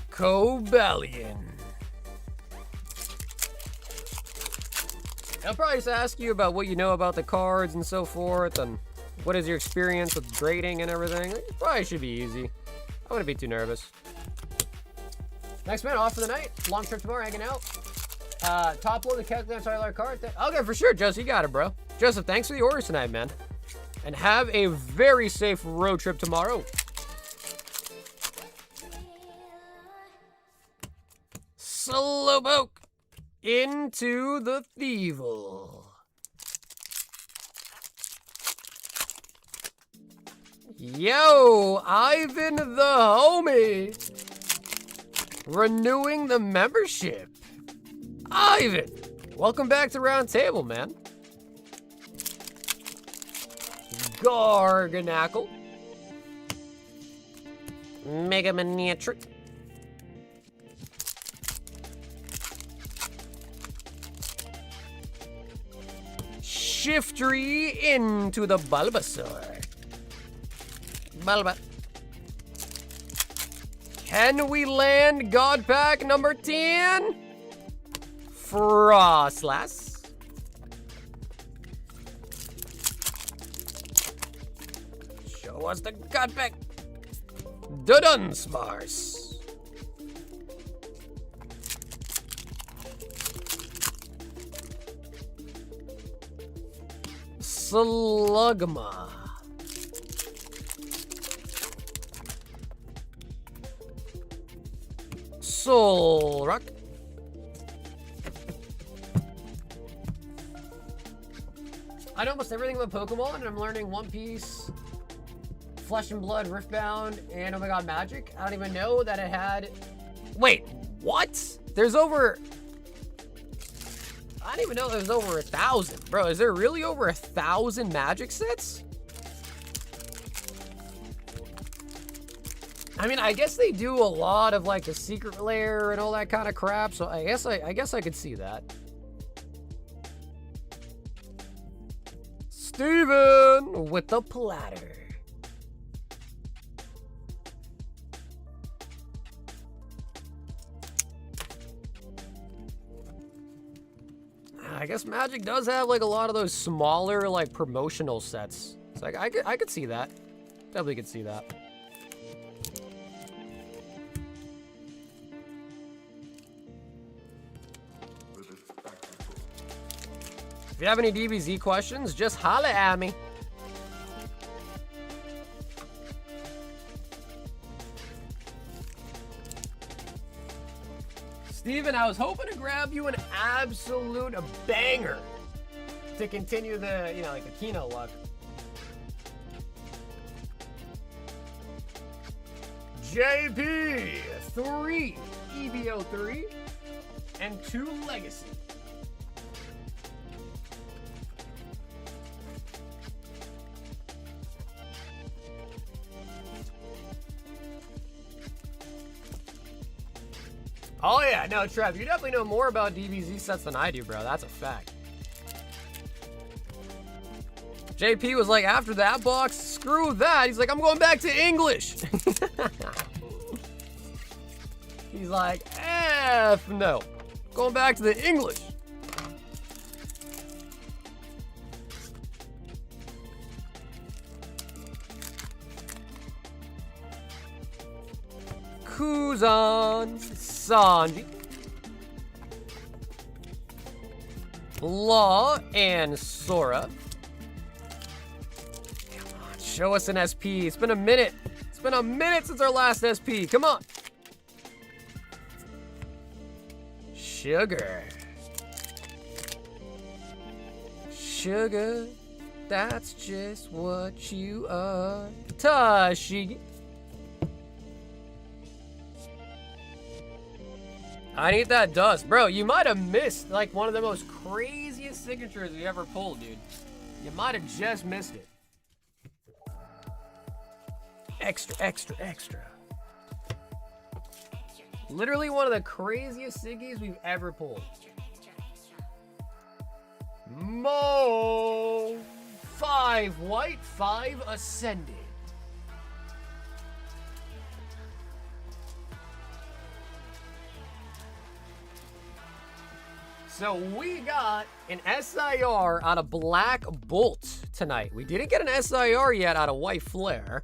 Cobalion. I'll probably just ask you about what you know about the cards and so forth, and what is your experience with grading and everything. It probably should be easy. I wouldn't be too nervous. Next man, off for the night. Long trip tomorrow, hanging out. Top load the calculator $5 card. Okay, for sure, Joseph, you got it, bro. Joseph, thanks for the orders tonight, man. And have a very safe road trip tomorrow. Slowpoke into the Thievel. Yo, Ivan the homie. Renewing the membership. Ivan, welcome back to Round Table, man. Garganackle. Mega Maniatric. Shiftry into the Bulbasaur. Bulba. Can we land God Pack number 10? Frostlass. Show us the God Pack. The Dunsparce. Slugma. Solrock. I know almost everything about Pokemon, and I'm learning One Piece, Flesh and Blood, Riftbound, and oh my god, Magic. I don't even know that it had... Wait, what? There's over... I didn't even know there was over 1,000. Bro, is there really over 1,000 Magic sets? I mean, I guess they do a lot of like the secret lair and all that kind of crap, so I guess I could see that. Steven with the platter. I guess Magic does have like a lot of those smaller like promotional sets. So I could see that. Definitely could see that. If you have any DBZ questions, just holla at me. Steven, I was hoping to grab you an absolute banger to continue the, you know, like the Kino luck. JP, 3 EVO 3 and 2 Legacy. Oh yeah, no, Trev, you definitely know more about DBZ sets than I do, bro. That's a fact. JP was like, after that box, screw that. He's like, I'm going back to English. He's like, F no. Going back to the English. Kuzan, Sanji, Law, and Sora. Come on, show us an SP. It's been a minute. It's been a minute since our last SP. Come on. Sugar. Sugar, that's just what you are. Tashigi. I need that dust. Bro, you might have missed like one of the most craziest signatures you ever pulled, dude. You might have just missed it. Extra, extra, extra. Literally one of the craziest siggies we've ever pulled. Mo. 5 white, 5 ascended. So we got an SIR out of Black Bolt tonight. We didn't get an SIR yet out of White Flare.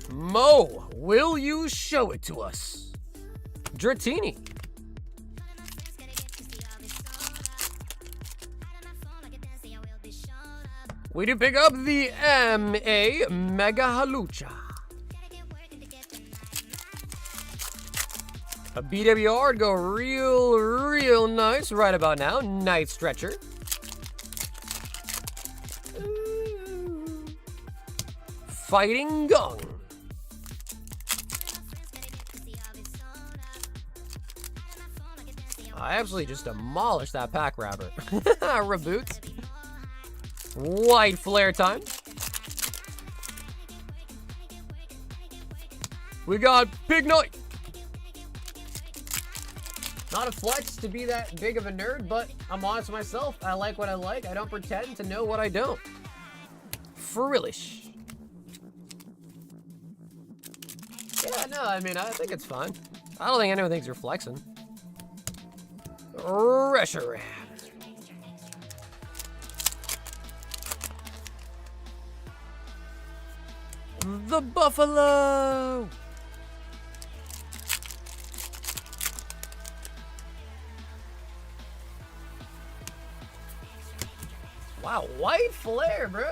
Mo, will you show it to us? Dratini. We do pick up the MA Mega Halucha. A BWR would go real nice right about now. Night Stretcher. Fighting Gong. I absolutely just demolished that pack wrapper. Reboot. White Flare time. We got Big Night. Not a flex to be that big of a nerd, but I'm honest with myself. I like what I like. I don't pretend to know what I don't. Frillish. Yeah, no, I mean, I think it's fine. I don't think anyone thinks you're flexing. Reshiram. The Buffalo. Wow, White Flare, bro.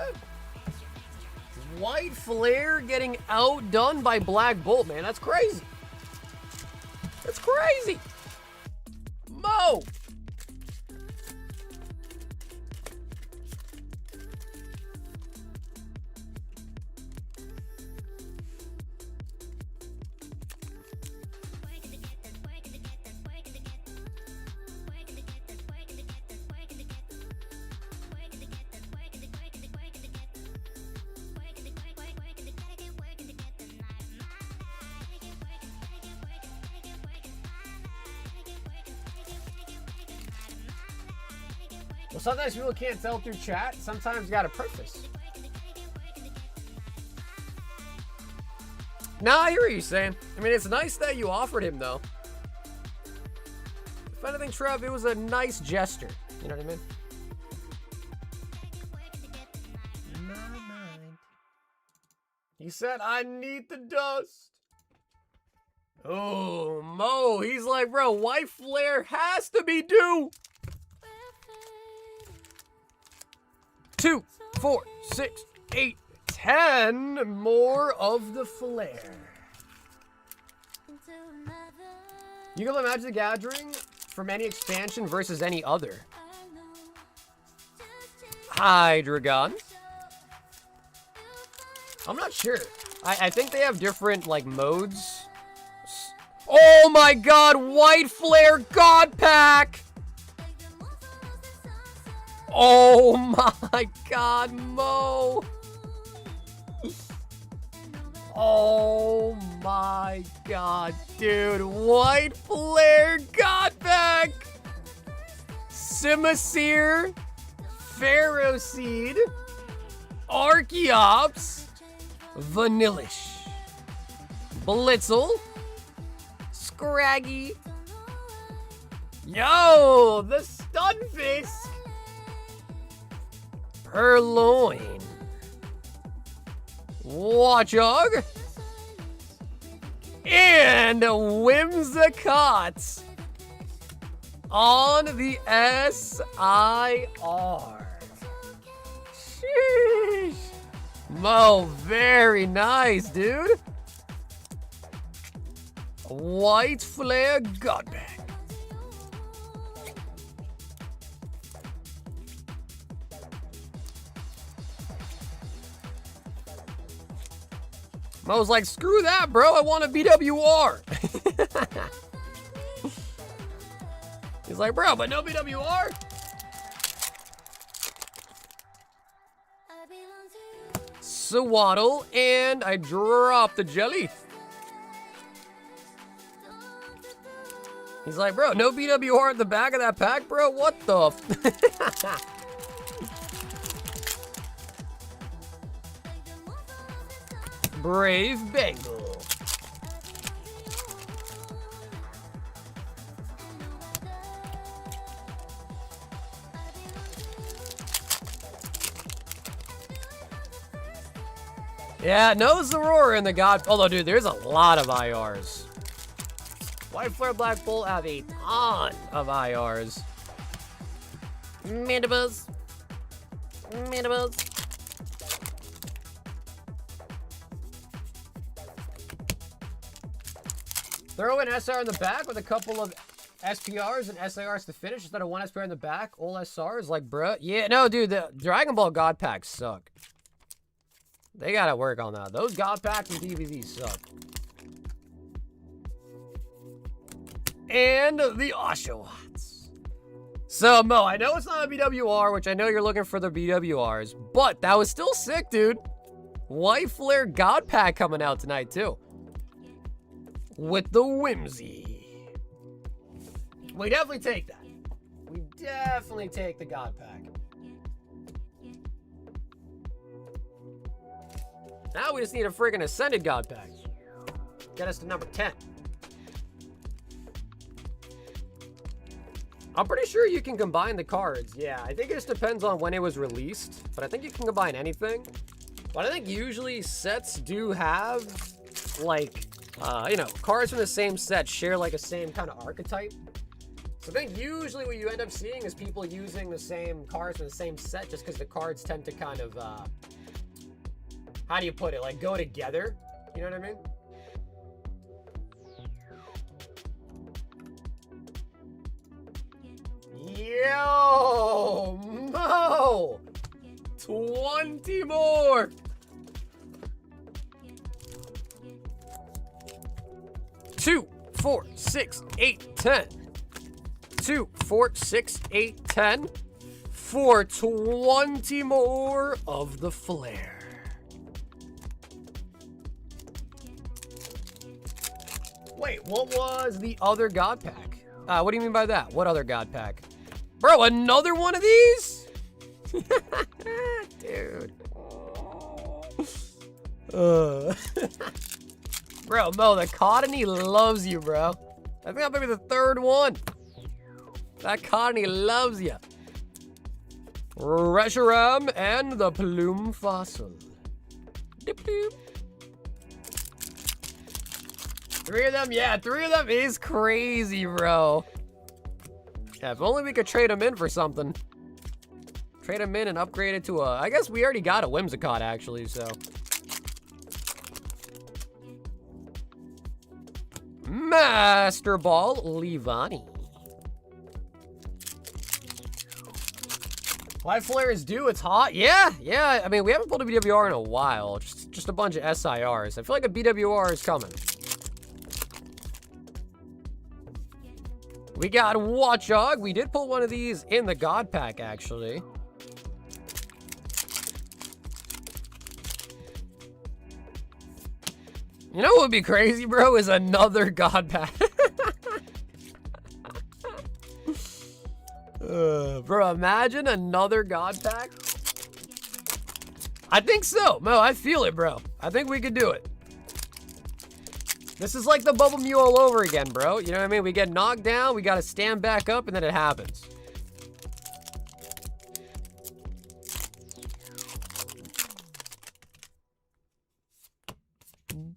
White Flare getting outdone by Black Bolt, man. That's crazy. That's crazy. Mo. Well, sometimes people can't tell through chat. Sometimes you gotta preface. Nah, I hear what you're saying. I mean, it's nice that you offered him, though. If anything, Trev, it was a nice gesture. You know what I mean? My mind. He said, I need the dust. Oh, Mo. He's like, bro, White Flare has to be due. 2, 4, 6, 8, 10 more of the flare. You can imagine the gathering from any expansion versus any other. Hydreigon. I'm not sure. I think they have different like modes. Oh my god, White Flare God Pack! Oh my god, Mo! Oh my god, dude. White Flare God Pack! Simisear, Pharaoh Seed, Archeops, Vanillish, Blitzel, Scraggy. Yo, the Stunfisk. Purloin. Watchog. And Whimsicott on the SIR. Sheesh. Mo, very nice, dude. White Flare God Pack. I was like, screw that, bro. I want a BWR. He's like, bro, but no BWR? Swaddle, and I drop the jelly. He's like, bro, no BWR at the back of that pack, bro? What the f- Brave Bengal. Yeah, no Zorora in the God. Although, dude, there's a lot of IRs. White Flare Black Bull have a ton of IRs. Mandibles. Mandibles. Throw an SR in the back with a couple of SPRs and SIRs to finish instead of one SPR in the back. All SRs, like, bruh. Yeah, no, dude, the Dragon Ball God packs suck. They gotta work on that. Those God packs and DVDs suck. And the Oshawotts. So, Mo, I know it's not a BWR, which I know you're looking for the BWRs, but that was still sick, dude. White Flare God pack coming out tonight, too. With the Whimsy. We definitely take that. We definitely take the God pack. Now we just need a friggin' Ascended God pack. Get us to number 10. I'm pretty sure you can combine the cards. Yeah, I think it just depends on when it was released, but I think you can combine anything. But I think usually sets do have, like, you know, cards from the same set share like a same kind of archetype. So I think usually what you end up seeing is people using the same cards from the same set just because the cards tend to kind of, how do you put it? Like, go together. You know what I mean? Yo, Mo! 20 more! Two, 4, 6, 8, 10. 2, 4, 6, 8, 10. For 20 more of the flare. Wait, what was the other God pack? What do you mean by that? What other God pack? Bro, another one of these? Dude. Bro, Mo, the Cottony loves you, bro. I think that might be the third one. That Cottony loves you. Reshiram and the Plume Fossil. Dip-doop. 3 of them? Yeah, 3 of them is crazy, bro. Yeah, if only we could trade them in for something. Trade them in and upgrade it to a... I guess we already got a Whimsicott, actually, so... Master Ball Levani. White Flare is due. It's hot. Yeah. I mean, we haven't pulled a BWR in a while. Just a bunch of SIRs. I feel like a BWR is coming. We got Watchog. We did pull one of these in the God pack, actually. You know what would be crazy, bro, is another God pack. Bro, imagine another God pack. I think so. Mo, I feel it, bro. I think we could do it. This is like the Bubble Mew all over again, bro. You know what I mean? We get knocked down, we gotta stand back up, and then it happens.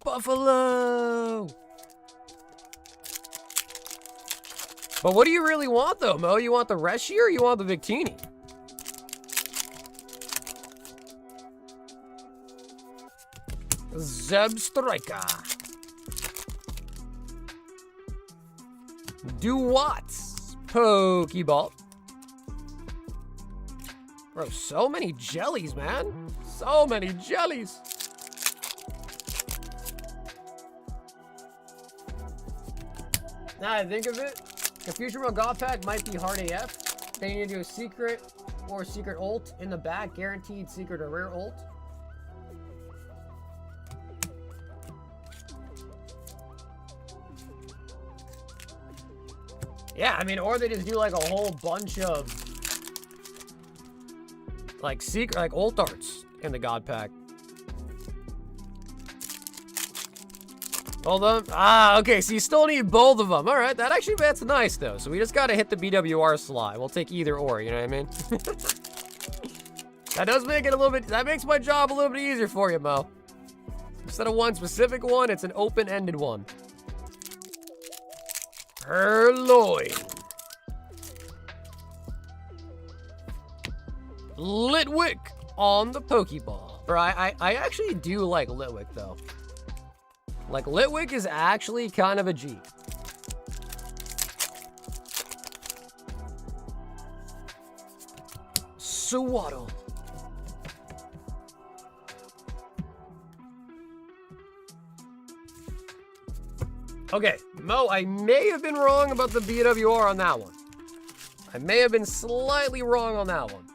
Buffalo! But what do you really want, though, Mo? You want the Reshi or you want the Victini? Zeb Striker. Duwats Pokeball. Bro, so many jellies, man. So many jellies. Now I think of it, the Fusion World God Pack might be hard AF. Then you need to do a secret or secret ult in the back, guaranteed secret or rare ult. Yeah, I mean, or they just do like a whole bunch of like secret, like ult arts in the God Pack. Hold on. Ah, okay, so you still need both of them. All right, that's nice, though. So we just got to hit the BWR slot. We'll take either or, you know what I mean? That does make it a little bit, that makes my job a little bit easier for you, Mo. Instead of one specific one, it's an open-ended one. Purloin. Litwick on the Pokeball. Bro, I actually do like Litwick, though. Like, Litwick is actually kind of a G. Swaddle. Okay, Mo, I may have been wrong about the BWR on that one. I may have been slightly wrong on that one.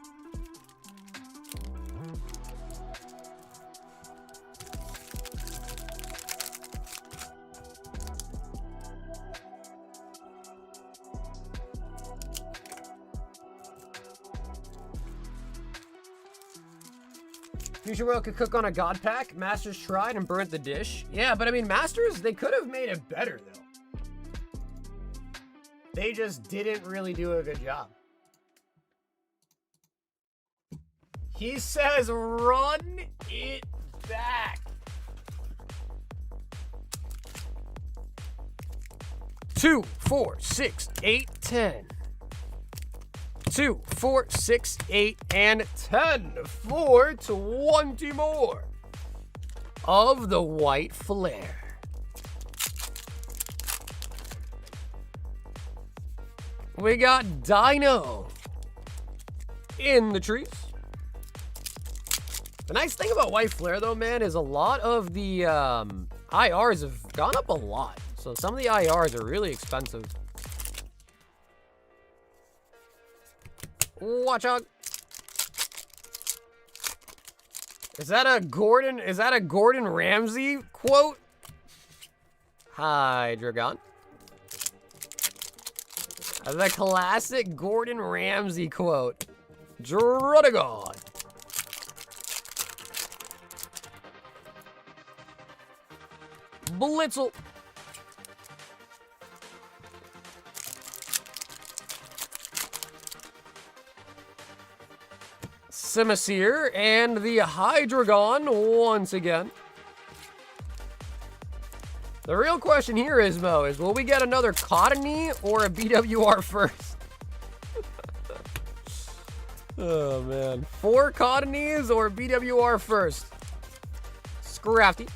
Fusion World could cook on a God Pack. Masters tried and burnt the dish. Yeah, but I mean, Masters, they could have made it better, though. They just didn't really do a good job. He says, run it back. 2, 4, 6, 8, 10. 2, 4, 6, 8, and 10 for 20 more of the white flare. We got Dino in the trees. The nice thing about white flare, though, man, is a lot of the IRs have gone up a lot. So some of the IRs are really expensive. Watch out. Is that a Gordon Ramsay quote? Hydreigon. The classic Gordon Ramsay quote. Druddigon. Blitzel. Simisear and the Hydreigon once again. The real question here is, Mo, is will we get another Cottony or a BWR first? Oh, man. 4 Cottonies or BWR first? Scrafty.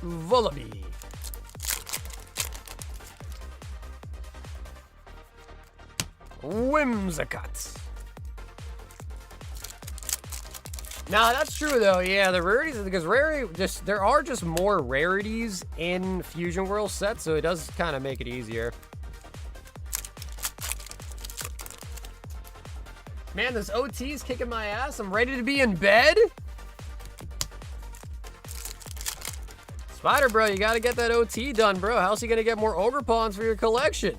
Vullaby. Whimsicott. Nah, that's true though. Yeah, the rarities, because there are just more rarities in Fusion World sets, so it does kind of make it easier. Man, this OT's kicking my ass. I'm ready to be in bed. Spider Bro, you gotta get that OT done, bro. How else are you gonna get more Ogre Pawns for your collection?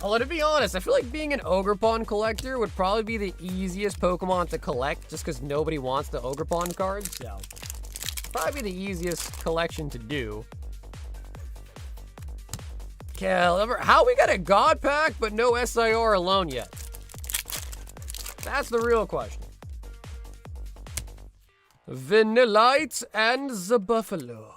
Although, to be honest, I feel like being an Ogre Pawn collector would probably be the easiest Pokemon to collect, just because nobody wants the Ogre Pawn cards, so probably the easiest collection to do. How we got a God Pack but no SIR alone yet? That's the real question. Vanillite and the Buffalo.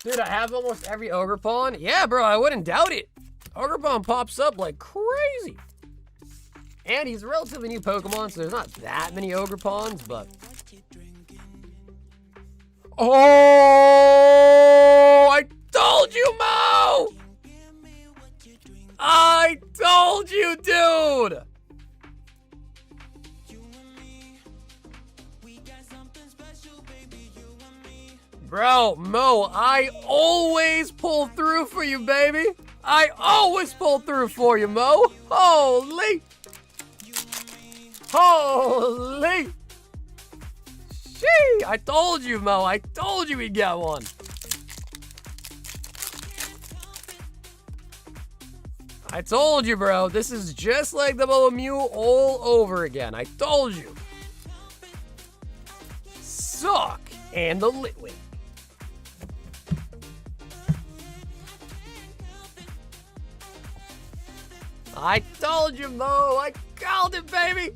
Dude, I have almost every Ogre Pawn. Yeah, bro, I wouldn't doubt it. Ogre Pawn pops up like crazy. And he's a relatively new Pokemon, so there's not that many Ogre Pawns, but... Oh! I told you, Mo! I told you, dude! Bro, Mo, I always pull through for you, baby. I always pull through for you, Mo. Holy. Holy. Shee. I told you, Mo. I told you we'd get one. I told you, bro. This is just like the Boa Mew all over again. I told you. Suck. And the Litwick. I told you, Mo. I called it, baby.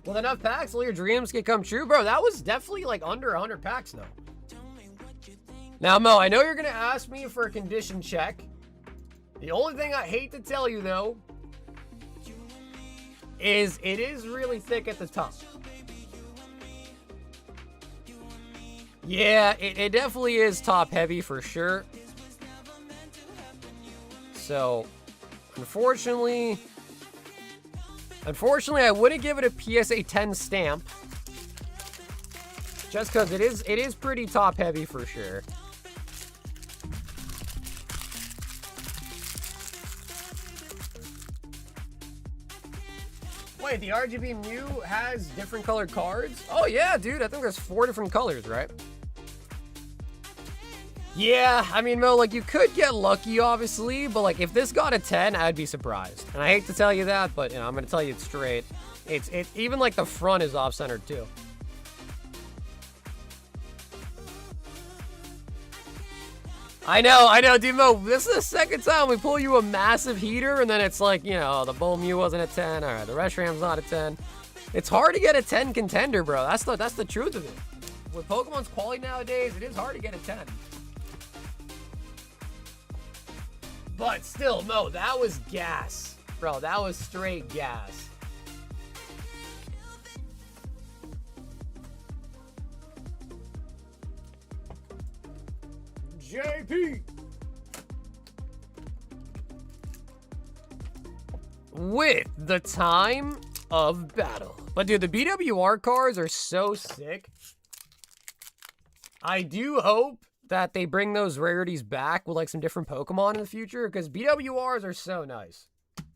With enough packs, all your dreams can come true. Bro, that was definitely like under 100 packs, though. Now, Mo, I know you're going to ask me for a condition check. The only thing I hate to tell you, though, is it is really thick at the top. Yeah, it definitely is top heavy for sure. So, unfortunately, I wouldn't give it a PSA 10 stamp. Just because it is pretty top heavy for sure. Wait, the RGB Mew has different colored cards? Oh yeah, dude, I think there's 4 different colors, right? Yeah, I mean, Mo, like, you could get lucky, obviously, but, like, if this got a 10, I'd be surprised. And I hate to tell you that, but, you know, I'm gonna tell you it straight. It's even, like, the front is off-centered, too. I know, dude, Mo, this is the second time we pull you a massive heater, and then it's like, you know, the Boa Mew wasn't a 10, all right, the Restram's not a 10. It's hard to get a 10 contender, bro. That's the truth of it. With Pokemon's quality nowadays, it is hard to get a 10. But still, Mo, that was gas. Bro, that was straight gas. JP! With the time of battle. But dude, the BWR cards are so sick. I do hope that they bring those rarities back with like some different Pokemon in the future, because BWRs are so nice.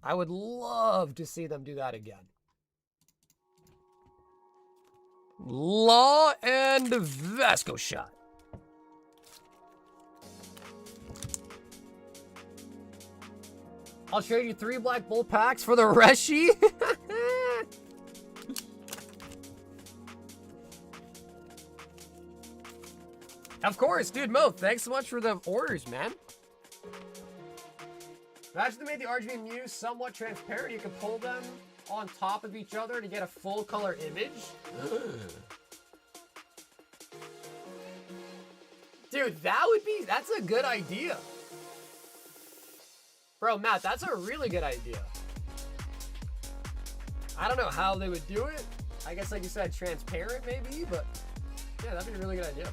I would love to see them do that again. Law and Vasco Shot. I'll trade you 3 Black Bull packs for the Reshi. Of course, dude, Mo, thanks so much for the orders, man. Imagine they made the RGB Mew somewhat transparent. You could pull them on top of each other to get a full color image. Dude, that's a good idea. Bro, Matt, that's a really good idea. I don't know how they would do it. I guess, like you said, transparent maybe, but yeah, that'd be a really good idea.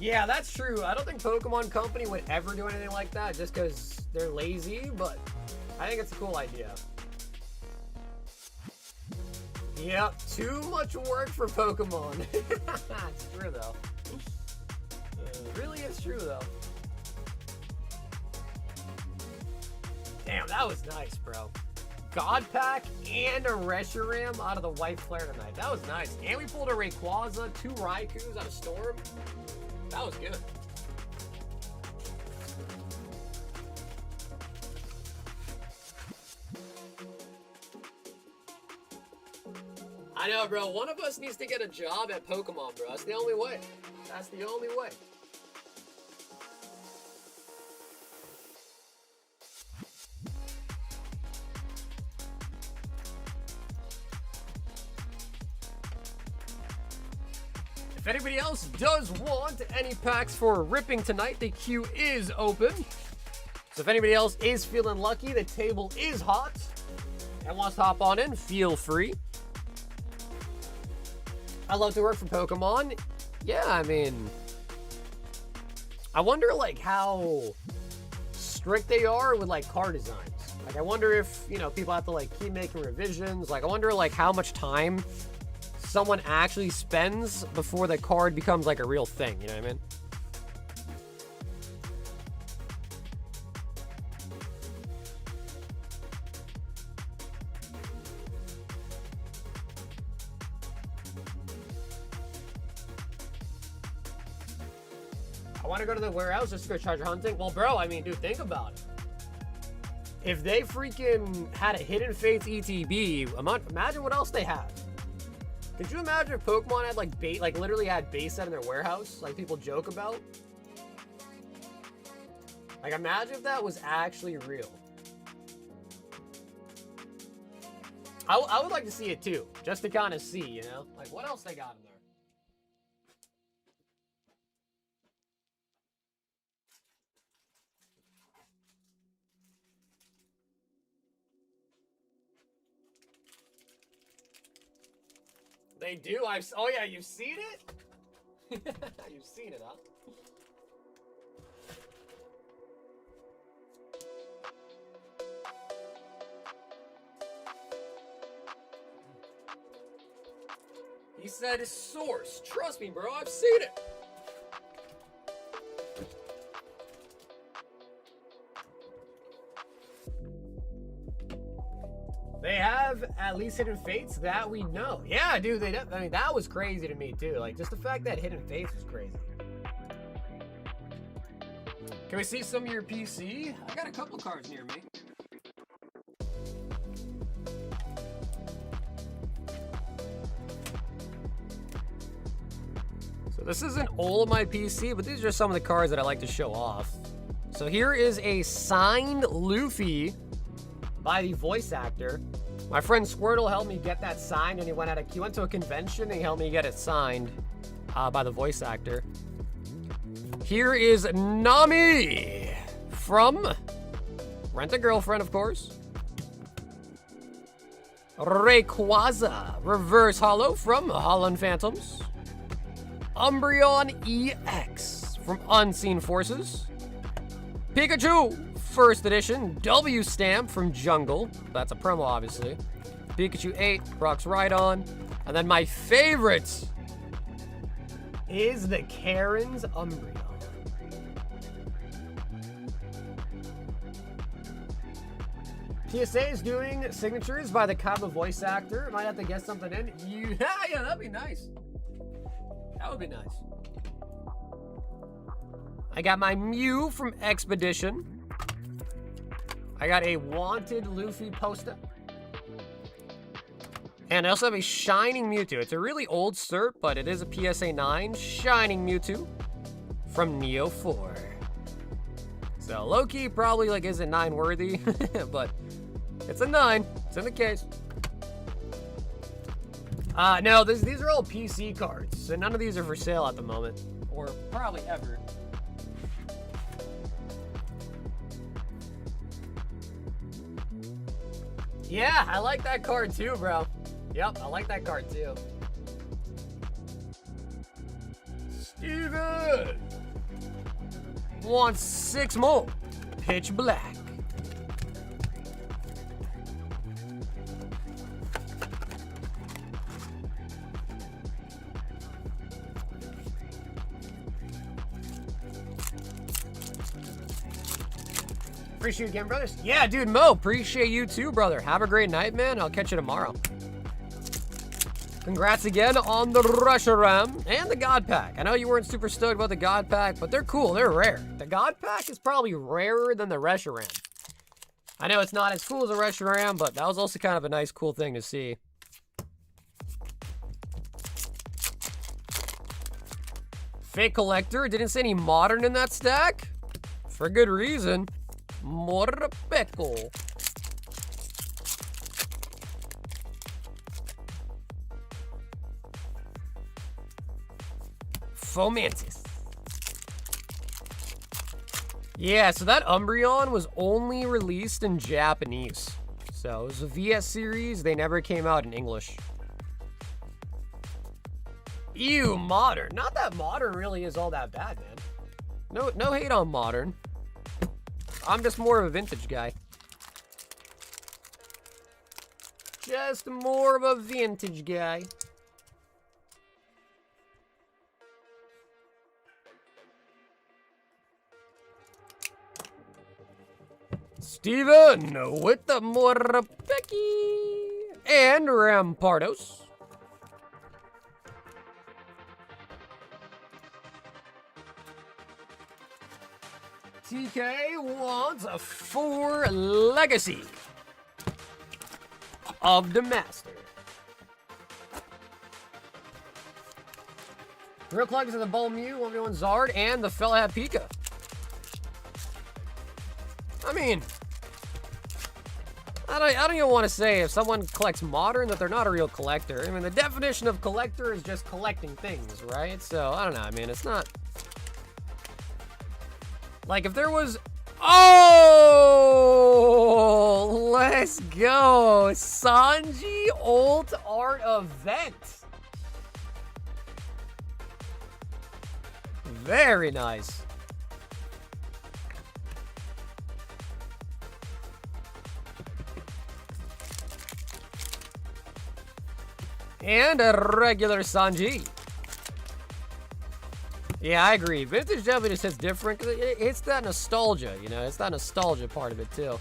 Yeah, that's true. I don't think Pokemon Company would ever do anything like that just because they're lazy, but I think it's a cool idea. Yep, too much work for Pokemon. It's true, though. It really is true, though. Damn, that was nice, bro. God Pack and a Reshiram out of the White Flare tonight. That was nice. And we pulled a Rayquaza, 2 Raikus out of Storm. That was good. I know, bro. One of us needs to get a job at Pokemon, bro. That's the only way. That's the only way. If anybody else does want any packs for ripping tonight, the queue is open. So if anybody else is feeling lucky, the table is hot, and wants to hop on in, feel free. I love to work for Pokemon. Yeah, I mean, I wonder like how strict they are with like card designs. Like I wonder if, you know, people have to like keep making revisions. Like I wonder like how much time someone actually spends before the card becomes like a real thing, you know what I mean? I want to go to the warehouse just to go treasure hunting. Well, bro, I mean, dude, think about it. If they freaking had a Hidden Fates ETB, imagine what else they have. Could you imagine if Pokemon had like literally had base set in their warehouse, like people joke about? Like imagine if that was actually real. I would like to see it too, just to kind of see, you know, like what else they got in there. They do. Oh yeah, you've seen it. You've seen it, huh? He said source. Trust me, bro. I've seen it. They have at least Hidden Fates that we know. Yeah, dude, I mean, that was crazy to me, too. Like, just the fact that Hidden Fates was crazy. Can we see some of your PC? I got a couple cards near me. So this isn't all of my PC, but these are some of the cards that I like to show off. So here is a signed Luffy by the voice actor. My friend Squirtle helped me get that signed, and he went to a convention and he helped me get it signed by the voice actor. Here is Nami from Rent a Girlfriend, of course. Rayquaza, reverse holo from Holland Phantoms. Umbreon EX from Unseen Forces. Pikachu, first edition, W stamp from Jungle. That's a promo, obviously. Pikachu 8, rocks right on. And then my favorite is the Karen's Umbreon. PSA is doing signatures by the Kaba voice actor. Might have to guess something in. Yeah, that'd be nice. That would be nice. I got my Mew from Expedition. I got a Wanted Luffy poster. And I also have a Shining Mewtwo. It's a really old cert, but it is a PSA 9 Shining Mewtwo from Neo 4. So low-key probably like isn't 9 worthy, but it's a 9. It's in the case. No, these are all PC cards, so none of these are for sale at the moment, or probably ever. Yeah, I like that card too, bro. Yep, I like that card too. Steven wants 6 more. Pitch Black. Appreciate you again, brothers. Yeah, dude, Mo, appreciate you too, brother. Have a great night, man. I'll catch you tomorrow. Congrats again on the Reshiram and the God Pack. I know you weren't super stoked about the God Pack, but they're cool. They're rare. The God Pack is probably rarer than the Reshiram. I know it's not as cool as a Reshiram, but that was also kind of a nice, cool thing to see. Fake Collector. Didn't see any modern in that stack. For good reason. Morpeko. Fomantis. Yeah, so that Umbreon was only released in Japanese. So it was a VS series. They never came out in English. Ew, modern. Not that modern really is all that bad, man. No hate on modern. I'm just more of a vintage guy. Just more of a vintage guy. Steven with the Morpeki and Rampardos. TK wants a 4 Legacy of the Master. Real Clugs of the Bull Mew, 1v1 Zard, and the Fellhat Pika. I mean, I don't even want to say if someone collects modern that they're not a real collector. I mean, the definition of collector is just collecting things, right? So, I don't know. I mean, it's not... Like, if there was... Oh! Let's go! Sanji Ult Art Event. Very nice. And a regular Sanji. Yeah, I agree. Vintage definitely just hits different because it's that nostalgia, you know? It's that nostalgia part of it, too.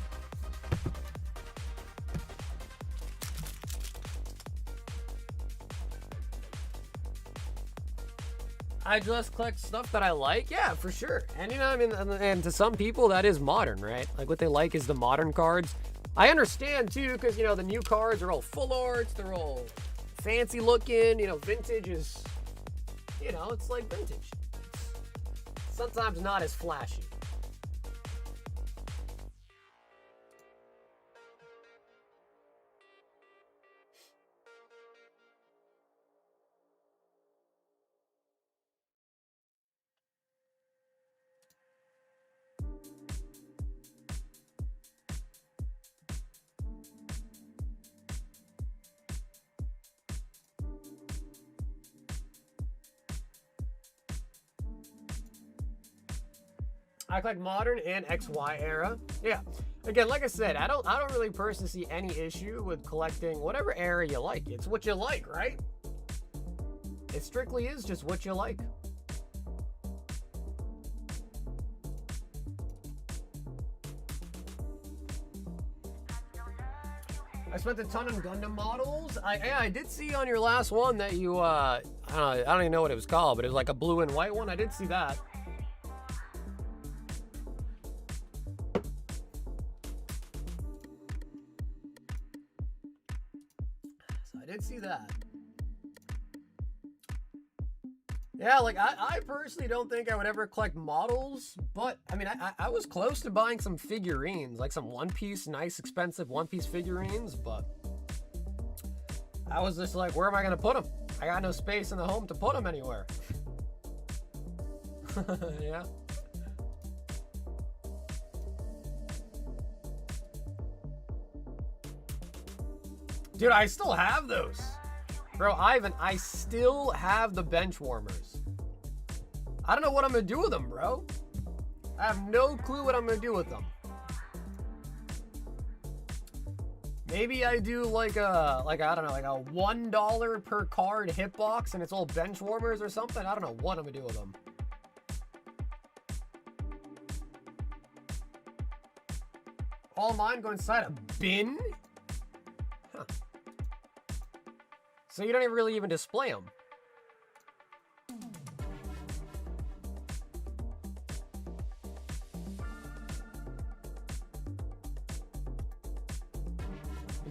I just collect stuff that I like? Yeah, for sure. And, you know, I mean, and to some people, that is modern, right? Like, what they like is the modern cards. I understand, too, because, you know, the new cards are all full arts. They're all fancy looking. You know, vintage is, you know, it's like vintage. Sometimes not as flashy. I collect modern and XY era. Yeah. Again, like I said, I don't really personally see any issue with collecting whatever era you like. It's what you like, right? It strictly is just what you like. I spent a ton on Gundam models. I did see on your last one that you I don't even know what it was called, but it was like a blue and white one. I did see that. See that. Yeah, like I personally don't think I would ever collect models, but I mean I was close to buying some figurines, like some One Piece, nice expensive One Piece figurines, but I was just like, where am I gonna put them? I got no space in the home to put them anywhere. Yeah. Dude, I still have those. Bro, Ivan, I still have the bench warmers. I don't know what I'm gonna do with them, bro. I have no clue what I'm gonna do with them. Maybe I do like I don't know, like a $1 per card hitbox and it's all bench warmers or something. I don't know what I'm gonna do with them. All mine go inside a bin? Huh. So you don't even really even display them.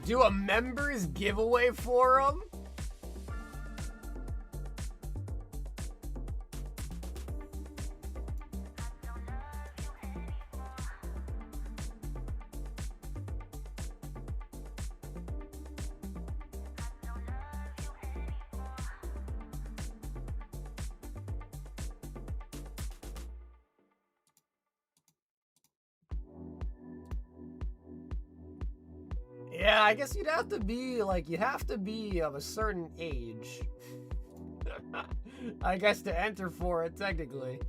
Do a members giveaway for them? I guess you'd have to be like, you have to be of a certain age. I guess to enter for it, technically.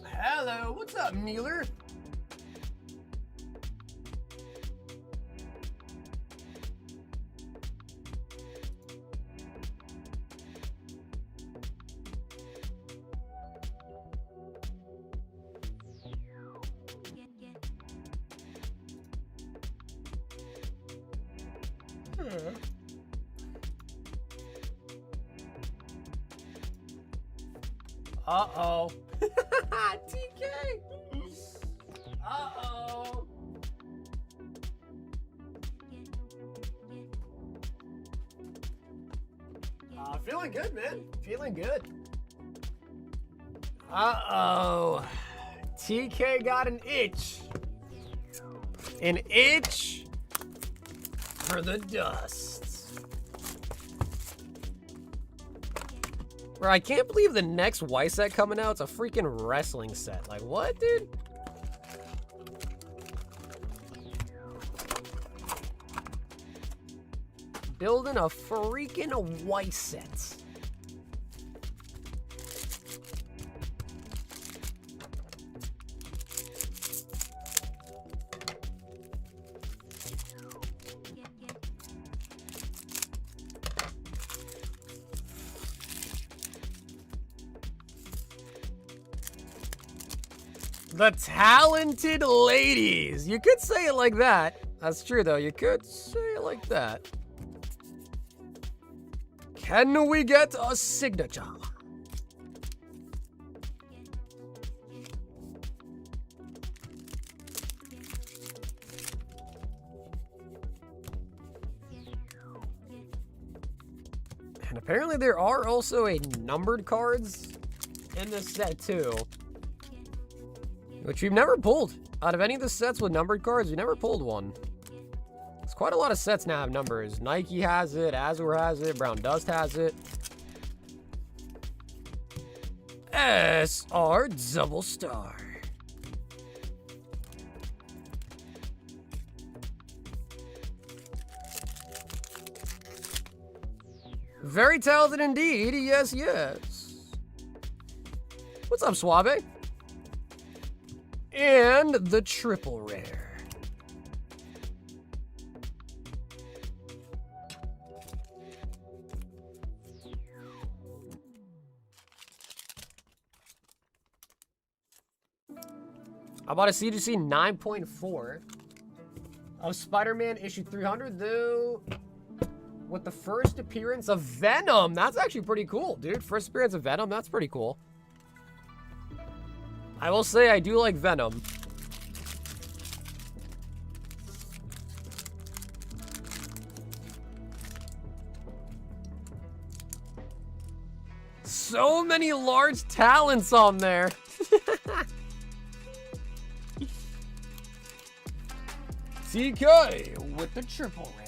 Hello, what's up, Mueller? Uh-oh. TK! Uh-oh. Feeling good, man. Feeling good. Uh-oh. TK got an itch. An itch for the dust. Bro, I can't believe the next Y set coming out. It's a freaking wrestling set. Like, what, dude? Building a freaking Y set. The talented ladies. You could say it like that. That's true, though. You could say it like that. Can we get a signature? And apparently there are also numbered cards in this set, too. Which we've never pulled. Out of any of the sets with numbered cards, we never pulled one. There's quite a lot of sets now have numbers. Nike has it, Azure has it, Brown Dust has it. SR Double Star. Very talented indeed, yes, yes. What's up, Suave? And the triple rare. I bought a CGC 9.4 of Spider-Man issue 300, though, with the first appearance of Venom. That's actually pretty cool, dude. First appearance of Venom, that's pretty cool. I will say I do like Venom. So many large talents on there. TK with the triple rare.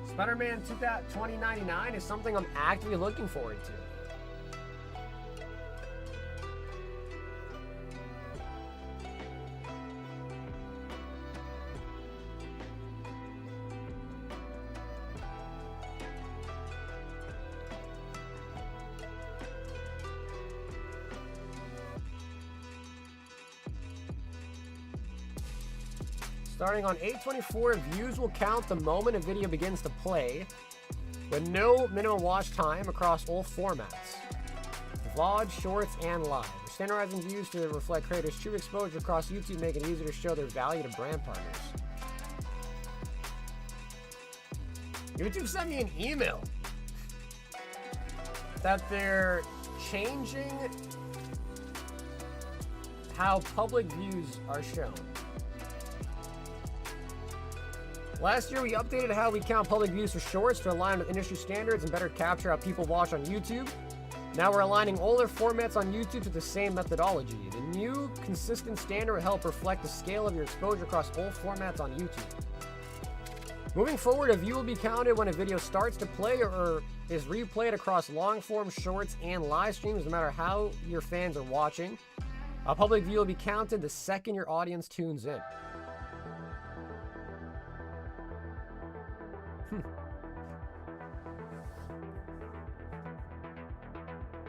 Spider-Man 2099 is something I'm actively looking forward to. Starting on 8/24, views will count the moment a video begins to play, with no minimum watch time across all formats. Vlog, shorts, and live. We're standardizing views to reflect creators' true exposure across YouTube, making it easier to show their value to brand partners. YouTube sent me an email. that they're changing how public views are shown. Last year, we updated how we count public views for shorts to align with industry standards and better capture how people watch on YouTube. Now we're aligning older formats on YouTube to the same methodology. The new consistent standard will help reflect the scale of your exposure across all formats on YouTube. Moving forward, a view will be counted when a video starts to play or is replayed across long-form shorts and live streams, no matter how your fans are watching. A public view will be counted the second your audience tunes in.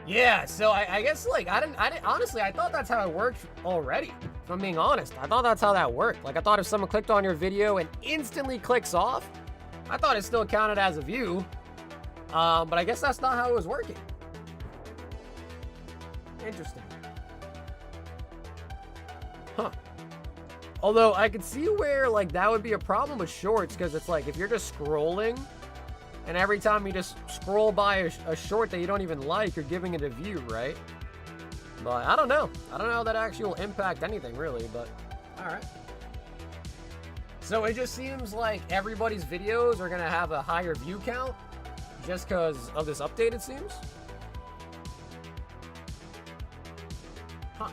Yeah, so I guess, like, I didn't, honestly, I thought that's how it worked already, if I'm being honest. I thought that's how that worked. Like, I thought if someone clicked on your video and instantly clicks off, I thought it still counted as a view. But I guess that's not how it was working. Interesting. Huh. Although, I could see where, like, that would be a problem with shorts, because it's like, if you're just scrolling, and every time you just scroll by a short that you don't even like, you're giving it a view, right? But I don't know. I don't know how that actually will impact anything, really, but all right. So it just seems like everybody's videos are going to have a higher view count just because of this update, it seems. Huh.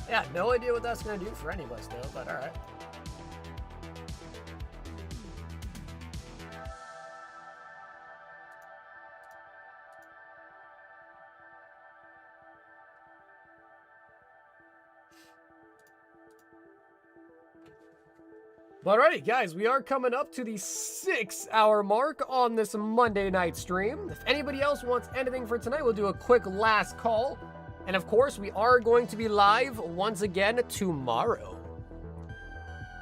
Yeah, no idea what that's going to do for any of us, though, but all right. Alrighty, guys, we are coming up to the 6-hour mark on this Monday night stream. If anybody else wants anything for tonight, we'll do a quick last call. And of course, we are going to be live once again tomorrow.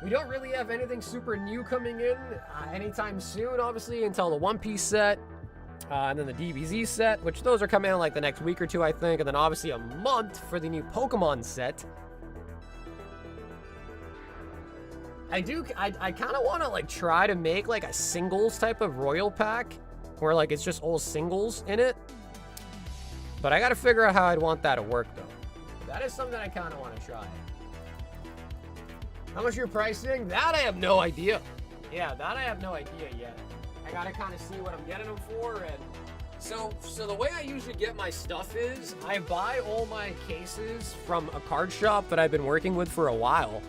We don't really have anything super new coming in anytime soon, obviously, until the One Piece set, and then the DBZ set, which those are coming in like the next week or two, I think, and then obviously a month for the new Pokemon set. I kind of want to, like, try to make, like, a singles type of royal pack where, like, it's just all singles in it. But I got to figure out how I'd want that to work, though. That is something I kind of want to try. How much you're pricing? That I have no idea. Yeah, that I have no idea yet. I got to kind of see what I'm getting them for. And so the way I usually get my stuff is I buy all my cases from a card shop that I've been working with for a while.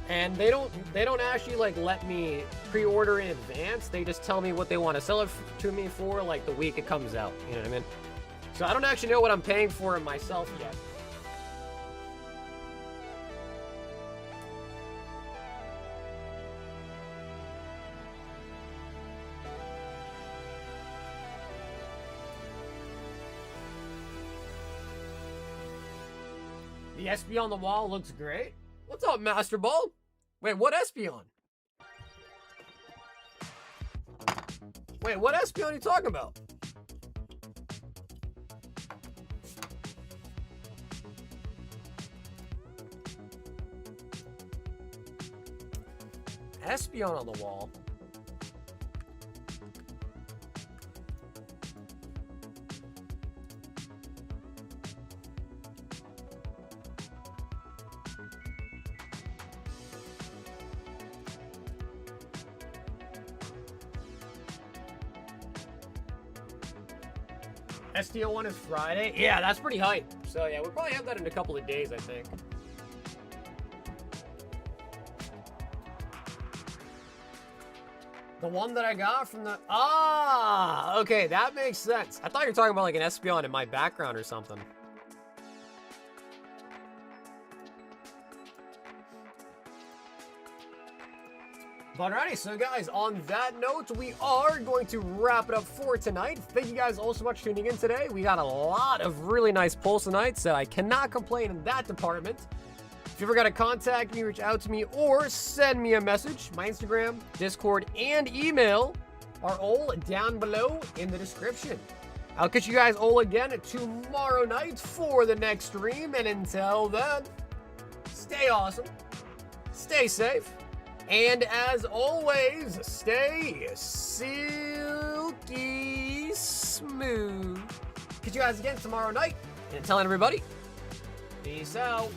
And they don't actually, like, let me pre-order in advance. They just tell me what they want to sell it to me for, like, the week it comes out. You know what I mean? So I don't actually know what I'm paying for it myself yet. The SB on the wall looks great. What's up, Master Ball? Wait, what Espeon? Wait, what Espeon are you talking about? Espeon on the wall? STO1 is Friday? Yeah, that's pretty hype. So yeah, we'll probably have that in a couple of days, I think. The one that I got from the... Ah! Okay, that makes sense. I thought you were talking about like an Espeon in my background or something. Alrighty, so guys, on that note, we are going to wrap it up for tonight. Thank you guys all so much for tuning in today. We got a lot of really nice polls tonight, so I cannot complain in that department. If you ever got to contact me, reach out to me, or send me a message, my Instagram, Discord, and email are all down below in the description. I'll catch you guys all again tomorrow night for the next stream, and until then, stay awesome, stay safe, And as always, stay silky smooth. Catch you guys again tomorrow night. And telling everybody, peace out.